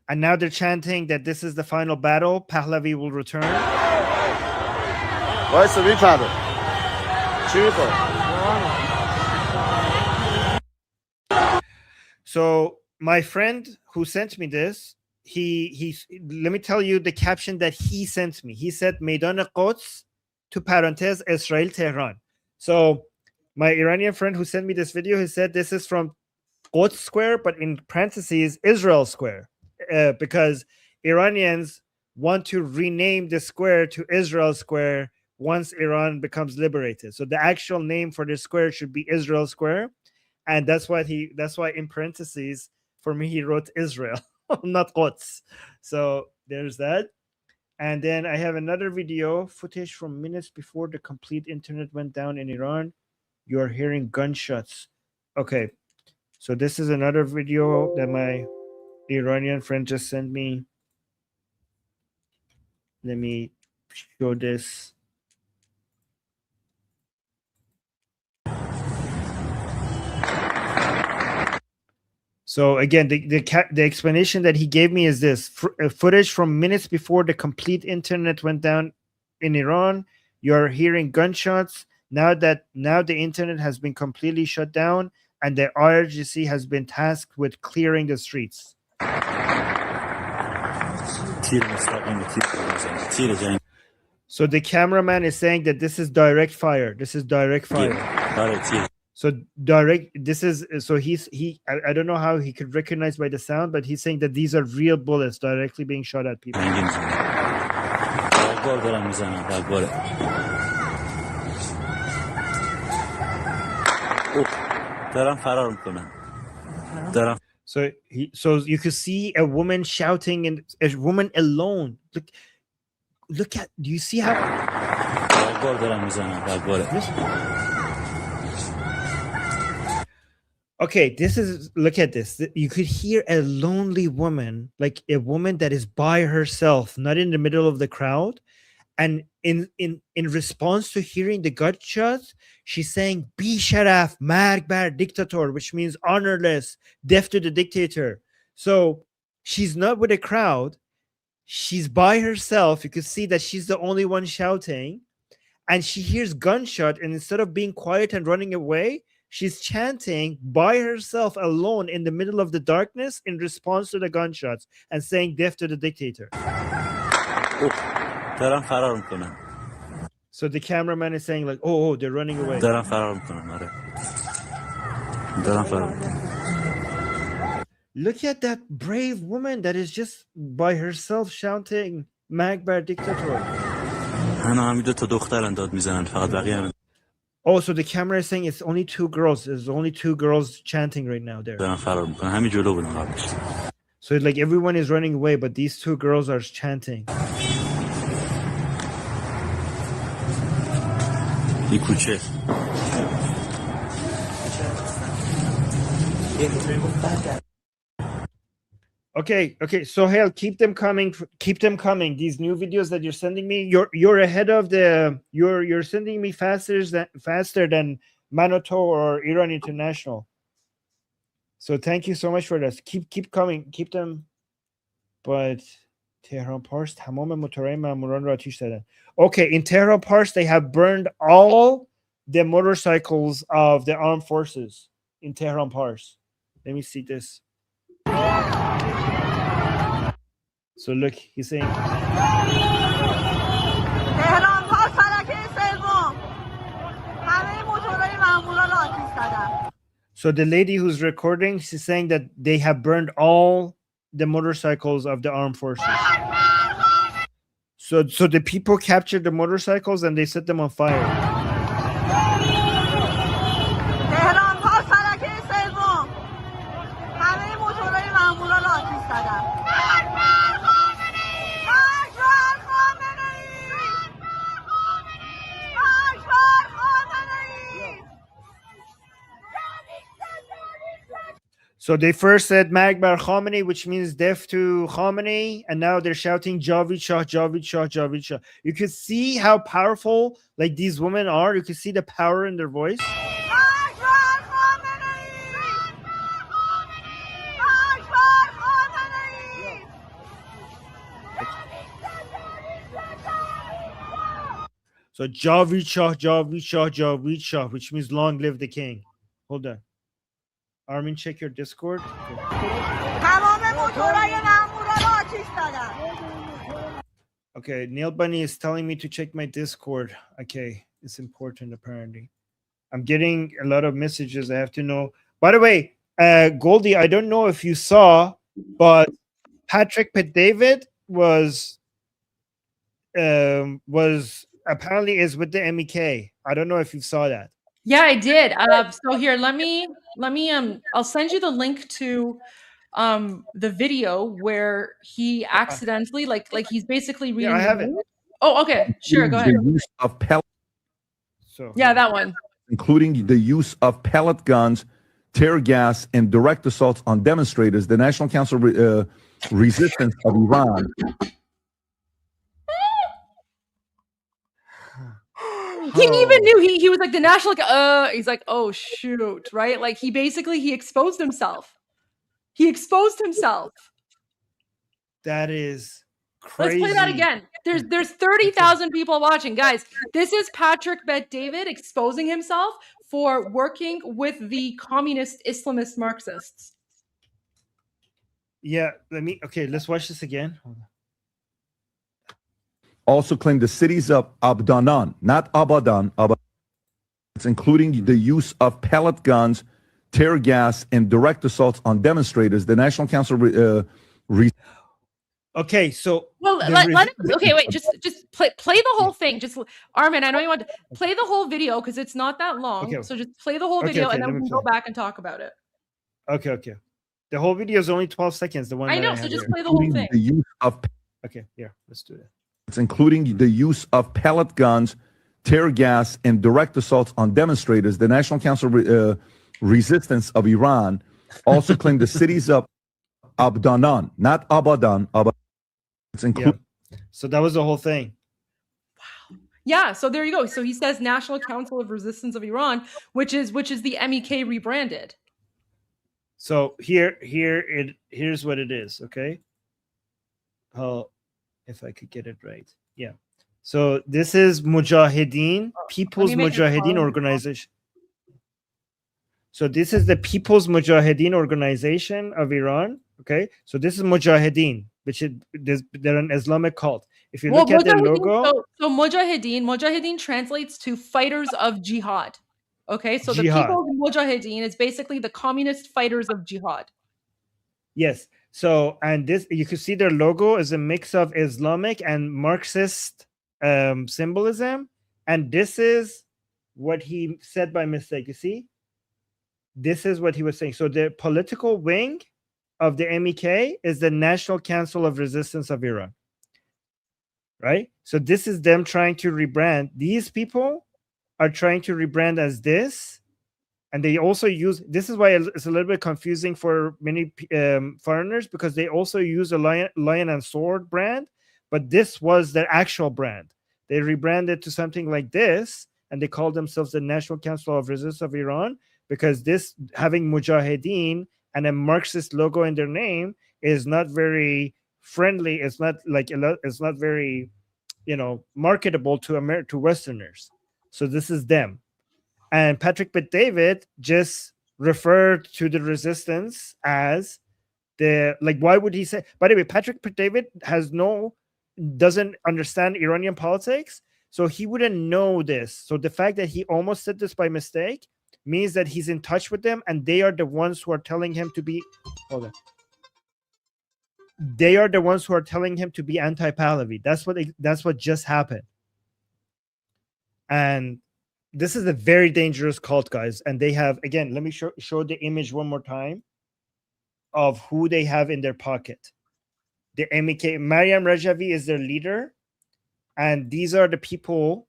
And now they're chanting that this is the final battle. Pahlavi will return. So my friend who sent me this, he let me tell you the caption that he sent me. He said Maidan Quds to parentheses Israel Tehran. So my Iranian friend who sent me this video, he said this is from Quds Square, but in parentheses Israel Square. Because Iranians want to rename the square to Israel Square once Iran becomes liberated. So the actual name for the square should be Israel Square, and that's why in parentheses for me he wrote Israel, not Quds. So there's that. And then I have another video footage from minutes before the complete internet went down in Iran. You are hearing gunshots. Okay, so this is another video that my Iranian friend just sent me. Let me show this. So again, the explanation that he gave me is this: footage from minutes before the complete internet went down in Iran. You're hearing gunshots. Now the internet has been completely shut down, and the IRGC has been tasked with clearing the streets. So the cameraman is saying that this is direct fire. This is direct fire. So direct. This is so I don't know how he could recognize by the sound, but he's saying that these are real bullets directly being shot at people. So you could see a woman shouting, and a woman alone. Look at. Do you see how? Okay, look at this. You could hear a lonely woman, like a woman that is by herself, not in the middle of the crowd. And in response to hearing the gunshots, she's saying, Bi Sharaf, Marg bar dictator, which means honorless, death to the dictator. So she's not with a crowd. She's by herself. You could see that she's the only one shouting. And she hears gunshot, and instead of being quiet and running away, she's chanting by herself alone in the middle of the darkness in response to the gunshots and saying death to the dictator. So the cameraman is saying like, oh, they're running away. Look at that brave woman that is just by herself shouting Magbar dictator. Oh, so the camera is saying it's only two girls. There's only two girls chanting right now there. So like everyone is running away, but these two girls are chanting. Okay. So Hale, keep them coming. These new videos that you're sending me, you're ahead of you're sending me faster than Manoto or Iran International. So thank you so much for this. Keep coming. Keep them. But Tehran Pars تمام موتورهای ماموران را آتش زدن. Okay, in Tehran Pars they have burned all the motorcycles of the armed forces in Tehran Pars. Let me see this. So look, he's saying تهران پاس فلکه سوم همه موتورهای مامورا را آتش زدن. So the lady who's recording, she's saying that they have burned all the motorcycles of the armed forces. So the people captured the motorcycles and they set them on fire. تهران پاس فلکه سوم همه موتورهای مامورا را آتش زدن. So they first said Magbar Khamenei, which means death to Khamenei, and now they're shouting Javid Shah, Javid Shah, Javid Shah. You can see how powerful like these women are. You can see the power in their voice. So Javid Shah, Javid Shah, Javid Shah, which means long live the king. Hold on. Armin, check your Discord. Okay, Neil Bunny is telling me to check my Discord. Okay, it's important apparently. I'm getting a lot of messages. I have to know. By the way, Goldie, I don't know if you saw, but Patrick David was apparently is with the MEK. I don't know if you saw that. Yeah, I did. So here, let me I'll send you the link to the video where he accidentally like he's basically reading. Yeah, I have it. Oh, okay. Sure, go ahead. The use of pellet, Yeah, that one. including the use of pellet guns, tear gas, and direct assaults on demonstrators, the National Council Resistance of Iran. He even knew he was like the national he's like, oh shoot, right? Like he exposed himself. He exposed himself. That is crazy. Let's play that again. There's 30,000 people watching. Guys, this is Patrick Bet-David exposing himself for working with the communist Islamist Marxists. Yeah, let's watch this again. Hold on. Also claimed the cities of Abdanan, not Abadan, it's including the use of pellet guns, tear gas, and direct assaults on demonstrators. The National Council Okay, so okay, wait, just play the whole thing. Just Armin, I know you want to play the whole video because it's not that long. Okay. So just play the whole video and then we can go back and talk about it. Okay. The whole video is only 12 seconds. The one I know, so just play the whole thing. The use of Okay, here, let's do that. It's including the use of pellet guns, tear gas, and direct assaults on demonstrators. The National Council Resistance of Iran also claimed the cities of Abdanan, not Abadan. It's including. Yeah. So that was the whole thing. Yeah, so there you go. So he says National Council of Resistance of Iran, which is the MEK rebranded. So here's what it is, okay? If I could get it right. Yeah. So this is Mujahideen, People's Mujahideen Organization. So this is the People's Mujahideen Organization of Iran. Okay. So this is Mujahideen, which they're an Islamic cult. If you look at their logo. So Mujahideen translates to fighters of jihad. Okay. So the Jihad. People's Mujahideen is basically the communist fighters of jihad. Yes. So, and this, you can see their logo is a mix of Islamic and Marxist symbolism. And this is what he said by mistake. You see, this is what he was saying. So the political wing of the MEK is the National Council of Resistance of Iran. Right? So this is them trying to rebrand. These people are trying to rebrand as this. And they also use, this is why it's a little bit confusing for many foreigners, because they also use a lion and sword brand, but this was their actual brand. They rebranded to something like this, and they called themselves the National Council of Resistance of Iran, because this, having Mujahideen and a Marxist logo in their name, is not very friendly. It's not like it's not very, marketable to Westerners. So this is them. And Patrick Bet-David just referred to the resistance as why would he say? By the way, Patrick Bet-David doesn't understand Iranian politics, so he wouldn't know this. So the fact that he almost said this by mistake means that he's in touch with them, and they are the ones who are telling him to be. Hold on. They are the ones who are telling him to be anti-Pahlavi. That's what just happened. And this is a very dangerous cult, guys. And they have, again, let me show the image one more time of who they have in their pocket. The MEK, Mariam Rajavi is their leader, and these are the people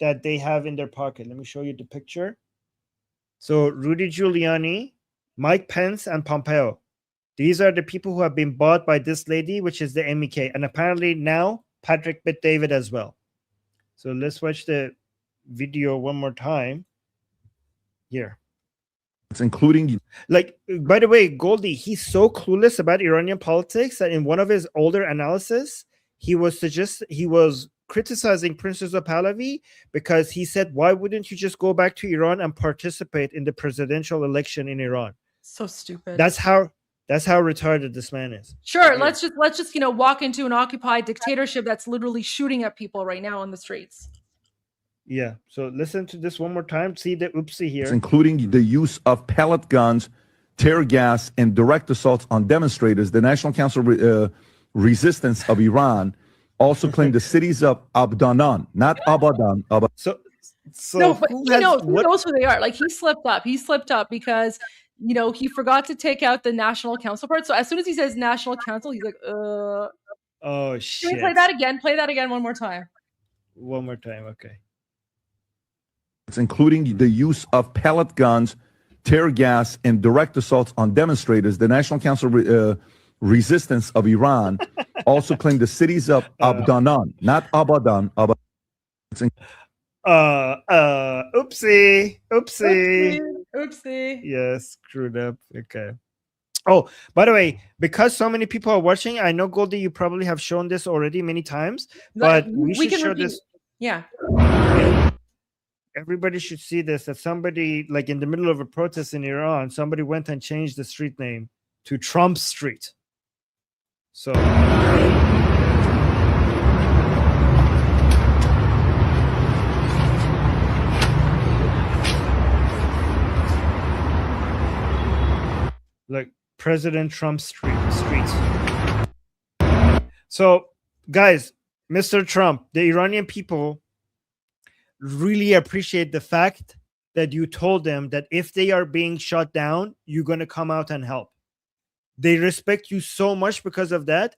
that they have in their pocket. Let me show you the picture. So Rudy Giuliani, Mike Pence, and Pompeo. These are the people who have been bought by this lady, which is the MEK, and apparently now Patrick Bet-David as well. So let's watch the video one more time. Here. It's including, by the way, Goldie, he's so clueless about Iranian politics that in one of his older analysis, he was criticizing Princess Pahlavi because he said, why wouldn't you just go back to Iran and participate in the presidential election in Iran? So stupid. That's how retarded this man is. Sure, let's just walk into an occupied dictatorship that's literally shooting at people right now on the streets. Yeah. So listen to this one more time. See the oopsie here. it's including the use of pellet guns, tear gas, and direct assaults on demonstrators. The National Council Resistance of Iran also claimed the cities of Abdanan, not Abadan. So no, but he knows who they are. Like, he slipped up. He slipped up because he forgot to take out the National Council part. So as soon as he says National Council, he's like, oh shit. Can we play that again? Play that again one more time. One more time, okay. It's including the use of pellet guns, tear gas, and direct assaults on demonstrators. The National Council Resistance of Iran also claimed the cities of Abdanan, not Abadan. Oopsie. Yes, screwed up. Okay. Oh, by the way, because so many people are watching, I know, Goldie, you probably have shown this already many times, but we should show this. Yeah. Everybody should see this, that somebody, like in the middle of a protest in Iran, somebody went and changed the street name to Trump Street. So like President Trump Street. So guys, Mr. Trump, the Iranian people really appreciate the fact that you told them that if they are being shut down, you're going to come out and help. They respect you so much because of that,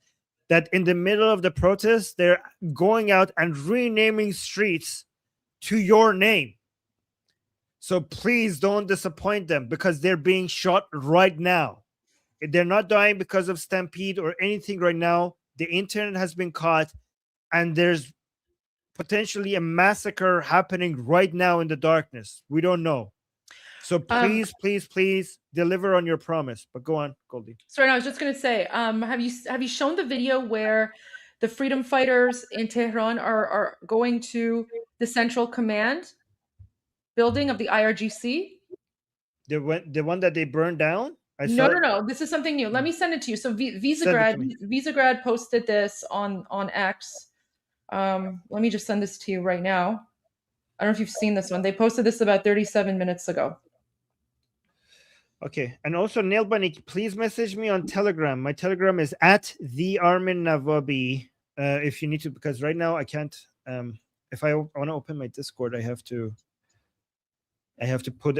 that in the middle of the protest, they're going out and renaming streets to your name. So please don't disappoint them, because they're being shot right now. They're not dying because of stampede or anything right now. The internet has been caught, and there's potentially a massacre happening right now in the darkness. We don't know. So please deliver on your promise. But go on, Goldie. Sorry, I was just going to say, have you shown the video where the freedom fighters in Tehran are going to the Central Command building of the IRGC? The one that they burned down? No. This is something new. Let me send it to you. So Visegrad posted this on X. Let me just send this to you right now. I don't know if you've seen this one. They posted this about 37 minutes ago. Okay. And also, Nail Bunny, please message me on Telegram. My Telegram is at the Armin Navabi. If you need to, because right now I can't. If I want to open my Discord, I have to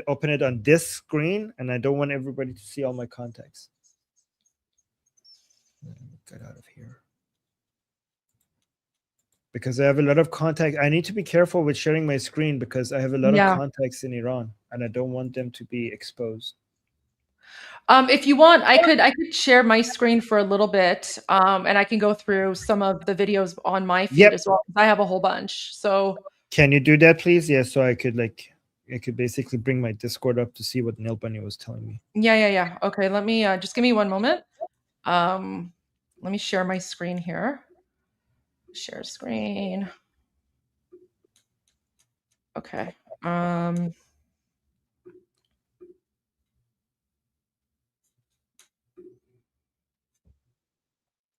open it on this screen, and I don't want everybody to see all my contacts. Let me get out of here, because I have a lot of contact. I need to be careful with sharing my screen, because I have a lot of contacts in Iran, and I don't want them to be exposed. If you want, I could share my screen for a little bit, and I can go through some of the videos on my feed as well. I have a whole bunch. So can you do that, please? Yeah, so I could basically bring my Discord up to see what Nail Bunny was telling me. Yeah. Okay, let me just give me one moment. Let me share my screen here. Share screen. Okay.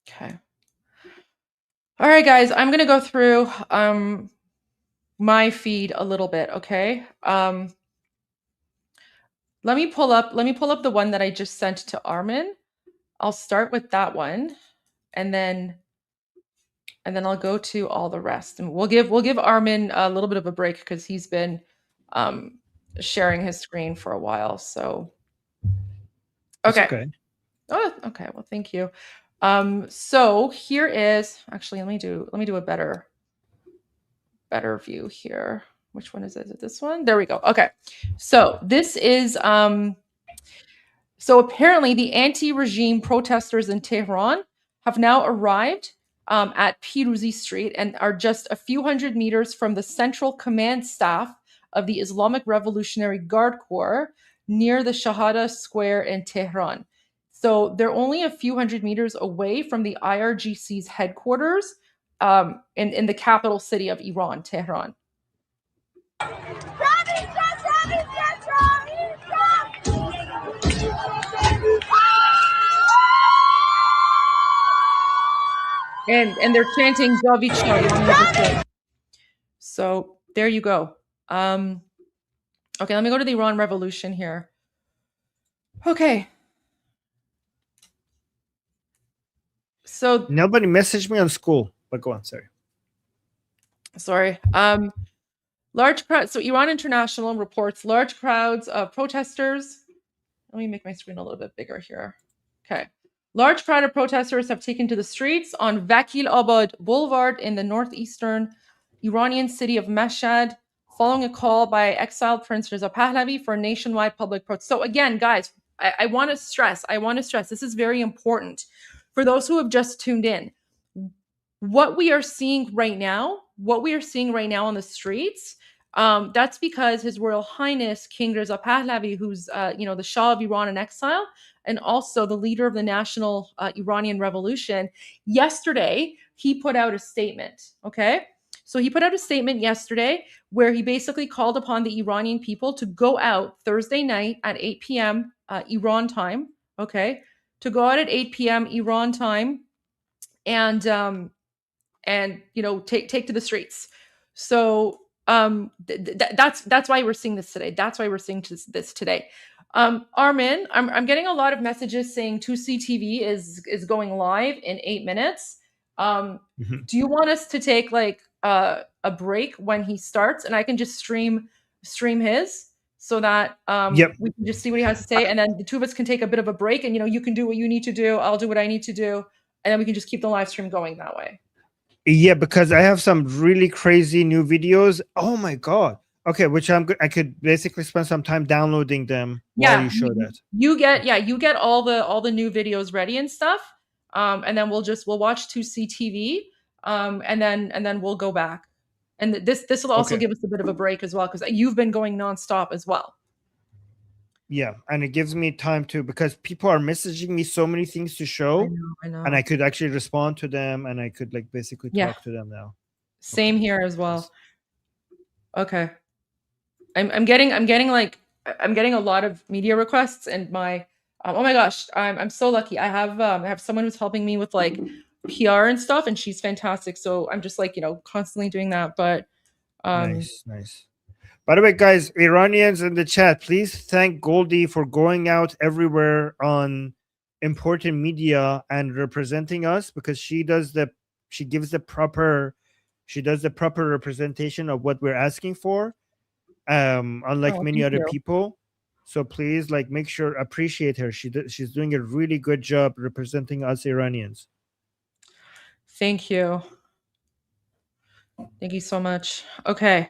Okay. All right, guys, I'm going to go through my feed a little bit, okay? Let me pull up the one that I just sent to Armin. I'll start with that one, and then I'll go to all the rest. And we'll give Armin a little bit of a break because he's been sharing his screen for a while. So okay. Oh, okay. Well, thank you. So here is actually let me do a better view here. Which one is it? Is it this one? There we go. Okay. So this is so apparently the anti-regime protesters in Tehran have now arrived at Piruzi Street and are just a few hundred meters from the central command staff of the Islamic Revolutionary Guard Corps near the Shahada Square in Tehran. So they're only a few hundred meters away from the IRGC's headquarters in the capital city of Iran, Tehran. And they're chanting Davicha. So there you go. Okay, let me go to the Iran Revolution here. Okay. So nobody messaged me on school, but go on. Sorry. Large crowd. So Iran International reports large crowds of protesters. Let me make my screen a little bit bigger here. Okay. Large crowd of protesters have taken to the streets on Vakil Abad Boulevard in the northeastern Iranian city of Mashhad, following a call by exiled Prince Reza Pahlavi for a nationwide public protest. So again, guys, I want to stress, this is very important for those who have just tuned in. What we are seeing right now on the streets, that's because His Royal Highness King Reza Pahlavi, who's the Shah of Iran in exile, and also the leader of the national Iranian revolution, yesterday he put out a statement. Okay, so he put out a statement yesterday where he basically called upon the Iranian people to go out Thursday night at 8 p.m. Iran time. Okay, to go out at 8 p.m. Iran time, and take to the streets. So that's why we're seeing this today. That's why we're seeing this today. Armin, I'm getting a lot of messages saying 2CTV is going live in 8 minutes. Do you want us to take like a break when he starts, and I can just stream his so that we can just see what he has to say, and then the two of us can take a bit of a break, and you can do what you need to do, I'll do what I need to do, and then we can just keep the live stream going that way. Yeah, because I have some really crazy new videos. Oh my god. Okay, which I could basically spend some time downloading them while you show that. You get all the new videos ready and stuff. And then we'll watch 2CTV. And then we'll go back. And this will also give us a bit of a break as well, because you've been going nonstop as well. Yeah, and it gives me time to, because people are messaging me so many things to show. I know. And I could actually respond to them, and I could like basically talk to them now. Same here as well. Okay. I'm getting a lot of media requests, and my oh my gosh, I'm so lucky. I have someone who's helping me with like PR and stuff, and she's fantastic. So I'm just like, constantly doing that. But nice. By the way, guys, Iranians in the chat, please thank Goldie for going out everywhere on important media and representing us, because she gives the proper representation of what we're asking for, unlike many other people. So please make sure, appreciate her. She's doing a really good job representing us Iranians. Thank you so much. Okay.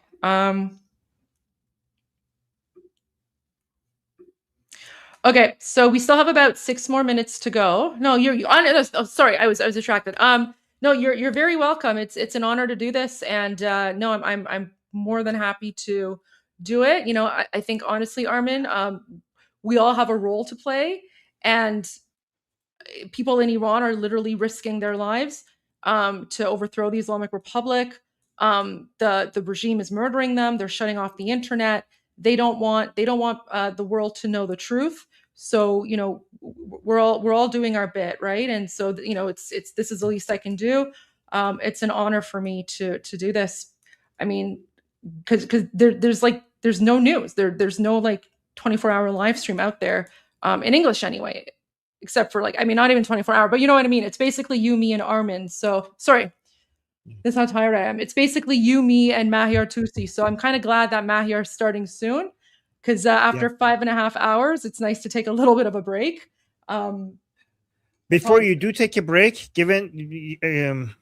Okay, so we still have about 6 more minutes to go. No, you're on. Oh, sorry, I was distracted. No, you're very welcome. It's an honor to do this, and no, I'm more than happy to do it. I think honestly, Armin, we all have a role to play, and people in Iran are literally risking their lives to overthrow the Islamic Republic. The regime is murdering them. They're shutting off the internet. They don't want the world to know the truth. So, you know, we're all doing our bit, right? And so, you know, it's this is the least I can do. It's an honor for me to do this. I mean, because there's no news. There's no like 24-hour live stream out there in English anyway, except for like, I mean, not even 24-hour, but you know what I mean? It's basically you, me, and Armin. So sorry. That's how tired I am. It's basically you, me, and Mahyar Tusi. So I'm kind of glad that Mahyar is starting soon, because after 5.5 hours, it's nice to take a little bit of a break. Before you do take a break, given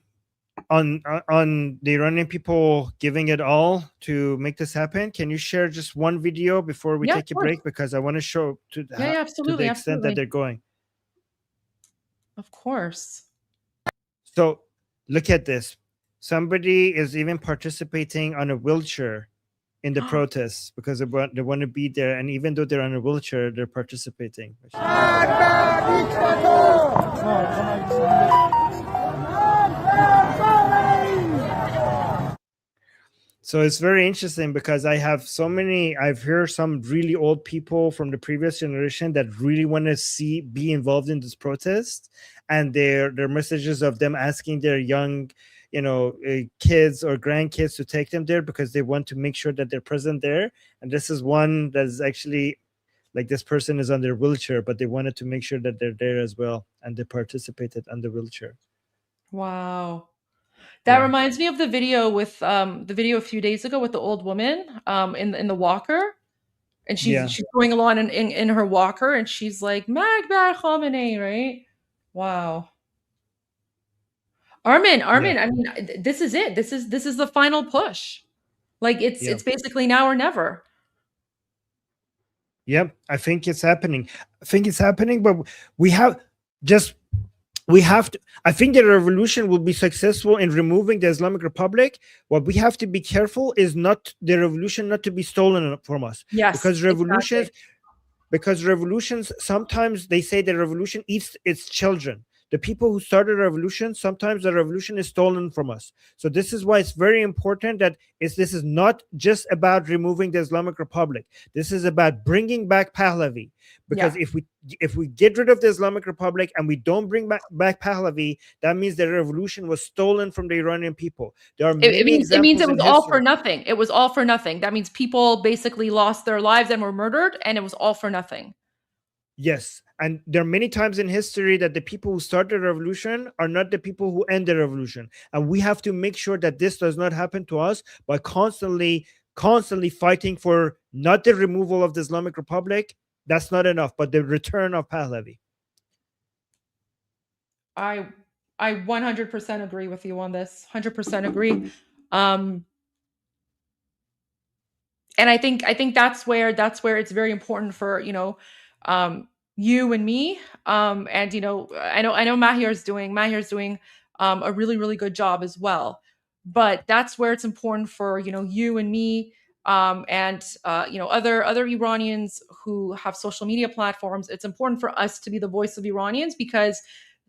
on the Iranian people giving it all to make this happen, can you share just one video before we take a break? Because I want to show to the extent that they're going. Of course. So look at this. Somebody is even participating on a wheelchair in the protests because they want to be there. And even though they're on a wheelchair, they're participating. So it's very interesting because I've heard some really old people from the previous generation that really want to be involved in this protest, and their messages of them asking their young, you know, kids or grandkids to take them there because they want to make sure that they're present there. And this is one that is actually like, this person is on their wheelchair, but they wanted to make sure that they're there as well, and they participated on the wheelchair. Wow. That reminds me of the video a few days ago with the old woman in the walker, and she's going along in her walker, and she's like Magbar Khamenei, right? Wow. Armin, I mean, this is it. This is the final push. Like it's basically now or never. Yep, I think it's happening. But I think the revolution will be successful in removing the Islamic Republic. What we have to be careful is not the revolution not to be stolen from us. Yes, because revolutions, sometimes they say the revolution eats its children. The people who started a revolution, sometimes the revolution is stolen from us. So this is why it's very important that this is not just about removing the Islamic Republic. This is about bringing back Pahlavi. Because if we get rid of the Islamic Republic and we don't bring back Pahlavi, that means the revolution was stolen from the Iranian people. There are it means it was all for nothing. It was all for nothing. That means people basically lost their lives and were murdered, and it was all for nothing. Yes. And there are many times in history that the people who started the revolution are not the people who end the revolution. And we have to make sure that this does not happen to us by constantly fighting for not the removal of the Islamic Republic. That's not enough, but the return of Pahlavi. I 100% agree with you on this. 100% agree. And I think that's where it's very important for, you know, you and me, and you know, I know Mahyar's doing a really, really good job as well. But that's where it's important for, you know, you and me, and you know, other Iranians who have social media platforms. It's important for us to be the voice of Iranians, because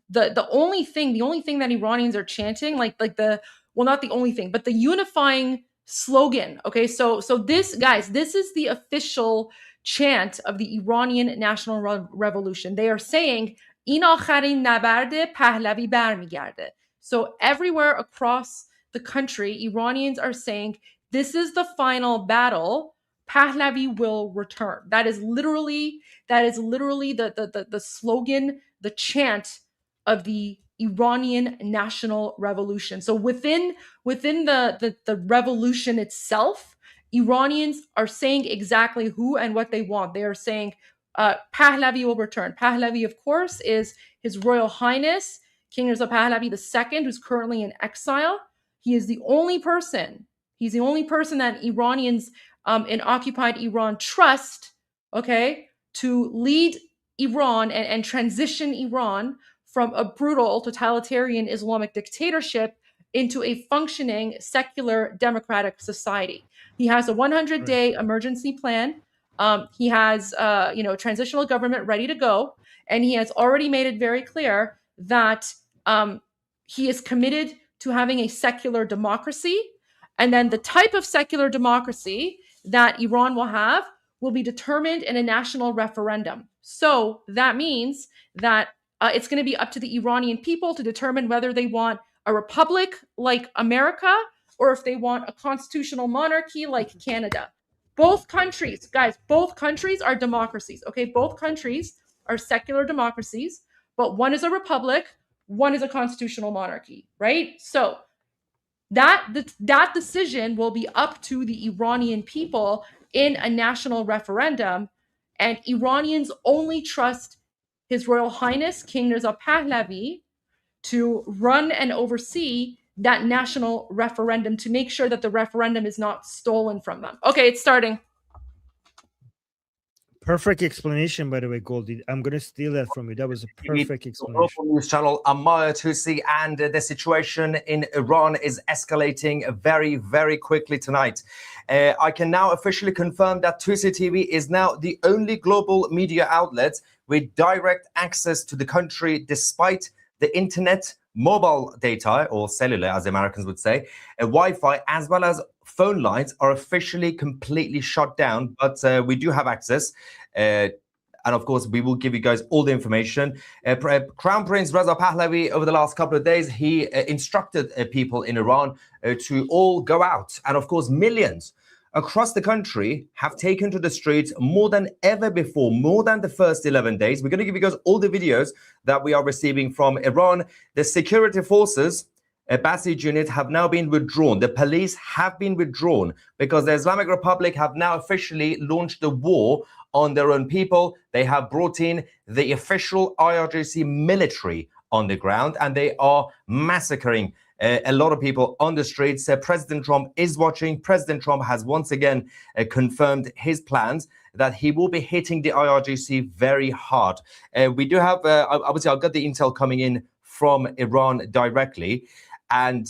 the only thing that Iranians are chanting, not the only thing, but the unifying slogan. Okay, so this, guys, this is the official chant of the Iranian National Revolution. They are saying "In akharin nabarde Pahlavi barmigarde." So everywhere across the country, Iranians are saying this is the final battle. Pahlavi will return. That is literally the slogan, the chant of the Iranian National Revolution. So within the revolution itself, Iranians are saying exactly who and what they want. They are saying Pahlavi will return. Pahlavi, of course, is His Royal Highness King Reza Pahlavi II, who's currently in exile. He is the only person. He's the only person that Iranians in occupied Iran trust, okay, to lead Iran and transition Iran from a brutal totalitarian Islamic dictatorship into a functioning secular democratic society. He has a 100-day emergency plan. He has, transitional government ready to go. and he has already made it very clear that he is committed to having a secular democracy. And then the type of secular democracy that Iran will have will be determined in a national referendum. So that means that it's going to be up to the Iranian people to determine whether they want a republic like America or if they want a constitutional monarchy like Canada. Both countries, guys, both countries are democracies, okay? Both countries are secular democracies, but one is a republic, one is a constitutional monarchy, right? So that decision will be up to the Iranian people in a national referendum, and Iranians only trust His Royal Highness King Reza Pahlavi to run and oversee that national referendum to make sure that the referendum is not stolen from them. Okay, it's starting. Perfect explanation, by the way, Goldie. I'm going to steal that from you. That was a perfect explanation. Local news channel Amaya Tusi, and the situation in Iran is escalating very, very quickly tonight. I can now officially confirm that Tusi TV is now the only global media outlet with direct access to the country, despite the internet, mobile data, or cellular, as the Americans would say, Wi-Fi, as well as phone lines are officially completely shut down, but we do have access. And of course, we will give you guys all the information. Crown Prince Reza Pahlavi, over the last couple of days, he instructed people in Iran to all go out. And of course, millions across the country have taken to the streets more than ever before, more than the first 11 days. We're going to give you guys all the videos that we are receiving from Iran. The security forces, Basij units, have now been withdrawn. The police have been withdrawn because the Islamic Republic have now officially launched a war on their own people. They have brought in the official IRGC military on the ground, and they are massacring a lot of people on the streets. President Trump is watching. President Trump has once again confirmed his plans that he will be hitting the IRGC very hard. We do have, obviously, I've got the intel coming in from Iran directly. And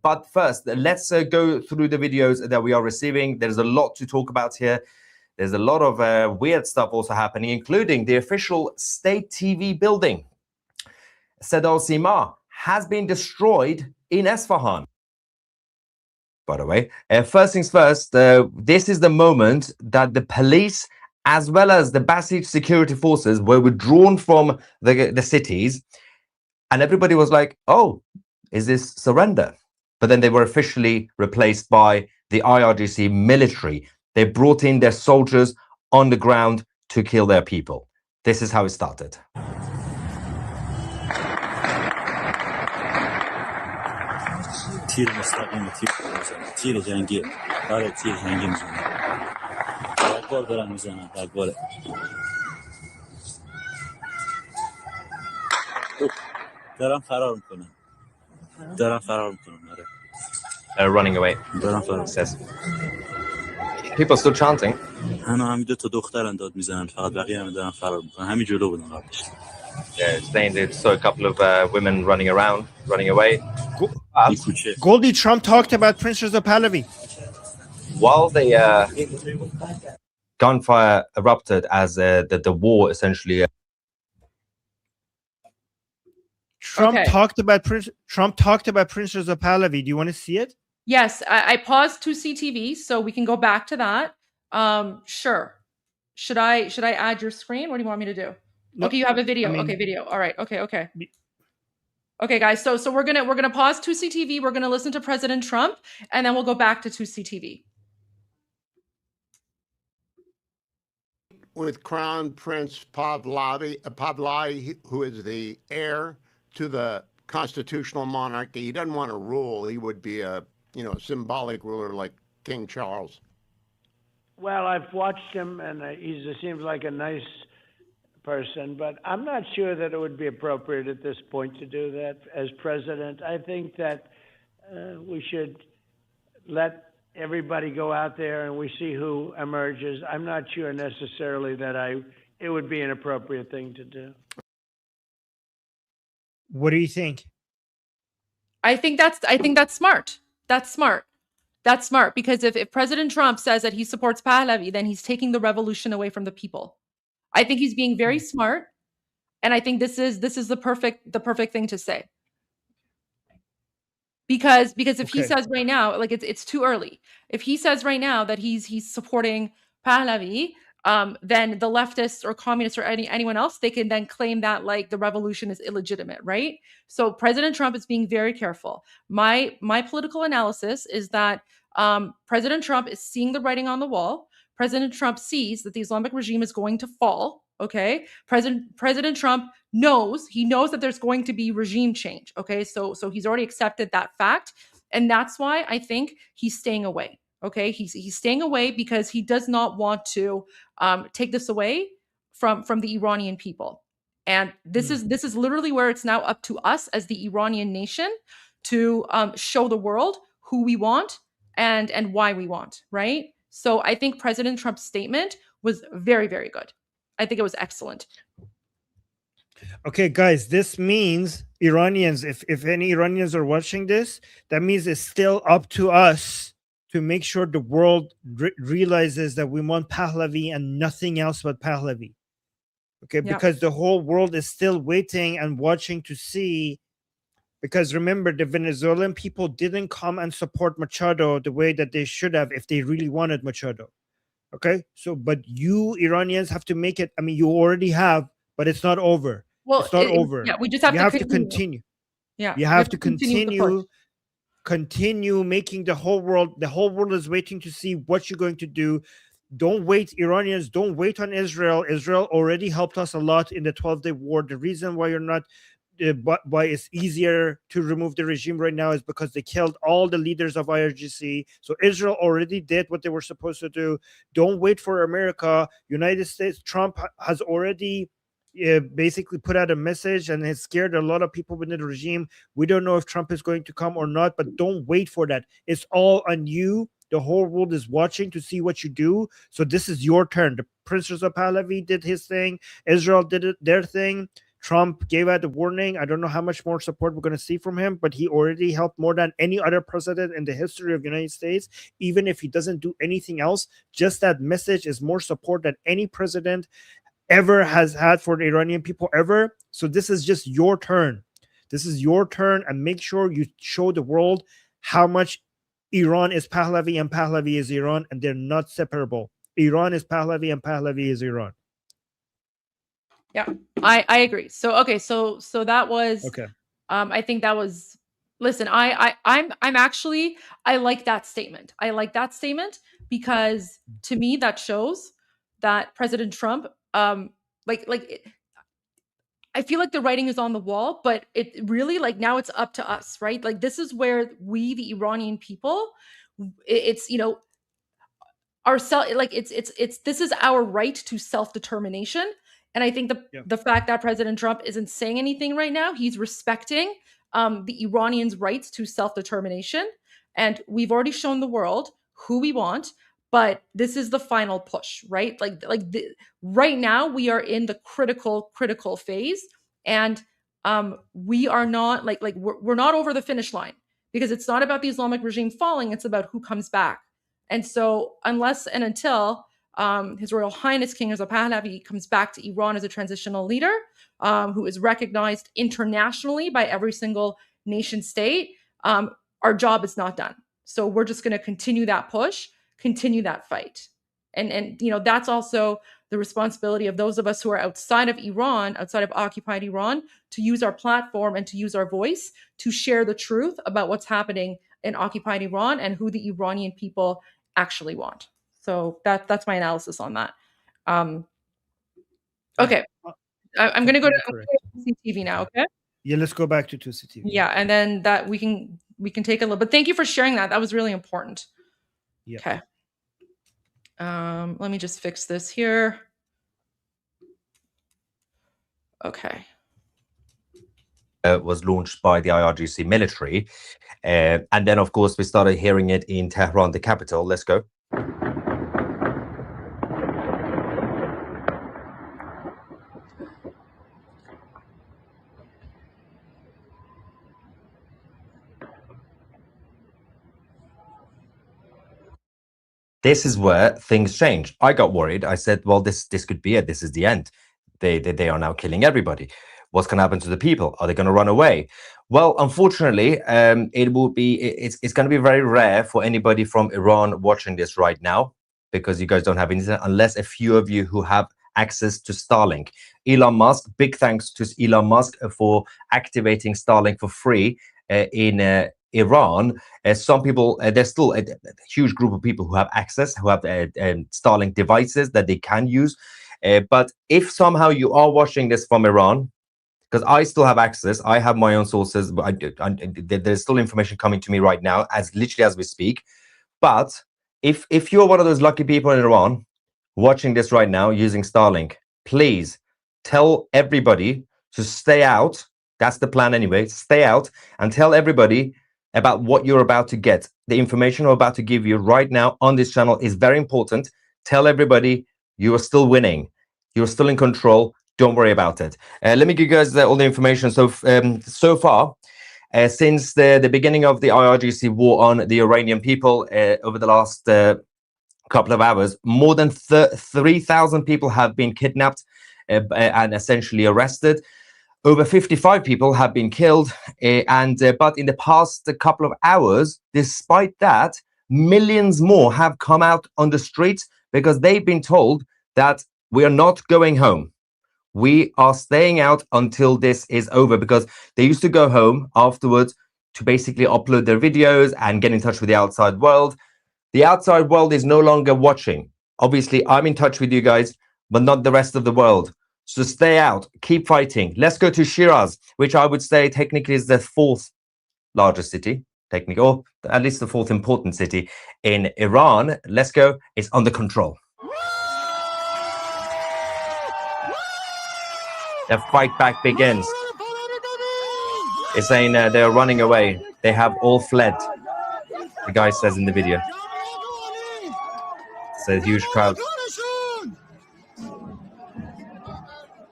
but first, let's go through the videos that we are receiving. There's a lot to talk about here. There's a lot of weird stuff also happening, including the official state TV building, Seda Sima, has been destroyed in Esfahan. By the way, first things first, this is the moment that the police, as well as the Basij security forces, were withdrawn from the cities, and everybody was like, oh, is this surrender? But then they were officially replaced by the IRGC military. They brought in their soldiers on the ground to kill their people. This is how it started. تیر مستقیم تیر جنگی آره تیر جنگی میزنن رگبار دارن میزنن رگبار دارن فرار میکنن آره Running away. دارن فرار says. People still chanting. همین دو تا دخترن داد میزنن فقط بقیه هم دارن فرار میکنن همین جلو بودن قبلش. Yeah, saying they saw a couple of women running around, running away. Goldie, Trump talked about Prince Reza Pahlavi. While the gunfire erupted as the war essentially. Trump talked about Prince Reza Pahlavi. Do you want to see it? Yes, I paused 2CTV so we can go back to that. Sure. Should I add your screen? What do you want me to do? No, okay, you have a video. I mean, okay, video. All right. Okay. Okay, guys. So we're gonna pause 2CTV. We're gonna listen to President Trump, and then we'll go back to 2CTV. With Crown Prince Pahlavi, who is the heir to the constitutional monarchy, he doesn't want to rule. He would be a symbolic ruler like King Charles. Well, I've watched him, and he seems like a nice person, but I'm not sure that it would be appropriate at this point to do that as president. I think that we should let everybody go out there and we see who emerges. I'm not sure necessarily that it would be an appropriate thing to do. What do you think? I think that's smart. That's smart because if President Trump says that he supports Pahlavi, then he's taking the revolution away from the people. I think he's being very smart. And I think this is the perfect thing to say. Because if he says right now, like it's too early. If he says right now that he's supporting Pahlavi, then the leftists or communists or anyone else, they can then claim that like the revolution is illegitimate, right? So President Trump is being very careful. My political analysis is that President Trump is seeing the writing on the wall. President Trump sees that the Islamic regime is going to fall. Okay, President Trump knows that there's going to be regime change. Okay, so he's already accepted that fact, and that's why I think he's staying away. Okay, he's staying away because he does not want to take this away from the Iranian people. And this is literally where it's now up to us as the Iranian nation to show the world who we want and why we want, right? So I think President Trump's statement was very, very good. I think it was excellent. Okay, guys, this means Iranians, if any Iranians are watching this, that means it's still up to us to make sure the world realizes that we want Pahlavi and nothing else but Pahlavi. Okay, because the whole world is still waiting and watching to see. Because remember, the Venezuelan people didn't come and support Machado the way that they should have if they really wanted Machado. Okay, so but you Iranians have to make it. I mean, you already have, but it's not over. Well, it's not over. Yeah, we just have to continue. Yeah, you have to continue making the whole world. The whole world is waiting to see what you're going to do. Don't wait, Iranians. Don't wait on Israel. Israel already helped us a lot in the 12-day war. The reason why you're not. Why it's easier to remove the regime right now is because they killed all the leaders of IRGC. So Israel already did what they were supposed to do. Don't wait for America. United States, Trump has already basically put out a message and has scared a lot of people within the regime. We don't know if Trump is going to come or not, but don't wait for that. It's all on you. The whole world is watching to see what you do. So this is your turn. The Prince Reza Pahlavi did his thing. Israel did their thing. Trump gave out the warning. I don't know how much more support we're going to see from him, but he already helped more than any other president in the history of the United States. Even if he doesn't do anything else, just that message is more support than any president ever has had for the Iranian people ever. So this is just your turn. This is your turn, and make sure you show the world how much Iran is Pahlavi and Pahlavi is Iran, and they're not separable. Iran is Pahlavi and Pahlavi is Iran. Yeah, I agree. So okay, so that was okay. I think that was. Listen, I'm actually I like that statement. I like that statement because to me that shows that President Trump I feel like the writing is on the wall, but it really like now it's up to us, right? Like this is where we, the Iranian people, it's ourselves. Like it's this is our right to self-determination. And I think the fact that President Trump isn't saying anything right now, he's respecting the Iranians' rights to self-determination. And we've already shown the world who we want, but this is the final push, right? Right now we are in the critical phase, and we are not we're not over the finish line, because it's not about the Islamic regime falling, it's about who comes back. And so unless and until His Royal Highness King Reza Pahlavi comes back to Iran as a transitional leader who is recognized internationally by every single nation state, our job is not done. So we're just going to continue that push, continue that fight. And that's also the responsibility of those of us who are outside of Iran, outside of occupied Iran, to use our platform and to use our voice to share the truth about what's happening in occupied Iran and who the Iranian people actually want. So that's my analysis on that. Okay, I'm going to go to CTV now. Okay. Yeah, let's go back to CTV. Yeah, and then that we can take a little. But thank you for sharing that. That was really important. Yeah. Okay. Let me just fix this here. Okay. Was launched by the IRGC military. And then, of course, we started hearing it in Tehran, the capital. Let's go. This is where things change. I got worried. I said, well, this could be it. This is the end. they are now killing everybody. What's going to happen to the people? Are they going to run away? Well, unfortunately, it's going to be very rare for anybody from Iran watching this right now, because you guys don't have internet, unless a few of you who have access to Starlink. Elon Musk, big thanks to Elon Musk for activating Starlink for free in Iran. Some people, there's still a huge group of people who have access, who have Starlink devices that they can use. But if somehow you are watching this from Iran, because I still have access, I have my own sources, but there's still information coming to me right now, as literally as we speak. But if you're one of those lucky people in Iran watching this right now using Starlink, please tell everybody to stay out. That's the plan anyway. Stay out and tell everybody about what you're about to get. The information I'm about to give you right now on this channel is very important. Tell everybody you are still winning. You're still in control. Don't worry about it. Let me give you guys all the information. So far, since the beginning of the IRGC war on the Iranian people over the last couple of hours, more than 3,000 people have been kidnapped and essentially arrested. Over 55 people have been killed. But in the past couple of hours, despite that, millions more have come out on the streets because they've been told that we are not going home. We are staying out until this is over, because they used to go home afterwards to basically upload their videos and get in touch with the outside world. The outside world is no longer watching. Obviously, I'm in touch with you guys, but not the rest of the world. So stay out, keep fighting. Let's go to Shiraz, which I would say technically is the 4th largest city, technically, or at least the 4th important city in Iran. Let's go. It's under control. The fight back begins. It's saying they're running away. They have all fled, the guy says in the video. It's a huge crowd.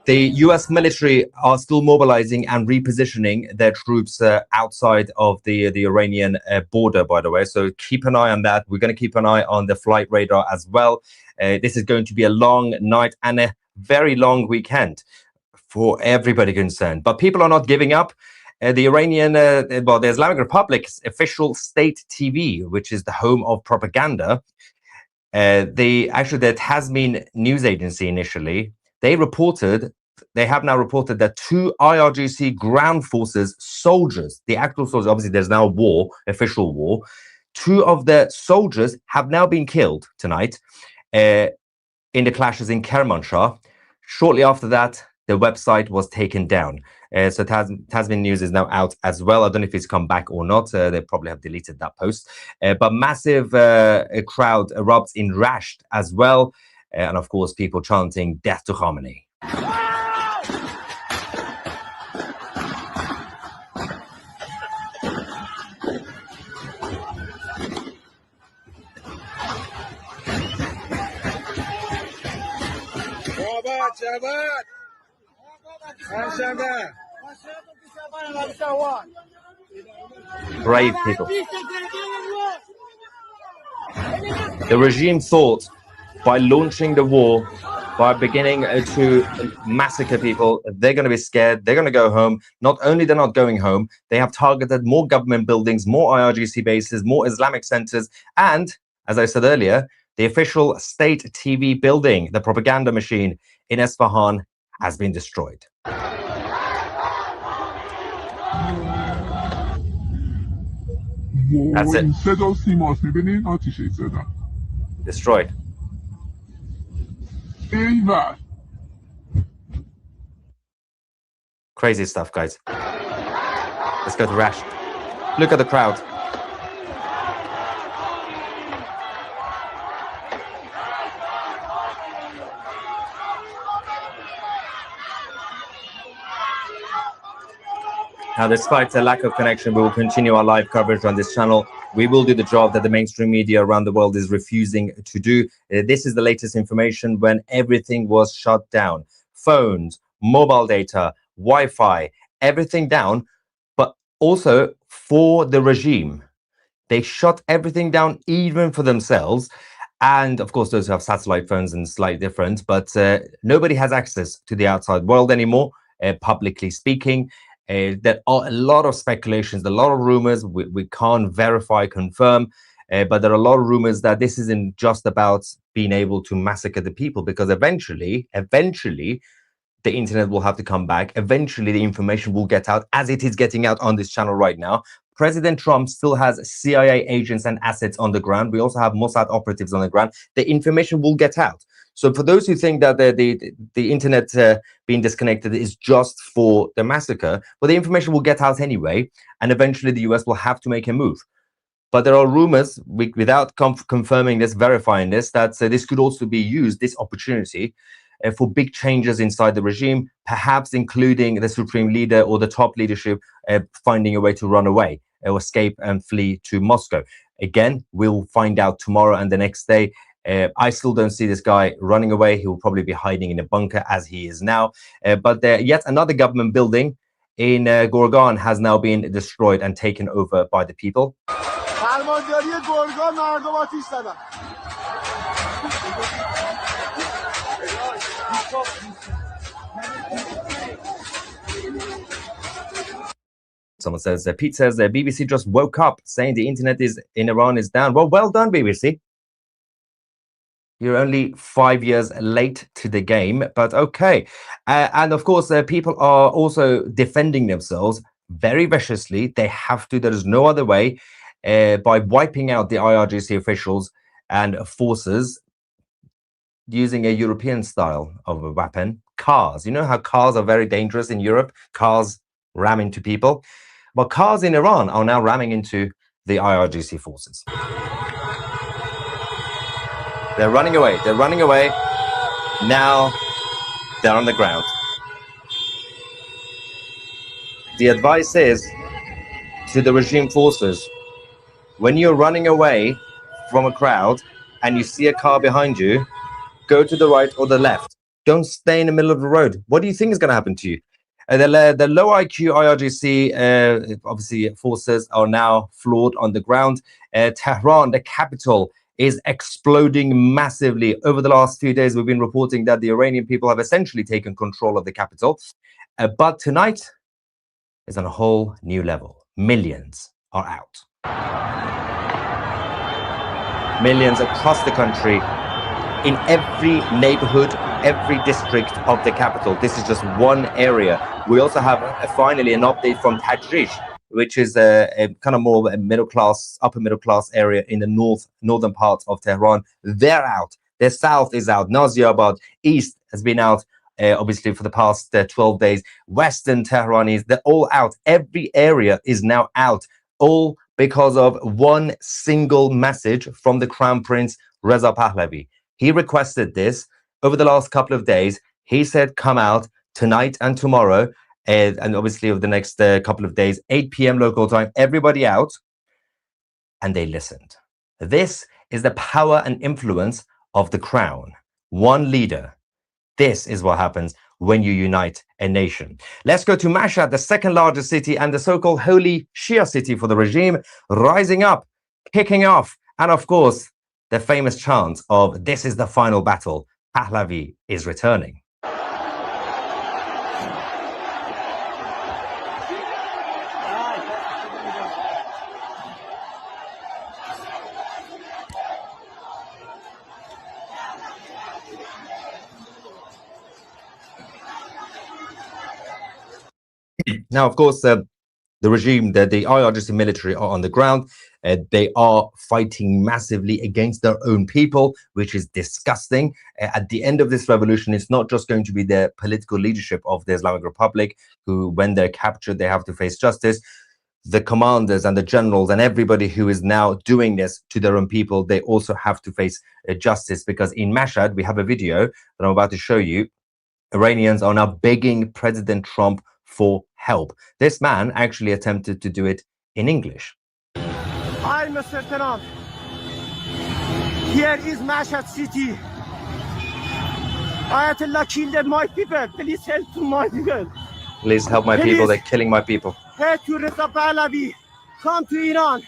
The US military are still mobilizing and repositioning their troops outside of the Iranian border, by the way. So keep an eye on that. We're going to keep an eye on the flight radar as well. This is going to be a long night and a very long weekend for everybody concerned. But people are not giving up. The Iranian, the Islamic Republic's official state TV, which is the home of propaganda, the Tasmin news agency initially, they have now reported that 2 IRGC ground forces soldiers, the actual soldiers, obviously there's now a war, official war, 2 of the soldiers have now been killed tonight in the clashes in Kermanshah. Shortly after that, the website was taken down. So Tasmin News is now out as well. I don't know if it's come back or not. They probably have deleted that post. But massive crowd erupts in Rasht as well. And of course, people chanting death to Khamenei. Brave people. The regime thought by launching the war, by beginning to massacre people, they're going to be scared, they're going to go home. Not only they're not going home, they have targeted more government buildings, more IRGC bases, more Islamic centers, and, as I said earlier, the official state TV building, the propaganda machine in Esfahan, has been destroyed. That's it. Destroyed. Crazy stuff, guys. Let's go to Rasht. Look at the crowd. Now, despite a lack of connection, we will continue our live coverage on this channel. We will do the job that the mainstream media around the world is refusing to do. This is the latest information when everything was shut down. Phones, mobile data, Wi-Fi, everything down. But also for the regime, they shut everything down even for themselves. And of course, those who have satellite phones and slightly different, but nobody has access to the outside world anymore, publicly speaking. There are a lot of speculations, a lot of rumors. We can't verify, confirm, but there are a lot of rumors that this isn't just about being able to massacre the people, because eventually, the internet will have to come back. Eventually, the information will get out, as it is getting out on this channel right now. President Trump still has CIA agents and assets on the ground. We also have Mossad operatives on the ground. The information will get out. So for those who think that the internet being disconnected is just for the massacre, well, the information will get out anyway, and eventually the US will have to make a move. But there are rumors, without confirming this, verifying this, that this could also be used, this opportunity, for big changes inside the regime, perhaps including the supreme leader or the top leadership finding a way to run away or escape and flee to Moscow. Again, we'll find out tomorrow and the next day. I still don't see this guy running away. He will probably be hiding in a bunker as he is now. But yet another government building in Gorgan has now been destroyed and taken over by the people. Someone says, Pete says, the BBC just woke up saying the internet in Iran is down. Well done, BBC. You're only 5 years late to the game, but okay. And of course, people are also defending themselves very viciously. They have to. There is no other way, by wiping out the IRGC officials and forces using a European style of a weapon. Cars. You know how cars are very dangerous in Europe? Cars ram into people. But cars in Iran are now ramming into the IRGC forces. They're running away. They're running away. Now they're on the ground. The advice is to the regime forces, when you're running away from a crowd and you see a car behind you, go to the right or the left. Don't stay in the middle of the road. What do you think is going to happen to you? The low IQ IRGC, obviously, forces are now floored on the ground. Tehran, the capital, is exploding massively. Over the last few days, we've been reporting that the Iranian people have essentially taken control of the capital. But tonight is on a whole new level. Millions are out. Millions across the country, in every neighborhood, every district of the capital. This is just one area. We also have finally an update from Tajrish, which is a kind of more middle class, upper middle class area in the northern part of Tehran. They're out. The south is out. Naziabad east has been out, obviously, for the past 12 days. Western Tehranis, they're all out. Every area is now out, all because of one single message from the Crown Prince Reza Pahlavi. He requested this over the last couple of days. He said, come out tonight and tomorrow, and obviously over the next couple of days, 8 p.m. local time, everybody out. And they listened. This is the power and influence of the crown. One leader. This is what happens when you unite a nation. Let's go to Mashhad, the second largest city and the so-called holy Shia city for the regime, rising up, kicking off, and of course, the famous chant of "This is the final battle. Pahlavi is returning." Now, of course, the regime, the IRGC military are on the ground. They are fighting massively against their own people, which is disgusting. At the end of this revolution, it's not just going to be the political leadership of the Islamic Republic who, when they're captured, they have to face justice. The commanders and the generals and everybody who is now doing this to their own people, they also have to face justice, because in Mashhad, we have a video that I'm about to show you. Iranians are now begging President Trump for help. This man actually attempted to do it in English. Hi, Mr. Trump. Here is Mashhad city. Ayatollah killed my people. Please help my people. Please help my people. They're killing my people. Hey, to Reza Pahlavi. Come to Iran.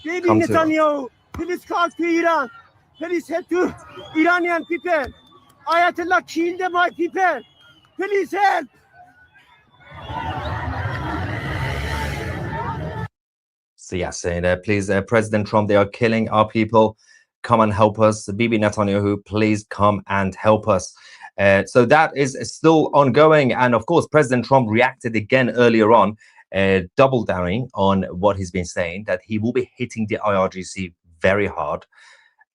Baby Netanyahu. Please come to Iran. Please help to Iranian people. Ayatollah killed my people. Please help. So yes, and please, President Trump, they are killing our people. Come and help us. Bibi Netanyahu, please come and help us. So that is still ongoing. And of course, President Trump reacted again earlier on, double downing on what he's been saying, that he will be hitting the IRGC very hard.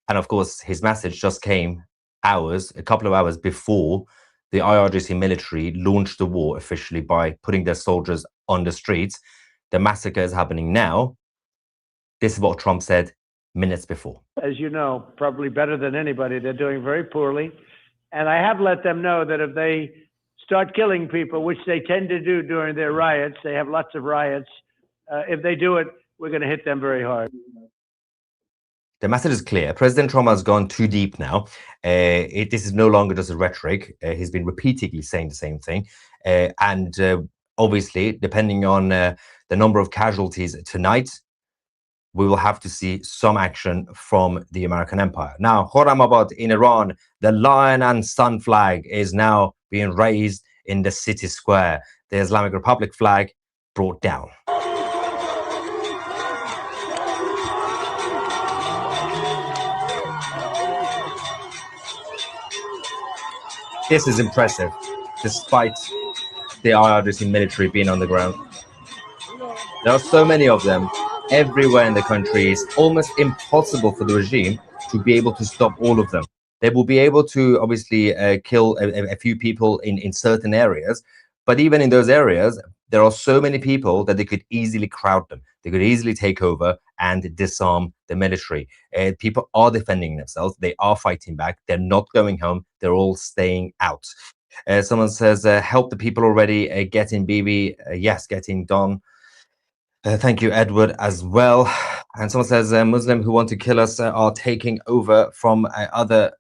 And of course, his message just came a couple of hours before the IRGC military launched the war officially by putting their soldiers on the streets. The massacre is happening now. This is what Trump said minutes before. As you know, probably better than anybody, they're doing very poorly. And I have let them know that if they start killing people, which they tend to do during their riots, they have lots of riots. If they do it, we're going to hit them very hard. The message is clear. President Trump has gone too deep now. This is no longer just a rhetoric. He's been repeatedly saying the same thing. Obviously, depending on the number of casualties tonight, we will have to see some action from the American empire. Now, Khorramabad in Iran, the lion and sun flag is now being raised in the city square. The Islamic Republic flag brought down. This is impressive, despite the IRGC military being on the ground. There are so many of them everywhere in the country. It's almost impossible for the regime to be able to stop all of them. They will be able to obviously kill a few people in certain areas, but even in those areas, there are so many people that they could easily crowd them. They could easily take over and disarm the military. People are defending themselves. They are fighting back. They're not going home. They're all staying out. Someone says, help the people already. Getting Bibi. Yes, getting Don. Thank you, Edward, as well. And someone says, Muslims who want to kill us are taking over from other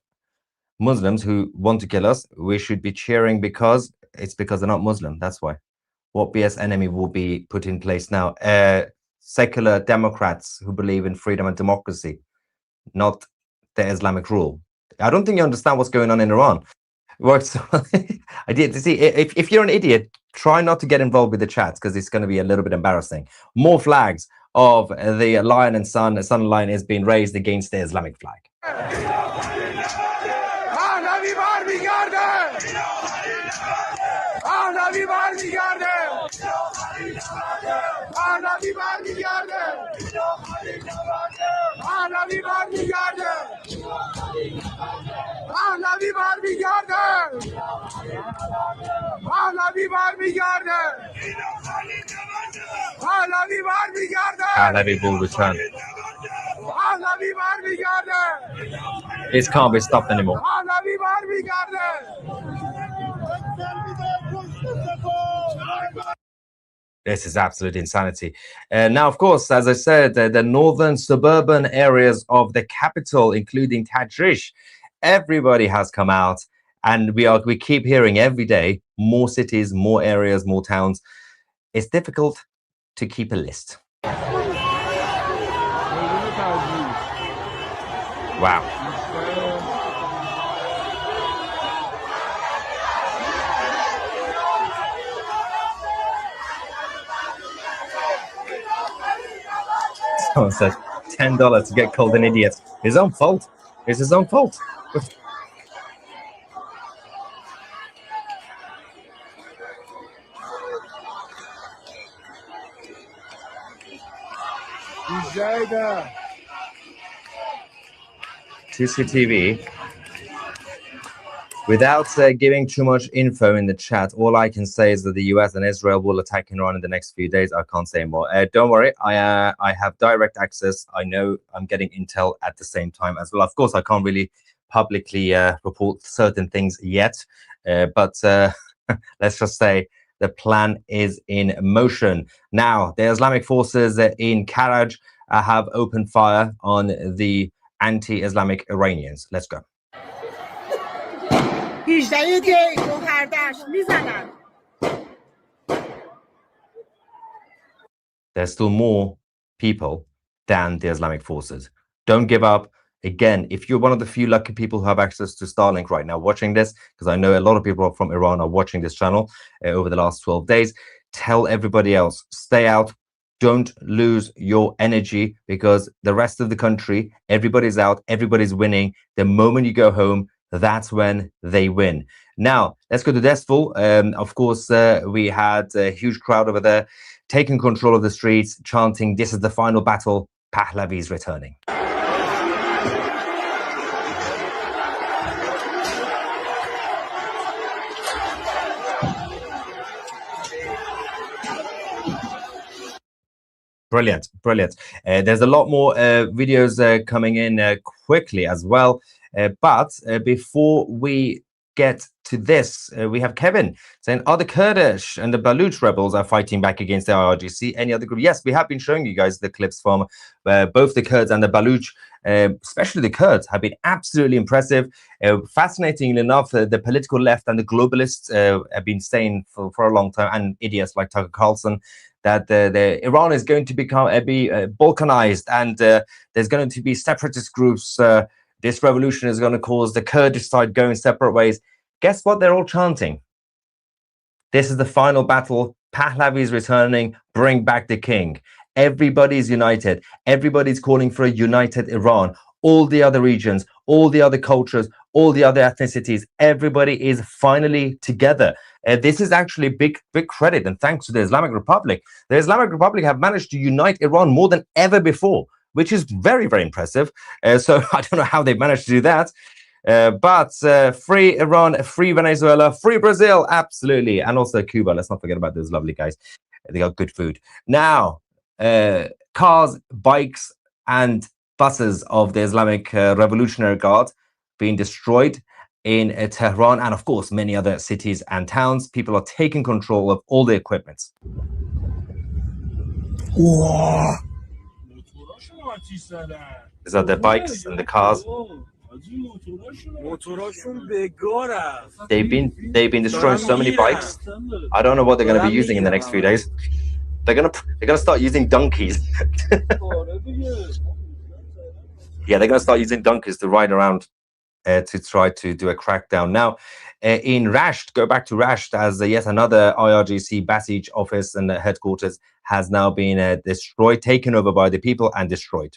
Muslims who want to kill us. We should be cheering because they're not Muslim. That's why. What BS enemy will be put in place now? Secular Democrats who believe in freedom and democracy, not the Islamic rule. I don't think you understand what's going on in Iran. I did see. If you're an idiot, try not to get involved with the chats because it's going to be a little bit embarrassing. More flags of the lion and sun. The sun and lion is being raised against the Islamic flag. Pahlavi will return. This can't be stopped anymore. This is absolute insanity. Now, of course, as I said, the northern suburban areas of the capital, including Tajrish, everybody has come out, and we keep hearing every day more cities, more areas, more towns. It's difficult to keep a list. Wow. Someone said $10 to get called an idiot. His own fault. It's his own fault. CCTV. Without giving too much info in the chat, all I can say is that the US and Israel will attack Iran in the next few days. I can't say more. Don't worry, I have direct access. I know I'm getting intel at the same time as well. Of course, I can't really publicly report certain things yet, but let's just say the plan is in motion. Now, the Islamic forces in Karaj have opened fire on the anti-Islamic Iranians. Let's go. There's still more people than the Islamic forces. Don't give up. Again, if you're one of the few lucky people who have access to Starlink right now watching this, because I know a lot of people from Iran are watching this channel over the last 12 days, tell everybody else, stay out, don't lose your energy, because the rest of the country, everybody's out, everybody's winning. The moment you go home, that's when they win. Now, let's go to Desful. Of course, we had a huge crowd over there taking control of the streets, chanting, "This is the final battle, Pahlavi is returning." Brilliant, brilliant. There's a lot more videos coming in quickly as well. But before we get to this, we have Kevin saying, are the Kurdish and the Baluch rebels are fighting back against the IRGC? Any other group? Yes, we have been showing you guys the clips from both the Kurds and the Baluch, especially the Kurds, have been absolutely impressive. Fascinatingly enough, the political left and the globalists have been saying for a long time, and idiots like Tucker Carlson, that the Iran is going to be balkanized, and there's going to be separatist groups. This revolution is going to cause the Kurdish side going separate ways. Guess what? They're all chanting. This is the final battle. Pahlavi is returning. Bring back the king. Everybody's united. Everybody's calling for a united Iran. All the other regions, all the other cultures, all the other ethnicities, everybody is finally together. This is actually big credit, and thanks to the Islamic Republic. The Islamic Republic have managed to unite Iran more than ever before, which is very, very impressive. So I don't know how they've managed to do that. But free Iran, free Venezuela, free Brazil, absolutely. And also Cuba. Let's not forget about those lovely guys. They got good food. Now, cars, bikes, and buses of the Islamic Revolutionary Guard being destroyed in Tehran, and of course many other cities and towns. People are taking control of all the equipment. Wow. These are the bikes and the cars. They've been destroying so many bikes. I don't know what they're going to be using in the next few days. They're gonna start using donkeys. Yeah, they're gonna start using donkeys to ride around to try to do a crackdown. Now, in Rasht, go back to Rasht, as yet another IRGC Basij office and headquarters has now been destroyed, taken over by the people and destroyed.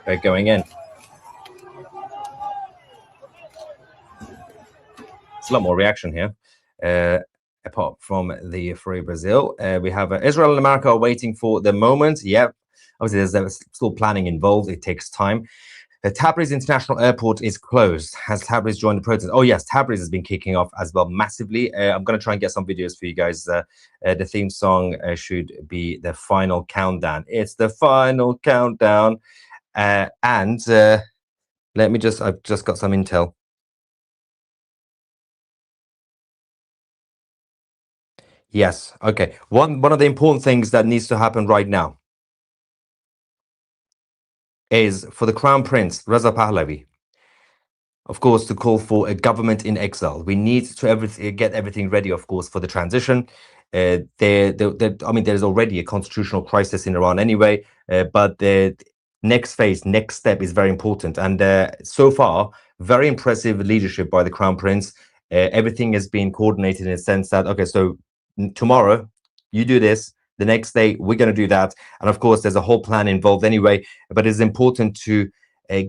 They're going in. It's a lot more reaction here. Apart from the Free Brazil, we have Israel and America are waiting for the moment. Yeah, obviously there's still planning involved. It takes time. Tabriz International Airport is closed. Has Tabriz joined the protest? Oh yes, Tabriz has been kicking off as well massively. I'm going to try and get some videos for you guys. The theme song should be the final countdown. It's the final countdown. And let me just, I've just got some intel. Yes, okay. One of the important things that needs to happen right now is for the Crown Prince, Reza Pahlavi, of course, to call for a government in exile. We need to get everything ready, of course, for the transition. I mean, there's already a constitutional crisis in Iran anyway, but the next phase, next step is very important. And so far, very impressive leadership by the Crown Prince. Everything has been coordinated in a sense that, okay, so tomorrow you do this, the next day we're going to do that, and of course there's a whole plan involved anyway, but it's important to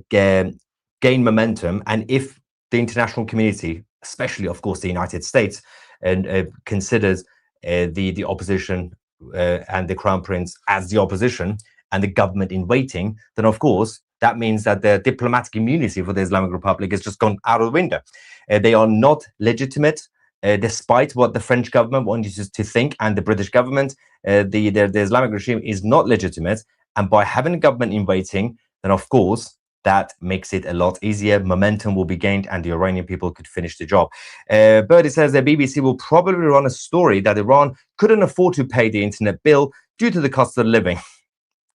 gain momentum. And if the international community, especially of course the United States, considers the opposition and the Crown Prince as the opposition and the government in waiting, then of course that means that the diplomatic immunity for the Islamic Republic has just gone out of the window. They are not legitimate. Despite what the French government wanted to think, and the British government, the Islamic regime is not legitimate. And by having a government in waiting, then of course that makes it a lot easier. Momentum will be gained, and the Iranian people could finish the job. Birdie says the BBC will probably run a story that Iran couldn't afford to pay the internet bill due to the cost of living.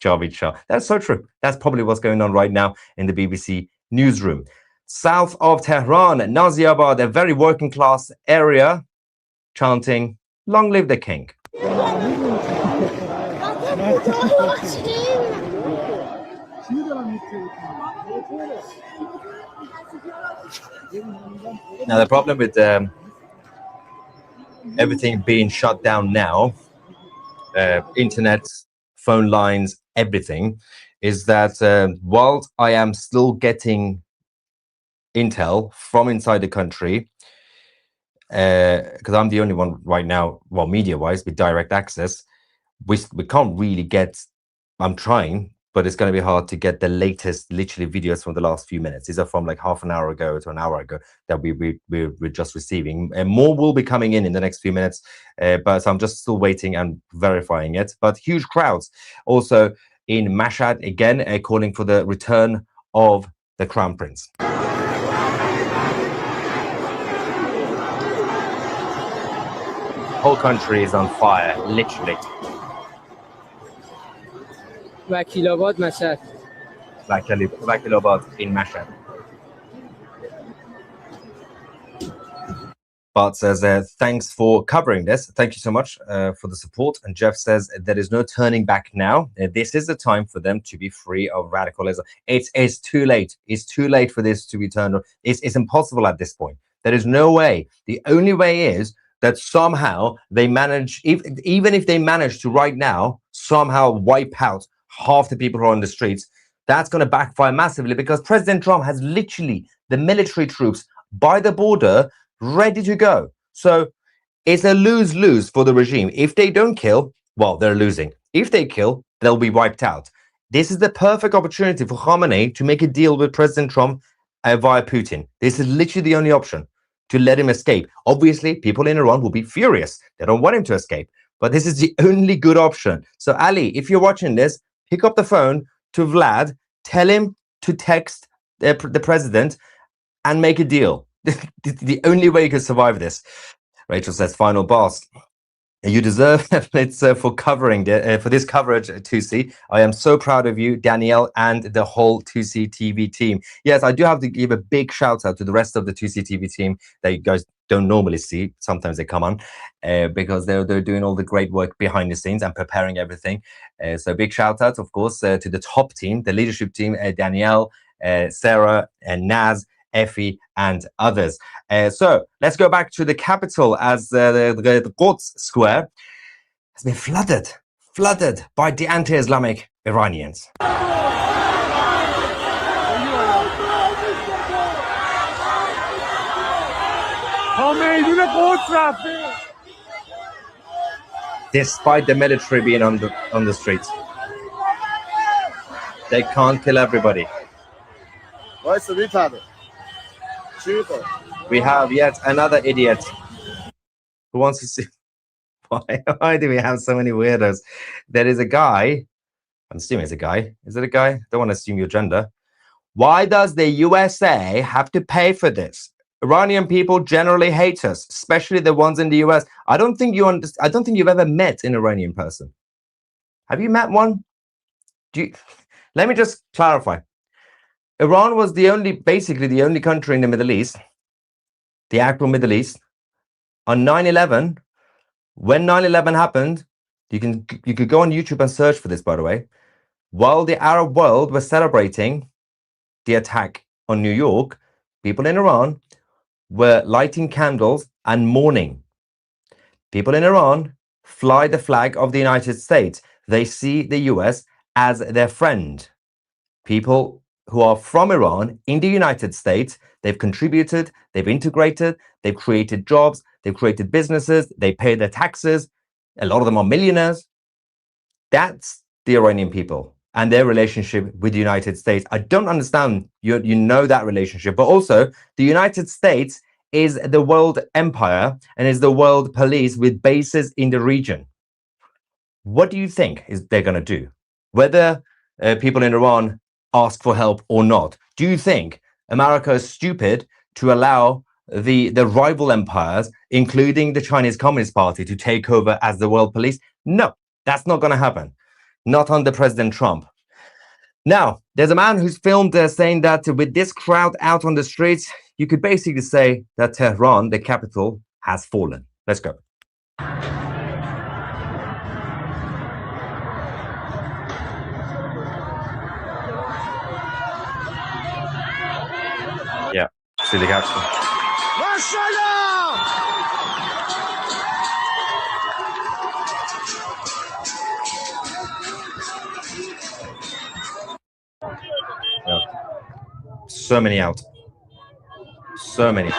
Javid Shah. That's so true. That's probably what's going on right now in the BBC newsroom. South of Tehran, Naziabad, a very working class area, chanting, "Long live the king." Now, the problem with everything being shut down now, internet, phone lines, everything, is that while I am still getting intel from inside the country, because I'm the only one right now, well, media-wise, with direct access, we can't really get, I'm trying, but it's going to be hard to get the latest, literally, videos from the last few minutes. These are from like half an hour ago to an hour ago that we're just receiving. And more will be coming in the next few minutes, but I'm just still waiting and verifying it. But huge crowds also in Mashhad, again, calling for the return of the Crown Prince. Whole country is on fire, literally. Vakilabad, Mashhad. Vakilabad in Mashhad. Bart says, thanks for covering this. Thank you so much for the support. And Jeff says, there is no turning back now. This is the time for them to be free of radicalism. It's too late. It's too late for this to be turned on. It's impossible at this point. There is no way. The only way is that somehow they manage, even if they manage to right now somehow wipe out half the people who are on the streets, that's going to backfire massively, because President Trump has literally the military troops by the border ready to go. So it's a lose-lose for the regime. If they don't kill, well, they're losing. If they kill, they'll be wiped out. This is the perfect opportunity for Khamenei to make a deal with President Trump via Putin. This is literally the only option, to let him escape. Obviously, people in Iran will be furious. They don't want him to escape. But this is the only good option. So, Ali, if you're watching this, pick up the phone to Vlad, tell him to text the president and make a deal. The only way you can survive this. Rachel says, final boss. You deserve it for covering for this coverage, 2C. I am so proud of you, Danielle, and the whole 2C TV team. Yes, I do have to give a big shout out to the rest of the 2C TV team that you guys don't normally see. Sometimes they come on because they're doing all the great work behind the scenes and preparing everything. So big shout out, of course, to the top team, the leadership team, Danielle, Sarah, and Naz, Effie, and others. So let's go back to the capital, as the Quds Square has been flooded by the anti-Islamic Iranians. Despite the military being on the streets, they can't kill everybody. We have yet another idiot who wants to see. Why do we have so many weirdos? There is a guy, I'm assuming it's a guy. Is it a guy? Don't want to assume your gender. Why does the USA have to pay for this? Iranian people generally hate us, especially the ones in the US. I don't think you've ever met an Iranian person. Have you met one? Let me just clarify. Iran was basically the only country in the Middle East, the actual Middle East, on 9/11. When 9/11 happened, you could go on YouTube and search for this, by the way. While the Arab world was celebrating the attack on New York, people in Iran were lighting candles and mourning. People in Iran fly the flag of the United States. They see the US as their friend. People who are from Iran in the United States, they've contributed, they've integrated, they've created jobs, they've created businesses, they pay their taxes. A lot of them are millionaires. That's the Iranian people and their relationship with the United States. I don't understand, you know that relationship, but also the United States is the world empire and is the world police with bases in the region. What do you think they're going to do? Whether people in Iran ask for help or not. Do you think America is stupid to allow the rival empires, including the Chinese Communist Party, to take over as the world police? No, that's not going to happen. Not under President Trump. Now, there's a man who's filmed saying that with this crowd out on the streets, you could basically say that Tehran, the capital, has fallen. Let's go. See the caption. Yeah. So many out. So many.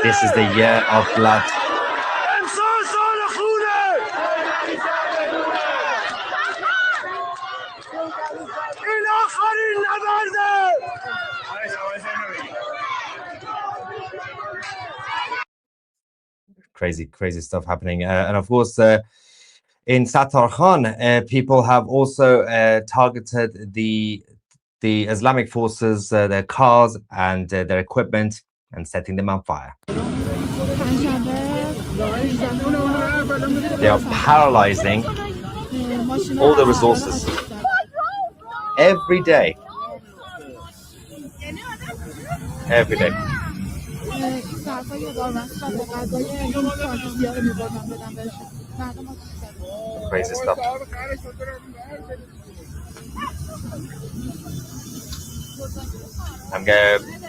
This is the year of blood. Crazy stuff happening. And of course, in Sattar Khan, people have also targeted the Islamic forces, their cars and their equipment, and setting them on fire. They are paralyzing all the resources every day. Every day. Crazy stuff.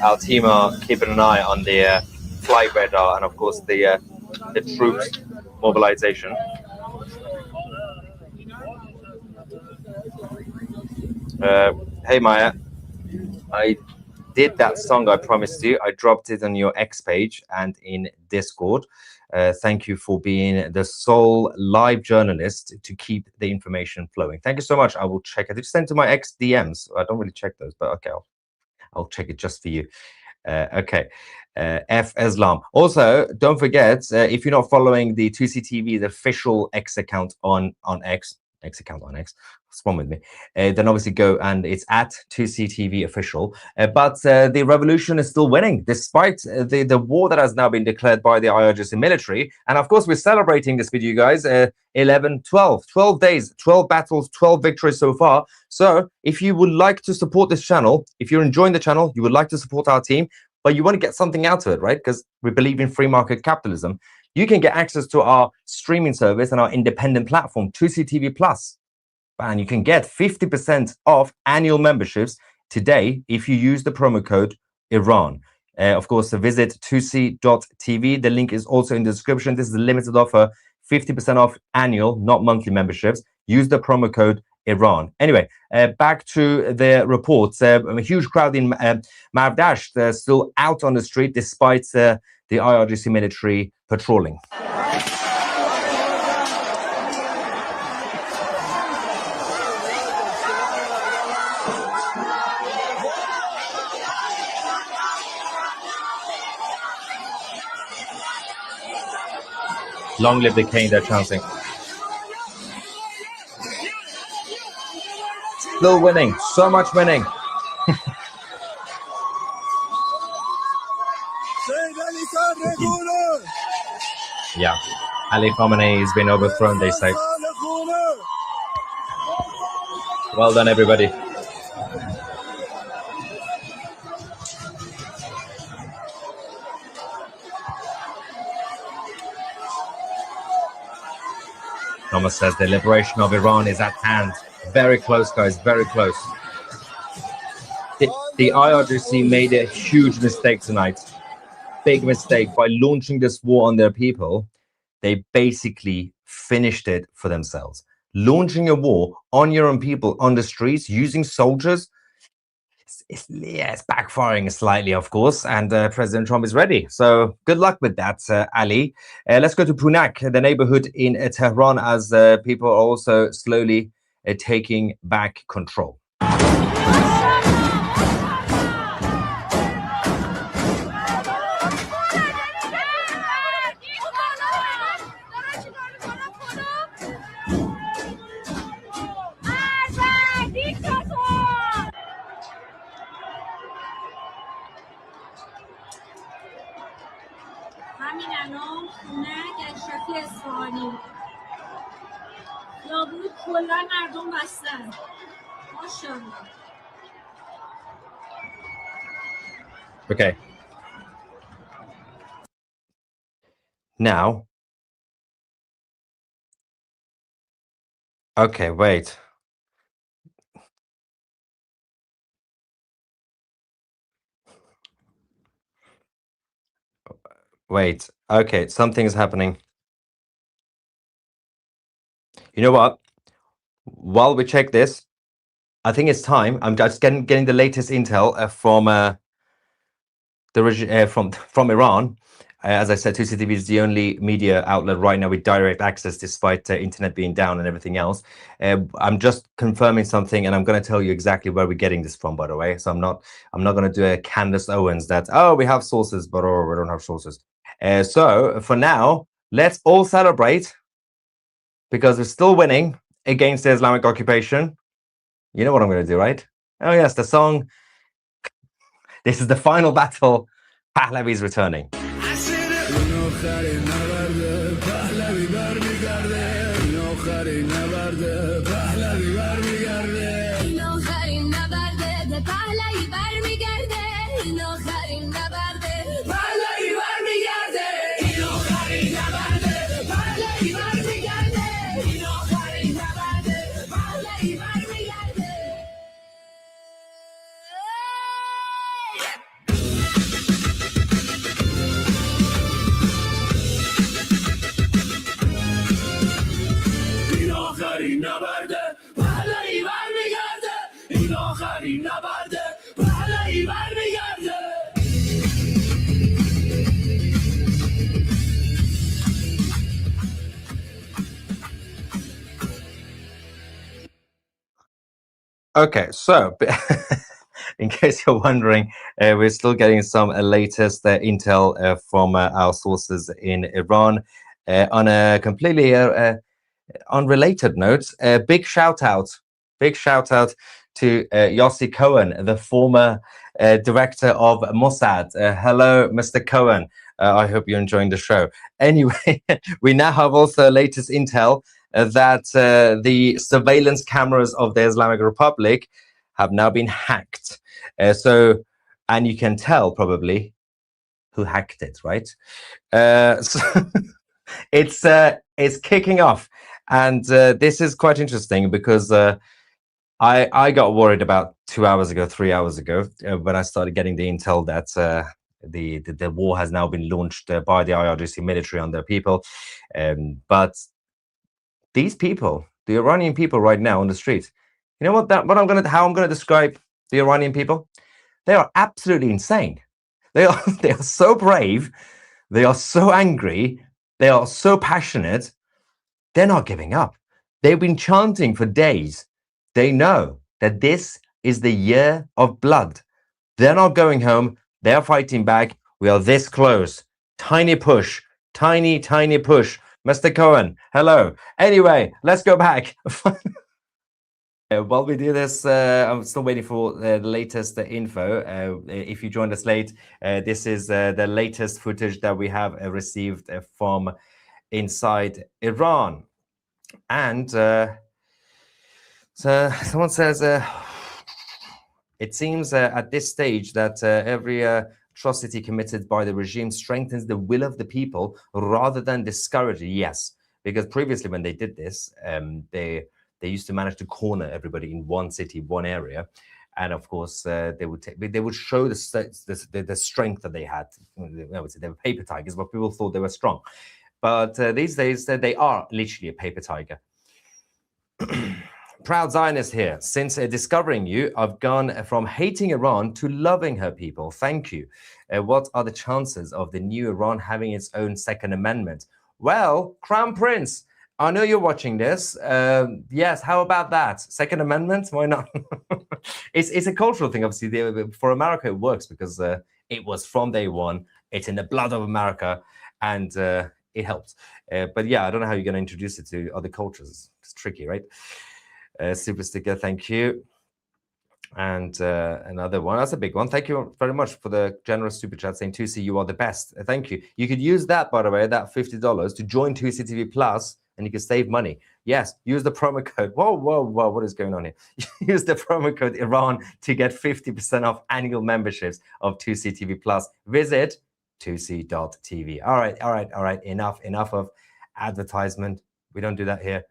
Our team are keeping an eye on the flight radar and, of course, the troops mobilization. Hey Maya, I did that song I promised you. I dropped it on your X page and in Discord. Thank you for being the sole live journalist to keep the information flowing. Thank you so much. I will check it. It's sent to my X DMs. I don't really check those, but okay, I'll check it just for you. Okay. F Islam. Also, don't forget, if you're not following the 2CTV, the official X account on X, what's wrong with me? Then obviously go, and it's at 2CTV official. But the revolution is still winning, despite the war that has now been declared by the IRGC military. And of course, we're celebrating this video, guys. 12 days, 12 battles, 12 victories so far. So if you would like to support this channel, if you're enjoying the channel, you would like to support our team, but you want to get something out of it, right? Because we believe in free market capitalism. You can get access to our streaming service and our independent platform, 2CTV Plus. And you can get 50% off annual memberships today if you use the promo code Iran. Of course, visit 2c.tv. The link is also in the description. This is a limited offer, 50% off annual, not monthly memberships. Use the promo code Iran. Anyway, back to the reports. A huge crowd in Mavdasht. They're still out on the street despite the IRGC military patrolling. Long live the king, they're chanting. Still winning, so much winning. Yeah, Ali Khamenei has been overthrown, they say. Well done, everybody. Thomas says the liberation of Iran is at hand. Very close, guys, very close. The IRGC made a huge mistake tonight. Big mistake. By launching this war on their people, they basically finished it for themselves. Launching a war on your own people on the streets using soldiers, it's backfiring slightly, of course, and President Trump is ready. So good luck with that, Ali. Let's go to Punak, the neighborhood in Tehran, as people are also slowly taking back control. همین الان خونه اشرافی اصفهانی خیابون کلا مردم بستن ماشاءالله. Okay. Now. Okay, wait. Wait. Okay, something is happening. You know what? While we check this, I think it's time. I'm just getting the latest intel from Iran. As I said, 2CTV is the only media outlet right now with direct access, despite internet being down and everything else. I'm just confirming something, and I'm going to tell you exactly where we're getting this from, by the way. So I'm not going to do a Candace Owens that, oh, we have sources, but oh, we don't have sources. So for now, let's all celebrate, because we're still winning against the Islamic occupation. You know what I'm going to do, right? Oh yes, the song. This is the final battle. Pahlavi is returning. Okay, so in case you're wondering, we're still getting some latest intel from our sources in Iran. On a completely unrelated note, big shout out to Yossi Cohen, the former director of Mossad. Hello, Mr. Cohen. I hope you're enjoying the show. Anyway, we now have also latest intel that the surveillance cameras of the Islamic Republic have now been hacked. And you can tell probably who hacked it, right? So it's kicking off, and this is quite interesting because I got worried about 2 hours ago, 3 hours ago, when I started getting the intel that the war has now been launched by the IRGC military on their people, but these people, the Iranian people right now on the street, you know how I'm gonna describe the Iranian people? They are absolutely insane. They are so brave, they are so angry, they are so passionate. They're not giving up. They've been chanting for days. They know that this is the year of blood. They're not going home. They're fighting back. We are this close. Tiny push, tiny push. Mr. Cohen, hello. Anyway, let's go back. While we do this, I'm still waiting for the latest info. If you joined us late, this is the latest footage that we have received from inside Iran. And so someone says, it seems at this stage that every atrocity committed by the regime strengthens the will of the people rather than discourage it. Yes, because previously when they did this, they used to manage to corner everybody in one city, one area, and of course they would show the strength that they had. I would say they were paper tigers, but people thought they were strong. But these days they are literally a paper tiger. Proud Zionist here. Since discovering you, I've gone from hating Iran to loving her people. Thank you. What are the chances of the new Iran having its own Second Amendment? Well, Crown Prince, I know you're watching this. Yes, how about that? Second Amendment? Why not? It's a cultural thing, obviously. For America, it works because it was from day one. It's in the blood of America, and it helps. But yeah, I don't know how you're going to introduce it to other cultures. It's tricky, right? Super sticker, thank you. And another one, that's a big one. Thank you very much for the generous super chat saying 2C, you are the best. Thank you. You could use that, by the way, that $50 to join 2C TV Plus, and you can save money. Yes, use the promo code. Whoa, what is going on here? Use the promo code Iran to get 50% off annual memberships of 2C TV Plus. Visit 2c.tv. All right. Enough of advertisement. We don't do that here.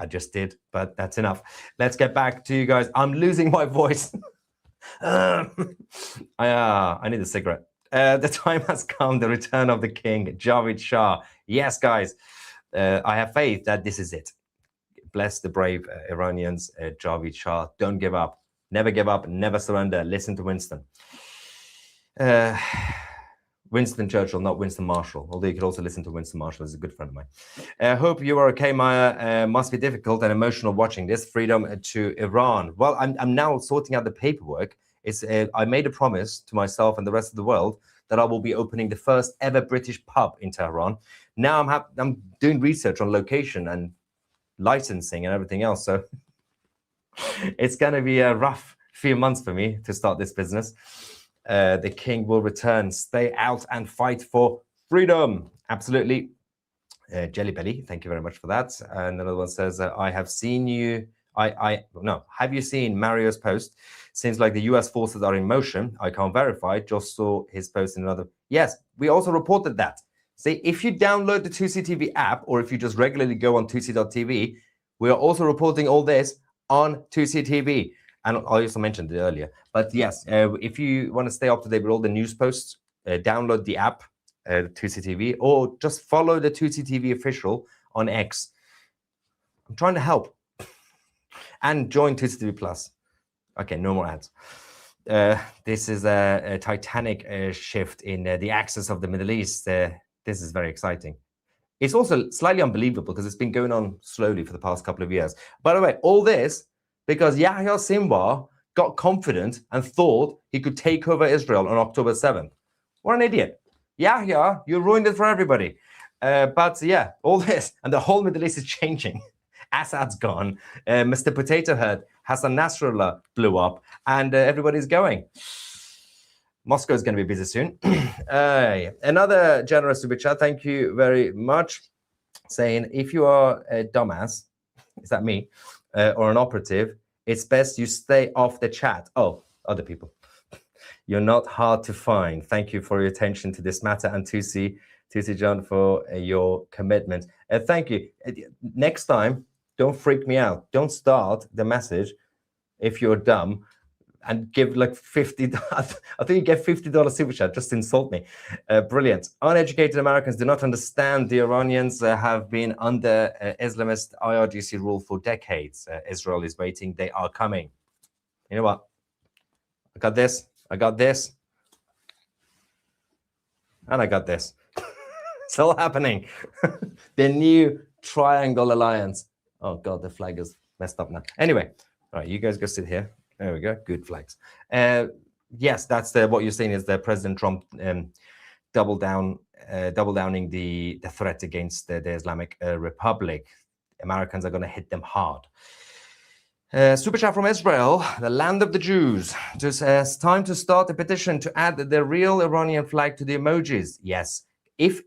I just did, but that's enough. Let's get back to you guys. I'm losing my voice. I need a cigarette. The time has come, the return of the king, Javid Shah. Yes, guys, I have faith that this is it. Bless the brave Iranians, Javid Shah. Don't give up. Never give up. Never surrender. Listen to Winston. Winston Churchill, not Winston Marshall. Although you could also listen to Winston Marshall. He's a good friend of mine. I hope you are okay, Maya. Must be difficult and emotional watching this. Freedom to Iran. Well, I'm now sorting out the paperwork. I made a promise to myself and the rest of the world that I will be opening the first ever British pub in Tehran. Now I'm doing research on location and licensing and everything else. So it's going to be a rough few months for me to start this business. The king will return. Stay out and fight for freedom. Absolutely. Jelly Belly, thank you very much for that. And another one says, I have seen you. Have you seen Mario's post? Seems like the US forces are in motion. I can't verify. Just saw his post in another. Yes, we also reported that. See, if you download the 2CTV app, or if you just regularly go on 2C.tv, we are also reporting all this on 2CTV. And I also mentioned it earlier. But yes, if you want to stay up to date with all the news posts, download the app, 2CTV, or just follow the 2CTV official on X. I'm trying to help. And join 2CTV Plus. Okay, no more ads. This is a titanic shift in the axis of the Middle East. This is very exciting. It's also slightly unbelievable because it's been going on slowly for the past couple of years. By the way, all this because Yahya Sinwar got confident and thought he could take over Israel on October 7th. What an idiot. Yahya, you ruined it for everybody. But yeah, all this, and the whole Middle East is changing. Assad's gone. Mr. Potato Head, Hassan Nasrallah blew up, and everybody's going. Moscow's going to be busy soon. Another generous super chat, thank you very much, saying, if you are a dumbass, is that me, or an operative, it's best you stay off the chat. Oh, other people. You're not hard to find. Thank you for your attention to this matter, and Tusi John for your commitment. Thank you. Next time, don't freak me out. Don't start the message if you're dumb and give like $50. I think you get $50 super chat. Just insult me. Brilliant. Uneducated Americans do not understand the Iranians have been under Islamist IRGC rule for decades. Israel is waiting. They are coming. You know what? I got this. I got this. And I got this. It's all happening. The new Triangle Alliance. Oh, God, the flag is messed up now. Anyway, all right, you guys go sit here. There we go. Good flags. Yes, that's what you're saying is that President Trump double downing the threat against the Islamic Republic. Americans are going to hit them hard. Super chat from Israel, the land of the Jews. It's time to start a petition to add the real Iranian flag to the emojis. Yes. If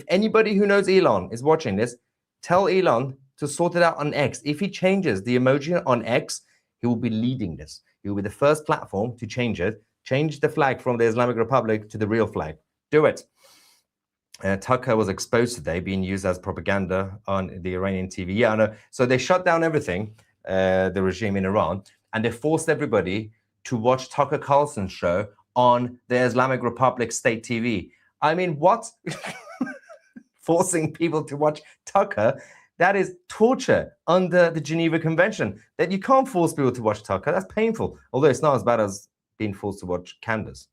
anybody who knows Elon is watching this, tell Elon to sort it out on X. If he changes the emoji on X, he will be leading this. He will be the first platform to change it. Change the flag from the Islamic Republic to the real flag. Do it. Tucker was exposed today, being used as propaganda on the Iranian TV. Yeah, I know. So they shut down everything, the regime in Iran, and they forced everybody to watch Tucker Carlson's show on the Islamic Republic state TV. I mean, what? Forcing people to watch Tucker? That is torture under the Geneva Convention. That you can't force people to watch Tucker. That's painful. Although it's not as bad as being forced to watch Candace.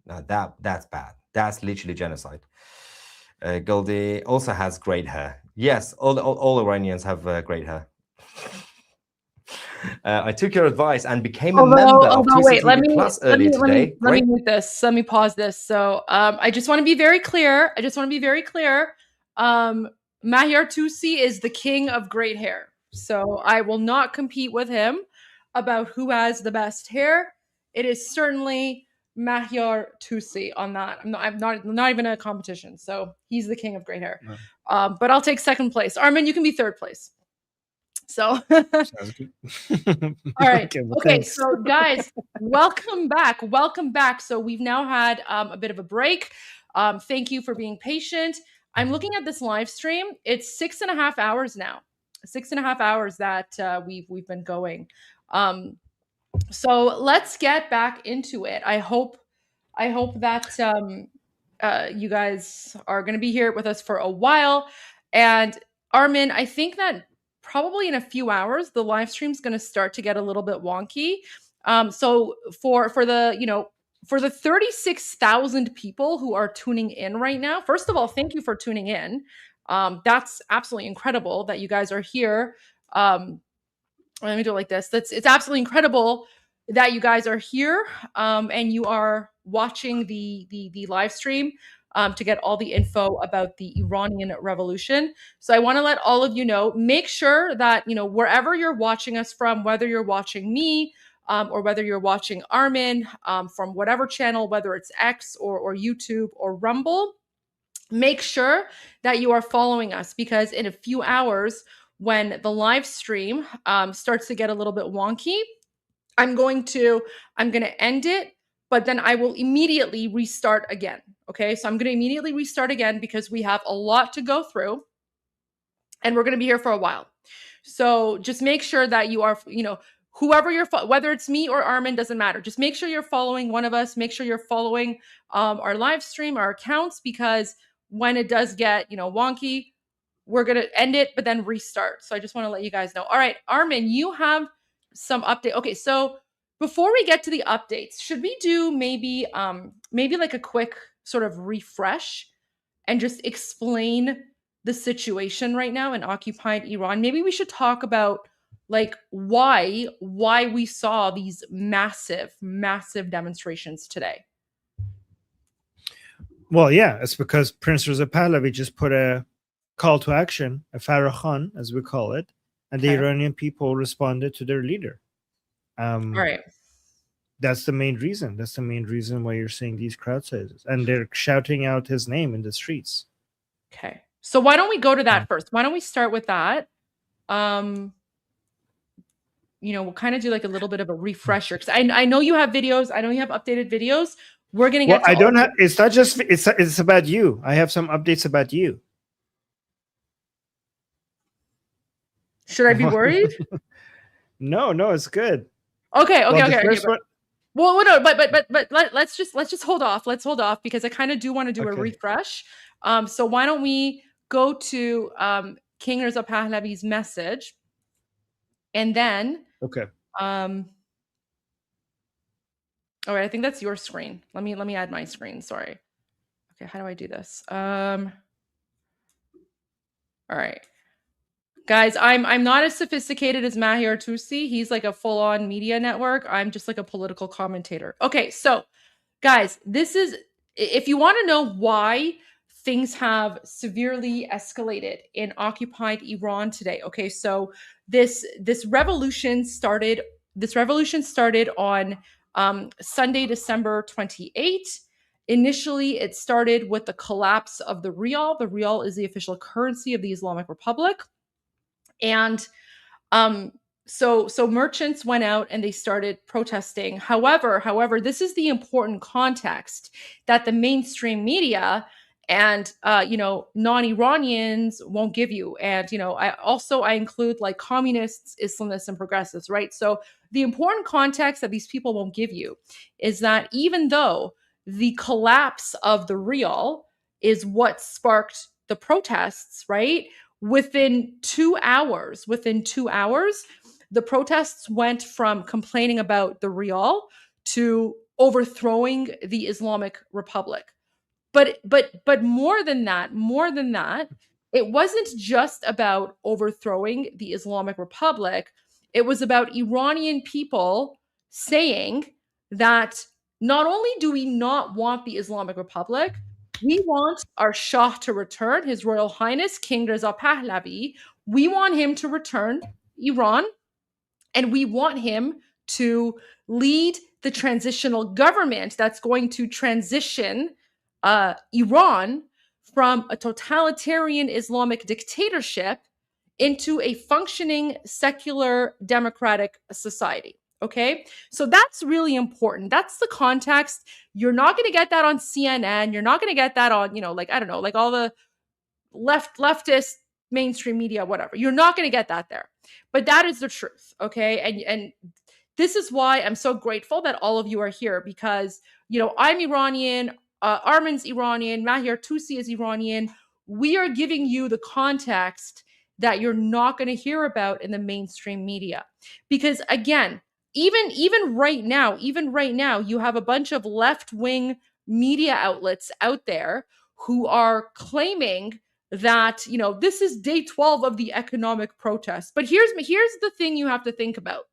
No, that's bad. That's literally genocide. Goldie also has great hair. Yes, all Iranians have great hair. I took your advice and became a member of 2CTV Plus earlier today. Let me mute this. Let me pause this. So I just want to be very clear. Maher Tusi is the king of great hair. So I will not compete with him about who has the best hair. It is certainly Maher Tusi on that. I'm not even in a competition. So he's the king of great hair. No. But I'll take second place. Armin, you can be third place. So sounds good. All right. Okay, so guys, welcome back. So we've now had a bit of a break. Thank you for being patient. I'm looking at this live stream. It's 6.5 hours now. 6.5 hours that we've been going. So let's get back into it. I hope I hope that you guys are going to be here with us for a while. And Armin, I think that probably in a few hours, the live stream is going to start to get a little bit wonky. So for the 36,000 people who are tuning in right now, first of all, thank you for tuning in. That's absolutely incredible that you guys are here. Let me do it like this. It's absolutely incredible that you guys are here and you are watching the live stream to get all the info about the Iranian revolution. So I want to let all of you know, make sure that, wherever you're watching us from, whether you're watching me or whether you're watching Armin from whatever channel, whether it's X or YouTube or Rumble, make sure that you are following us, because in a few hours, when the live stream starts to get a little bit wonky, I'm going to end it, but then I will immediately restart again. Okay, so I'm going to immediately restart again because we have a lot to go through and we're going to be here for a while. So just make sure that you are, whoever you're, whether it's me or Armin, doesn't matter. Just make sure you're following one of us. Make sure you're following our live stream, our accounts, because when it does get, wonky, we're going to end it, but then restart. So I just want to let you guys know. All right, Armin, you have some update. Okay, so before we get to the updates, should we do maybe like a quick sort of refresh and just explain the situation right now in occupied Iran? Maybe we should talk about like why we saw these massive demonstrations today. Well, yeah, it's because Prince Reza Pahlavi just put a call to action, a Farrakhan, as we call it, and the Iranian people responded to their leader. Right. That's the main reason. That's the main reason why you're seeing these crowd sizes, and they're shouting out his name in the streets. Okay, so why don't we go to that first? Why don't we start with that? We'll kind of do like a little bit of a refresher, because I know you have videos. I know you have updated videos. We're gonna get. Well, I don't have. It's not just. It's about you. I have some updates about you. Should I be worried? No, it's good. Okay. Well, No, but let's just hold off. Let's hold off because I kind of do want to do a refresh. So why don't we go to King Reza Pahlavi's message, and then all right, I think that's your screen. Let me add my screen. Sorry. Okay, how do I do this? All right. Guys, I'm not as sophisticated as Mahir Tusi. He's like a full-on media network. I'm just like a political commentator. Okay, so guys, this is, if you want to know why things have severely escalated in occupied Iran today. Okay, so this revolution started on Sunday, December 28th. Initially, it started with the collapse of the rial. The rial is the official currency of the Islamic Republic. And so merchants went out and they started protesting. However, this is the important context that the mainstream media and non-Iranians won't give you. And I include like communists, Islamists, and progressives, right? So the important context that these people won't give you is that even though the collapse of the rial is what sparked the protests, right? Within 2 hours, the protests went from complaining about the rial to overthrowing the Islamic Republic. But more than that, it wasn't just about overthrowing the Islamic Republic. It was about Iranian people saying that not only do we not want the Islamic Republic, we want our Shah to return, His Royal Highness King Reza Pahlavi. We want him to return Iran, and we want him to lead the transitional government that's going to transition Iran from a totalitarian Islamic dictatorship into a functioning secular democratic society. Okay, so that's really important. That's the context. You're not going to get that on CNN. You're not going to get that on, like all the leftist mainstream media, whatever. You're not going to get that there. But that is the truth. Okay, and this is why I'm so grateful that all of you are here, because I'm Iranian, Armin's Iranian, Mahir Tusi is Iranian. We are giving you the context that you're not going to hear about in the mainstream media. Because again, even right now, you have a bunch of left-wing media outlets out there who are claiming that, this is day 12 of the economic protest. But here's the thing you have to think about.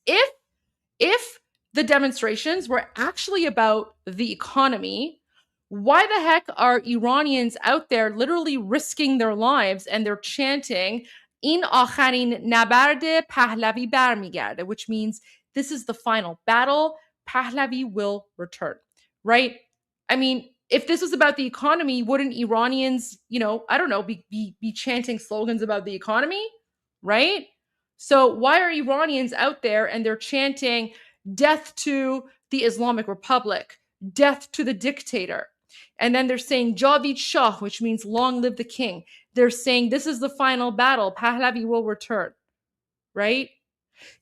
If the demonstrations were actually about the economy, why the heck are Iranians out there literally risking their lives and they're chanting "In akharin nabarde Pahlavi barmigarde," which means this is the final battle, Pahlavi will return, right? I mean, if this was about the economy, wouldn't Iranians, be chanting slogans about the economy, right? So why are Iranians out there and they're chanting death to the Islamic Republic, death to the dictator? And then they're saying Javid Shah, which means long live the king. They're saying this is the final battle, Pahlavi will return, right?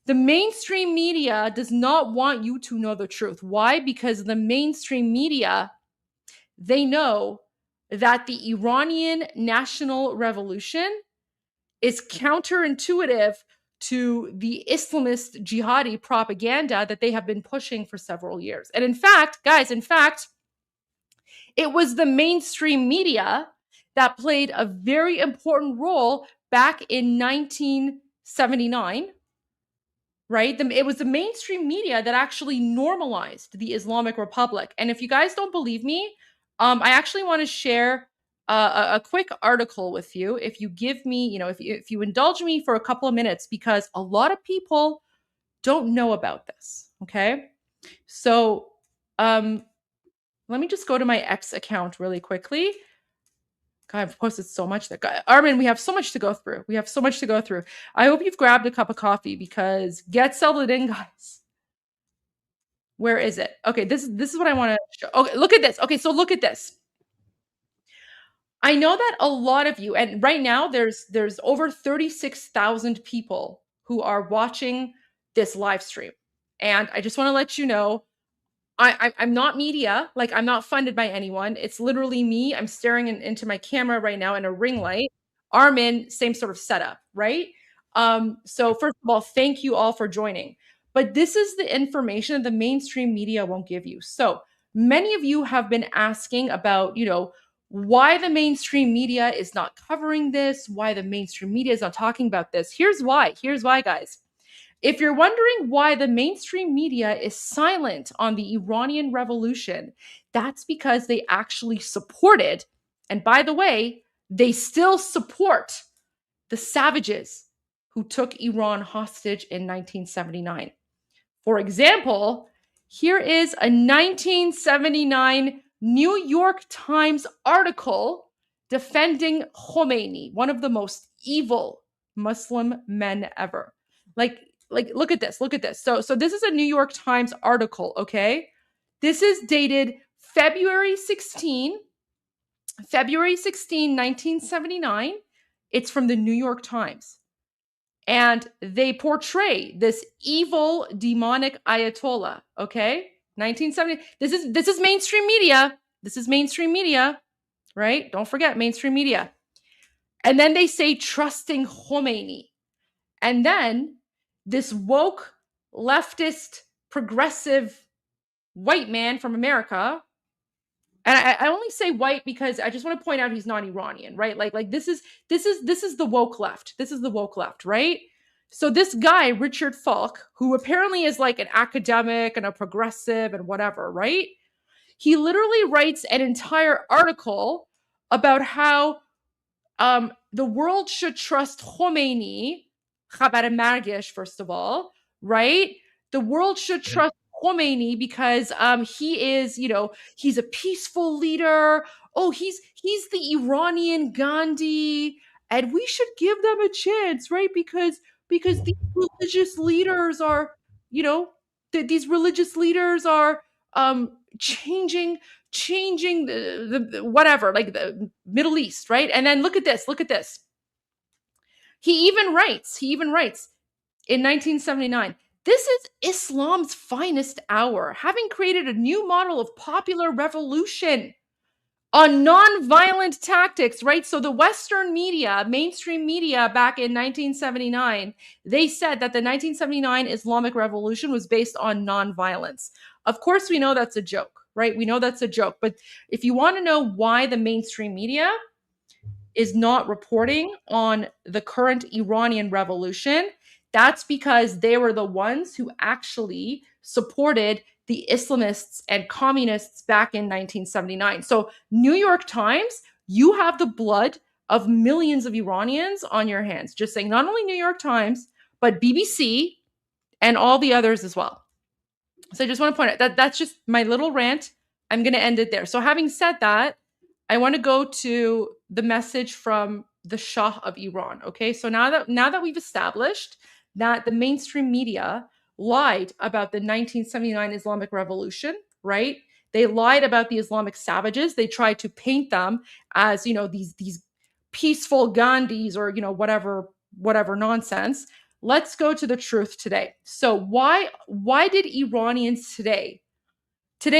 The mainstream media does not want you to know the truth. Why? Because the mainstream media, they know that the Iranian national revolution is counterintuitive to the Islamist jihadi propaganda that they have been pushing for several years. And in fact, guys, it was the mainstream media that played a very important role back in 1979, right? It was the mainstream media that actually normalized the Islamic Republic. And if you guys don't believe me, I actually want to share a quick article with you. If you give me, if you indulge me for a couple of minutes, because a lot of people don't know about this. Okay. So, let me just go to my X account really quickly. God, I've posted so much there. Armin, we have so much to go through. I hope you've grabbed a cup of coffee because get settled in, guys. Where is it? Okay, this is what I want to show. Okay, look at this. Okay, so look at this. I know that a lot of you, and right now there's over 36,000 people who are watching this live stream. And I just want to let you know, I'm not media, like I'm not funded by anyone. It's literally me. I'm staring into my camera right now in a ring light. Armin, same sort of setup, right? So first of all, thank you all for joining. But this is the information that the mainstream media won't give you. So many of you have been asking about, why the mainstream media is not covering this, why the mainstream media is not talking about this. Here's why, guys. If you're wondering why the mainstream media is silent on the Iranian revolution, that's because they actually supported, and by the way, they still support the savages who took Iran hostage in 1979. For example, here is a 1979 New York Times article defending Khomeini, one of the most evil Muslim men ever. Like look at this. So this is a New York Times article, okay? This is dated February 16, 1979. It's from the New York Times. And they portray this evil, demonic Ayatollah, okay? 1970. This is mainstream media. This is mainstream media, right? Don't forget mainstream media. And then they say trusting Khomeini. And then this woke, leftist, progressive white man from America, and I only say white because I just want to point out he's not Iranian, right? Like this is the woke left. This is the woke left, right? So this guy, Richard Falk, who apparently is like an academic and a progressive and whatever, right? He literally writes an entire article about how the world should trust Khomeini, Khabar Margesh, first of all, right? The world should trust Khomeini because he is, he's a peaceful leader. Oh, he's the Iranian Gandhi, and we should give them a chance, right? Because these religious leaders are, these religious leaders are changing the whatever, like the Middle East, right? And then look at this. He even writes in 1979, This is Islam's finest hour, having created a new model of popular revolution on non-violent tactics, right? So the Western media, mainstream media back in 1979, they said that the 1979 Islamic Revolution was based on non-violence. Of course, we know that's a joke, right? We know that's a joke. But if you want to know why the mainstream media is not reporting on the current Iranian revolution, that's because they were the ones who actually supported the Islamists and communists back in 1979. So New York Times, you have the blood of millions of Iranians on your hands. Just saying, not only New York Times, but BBC and all the others as well. So I just want to point out that that's just my little rant. I'm going to end it there. So having said that, I want to go to the message from the Shah of Iran. Okay, so now that we've established that the mainstream media lied about the 1979 Islamic Revolution, right? They lied about the Islamic savages. They tried to paint them as, you know, these peaceful Gandhis or, you know, whatever nonsense. Let's go to the truth today. So why did Iranians today,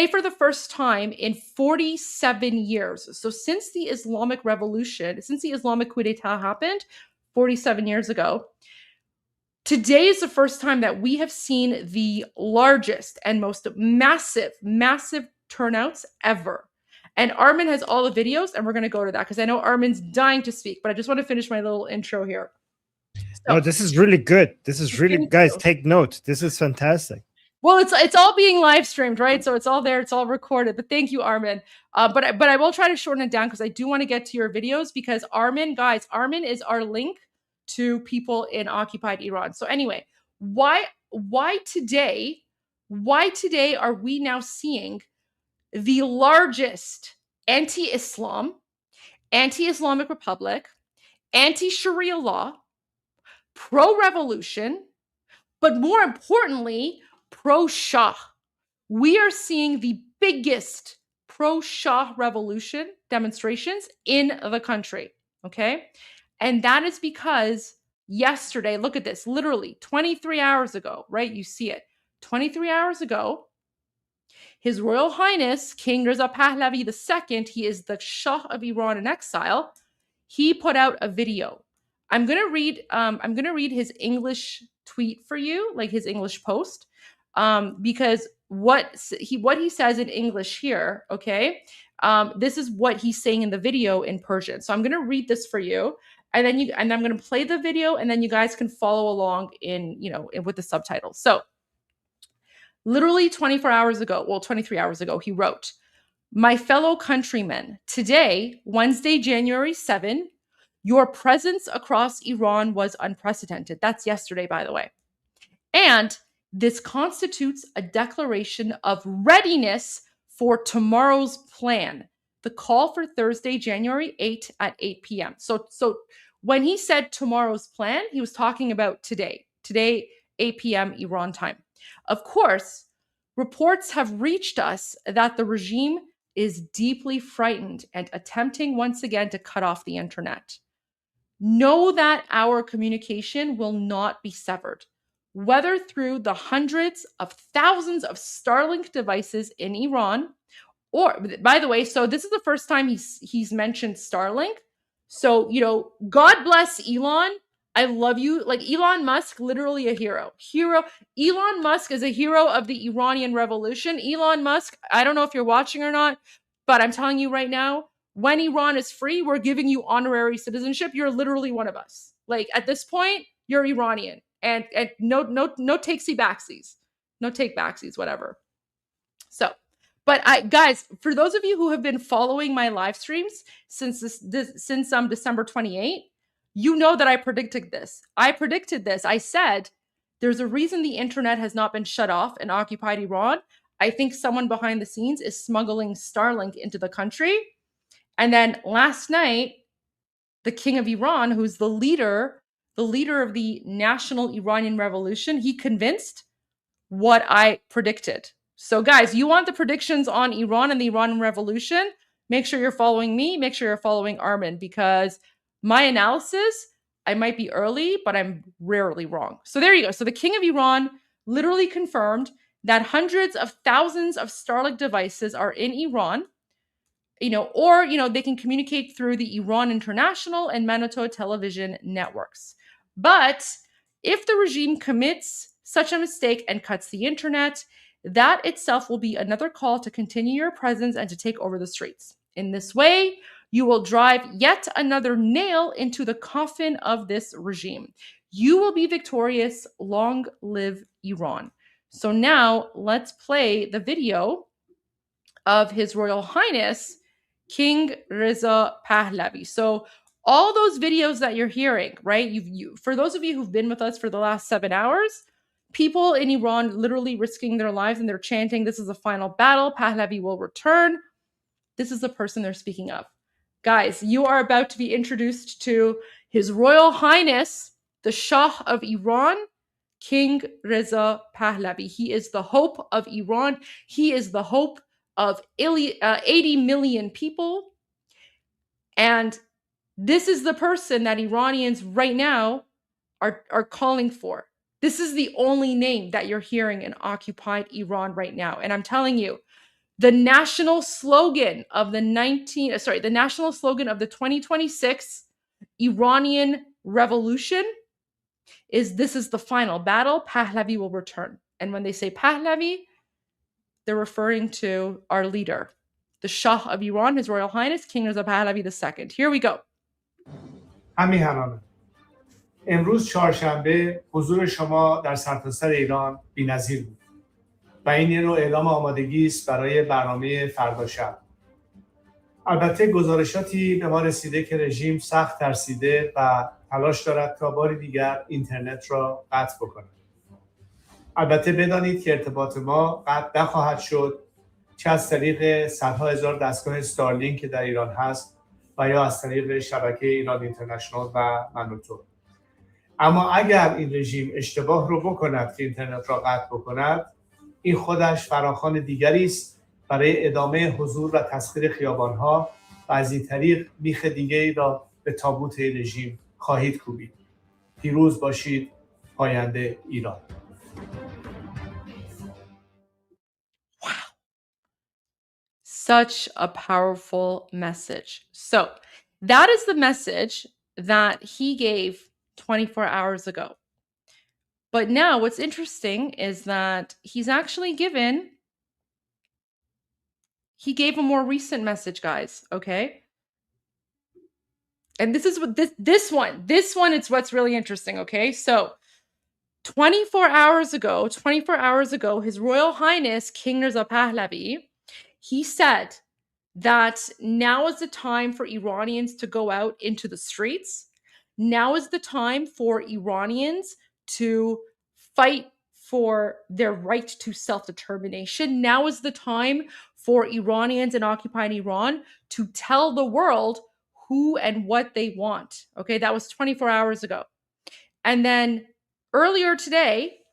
for the first time in 47 years, so since the Islamic Revolution, since the Islamic coup d'etat happened 47 years ago, today is the first time that we have seen the largest and most massive turnouts ever. And Armin has all the videos, and we're going to go to that because I know Armin's dying to speak, but I just want to finish my little intro here. So, no, this is really good. This is really, guys, take note. This is fantastic. Well, it's all being live streamed, right? So it's all there, it's all recorded. But thank you, Armin. But I will try to shorten it down because I do want to get to your videos because Armin is our link to people in occupied Iran. So anyway, why today are we now seeing the largest anti-Islam, anti-Islamic Republic, anti-Sharia law, pro-revolution, but more importantly, pro-Shah? We are seeing the biggest pro-Shah revolution demonstrations in the country, okay? And that is because yesterday, look at this, literally 23 hours ago, right? You see it. 23 hours ago, His Royal Highness, King Reza Pahlavi II, he is the Shah of Iran in exile, he put out a video. I'm gonna read his English tweet for you, like his English post, because what he says in English here, okay? This is what he's saying in the video in Persian. So I'm gonna read this for you, and I'm gonna play the video, and then you guys can follow along with the subtitles. So literally 23 hours ago, he wrote, "My fellow countrymen, today, Wednesday, January 7, your presence across Iran was unprecedented." That's yesterday, by the way. "And this constitutes a declaration of readiness for tomorrow's plan. The call for Thursday, January 8 at 8 p.m. So when he said tomorrow's plan, he was talking about today, 8 p.m. Iran time. Of course, reports have reached us that the regime is deeply frightened and attempting once again to cut off the internet. Know that our communication will not be severed, whether through the hundreds of thousands of Starlink devices in Iran, or, by the way, so this is the first time he's mentioned Starlink. So, God bless Elon. I love you. Like, Elon Musk, literally a hero. Elon Musk is a hero of the Iranian revolution. Elon Musk, I don't know if you're watching or not, but I'm telling you right now, when Iran is free, we're giving you honorary citizenship. You're literally one of us. Like, at this point, you're Iranian. And no takesy backsies. No take backsies, whatever. So, but guys, for those of you who have been following my live streams since December 28, you know that I predicted this. I said there's a reason the internet has not been shut off in occupied Iran. I think someone behind the scenes is smuggling Starlink into the country. And then last night, the King of Iran, who's the leader of the national Iranian revolution, he convinced what I predicted. So guys, you want the predictions on Iran and the Iranian revolution? Make sure you're following me. Make sure you're following Armin, because my analysis, I might be early, but I'm rarely wrong. So there you go. So the King of Iran literally confirmed that hundreds of thousands of Starlink devices are in Iran, or, they can communicate through the Iran International and Manoto television networks. But if the regime commits such a mistake and cuts the internet, that itself will be another call to continue your presence and to take over the streets. In this way, you will drive yet another nail into the coffin of this regime. You will be victorious. Long live Iran. So now let's play the video of His Royal Highness King Reza Pahlavi. So all those videos that you're hearing, right? For those of you who've been with us for the last 7 hours, people in Iran literally risking their lives, and they're chanting, "This is the final battle. Pahlavi will return." This is the person they're speaking of. Guys, you are about to be introduced to His Royal Highness, the Shah of Iran, King Reza Pahlavi. He is the hope of Iran. He is the hope of 80 million people. And this is the person that Iranians right now are calling for. This is the only name that you're hearing in occupied Iran right now. And I'm telling you, the national slogan of the 2026 Iranian revolution is, "This is the final battle. Pahlavi will return." And when they say Pahlavi, they're referring to our leader, the Shah of Iran, His Royal Highness King Reza Pahlavi II. Here we go. همیهنانه امروز چهارشنبه حضور شما در سرتاسر ایران بی‌نظیر بود و این یه نوع اعلام آمادگی است برای برنامه فردا شب. البته گزارشاتی به ما رسیده که رژیم سخت ترسیده و تلاش دارد تا بار دیگر اینترنت را قطع بکند. البته بدانید که ارتباط ما قطع نخواهد شد، چه از طریق صدها هزار دستگاه استارلینک که در ایران هست و یا از طریق شبکه ایران اینترنشنال و منوتو. اما اگر این رژیم اشتباه رو بکند که اینترنت را قطع بکند، این خودش فراخوان دیگری است برای ادامه حضور و تسخیر خیابان‌ها و از این طریق بیخ دیگری را به تابوت رژیم خواهید کوبید. پیروز باشید، پاینده ایران. Such a powerful message. So that is the message that he gave 24 hours ago. But now what's interesting is that he gave a more recent message, guys, okay? And this is what this one, it's what's really interesting, okay? So 24 hours ago, His Royal Highness King Reza Pahlavi, he said that now is the time for Iranians to go out into the streets. Now is the time for Iranians to fight for their right to self-determination. Now is the time for Iranians in occupied Iran to tell the world who and what they want. Okay, that was 24 hours ago. And then earlier today,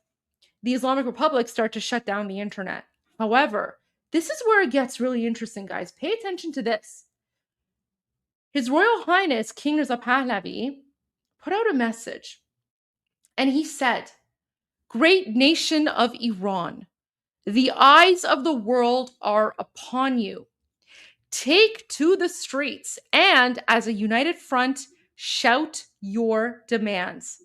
the Islamic Republic started to shut down the internet. However, this is where it gets really interesting, guys. Pay attention to this. His Royal Highness King Reza Pahlavi put out a message, and he said, "Great nation of Iran, the eyes of the world are upon you. Take to the streets and, as a united front, shout your demands.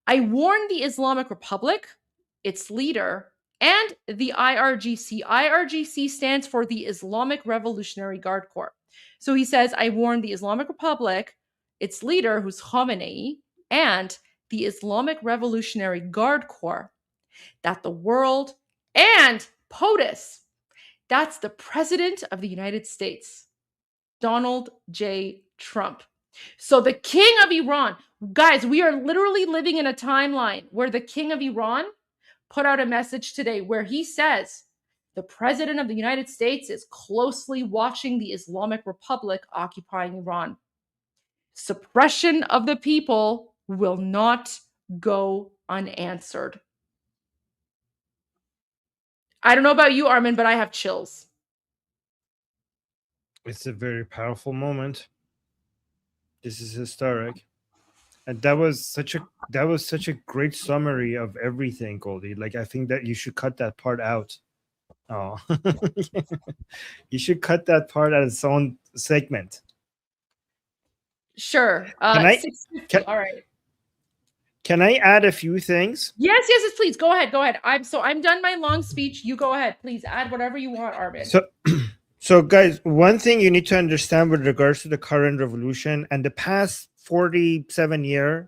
I warn the Islamic Republic, its leader, and the IRGC. IRGC stands for the Islamic Revolutionary Guard Corps. So he says, I warn the Islamic Republic, its leader, who's Khamenei, and the Islamic Revolutionary Guard Corps, that the world and POTUS, that's the President of the United States, Donald J. Trump. So the King of Iran, guys, we are literally living in a timeline where the King of Iran put out a message today where he says the President of the United States is closely watching the Islamic Republic occupying Iran. Suppression of the people will not go unanswered. I don't know about you, Armin, but I have chills. It's a very powerful moment. This is historic. And that was such a great summary of everything, Goldie. Like, I think that you should cut that part out. Oh, you should cut that part as its own segment. Sure. Can I- 650. All right. Can I add a few things? Yes, please. Go ahead. I'm done my long speech. You go ahead. Please add whatever you want, Armin. So guys, one thing you need to understand with regards to the current revolution and the past 47 years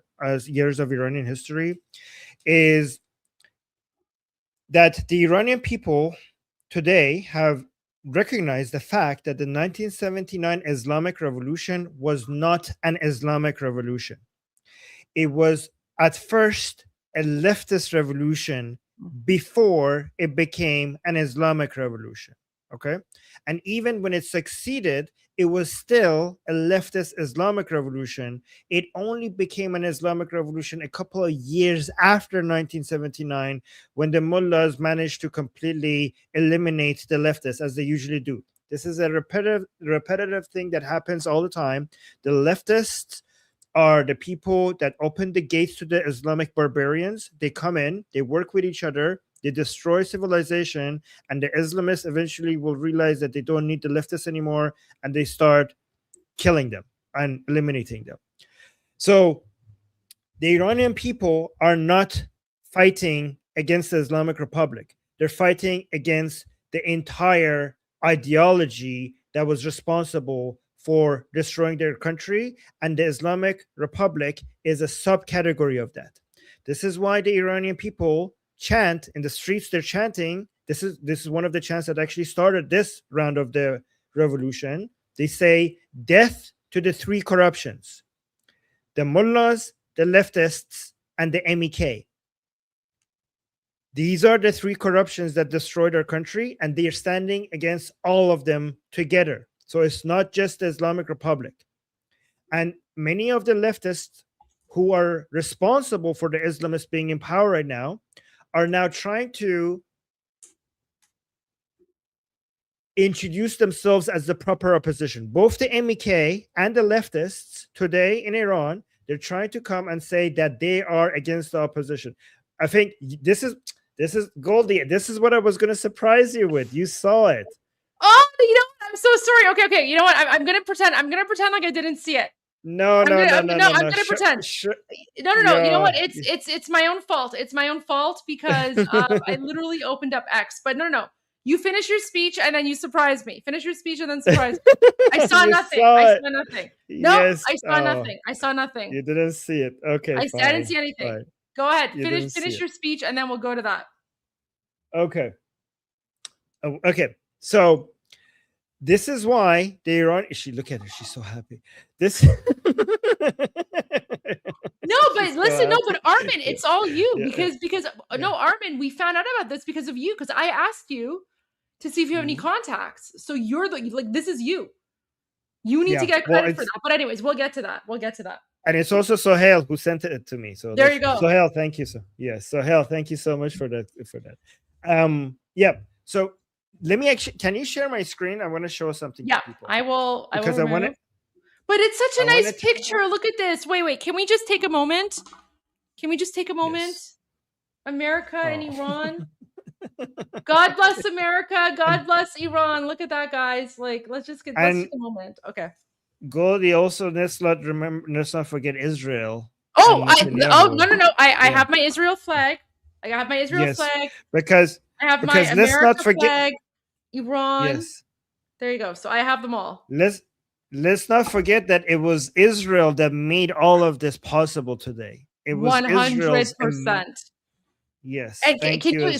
of Iranian history is that the Iranian people today have recognized the fact that the 1979 Islamic Revolution was not an Islamic revolution. It was at first a leftist revolution before it became an Islamic revolution. Okay. And even when it succeeded, it was still a leftist Islamic revolution. It only became an Islamic revolution a couple of years after 1979, when the mullahs managed to completely eliminate the leftists, as they usually do. This is a repetitive thing that happens all the time. The leftists are the people that open the gates to the Islamic barbarians. They come in, they work with each other, they destroy civilization, and the Islamists eventually will realize that they don't need the leftists anymore, and they start killing them and eliminating them. So the Iranian people are not fighting against the Islamic Republic. They're fighting against the entire ideology that was responsible for destroying their country, and the Islamic Republic is a subcategory of that. This is why the Iranian people chant in the streets. They're chanting. This is one of the chants that actually started this round of the revolution. They say, "Death to the three corruptions: the mullahs, the leftists, and the MEK." These are the three corruptions that destroyed our country, and they are standing against all of them together. So it's not just the Islamic Republic. And many of the leftists who are responsible for the Islamists being in power right now are now trying to introduce themselves as the proper opposition. Both the MEK and the leftists today in Iran, they're trying to come and say that they are against the opposition. I think this is Goldie. This is what I was going to surprise you with. You saw it. Oh, you know what? I'm so sorry. Okay. You know what? I'm gonna pretend like I didn't see it. No. I'm gonna pretend. No. You know what? It's my own fault. It's my own fault because I literally opened up X. But no. You finish your speech and then you surprise me. Finish your speech and then surprise me. I saw nothing. I saw nothing. No, yes. I saw nothing. I saw nothing. You didn't see it. Okay. I didn't see anything. Fine. Go ahead. Finish your speech and then we'll go to that. Okay. Okay. So this is why the Iranian. Look at her. She's so happy. This. No, but listen. No, but Armin, it's all you because no, Armin, we found out about this because of you. Because I asked you to see if you have any contacts. So you're this is you. You need to get credit for that. But anyways, we'll get to that. And it's also Sohail who sent it to me. So there you go. Sohail, thank you. Sohail, thank you so much for that. Yeah. So let me can you share my screen? I want to show something. Yeah, to people. I will. Because I want to. But it's such a nice picture. Look at this. Wait. Can we just take a moment? Yes. America and Iran. God bless America. God bless Iran. Look at that, guys. Let's just take a moment. Okay. Goldie, also let's not forget Israel. No. I have my Israel flag. I have my Israel flag. Because I have my America flag. Iran. Yes. There you go. So I have them all. Let's not forget that it was Israel that made all of this possible today. It was 100%. Yes. And can you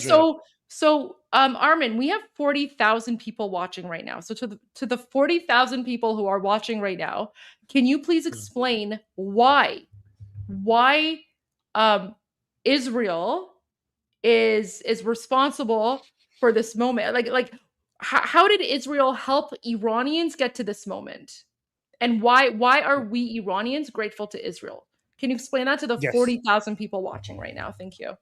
so Armin, we have 40,000 people watching right now. So to the 40,000 people who are watching right now, can you please explain why Israel is responsible for this moment? How did Israel help Iranians get to this moment? And why are we Iranians grateful to Israel? Can you explain that to the 40,000 people watching right now? Thank you.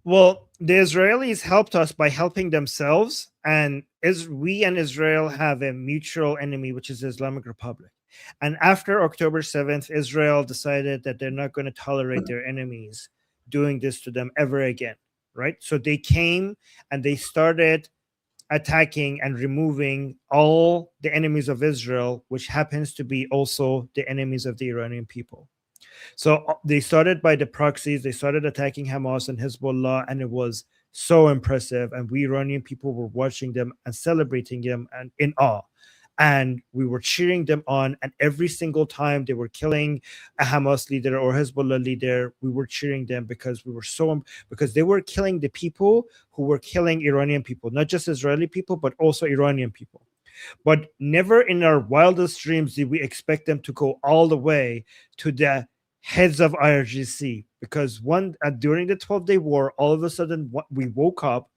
Well, the Israelis helped us by helping themselves, and we and Israel have a mutual enemy, which is the Islamic Republic. And after October 7th, Israel decided that they're not going to tolerate their enemies doing this to them ever again, right? So they came and they started attacking and removing all the enemies of Israel, which happens to be also the enemies of the Iranian people. So they started by the proxies, they started attacking Hamas and Hezbollah, and it was so impressive. And we Iranian people were watching them and celebrating them and in awe. And we were cheering them on. And every single time they were killing a Hamas leader or Hezbollah leader, we were cheering them because we were because they were killing the people who were killing Iranian people, not just Israeli people, but also Iranian people. But never in our wildest dreams did we expect them to go all the way to the heads of IRGC, because during the 12-day war, all of a sudden we woke up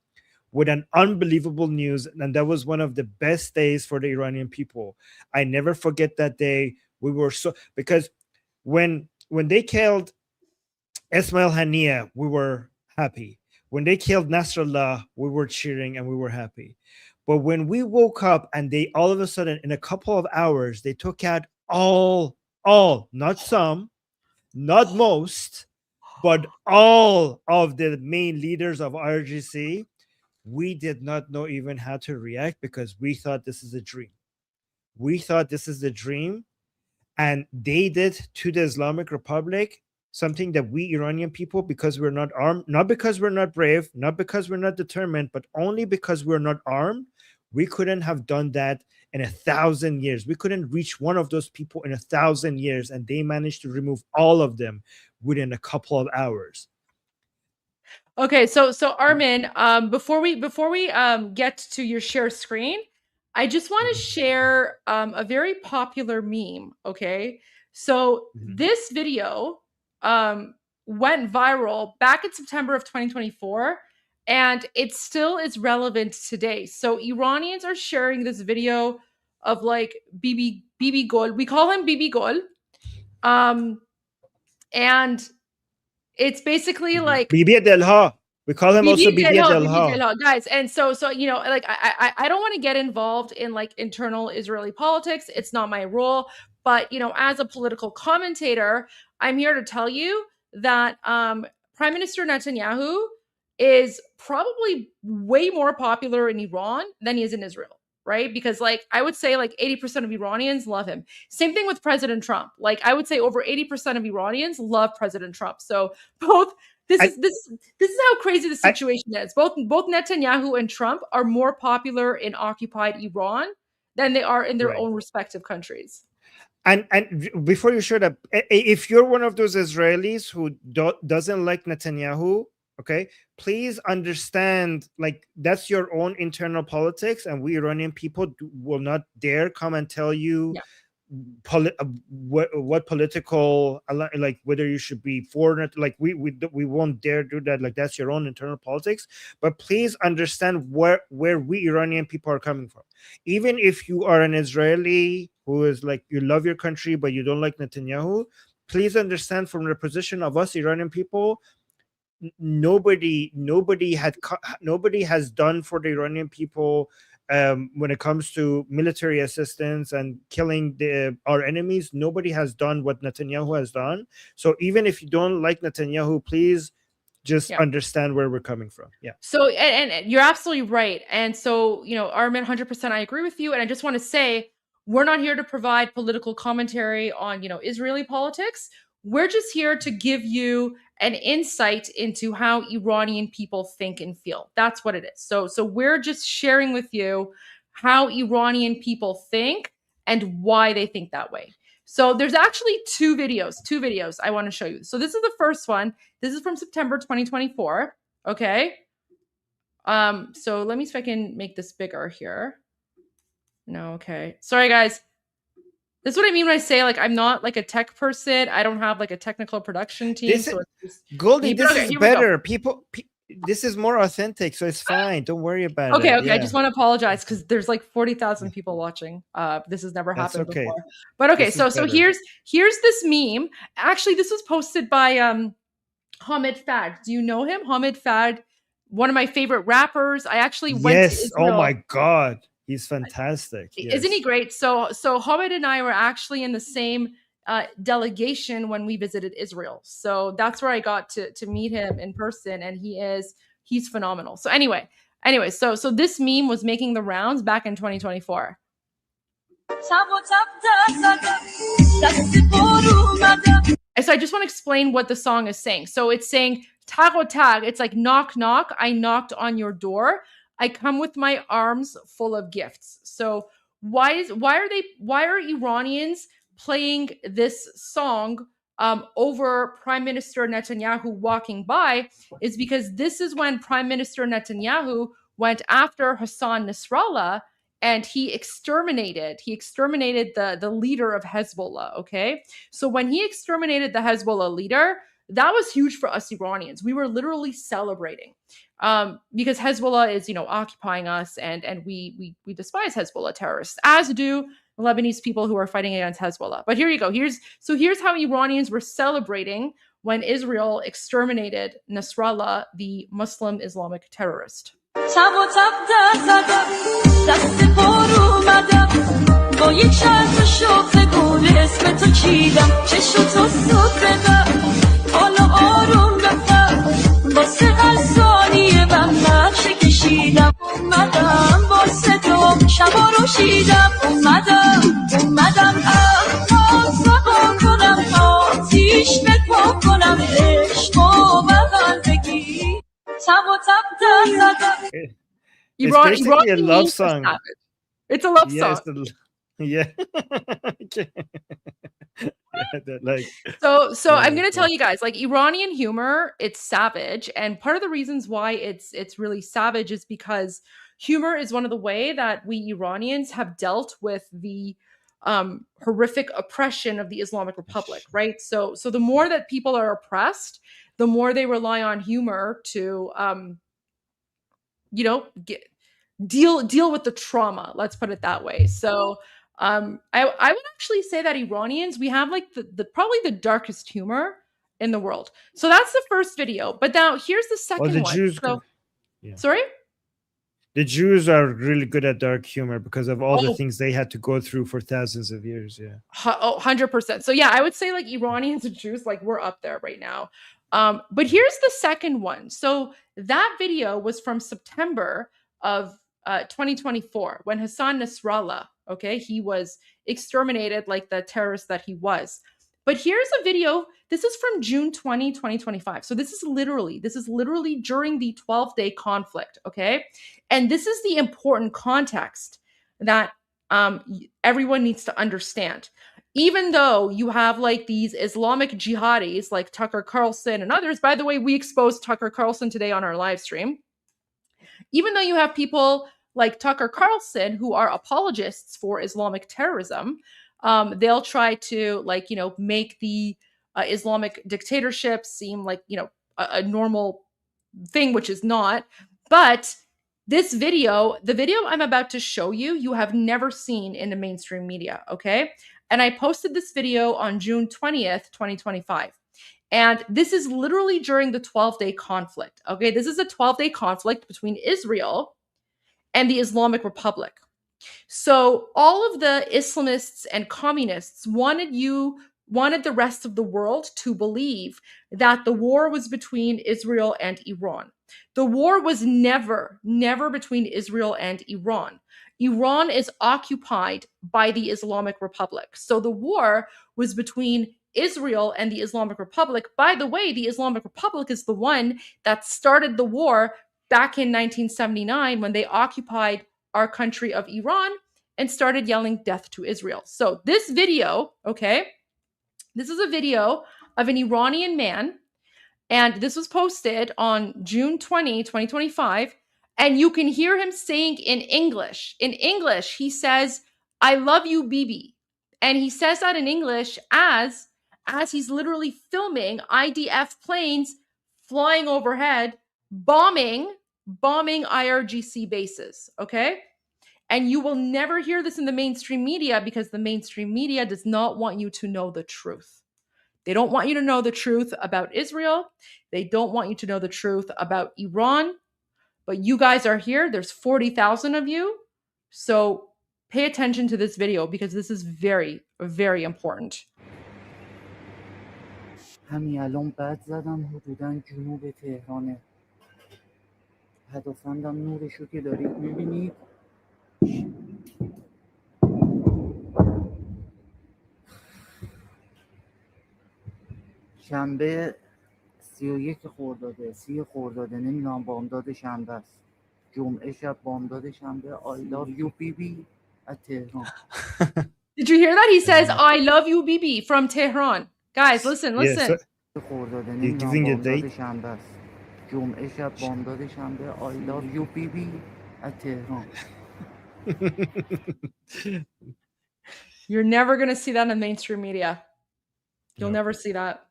with an unbelievable news, and that was one of the best days for the Iranian people. I never forget that day. We were because when they killed Ismail Haniyeh, we were happy. When they killed Nasrallah, we were cheering and we were happy. But when we woke up and they all of a sudden, in a couple of hours, they took out all, not some, not most, but all of the main leaders of IRGC, we did not know even how to react because we thought this is a dream. We thought this is a dream. And they did to the Islamic Republic something that we Iranian people, because we're not armed, not because we're not brave, not because we're not determined, but only because we're not armed, we couldn't have done that in 1,000 years. We couldn't reach one of those people in 1,000 years, and they managed to remove all of them within a couple of hours. Okay, so Armin, before we get to your share screen, I just want to share a very popular meme. Okay, so this video went viral back in September of 2024, and it still is relevant today. So Iranians are sharing this video of like Bibi Gol. We call him Bibi Gol, and it's basically like Bibi Delha. We call him also Bibi Delha, guys. And so you know, like I don't want to get involved in like internal Israeli politics. It's not my role. But you know, as a political commentator, I'm here to tell you that Prime Minister Netanyahu is probably way more popular in Iran than he is in Israel. Right? Because like I would say like 80% of Iranians love him. Same thing with President Trump. Like I would say over 80% of Iranians love President Trump. So this is how crazy the situation is. Both Netanyahu and Trump are more popular in occupied Iran than they are in their own respective countries. And before you share that, if you're one of those Israelis who doesn't like Netanyahu, okay, please understand, like, that's your own internal politics, and we Iranian people will not dare come and tell you what political, like whether you should be for it. Like we won't dare do that. Like that's your own internal politics. But please understand where we Iranian people are coming from. Even if you are an Israeli who is like, you love your country but you don't like Netanyahu, please understand from the position of us Iranian people, nobody has done for the Iranian people when it comes to military assistance and killing our enemies. Nobody has done what Netanyahu has done. So even if you don't like Netanyahu, please just understand where we're coming from. Yeah. So and you're absolutely right. And so, you know, Armin, 100%, I agree with you. And I just want to say, we're not here to provide political commentary on, you know, Israeli politics. We're just here to give you an insight into how Iranian people think and feel. That's what it is. So we're just sharing with you how Iranian people think and why they think that way. So there's actually two videos I want to show you. So this is the first one. This is from September 2024. Okay. So let me see if I can make this bigger here. No, okay. Sorry, guys. This is what I mean when I say, like, I'm not like a tech person. I don't have like a technical production team. Goldie, this is better. This is more authentic, so it's fine. Don't worry about it. Okay. Yeah. I just want to apologize because there's like 40,000 people watching. This has never happened before. But okay, so here's this meme. Actually, this was posted by Hamid Fad. Do you know him? Hamid Fad, one of my favorite rappers. I actually went to Israel. Oh my God. He's fantastic. Isn't he great? So Hamid and I were actually in the same delegation when we visited Israel. So that's where I got to meet him in person, and he's phenomenal. So anyway, so this meme was making the rounds back in 2024. And so I just want to explain what the song is saying. So it's saying tag o tag. It's like knock knock. I knocked on your door. I come with my arms full of gifts. So why are Iranians playing this song over Prime Minister Netanyahu walking by? Is because this is when Prime Minister Netanyahu went after Hassan Nasrallah and he exterminated the leader of Hezbollah. Okay, so when he exterminated the Hezbollah leader, that was huge for us Iranians. We were literally celebrating because Hezbollah is, occupying us, and we despise Hezbollah terrorists, as do Lebanese people who are fighting against Hezbollah. But here you go. Here's how Iranians were celebrating when Israel exterminated Nasrallah, the Muslim Islamic terrorist. It's basically a love song. It's a love song. Yeah. So I'm gonna tell you guys, like, Iranian humor, it's savage, and part of the reasons why it's really savage is because humor is one of the way that we Iranians have dealt with the horrific oppression of the Islamic Republic, right? So the more that people are oppressed, the more they rely on humor to deal with the trauma. Let's put it that way. So I would actually say that Iranians, we have like the probably the darkest humor in the world. So that's the first video. But now here's the second one. Jews, Sorry? The Jews are really good at dark humor because of all the things they had to go through for thousands of years. Yeah. 100%. So yeah, I would say like Iranians and Jews, like we're up there right now. But here's the second one. So that video was from September of 2024 when Hassan Nasrallah, okay, he was exterminated like the terrorist that he was. But here's a video. This is from June 20, 2025. So this is literally during the 12-day conflict, okay? And this is the important context that everyone needs to understand. Even though you have like these Islamic jihadis like Tucker Carlson and others, by the way, we exposed Tucker Carlson today on our live stream. Even though you have people like Tucker Carlson who are apologists for Islamic terrorism, they'll try to make the Islamic dictatorship seem like, a normal thing, which is not. But this video, the video I'm about to show you, you have never seen in the mainstream media, okay? And I posted this video on June 20th, 2025. And this is literally during the 12-day conflict, okay? This is a 12-day conflict between Israel and the Islamic Republic. So all of the Islamists and communists wanted the rest of the world to believe that the war was between Israel and Iran. The war was never between Israel and Iran. Iran is occupied by the Islamic Republic. So the war was between Israel and the Islamic Republic. By the way, the Islamic Republic is the one that started the war back in 1979 when they occupied our country of Iran and started yelling death to Israel. So this video, okay, this is a video of an Iranian man, and this was posted on June 20, 2025, and you can hear him saying in English. In English, he says, "I love you, Bibi." And he says that in English as he's literally filming IDF planes flying overhead, bombing IRGC bases, okay? And you will never hear this in the mainstream media because the mainstream media does not want you to know the truth. They don't want you to know the truth about Israel. They don't want you to know the truth about Iran. But you guys are here. There's 40,000 of you. So pay attention to this video because this is very, very important. همین الان بد زدم حدوداً جنوب تهرانه. هدفمندم نورشو که دارید میبینید. شنبه 31 خرداده 30 خرداده نمیدونم بامداد شنبه است. جمعه شب بامداد شنبه I love you BB at Tehran. Did you hear that? He says I love you BB from Tehran. Guys, listen. You're giving a date. شنبه است. جمعه شب بامداد شنبه I love you BB at Tehran. You're never going to see that in mainstream media. You'll never see that.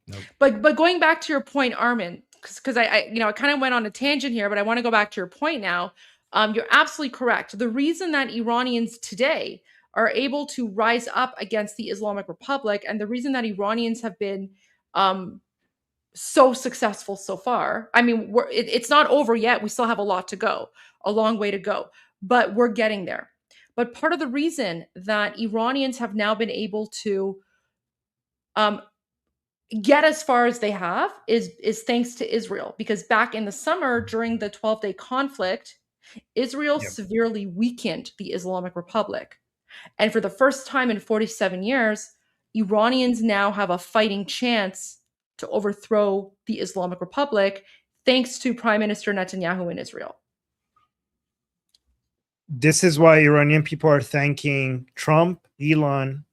Nope. But going back to your point, Armin, because I kind of went on a tangent here, but I want to go back to your point now. You're absolutely correct. The reason that Iranians today are able to rise up against the Islamic Republic, and the reason that Iranians have been so successful so far. I mean, it's not over yet. We still have a lot to go, a long way to go, but we're getting there. But part of the reason that Iranians have now been able to get as far as they have is thanks to Israel, because back in the summer during the 12-day conflict, Israel severely weakened the Islamic Republic. And for the first time in 47 years, Iranians now have a fighting chance to overthrow the Islamic Republic thanks to Prime Minister Netanyahu in Israel. This is why Iranian people are thanking Trump, Elon,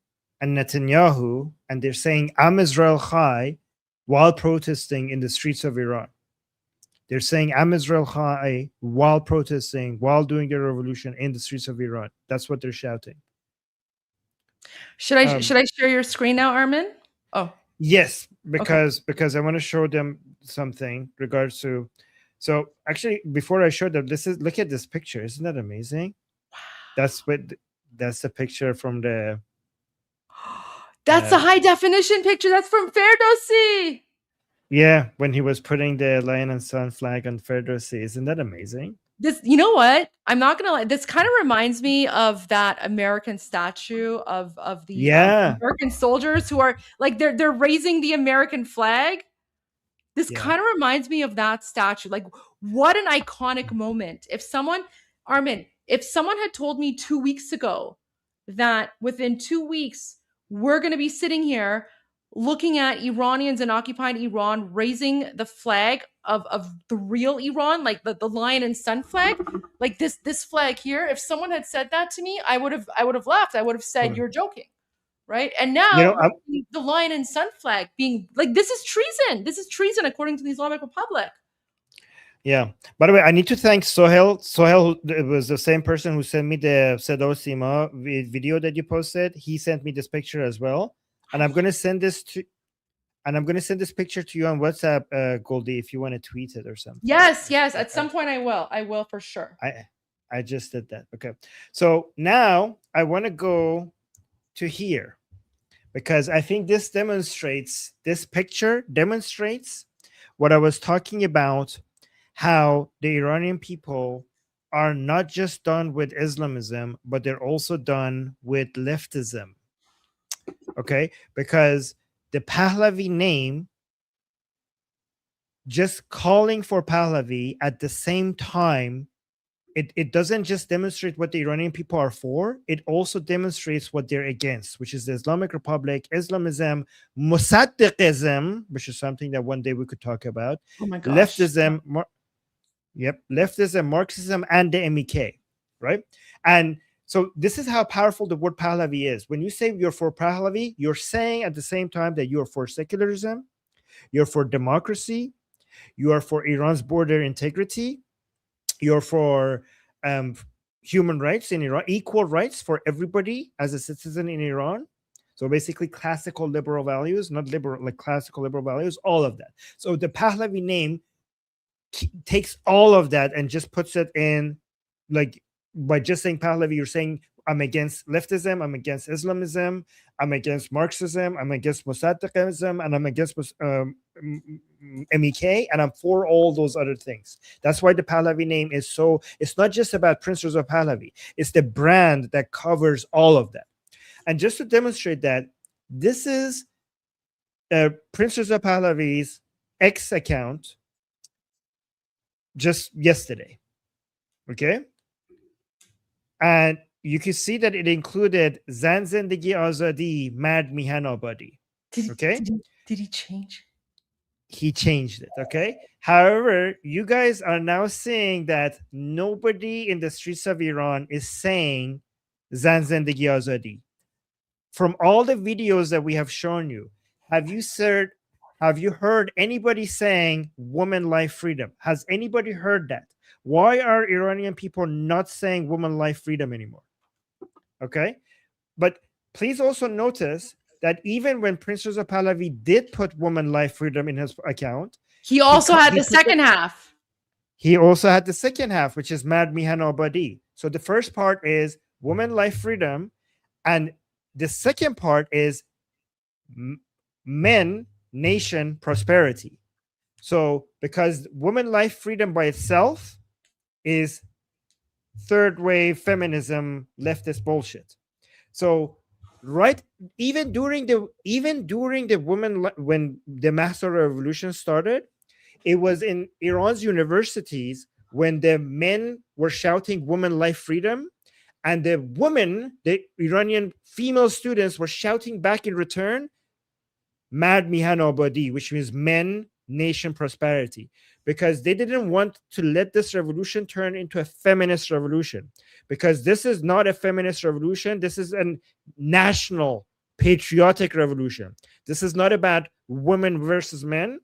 and Netanyahu, and they're saying Am Israel Chai while protesting in the streets of Iran. They're saying Am Israel Chai while protesting, while doing their revolution in the streets of Iran. That's what they're shouting. Should I share your screen now, Armin? Oh. Yes, because I want to show them something regards to. So actually, before I show them, look at this picture. Isn't that amazing? Wow. That's the picture from the. That's a high definition picture. That's from Ferdowsi. Yeah, when he was putting the lion and sun flag on Ferdowsi. Isn't that amazing? This, you know what? I'm not gonna lie. This kind of reminds me of that American statue of the American soldiers who are like they're raising the American flag. This kind of reminds me of that statue. Like, what an iconic moment! Armin, if someone had told me 2 weeks ago that within 2 weeks we're going to be sitting here looking at Iranians in occupied Iran raising the flag of the real Iran, like the lion and sun flag, like this flag here. If someone had said that to me, I would have laughed. I would have said, "You're joking." Right? And now the lion and sun flag being like, this is treason. This is treason according to the Islamic Republic. Yeah. By the way, I need to thank Sohel. Sohel was the same person who sent me the Sedo Sima video that you posted. He sent me this picture as well. And I'm gonna send this picture to you on WhatsApp, Goldie, if you want to tweet it or something. Yes. At some point I will. I will for sure. I just did that. Okay. So now I want to go to here because I think this picture demonstrates what I was talking about, how the Iranian people are not just done with Islamism, but they're also done with leftism. Okay, because the Pahlavi name, just calling for Pahlavi at the same time, it doesn't just demonstrate what the Iranian people are for, it also demonstrates what they're against, which is the Islamic Republic, Islamism, Musaddiqism, which is something that one day we could talk about. Oh my gosh. Leftism, leftism, Marxism, and the MEK, right? And so this is how powerful the word Pahlavi is. When you say you're for Pahlavi, you're saying at the same time that you're for secularism, you're for democracy, you are for Iran's border integrity, you're for human rights in Iran, equal rights for everybody as a citizen in Iran. So basically classical liberal values, not liberal, like classical liberal values, all of that. So the Pahlavi name takes all of that and just puts it in, like, by just saying Pahlavi, you're saying I'm against leftism, I'm against Islamism, I'm against Marxism, I'm against Musaddiqism, and I'm against MEK, and I'm for all those other things. That's why the Pahlavi name is so, it's not just about Prince Reza Pahlavi, it's the brand that covers all of that. And just to demonstrate that, this is Prince Reza Pahlavi's X account just yesterday. Okay? And you can see that it included Zan Zindagi Azadi, Mad Mihan Abadi. Okay? Did he change? He changed it. Okay? However, you guys are now seeing that nobody in the streets of Iran is saying Zan Zindagi Azadi. From all the videos that we have shown you, have you heard anybody saying woman life freedom? Has anybody heard that? Why are Iranian people not saying woman life freedom anymore? Okay, but please also notice that even when Prince Reza Pahlavi did put woman life freedom in his account, he also had the second half. He also had the second half, which is Mad Mihan Abadi. So the first part is woman life freedom, and the second part is men, nation, prosperity. So because woman life freedom by itself is third wave feminism, leftist bullshit. So right, even during the woman, when the Mahsa revolution started, it was in Iran's universities when the men were shouting woman life freedom, and the women, the Iranian female students, were shouting back in return, Mad Mihan Abadi, which means men, nation, prosperity, because they didn't want to let this revolution turn into a feminist revolution, because this is not a feminist revolution. This is a national patriotic revolution. This is not about women versus men,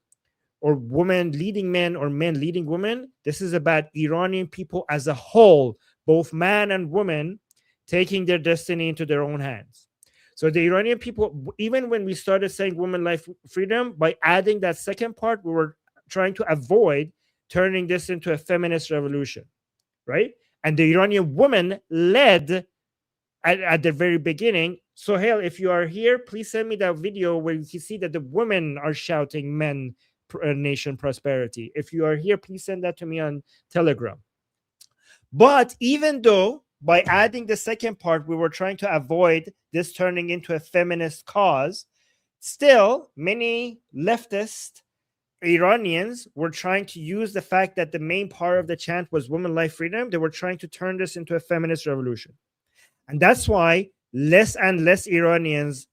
or women leading men or men leading women. This is about Iranian people as a whole, both man and woman, taking their destiny into their own hands. So the Iranian people, even when we started saying women life freedom, by adding that second part, we were trying to avoid turning this into a feminist revolution, right? And the Iranian woman led at the very beginning. So, Sohail, if you are here, please send me that video where you can see that the women are shouting men, nation, prosperity. If you are here, please send that to me on Telegram. But even though by adding the second part, we were trying to avoid this turning into a feminist cause, still many leftist Iranians were trying to use the fact that the main part of the chant was women life freedom. They were trying to turn this into a feminist revolution. And that's why less and less Iranians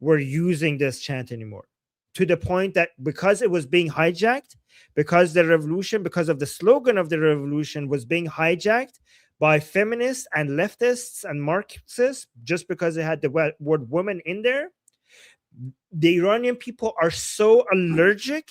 were using this chant anymore, to the point that because it was being hijacked, because the revolution, because of the slogan of the revolution was being hijacked by feminists and leftists and Marxists, just because it had the word woman in there, the Iranian people are so allergic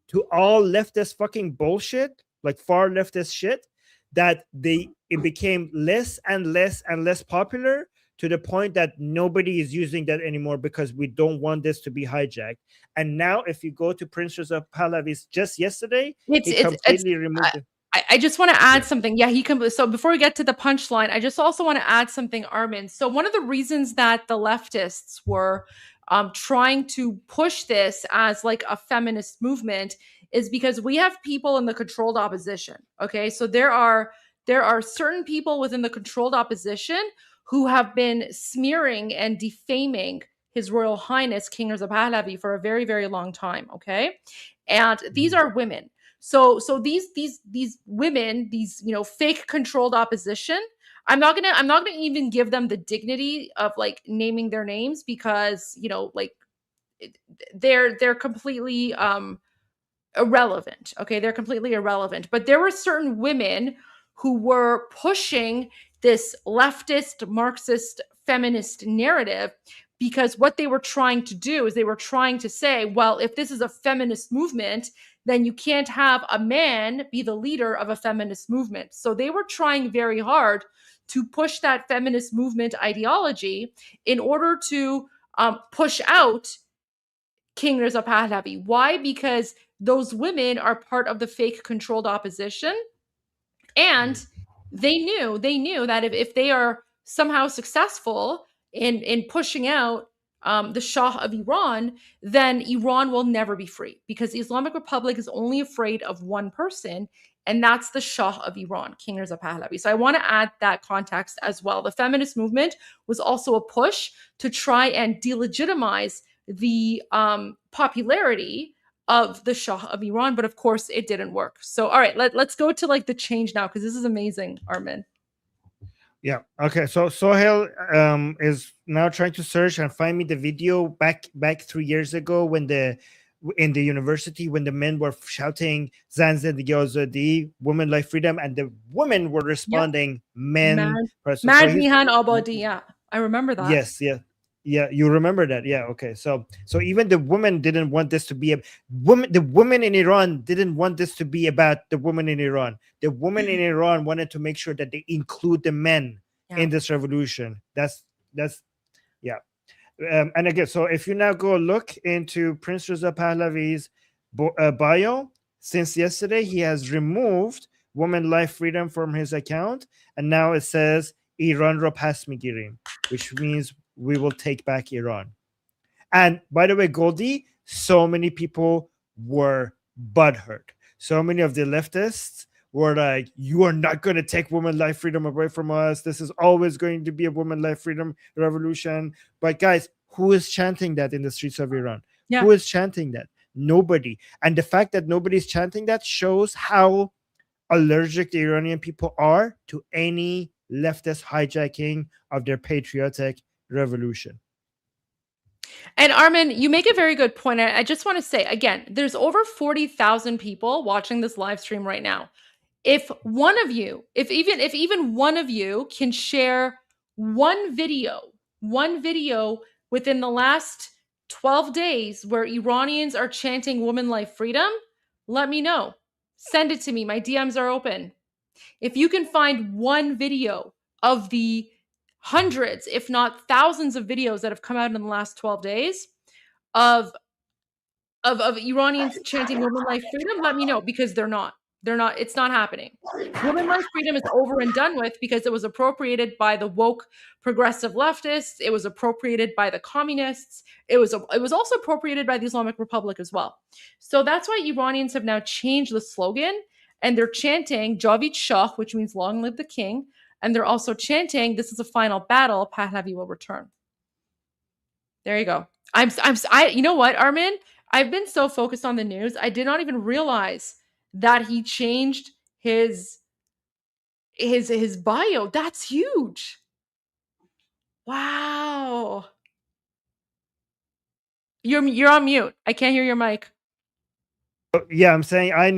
to all leftist fucking bullshit, like far leftist shit, that it became less and less and less popular, to the point that nobody is using that anymore because we don't want this to be hijacked. And now if you go to Prince Reza Pahlavi's just yesterday, he completely removed it. I just want to add something. Yeah, so before we get to the punchline, I just also want to add something, Armin. So one of the reasons that the leftists were trying to push this as like a feminist movement is because we have people in the controlled opposition. Okay, so there are certain people within the controlled opposition who have been smearing and defaming His Royal Highness King Reza Pahlavi for a very, very long time. Okay, and these are women. So these women, these fake controlled opposition, I'm not gonna even give them the dignity of like naming their names, because like they're completely irrelevant. Okay, they're completely irrelevant. But there were certain women who were pushing this leftist, Marxist, feminist narrative, because what they were trying to do is they were trying to say, well, if this is a feminist movement, then you can't have a man be the leader of a feminist movement. So they were trying very hard to push that feminist movement ideology in order to push out King Reza Pahlavi. Why? Because those women are part of the fake controlled opposition, and they knew that if they are somehow successful in pushing out the Shah of Iran, then Iran will never be free, because the Islamic Republic is only afraid of one person, and that's the Shah of Iran, King Reza Pahlavi. So I want to add that context as well. The feminist movement was also a push to try and delegitimize the popularity of the Shah of Iran, but of course it didn't work. So all right, let's go to like the change now, because this is amazing, Armin. Yeah. Okay. So Sohail is now trying to search and find me the video back 3 years ago when in the university when the men were shouting "Zan Zendagi Azadi," women life freedom, and the women were responding "Men." Mard Mihan Abadi. Yeah, I remember that. Yes. Yeah. Yeah, you remember that. Yeah. Okay. So even the women didn't want this to be a woman. The women in Iran didn't want this to be about the women in Iran. The women in Iran wanted to make sure that they include the men in this revolution. That's yeah. And again, so if you now go look into Prince Reza Pahlavi's bio, since yesterday he has removed women life freedom from his account, and now it says Iran ro pas migirim, which means we will take back Iran. And by the way, Goldie, so many people were butthurt. So many of the leftists were like, you are not going to take women life freedom away from us. This is always going to be a woman life freedom revolution. But guys, who is chanting that in the streets of Iran? Yeah. Who is chanting that? Nobody. And the fact that nobody's chanting that shows how allergic the Iranian people are to any leftist hijacking of their patriotic revolution. And Armin, you make a very good point. I just want to say again, there's over 40,000 people watching this live stream right now. If one of you, if even one of you can share one video within the last 12 days where Iranians are chanting woman life freedom, let me know. Send it to me. My DMs are open. If you can find one video of the hundreds, if not thousands of videos that have come out in the last 12 days of Iranians chanting women life freedom, let me know, because they're not, it's not happening. Women life freedom is over and done with because it was appropriated by the woke progressive leftists. It was appropriated by the communists. It was also appropriated by the Islamic Republic as well. So that's why Iranians have now changed the slogan, and they're chanting Javid Shah, which means long live the king. And they're also chanting, this is a final battle, Pahlavi will return. There you go. You know what, Armin? I've been so focused on the news, I did not even realize that he changed his bio. That's huge. Wow. You're on mute. I can't hear your mic. Yeah, I'm saying I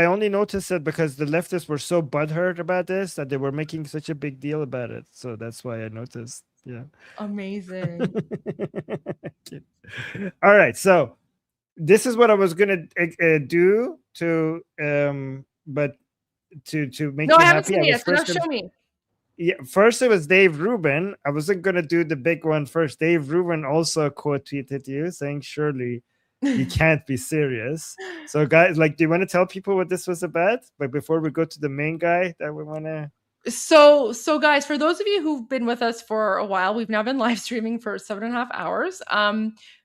only noticed it because the leftists were so butthurt about this that they were making such a big deal about it. So that's why I noticed. Yeah. Amazing. All right. So this is what I was gonna do to but to make you happy. No, I haven't seen it. So now show me. Yeah, first it was Dave Rubin. I wasn't gonna do the big one first. Dave Rubin also quote tweeted you saying, surely you can't be serious. So guys, like, do you want to tell people what this was about? Like before we go to the main guy that we want to. So guys, for those of you who've been with us for a while, we've now been live streaming for 7.5 hours.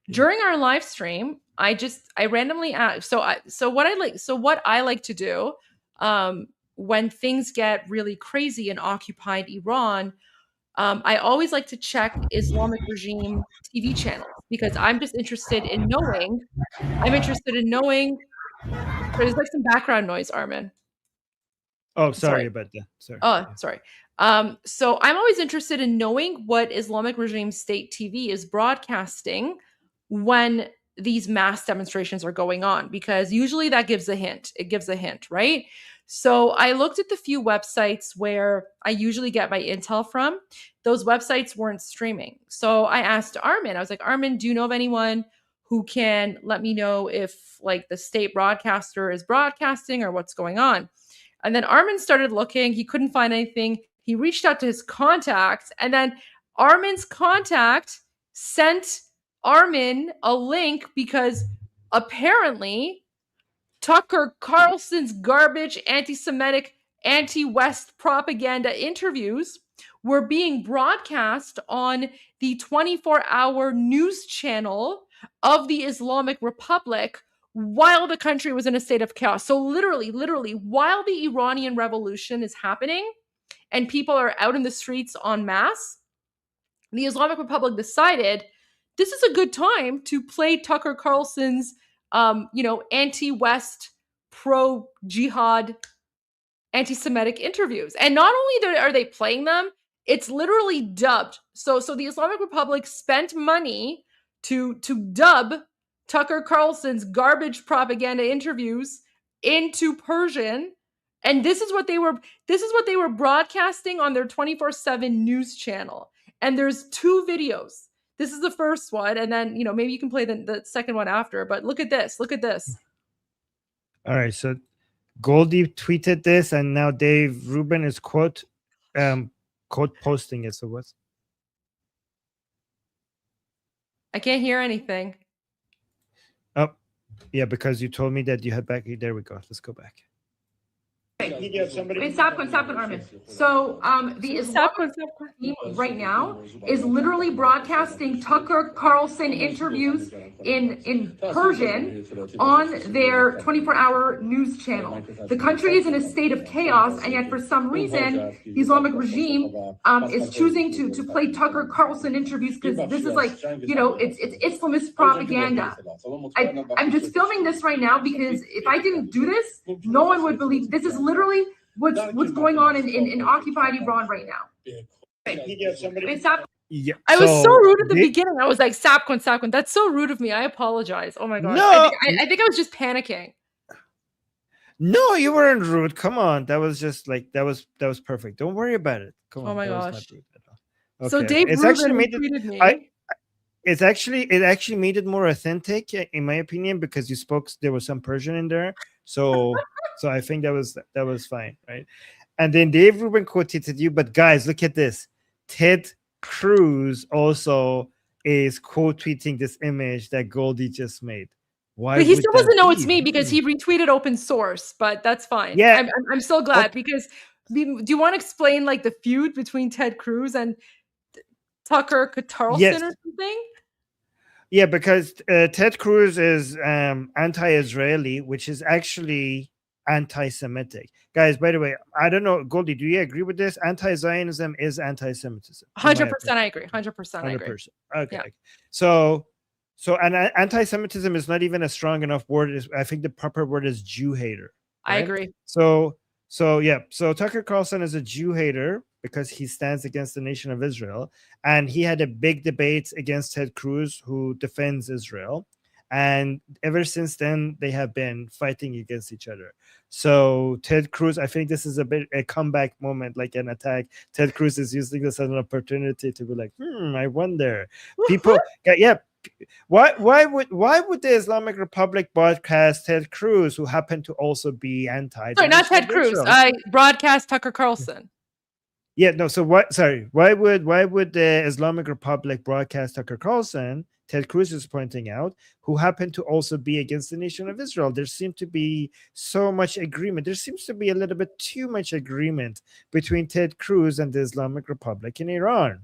During our live stream, I randomly asked. What I like to do when things get really crazy in occupied Iran, I always like to check Islamic regime TV channels, because I'm just interested in knowing. There's like some background noise, Armin. Oh, sorry about that. Sorry. Oh, sorry. So I'm always interested in knowing what Islamic regime state TV is broadcasting when these mass demonstrations are going on, because usually that gives a hint. It gives a hint, right? So I looked at the few websites where I usually get my intel from. Those websites weren't streaming. So I asked Armin, I was like, Armin, do you know of anyone who can let me know if like the state broadcaster is broadcasting or what's going on? And then Armin started looking. He couldn't find anything. He reached out to his contacts, and then Armin's contact sent Armin a link because apparently Tucker Carlson's garbage, anti-Semitic, anti-West propaganda interviews were being broadcast on the 24-hour news channel of the Islamic Republic while the country was in a state of chaos. So literally, while the Iranian Revolution is happening and people are out in the streets en masse, the Islamic Republic decided this is a good time to play Tucker Carlson's, anti-West, pro-jihad, anti-Semitic interviews. And not only are they playing them, it's literally dubbed. So the Islamic Republic spent money to dub Tucker Carlson's garbage propaganda interviews into Persian. And this is what they were broadcasting on their 24/7 news channel. And there's 2 videos. This is the first one, and then maybe you can play the second one after. But look at this. All right, so Goldie tweeted this, and now Dave Rubin is quote posting it. So what's? I can't hear anything. Oh, yeah, because you told me that you had back. There we go. Let's go back. Stop, Armin. So the Islamic team right now is literally broadcasting Tucker Carlson interviews in Persian on their 24-hour news channel. The country is in a state of chaos, and yet for some reason, the Islamic regime is choosing to play Tucker Carlson interviews because this is it's Islamist propaganda. I'm just filming this right now because if I didn't do this, no one would believe. This is literally what's going on in occupied Iran right now. Yeah, I was so rude at the beginning. I was like, Sapkon. That's so rude of me. I apologize. Oh my god. No, I think I was just panicking. No, you weren't rude. Come on. That was just like that was perfect. Don't worry about it. Come on. Oh my gosh. Okay. So Dave Rubin tweeted me. It actually made it more authentic, in my opinion, because there was some Persian in there. So I think that was fine, right? And then Dave Rubin quoted you, but guys, look at this. Ted Cruz also is quote tweeting this image that Goldie just made. Why? But he still doesn't know it's me because he retweeted open source, but that's fine. Yeah, I'm so glad because do you want to explain like the feud between Ted Cruz and Tucker Carlson or something? Yeah, because Ted Cruz is anti-Israeli, which is actually anti-Semitic. Guys, by the way, I don't know, Goldie, do you agree with this? Anti-Zionism is anti-Semitism. 100% I agree. 100% I agree. Okay. Yeah. So and anti-Semitism is not even a strong enough word. I think the proper word is Jew hater. Right? I agree. So Tucker Carlson is a Jew hater because he stands against the nation of Israel. And he had a big debate against Ted Cruz, who defends Israel. And ever since then, they have been fighting against each other. So Ted Cruz, I think this is a comeback moment, like an attack. Ted Cruz is using this as an opportunity to be like, I wonder. People, Why would the Islamic Republic broadcast Ted Cruz, who happened to also be anti? Sorry, not Ted Cruz. I broadcast Tucker Carlson. Yeah, no. So what? Sorry, why would the Islamic Republic broadcast Tucker Carlson? Ted Cruz is pointing out, who happened to also be against the nation of Israel. There seemed to be so much agreement. There seems to be a little bit too much agreement between Ted Cruz and the Islamic Republic in Iran.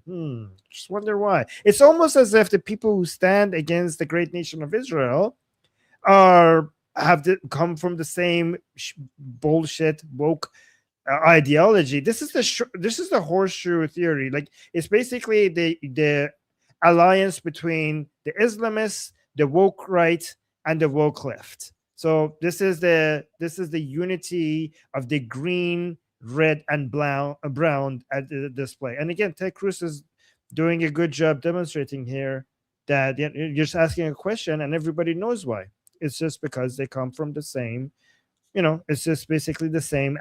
Just wonder why. It's almost as if the people who stand against the great nation of Israel have come from the same bullshit woke ideology. This is the horseshoe theory. Like, it's basically the alliance between the Islamists, the woke right, and the woke left. So this is the unity of the green, red, and brown at the display. And again, Ted Cruz is doing a good job demonstrating here that you're just asking a question and everybody knows why. It's just because they come from the same, it's just basically the same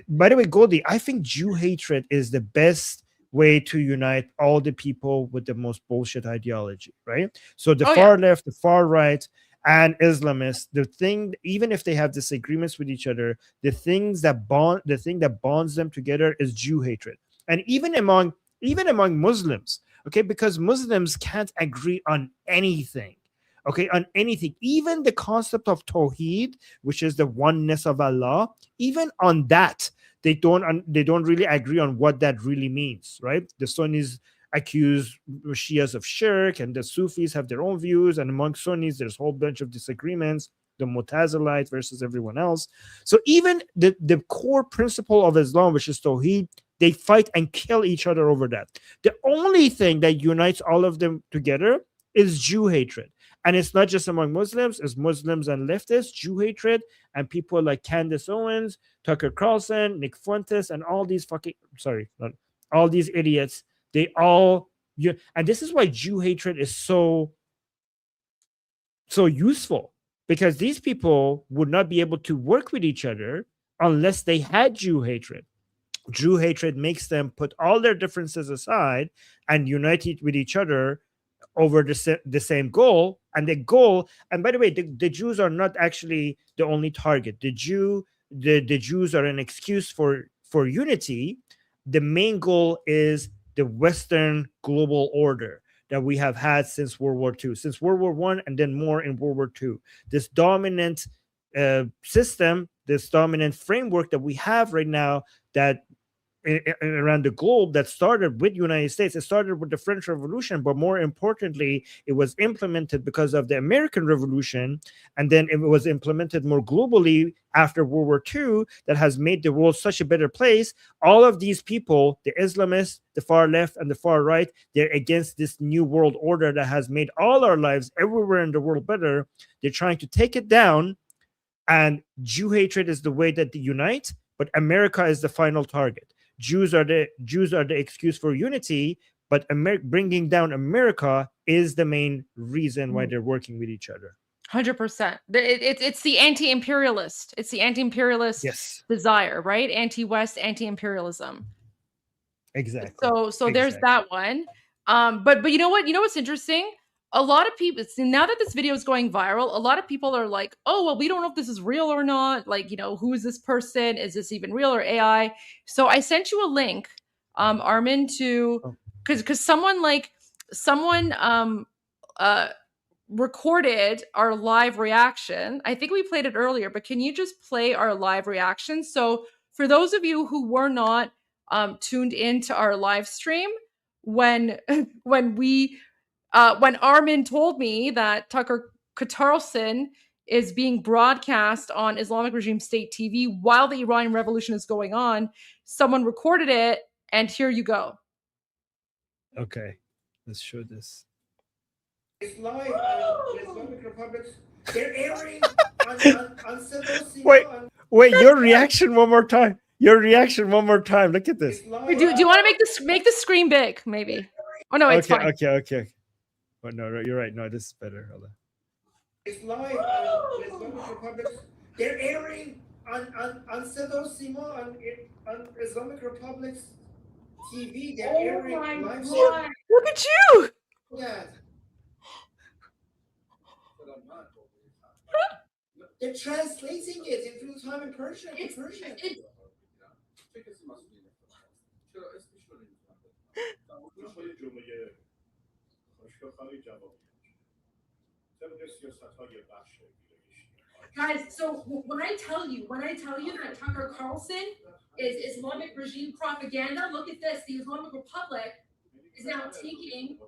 by the way, Goldie, I think Jew hatred is the best way to unite all the people with the most bullshit ideology, right? So the far left, the far right, and Islamists, even if they have disagreements with each other, the thing that bonds them together is Jew hatred. And even among Muslims, okay, because Muslims can't agree on anything. Okay, on anything, even the concept of Tawheed, which is the oneness of Allah, even on that, they don't really agree on what that really means, right? The Sunnis accuse Shias of shirk, and the Sufis have their own views, and among Sunnis there's a whole bunch of disagreements, the Mu'tazilite versus everyone else. So even the core principle of Islam, which is Tawheed, they fight and kill each other over that. The only thing that unites all of them together is Jew hatred. And it's not just among Muslims, it's Muslims and leftists, Jew hatred, and people like Candace Owens, Tucker Carlson, Nick Fuentes, and all these all these idiots. They all, and this is why Jew hatred is so useful, because these people would not be able to work with each other unless they had Jew hatred. Jew hatred makes them put all their differences aside and unite with each other over the same goal. And the goal, and by the way, the Jews are not actually the only target. The Jews are an excuse for unity. The main goal is the Western global order that we have had since World War II, since World War I, and then more in World War II. This dominant system, this dominant framework that we have right now, that around the globe, that started with United States. It started with the French Revolution, but more importantly, it was implemented because of the American Revolution, and then it was implemented more globally after World War II, that has made the world such a better place. All of these people, the Islamists, the far left and the far right, they're against this new world order that has made all our lives everywhere in the world better. They're trying to take it down, and Jew hatred is the way that they unite, but America is the final target. Jews are the excuse for unity, but bringing down America is the main reason why they're working with each other. 100%. It's the anti-imperialist. It's the anti-imperialist desire, right? Anti-West, anti-imperialism. Exactly. So there's that one. But you know what? You know what's interesting? A lot of people, now that this video is going viral, a lot of people are like, oh, well, we don't know if this is real or not. Like, who is this person? Is this even real or AI? So I sent you a link, Armin, to, because someone recorded our live reaction. I think we played it earlier, but can you just play our live reaction? So for those of you who were not tuned into our live stream, when Armin told me that Tucker Carlson is being broadcast on Islamic regime state TV while the Iranian Revolution is going on, someone recorded it, and here you go. Okay, let's show this. It's live. Islamic Republic. They're airing on Wait, your reaction one more time. Your reaction one more time. Look at this. Wait, do you want to make the screen big? Maybe. Oh no, it's fine. Okay. Oh no, you're right. No, this is better. Hold on. It's live. Islamic Republic. They're airing on Sedo Simo on Islamic Republic's TV. They're airing live. Look at you. Yeah. They're translating it in real time in Persian. Guys, so when I tell you that Tucker Carlson is Islamic regime propaganda, look at this. The Islamic Republic is now taking,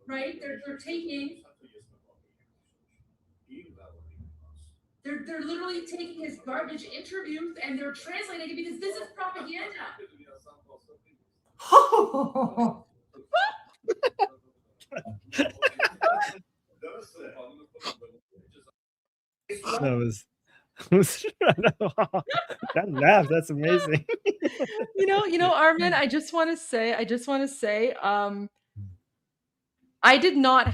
right? They're taking. They're literally taking his garbage interviews and they're translating it because this is propaganda. That laugh, that's amazing. Armin, I just want to say, I did not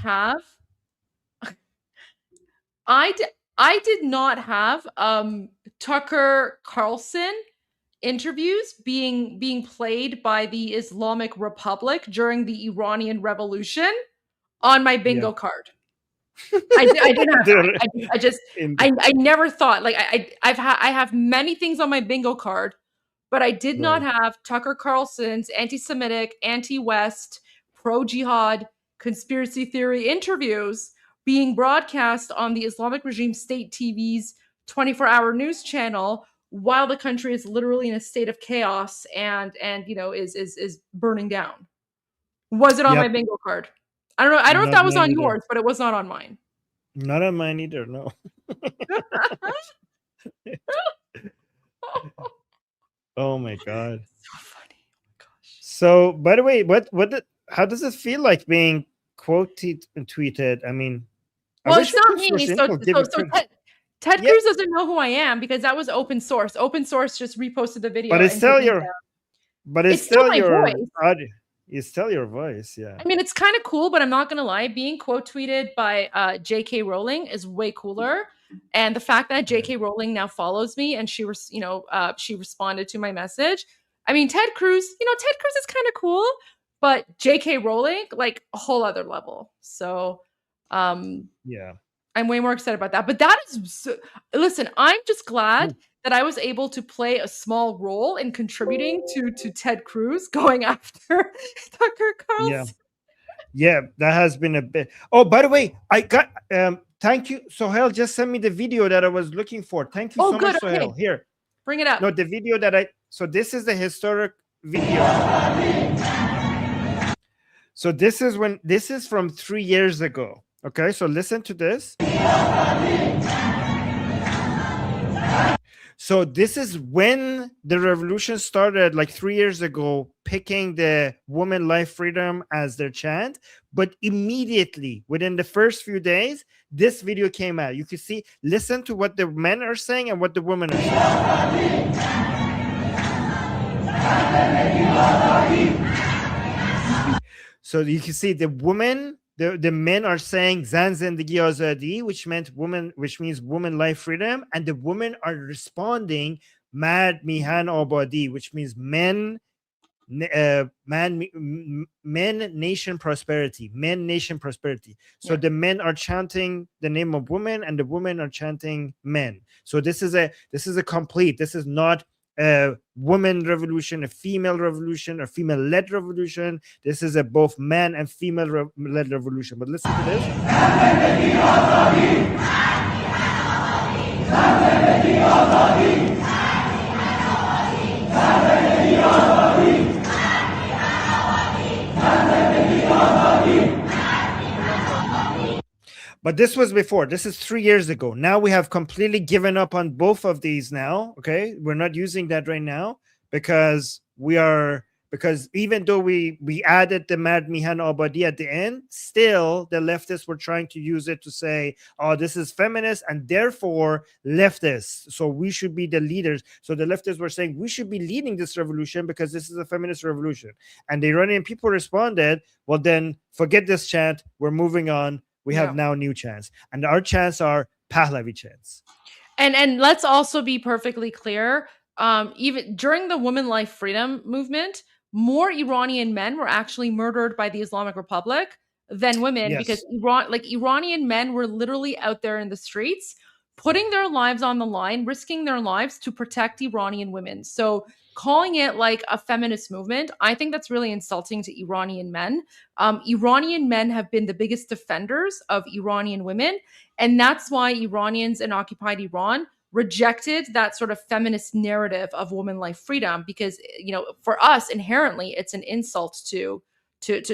have Tucker Carlson interviews being played by the Islamic Republic during the Iranian Revolution on my bingo card. I didn't have that. I never thought, like, I have many things on my bingo card, but I did not have Tucker Carlson's anti-Semitic, anti-West, pro-jihad, conspiracy theory interviews being broadcast on the Islamic regime state TV's 24-hour news channel while the country is literally in a state of chaos and is burning down. Was it on my bingo card? I don't know. I don't know if that was on yours, but it was not on mine. Not on mine either. No. Oh my god. So funny. Oh my gosh. So, by the way, how does it feel like being quoted and tweeted? I mean, well, it's not me. So Ted Cruz doesn't know who I am because that was open source. Open source just reposted the video. But it's still your voice. audio. It's still your voice, yeah. I mean, it's kind of cool, but I'm not gonna lie. Being quote tweeted by J.K. Rowling is way cooler. And the fact that J.K. Rowling now follows me and she responded to my message. I mean, Ted Cruz is kind of cool, but J.K. Rowling, like a whole other level. So, yeah, I'm way more excited about that. But that is, listen, I'm just glad that I was able to play a small role in contributing to Ted Cruz going after Tucker Carlson. Yeah, that has been a bit. Oh, by the way, I got thank you. Sohail just sent me the video that I was looking for. Thank you so much, Sohail. Okay. Here. Bring it up. No, the video that so this is the historic video. So this is from 3 years ago. Okay, so listen to this. So this is when the revolution started, like 3 years ago, picking the woman life freedom as their chant. But immediately, within the first few days, this video came out. You can see, listen to what the men are saying and what the women are saying. So you can see the women, the men are saying Zan Zindagi Azadi, which means woman life freedom, and the women are responding Mad Mihan Abadi, which means men nation prosperity. So the men are chanting the name of women and the women are chanting men. So this is a complete, this is not a woman revolution, a female revolution, or female-led revolution. This is a both man and female-led revolution. But listen to this. But this was before. This is 3 years ago. Now we have completely given up on both of these now. Okay. We're not using that right now because even though we added the Mad Mihan Abadi at the end, still the leftists were trying to use it to say, oh, this is feminist and therefore leftists. So we should be the leaders. So the leftists were saying we should be leading this revolution because this is a feminist revolution. And the Iranian people responded, well, then forget this chant. We're moving on. We have now new chants. And our chants are Pahlavi chants. And let's also be perfectly clear. Even during the women life freedom movement, more Iranian men were actually murdered by the Islamic Republic than women because Iranian men were literally out there in the streets, putting their lives on the line, risking their lives to protect Iranian women. So calling it like a feminist movement, I think that's really insulting to Iranian men. Iranian men have been the biggest defenders of Iranian women. And that's why Iranians in occupied Iran rejected that sort of feminist narrative of woman life freedom, because, for us, inherently, it's an insult to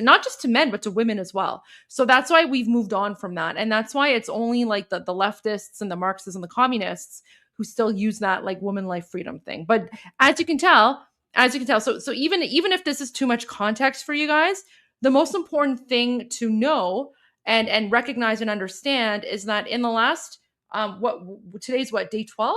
not just to men, but to women as well. So that's why we've moved on from that. And that's why it's only like the leftists and the Marxists and the communists who still use that like woman life freedom thing. But as you can tell, so even if this is too much context for you guys, the most important thing to know and recognize and understand is that in the last, today's day 12?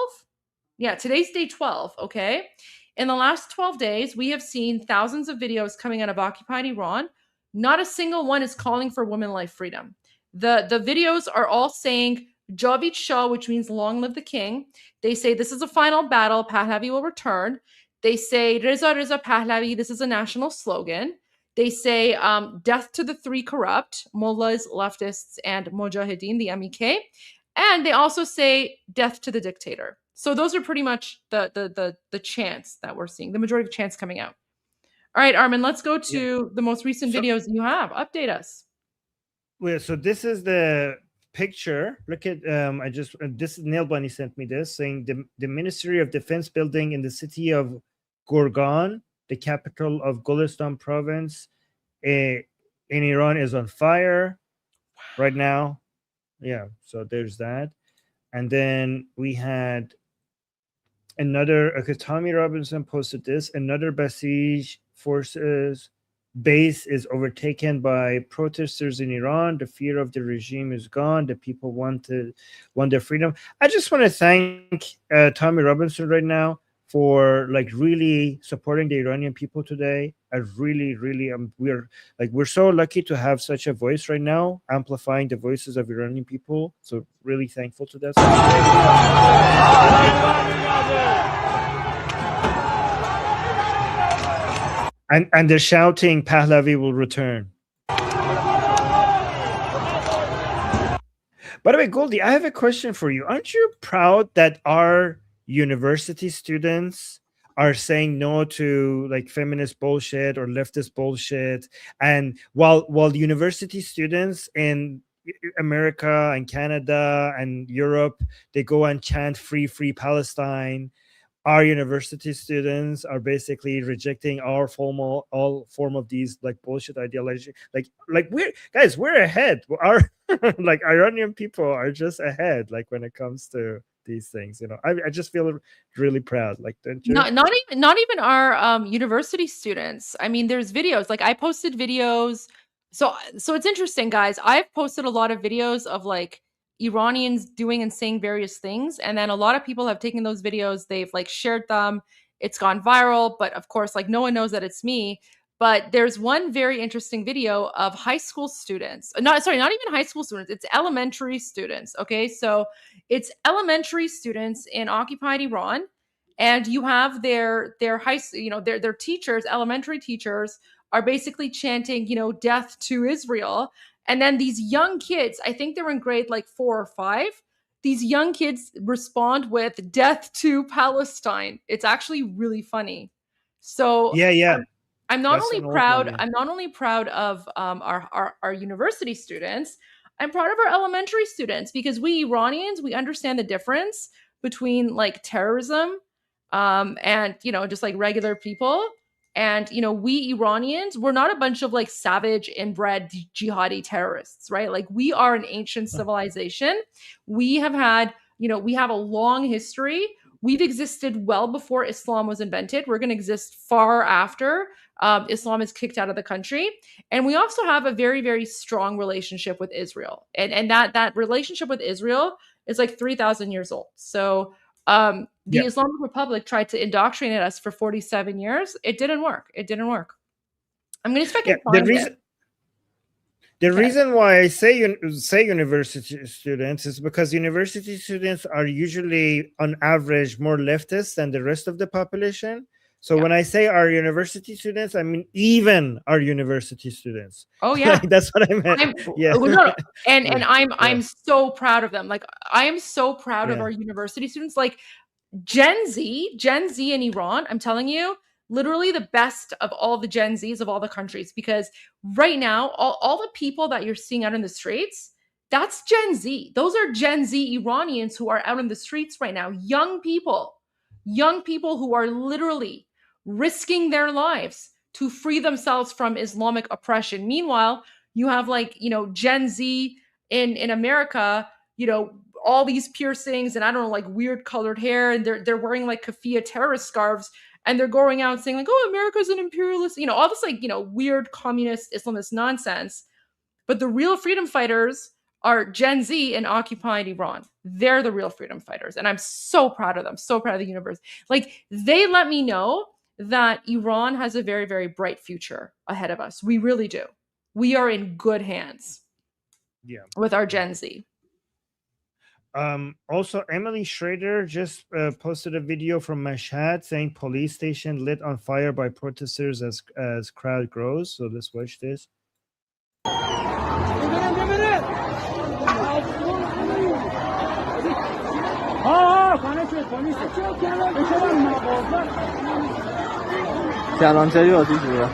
Yeah, today's day 12, okay? In the last 12 days, we have seen thousands of videos coming out of occupied Iran. Not a single one is calling for women life freedom. The videos are all saying Javid Shah, which means long live the king. They say this is a final battle, Pahlavi will return. They say Reza Reza Pahlavi, this is a national slogan. They say death to the three corrupt, mullahs, leftists, and mujahideen, the MEK. And they also say death to the dictator. So those are pretty much the chants that we're seeing, the majority of chants coming out. All right, Armin, let's go to the most recent videos you have. Update us. Well, so this is the picture. Look at this Nail Bunny sent me this, saying the Ministry of Defense building in the city of Gorgan, the capital of Golestan province, in Iran, is on fire right now. Yeah, so there's that. And then we had another, Tommy Robinson posted this, another Basij forces base is overtaken by protesters in Iran. The fear of the regime is gone. The people want their freedom. I just want to thank Tommy Robinson right now for like really supporting the Iranian people today. I really we're so lucky to have such a voice right now, amplifying the voices of Iranian people. So really thankful to that. And they're shouting, Pahlavi will return. By the way, Goldie, I have a question for you. Aren't you proud that our university students are saying no to like feminist bullshit or leftist bullshit? And while university students in America and Canada and Europe, they go and chant free Palestine, our university students are basically rejecting all form of these like bullshit ideology. Like we're ahead. Our like Iranian people are just ahead. Like when it comes to these things, you know, I just feel really proud. Like, don't you? Not even our university students. I mean, there's videos. Like I posted videos. So it's interesting, guys. I've posted a lot of videos of like Iranians doing and saying various things, and then a lot of people have taken those videos, they've like shared them, it's gone viral, but of course like no one knows that it's me. But there's one very interesting video of high school students, not even high school students, it's elementary students. Okay, so it's elementary students in occupied Iran, and you have their high, you know, their teachers, elementary teachers are basically chanting, you know, death to Israel. And then these young kids, I think they're in grade like 4 or 5. These young kids respond with death to Palestine. It's actually really funny. So yeah. I'm not only proud. I'm not only proud of our university students. I'm proud of our elementary students, because we Iranians, we understand the difference between like terrorism, and you know, just like regular people. And, you know, we Iranians, we're not a bunch of like savage inbred jihadi terrorists, right? Like we are an ancient civilization. We have had, you know, we have a long history. We've existed well before Islam was invented. We're going to exist far after Islam is kicked out of the country. And we also have a very, very strong relationship with Israel. And that relationship with Israel is like 3,000 years old. So the Islamic Republic tried to indoctrinate us for 47 years. It didn't work. I'm going to expect the reason why I say university students is because university students are usually on average more leftist than the rest of the population. So when I say our university students, I mean even our university students. Oh yeah, like, that's what I meant. I'm so proud of them. Like I am so proud of our university students. Like Gen Z in Iran. I'm telling you, literally the best of all the Gen Zs of all the countries. Because right now, all the people that you're seeing out in the streets, that's Gen Z. Those are Gen Z Iranians who are out in the streets right now. Young people who are literally risking their lives to free themselves from Islamic oppression. Meanwhile, you have like, you know, Gen Z in America, you know, all these piercings and I don't know, like weird colored hair, and they're wearing like keffiyeh terrorist scarves, and they're going out saying like, oh, America's an imperialist, you know, all this like, you know, weird communist Islamist nonsense. But the real freedom fighters are Gen Z in occupied Iran. They're the real freedom fighters. And I'm so proud of them. So proud of the universe. Like they let me know that Iran has a very, very bright future ahead of us. We really do. We are in good hands. Yeah. With our Gen Z. Also, Emily Schrader just posted a video from Mashhad saying police station lit on fire by protesters as crowd grows. So let's watch this. کلانتری آتیش بود.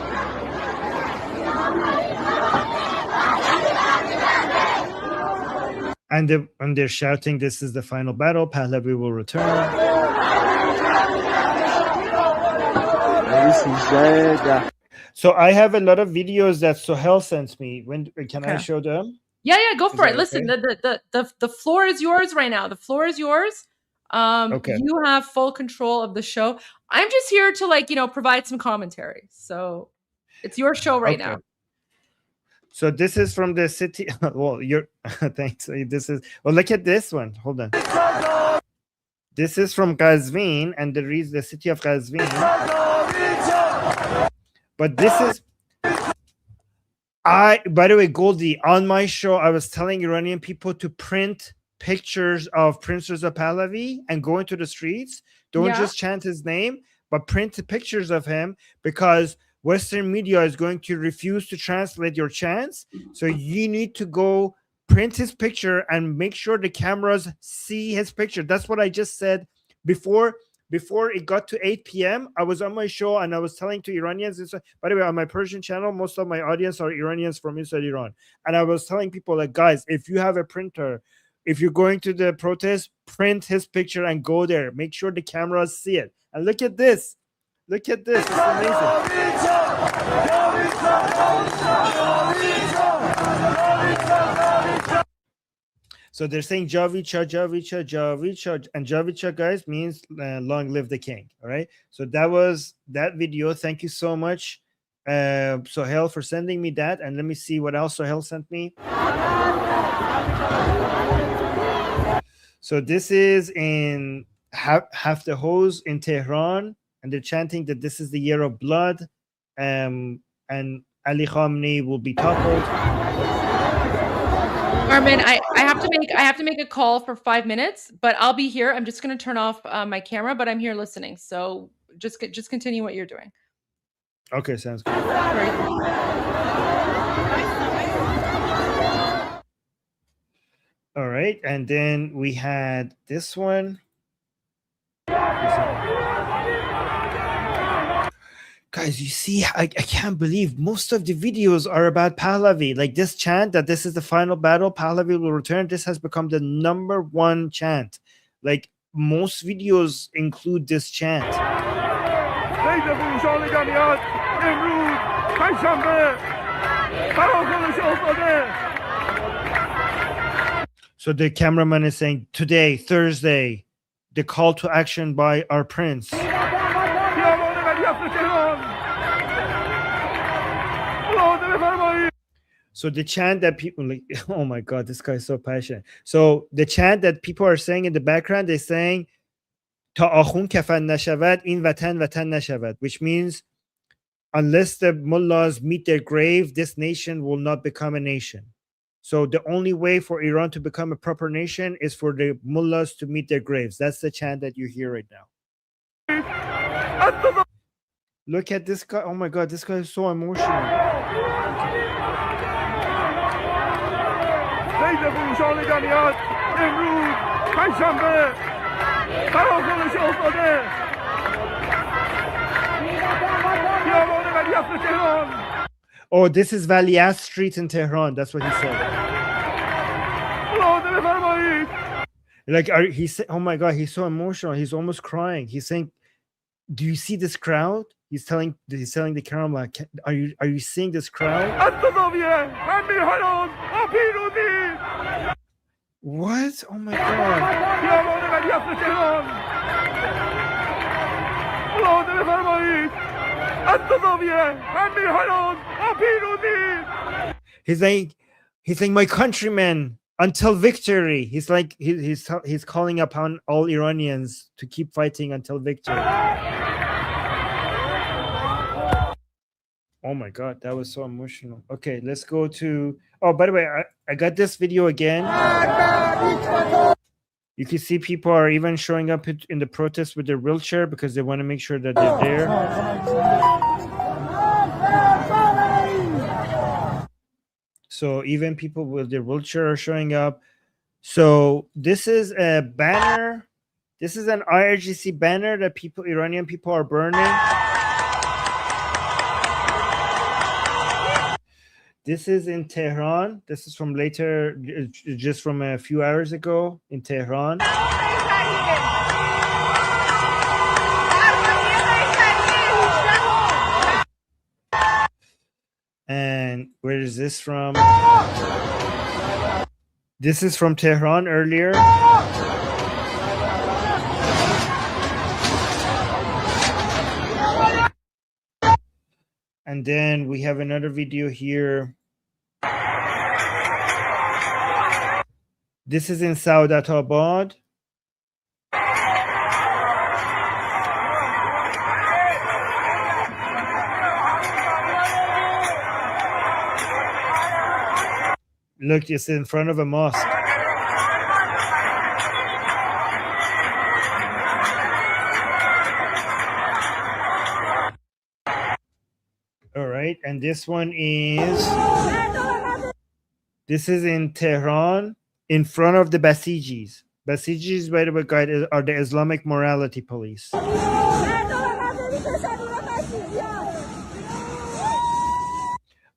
And they're shouting, "This is the final battle. Pahlavi will return." So I have a lot of videos that Sohail sent me. When can I show them? Yeah, go for it. that Listen, okay? the floor is yours right now. The floor is yours. Okay. You have full control of the show. I'm just here to provide some commentary. So it's your show right now. So this is from the city. Well, you're thanks. This is look at this one. Hold on. This is from Qazvin and the city of Qazvin. But this is by the way, Goldie, on my show, I was telling Iranian people to print pictures of Prince Reza Pahlavi and go into the streets. Don't just chant his name, but print the pictures of him, because Western media is going to refuse to translate your chants. So you need to go print his picture and make sure the cameras see his picture. That's what I just said before it got to 8 p.m. I was on my show and I was telling to Iranians, by the way, on my Persian channel, most of my audience are Iranians from inside Iran. And I was telling people, like, guys, if you have a printer, if you're going to the protest, print his picture and go there. Make sure the cameras see it. And look at this. Look at this. It's amazing. So they're saying Javicha, Javicha, Javicha, and Javicha, guys, means long live the king. All right. So that was that video. Thank you so much, Sohail, for sending me that. And let me see what else Sohail sent me. So this is in half the hose in Tehran, and they're chanting that this is the year of blood, and Ali Khamenei will be toppled. Armin, I have to make a call for 5 minutes, but I'll be here. I'm just going to turn off my camera, but I'm here listening. So just continue what you're doing. Okay, sounds good. All right, and then we had this one. Guys, you see, I can't believe most of the videos are about Pahlavi. Like this chant that this is the final battle, Pahlavi will return. This has become the #1 chant. Like most videos include this chant. So the cameraman is saying, today, Thursday, the call to action by our prince. So the chant that people like, oh my God, this guy is so passionate. So the chant that people are saying in the background, they're saying, Ta akhun kafan nashavad, in vatan vatan nashavad, which means unless the mullahs meet their grave, this nation will not become a nation. So the only way for Iran to become a proper nation is for the mullahs to meet their graves. That's the chant that you hear right now. Look at this guy. Oh my God, this guy is so emotional. Oh, this is Valiat Street in Tehran. That's what he said. Like, he said, oh my God, he's so emotional. He's almost crying. He's saying, do you see this crowd? He's telling the camera, are you seeing this crowd? What? Oh my God. He's saying, my countrymen, until victory. He's like, he's calling upon all Iranians to keep fighting until victory. Oh my God, that was so emotional. Okay, let's go to, oh, by the way, I got this video again. You can see people are even showing up in the protest with their wheelchair because they want to make sure that they're there. So even people with their wheelchair are showing up. So this is a banner. This is an IRGC banner that Iranian people are burning. This is in Tehran. This is from later, just from a few hours ago in Tehran. And where is this from? This is from Tehran earlier. And then we have another video here. This is in Saodatabad. Look, it's in front of a mosque. All right, and this one is in Tehran, in front of the Basijis. Basijis, by the way, guys, are the Islamic morality police.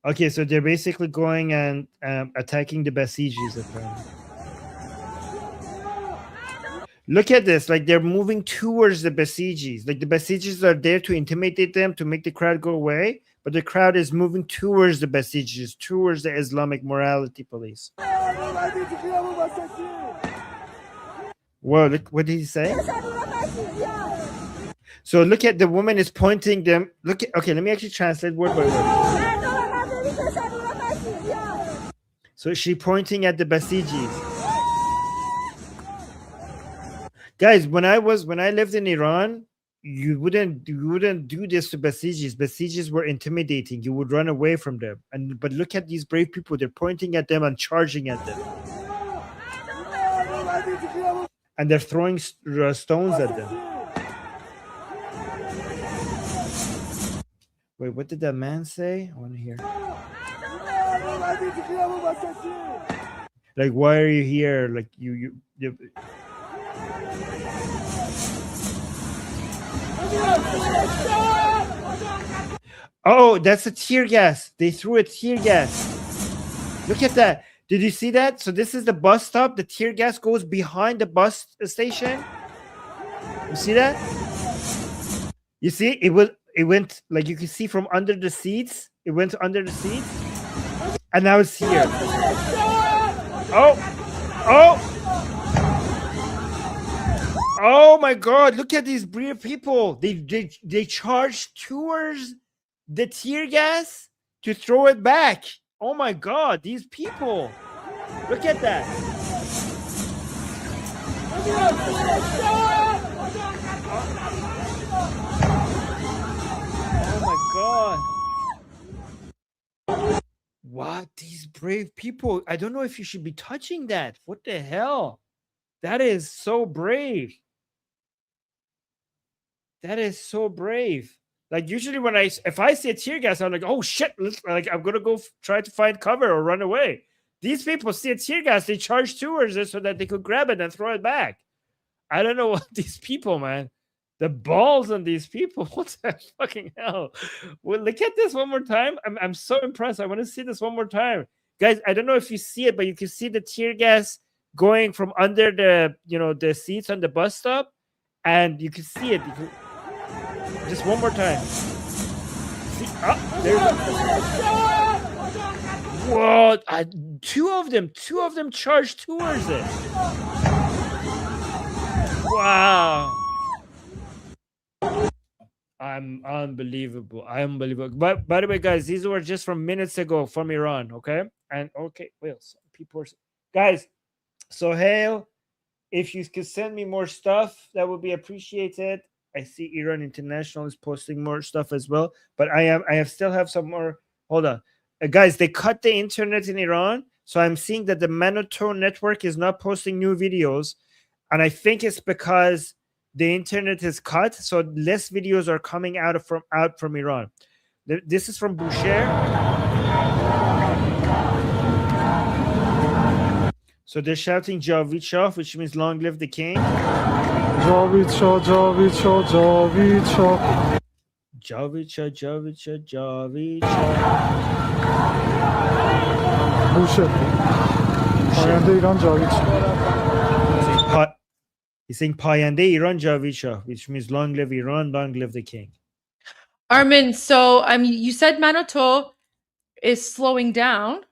Okay, so they're basically going and attacking the Basijis, apparently. Look at this, like they're moving towards the Basijis. Like the Basijis are there to intimidate them, to make the crowd go away, but the crowd is moving towards the Basijis, towards the Islamic morality police. Whoa, look, what did he say? So look at the woman is pointing them. Look at, okay, let me actually translate word by word. So she's pointing at the Basijis. Guys, when I lived in Iran, you wouldn't do this to Basijis. Basijis were intimidating. You would run away from them. But look at these brave people. They're pointing at them and charging at them. And they're throwing stones at them. Wait, what did that man say? I want to hear. Like, why are you here? Like, you Oh, that's a tear gas. They threw a tear gas. Look at that. Did you see that? So this is the bus stop. The tear gas goes behind the bus station. You see that? You see, it went like you can see from under the seats. It went under the seats. And now it's here. Oh my God, look at these brave people. They charged towards the tear gas to throw it back. Oh my God, these people. Look at that. Oh my God. What? These brave people. I don't know if you should be touching that. What the hell? That is so brave. That is so brave. Like usually when if I see a tear gas, I'm like, oh shit, like I'm gonna go try to find cover or run away. These people see a tear gas, they charge towards it so that they could grab it and throw it back. I don't know what these people, man. The balls on these people. What the fucking hell? Well, look at this one more time. I'm so impressed. I want to see this one more time. Guys, I don't know if you see it, but you can see the tear gas going from under the, the seats on the bus stop. And you can see it. Just one more time. See? There you go. Whoa. Two of them charged towards it. Wow. I'm unbelievable. But by the way, guys, these were just from minutes ago from Iran, okay? And okay, well, some people guys, so Hail, if you could send me more stuff, that would be appreciated. I see Iran International is posting more stuff as well, but I still have some more. Hold on, guys, they cut the internet in Iran, so I'm seeing that the monotone network is not posting new videos, and I think it's because the internet is cut, so less videos are coming out from Iran. This is from Boucher. So they're shouting Javid Shah, which means long live the king. Javid Shah, Javid Shah, Javid Shah. Javid Shah, Javid Shah, Javid Shah. بوشه پاینده ایران جاوید He's saying پاینده ایران جاوید شاه, which means long live Iran, long live the king. Armin, so you said Manoto is slowing down.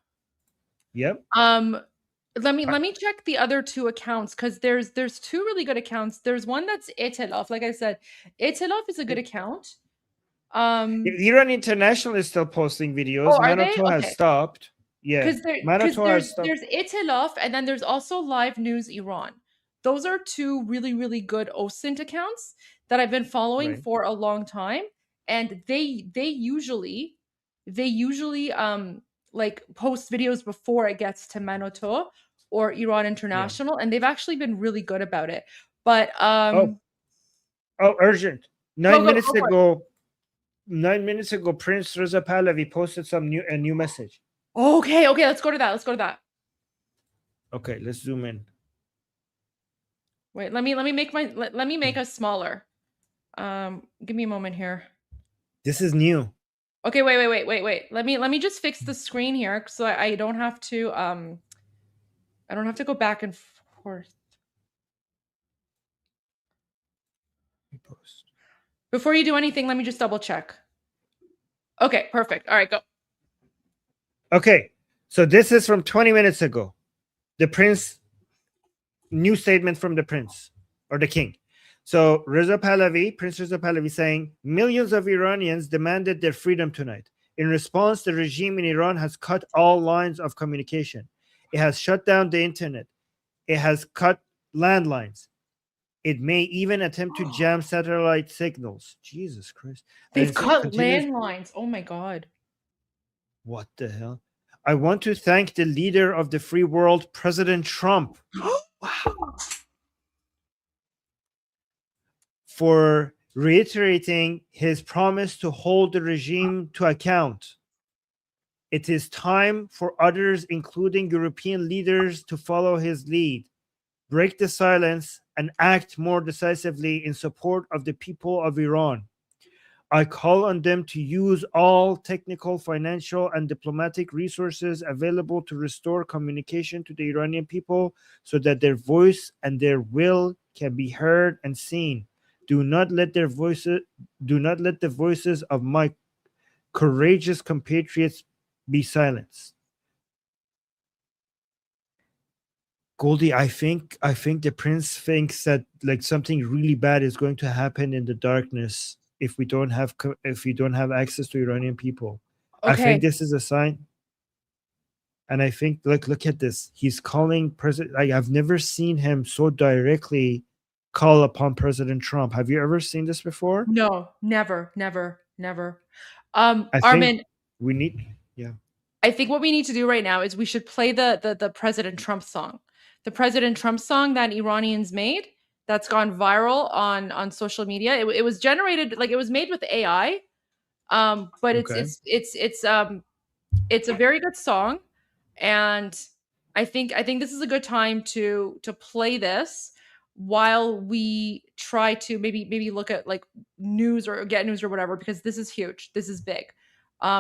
Yep. Let me check the other two accounts, because there's two really good accounts. There's one that's Etelaf. Like I said, Etelaf is a good account. Iran International is still posting videos. Oh, are they? Manoto has Okay. stopped. Yeah. Because Manoto has stopped. there's Etelaf, and then there's also Live News Iran. Those are two really, really good OSINT accounts that I've been following Right. for a long time. And they usually like post videos before it gets to Manoto or Iran International, and they've actually been really good about it. But urgent. 9 minutes ago, 9 minutes ago, Prince Reza Pahlavi posted a new message. Okay, let's go to that. Okay, let's zoom in. Wait, let me make us smaller. Give me a moment here. This is new. Okay, wait. Let me just fix the screen here so I don't have to go back and forth. Before you do anything, let me just double check. Okay, perfect. All right, go. Okay, so this is from 20 minutes ago. The prince, new statement from the prince or the king. So Prince Reza Pahlavi saying, millions of Iranians demanded their freedom tonight. In response, the regime in Iran has cut all lines of communication. It has shut down the internet. It has cut landlines. It may even attempt to jam satellite signals. Jesus Christ. They've cut landlines. Oh my God. What the hell? I want to thank the leader of the free world, President Trump. Wow. For reiterating his promise to hold the regime to account. It is time for others, including European leaders, to follow his lead, break the silence, and act more decisively in support of the people of Iran. I call on them to use all technical, financial, and diplomatic resources available to restore communication to the Iranian people so that their voice and their will can be heard and seen. Do not let the voices of my courageous compatriots be silenced. Goldie, I think the prince thinks that like something really bad is going to happen in the darkness if we don't have access to Iranian people. Okay. I think this is a sign. And I think look at this. He's calling President. I've never seen him so directly call upon President Trump. Have you ever seen this before? No, never. Armin, we need. Yeah. I think what we need to do right now is we should play the President Trump song. The President Trump song that Iranians made that's gone viral on social media. It was generated, like it was made with AI. But it's a very good song. And I think this is a good time to play this while we try to maybe look at like news or get news or whatever, because this is huge. This is big.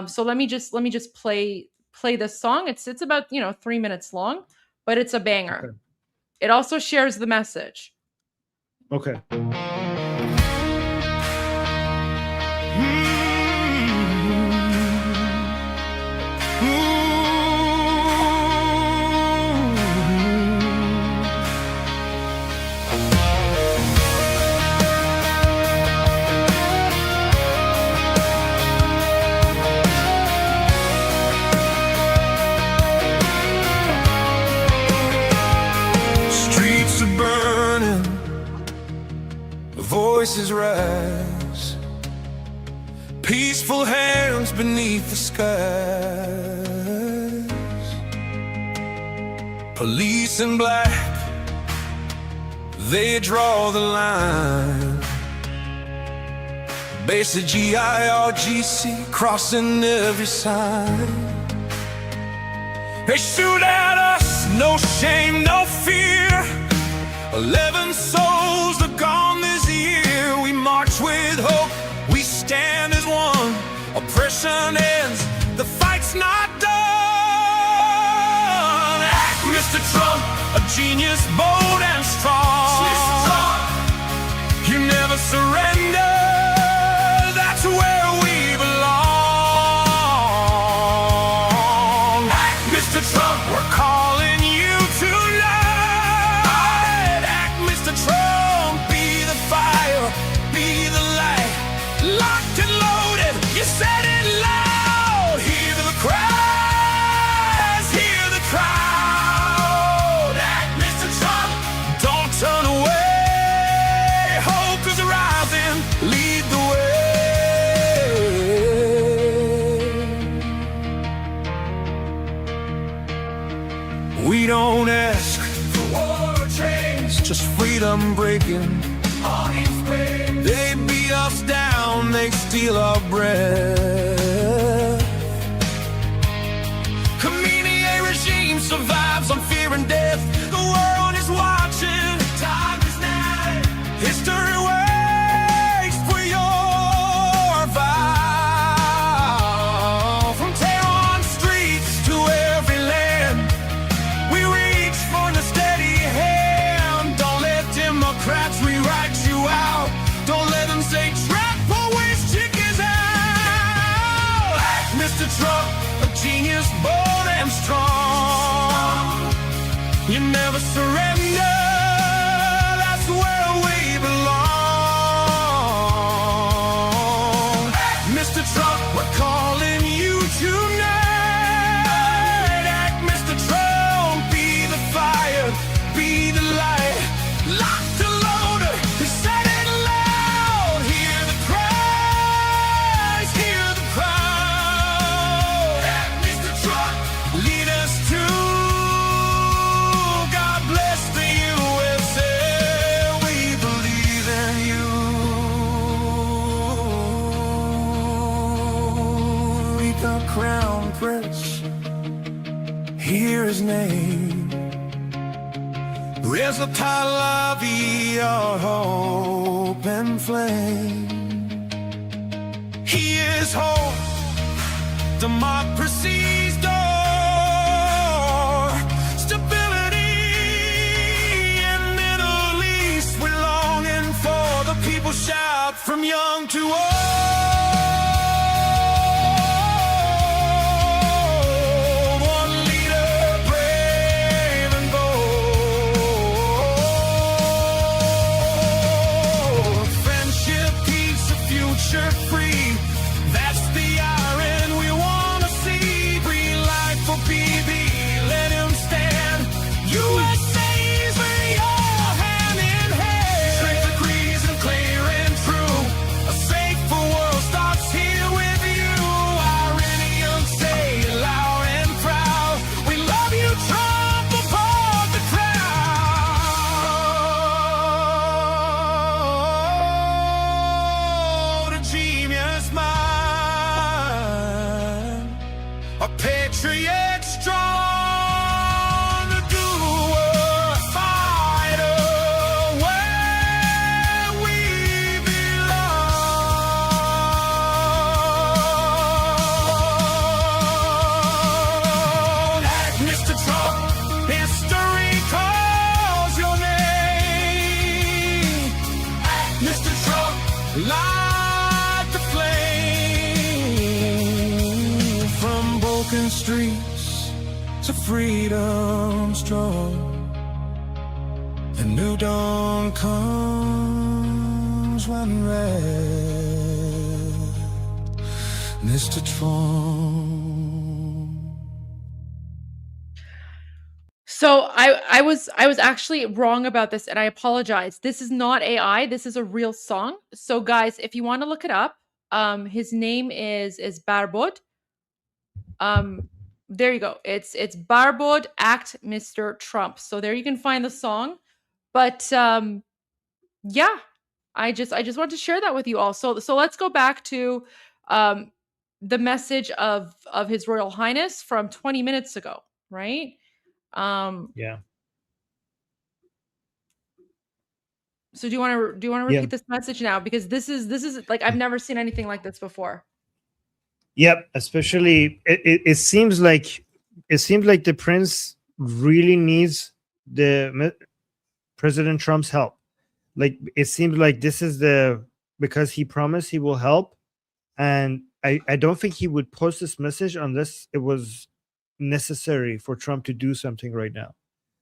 So let me just play this song. It's about 3 minutes long, but it's a banger. Okay. It also shares the message. Okay. Voices rise, peaceful hands beneath the skies. Police in black, they draw the line. Basic GIRGC crossing every sign. They shoot at us, no shame, no fear. 11 souls are gone this year. We march with hope, we stand as one. Oppression ends, the fight's not done. genius, bold and strong. You never surrender, that's where we belong. Act, Mr. Trump, we're calling you tonight. Act, Mr. Trump, be the fire, be the light. Locked and loaded, you said it loud. Hear the cries, hear the crowd. Act, Mr. Trump, don't turn away. Hope is rising, lead the way. We don't ask for war or change, just freedom breaking. They beat us down, they steal our breath. Community regime survives on fear and death. The world is watching, time is now. History waits for your vow. From Tehran streets to every land, we reach for the steady hand. Don't let Democrats rewrite you out. Don't let them say trap always chickens out. Act, Mr. Trump, a genius, bold and strong. You never surrender, that's where we belong. Act, Mr. Trump, we're calling you tonight. Act, Mr. Trump, be the fire, be the light. Locked and loaded, you said it loud. Hear the cries, hear the crowd. Act, Mr. Trump, lead us to God bless the USA. We believe in you. Read the crown prince, hear his name. There's a Pahlavi, our hope and flame. He is hope, democracy's door. Stability in Middle East, we're longing for. The people shout from young to old. One leader, brave and bold. Friendship, peace, a future free. That's the iron we want to see. Green light for BB, let him stand. USA's where you're hand in hand. Strength agrees and clear and true. A safer world starts here with you. Iranian, say it loud and proud. We love you, Trump, above the crowd. A genius mind, a patriot strong, a doer, fighter, where we belong. Act, Mr. Trump, history calls your name. Act, Mr. Trump, light the flame. From broken streets to freedom strong, the new dawn comes when red, Mr. Trump. So I was actually wrong about this, and I apologize. This is not AI. This is a real song. So guys, if you want to look it up, his name is Barbod. There you go. It's Barbod Act Mr. Trump. So there you can find the song. But yeah, I just want to share that with you all. So let's go back to the message of His Royal Highness from 20 minutes ago, right? Yeah. So do you want to repeat this message now, because this is like I've never seen anything like this before. Yep, especially it seems like the prince really needs President Trump's help. Like, it seems like this is because he promised he will help, and I don't think he would post this message unless it was necessary for Trump to do something right now.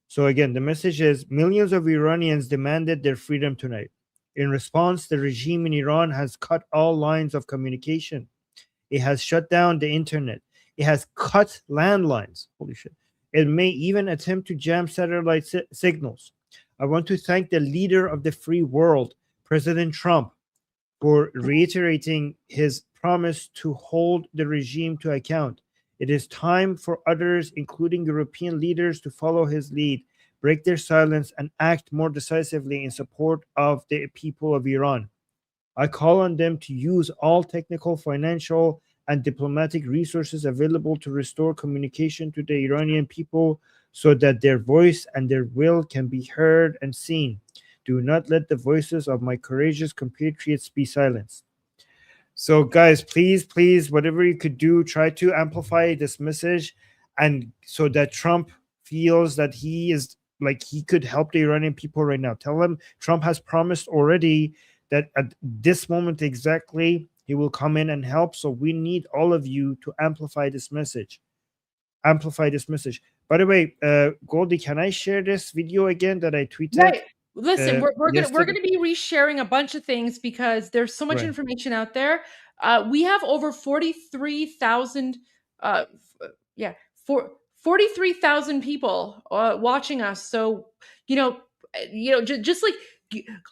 So again, the message is millions of Iranians demanded their freedom tonight. In response, the regime in Iran has cut all lines of communication. It has shut down the internet. It has cut landlines. Holy shit. It may even attempt to jam satellite signals. I want to thank the leader of the free world, President Trump, for reiterating his promise to hold the regime to account. It is time for others, including European leaders, to follow his lead, break their silence, and act more decisively in support of the people of Iran. I call on them to use all technical, financial, and diplomatic resources available to restore communication to the Iranian people so that their voice and their will can be heard and seen. Do not let the voices of my courageous compatriots be silenced. So guys, please, whatever you could do, try to amplify this message, and so that Trump feels that he is like he could help the Iranian people right now. Tell him Trump has promised already that at this moment exactly he will come in and help. So we need all of you to amplify this message. Amplify this message. By the way, Goldie, can I share this video again that I tweeted? Right. Listen, we're yesterday? gonna be resharing a bunch of things because there's so much Right. information out there. We have over 43,000 43,000 people watching us. So just like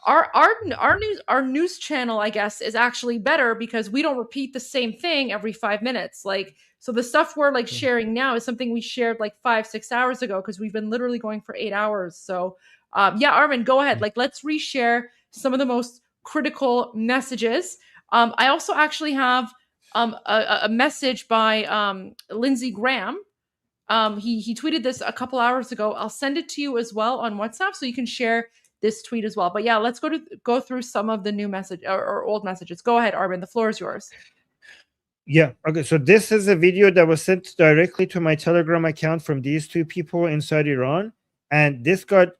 our news channel, I guess, is actually better because we don't repeat the same thing every 5 minutes. Like, so the stuff we're like sharing now is something we shared like 5-6 hours ago because we've been literally going for 8 hours. So Armin, go ahead. Like, let's reshare some of the most critical messages. I also actually have a message by Lindsey Graham. He tweeted this a couple hours ago. I'll send it to you as well on WhatsApp so you can share this tweet as well. But yeah, let's go through some of the new message or old messages. Go ahead, Armin. The floor is yours. Yeah. Okay. So this is a video that was sent directly to my Telegram account from these two people inside Iran, and this got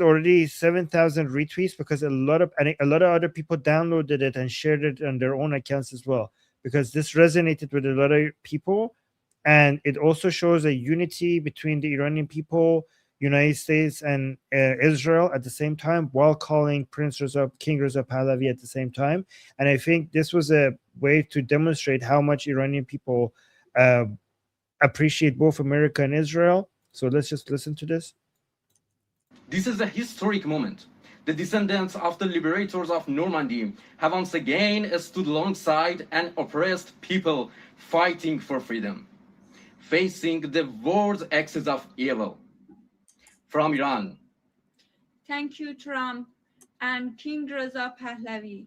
already 7,000 retweets because a lot of other people downloaded it and shared it on their own accounts as well, because this resonated with a lot of people, and it also shows a unity between the Iranian people, United States, and Israel at the same time, while calling King Reza Pahlavi at the same time. And I think this was a way to demonstrate how much Iranian people appreciate both America and Israel. So let's just listen to this. This is a historic moment. The descendants of the liberators of Normandy have once again stood alongside an oppressed people fighting for freedom, facing the world's axis of evil. From Iran. Thank you, Trump and King Reza Pahlavi.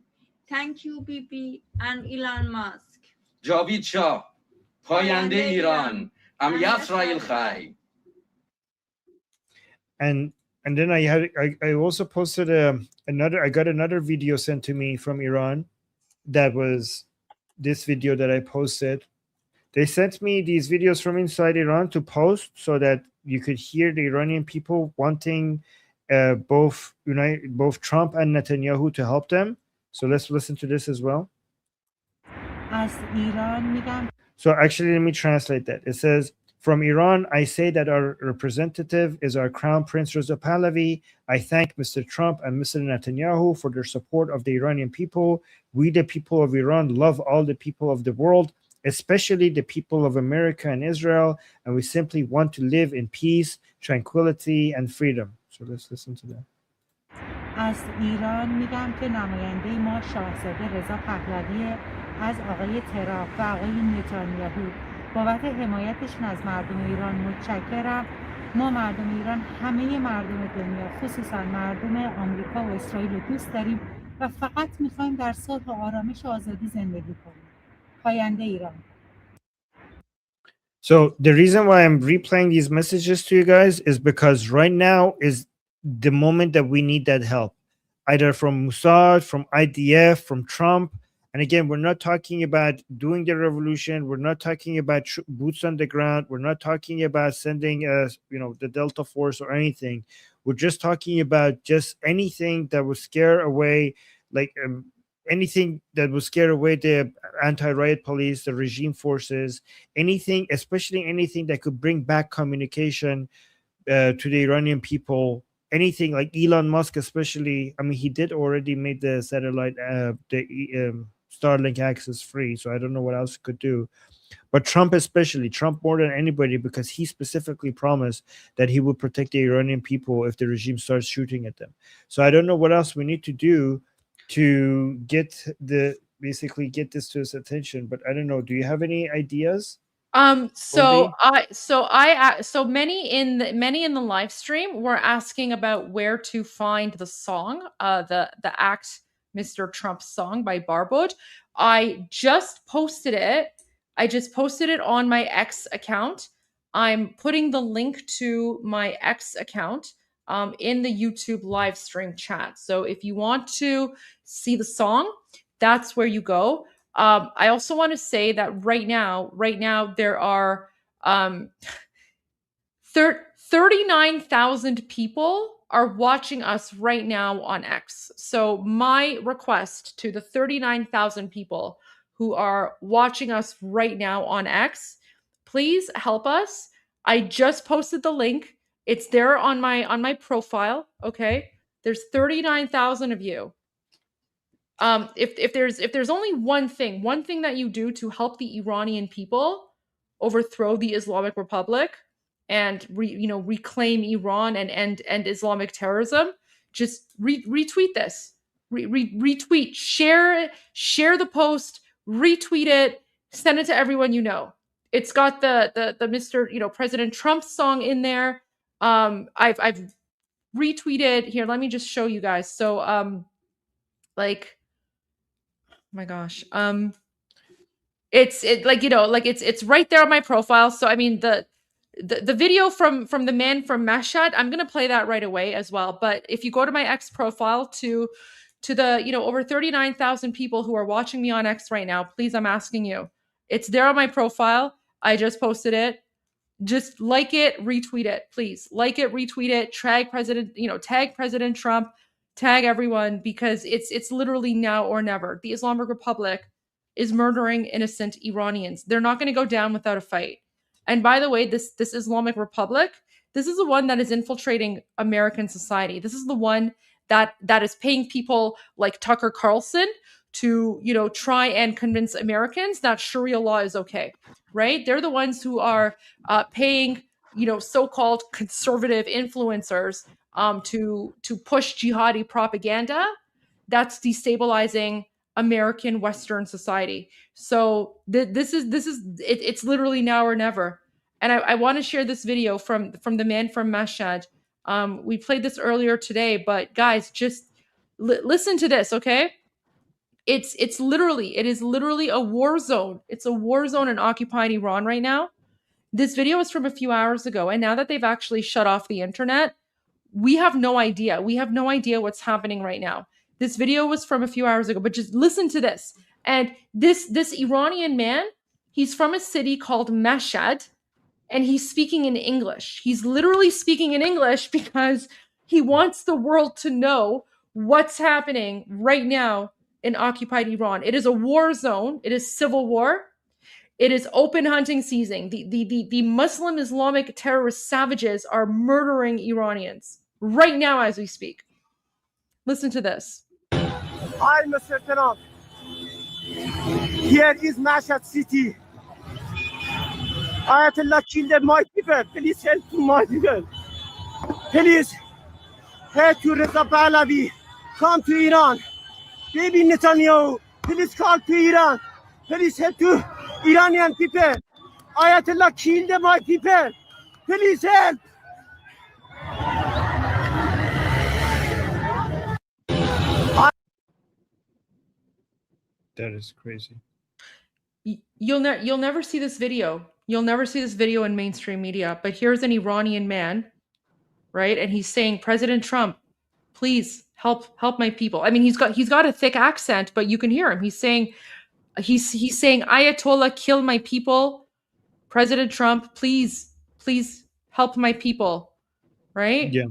Thank you, Bibi and Elon Musk. Javid Shah, Payande Iran, Am Yisrael Chai. And then I also posted I got another video sent to me from Iran that was this video that I posted. They sent me these videos from inside Iran to post so that you could hear the Iranian people wanting both Trump and Netanyahu to help them. So let's listen to this as well. So actually, let me translate that. It says, from Iran, I say that our representative is our Crown Prince Reza Pahlavi. I thank Mr. Trump and Mr. Netanyahu for their support of the Iranian people. We, the people of Iran, love all the people of the world, especially the people of America and Israel, and we simply want to live in peace, tranquility, and freedom. So let's listen to that. از ایران میگم که نماینده ما شاهزاده رضا پهلوی از آقای ترامپ و آقای نتانیاهو بابت حمایتشون از مردم ایران متشکرم. ما مردم ایران همه مردم دنیا خصوصا مردم آمریکا و اسرائیل دوست داریم و فقط میخوایم در صلح و آرامش و آزادی زندگی کنیم. پاینده ایران. So the reason why I'm replaying these messages to you guys is because right now is the moment that we need that help, either from Mossad, from IDF, from Trump, And again, we're not talking about doing the revolution. We're not talking about boots on the ground. We're not talking about sending, the Delta Force or anything. We're just talking about just anything that would scare away, anything that would scare away the anti-riot police, the regime forces, anything, especially anything that could bring back communication to the Iranian people. Anything like Elon Musk, especially. I mean, he did already make the satellite, Starlink access free. So I don't know what else he could do. But Trump, especially, Trump more than anybody, because he specifically promised that he would protect the Iranian people if the regime starts shooting at them. So I don't know what else we need to do to basically get this to his attention. But I don't know. Do you have any ideas? So many in the live stream were asking about where to find the song, the Act Mr. Trump song by Barbod. I just posted it on my X account. I'm putting the link to my X account in the YouTube live stream chat. So if you want to see the song, that's where you go. I also want to say that right now there are 39,000 people are watching us right now on X. So my request to the 39,000 people who are watching us right now on X, please help us. I just posted the link. It's there on my profile, okay? There's 39,000 of you. If there's only one thing that you do to help the Iranian people overthrow the Islamic Republic and reclaim Iran and end Islamic terrorism, just retweet this. Retweet, share the post, retweet it, send it to everyone you know. It's got the Mr. President Trump song in there. I've retweeted here. Let me just show you guys. So my gosh. It's right there on my profile. So I mean the video from the man from Mashhad, I'm gonna play that right away as well. But if you go to my X profile to the over 39,000 people who are watching me on X right now, please, I'm asking you. It's there on my profile. I just posted it. Just like it, retweet it, please. Like it, retweet it, tag President Trump. Tag everyone, because it's literally now or never. The Islamic Republic is murdering innocent Iranians. They're not going to go down without a fight. And by the way, this Islamic Republic, this is the one that is infiltrating American society. This is the one that is paying people like Tucker Carlson to try and convince Americans that Sharia law is okay, right? They're the ones who are paying so-called conservative influencers to push jihadi propaganda that's destabilizing American Western society. So it's literally now or never. And I want to share this video from the man from Mashhad. We played this earlier today, but guys, just listen to this, okay? It is literally a war zone. It's a war zone in occupied Iran right now. This video is from a few hours ago, and now that they've actually shut off the internet, we have no idea. We have no idea what's happening right now. This video was from a few hours ago, but just listen to this. And this Iranian man, he's from a city called Mashhad, and he's speaking in English. He's literally speaking in English because he wants the world to know what's happening right now in occupied Iran. It is a war zone. It is civil war. It is open hunting season. The Muslim Islamic terrorist savages are murdering Iranians right now as we speak. Listen to this. Hi, Mr. Trump. Here is Mashhad city. Ayatollah killed my people. Please help my people. Please head to Reza Pahlavi. Come to Iran. Baby Netanyahu. Please call to Iran. Please help to Iranian people. Ayatollah killed my people. Please help. That is crazy. You'll never see this video. You'll never see this video in mainstream media. But here's an Iranian man, right? And he's saying, President Trump, please help my people. I mean, he's got a thick accent, but you can hear him. He's saying Ayatollah, kill my people. President Trump, please help my people. Right? Yeah.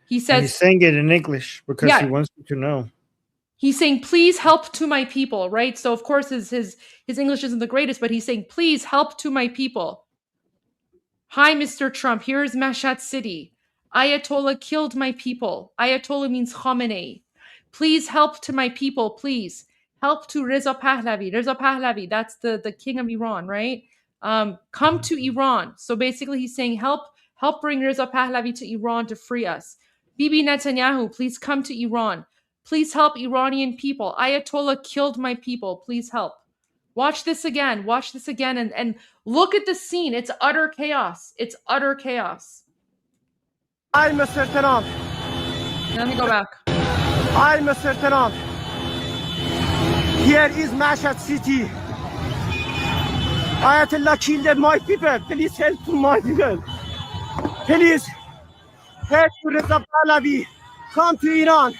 He And says he's saying it in English because he wants you to know. He's saying, please help to my people, right? So of course his English isn't the greatest, but he's saying, please help to my people. Hi, Mr. Trump, here's Mashhad City. Ayatollah killed my people. Ayatollah means Khamenei. Please help to my people, please. Help to Reza Pahlavi. Reza Pahlavi, that's the king of Iran, right? Come to Iran. So basically he's saying, help bring Reza Pahlavi to Iran to free us. Bibi Netanyahu, please come to Iran. Please help Iranian people. Ayatollah killed my people. Please help. Watch this again. Watch this again and look at the scene. It's utter chaos. It's utter chaos. Hi, Mr. Trump. Let me go back. Hi, Mr. Trump. Here is Mashhad City. Ayatollah killed my people. Please help to my people. Please help to Reza Pahlavi. Come to Iran.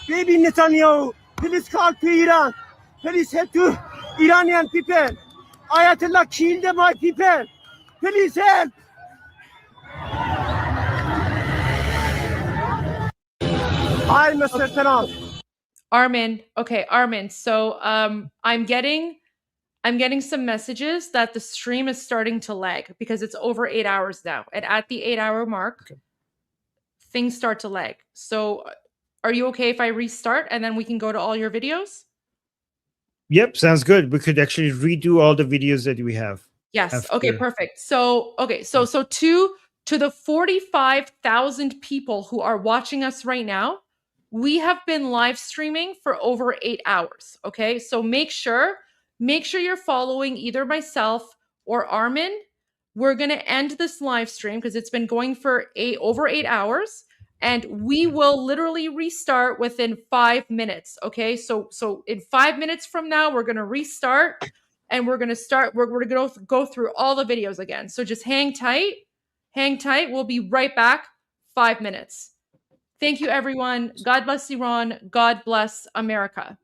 Baby Netanyahu, please come to Iran. Please help to Iranian people. Ayatollah killed my people. Please help. Hi, Mr. Trump. Armin. Okay, Armin. So I'm getting some messages that the stream is starting to lag because it's over 8 hours now. And at the 8-hour mark, things start to lag. So are you okay if I restart and then we can go to all your videos? Yep, sounds good. We could actually redo all the videos that we have. Yes. after. Okay, perfect. So to the 45,000 people who are watching us right now, we have been live streaming for over 8 hours. Okay, so make sure you're following either myself or Armin. We're gonna end this live stream because it's been going for over 8 hours. And we will literally restart within 5 minutes. Okay. So in 5 minutes from now, we're going to restart and we're going to go through all the videos again. So just hang tight. We'll be right back. 5 minutes. Thank you, everyone. God bless Iran. God bless America.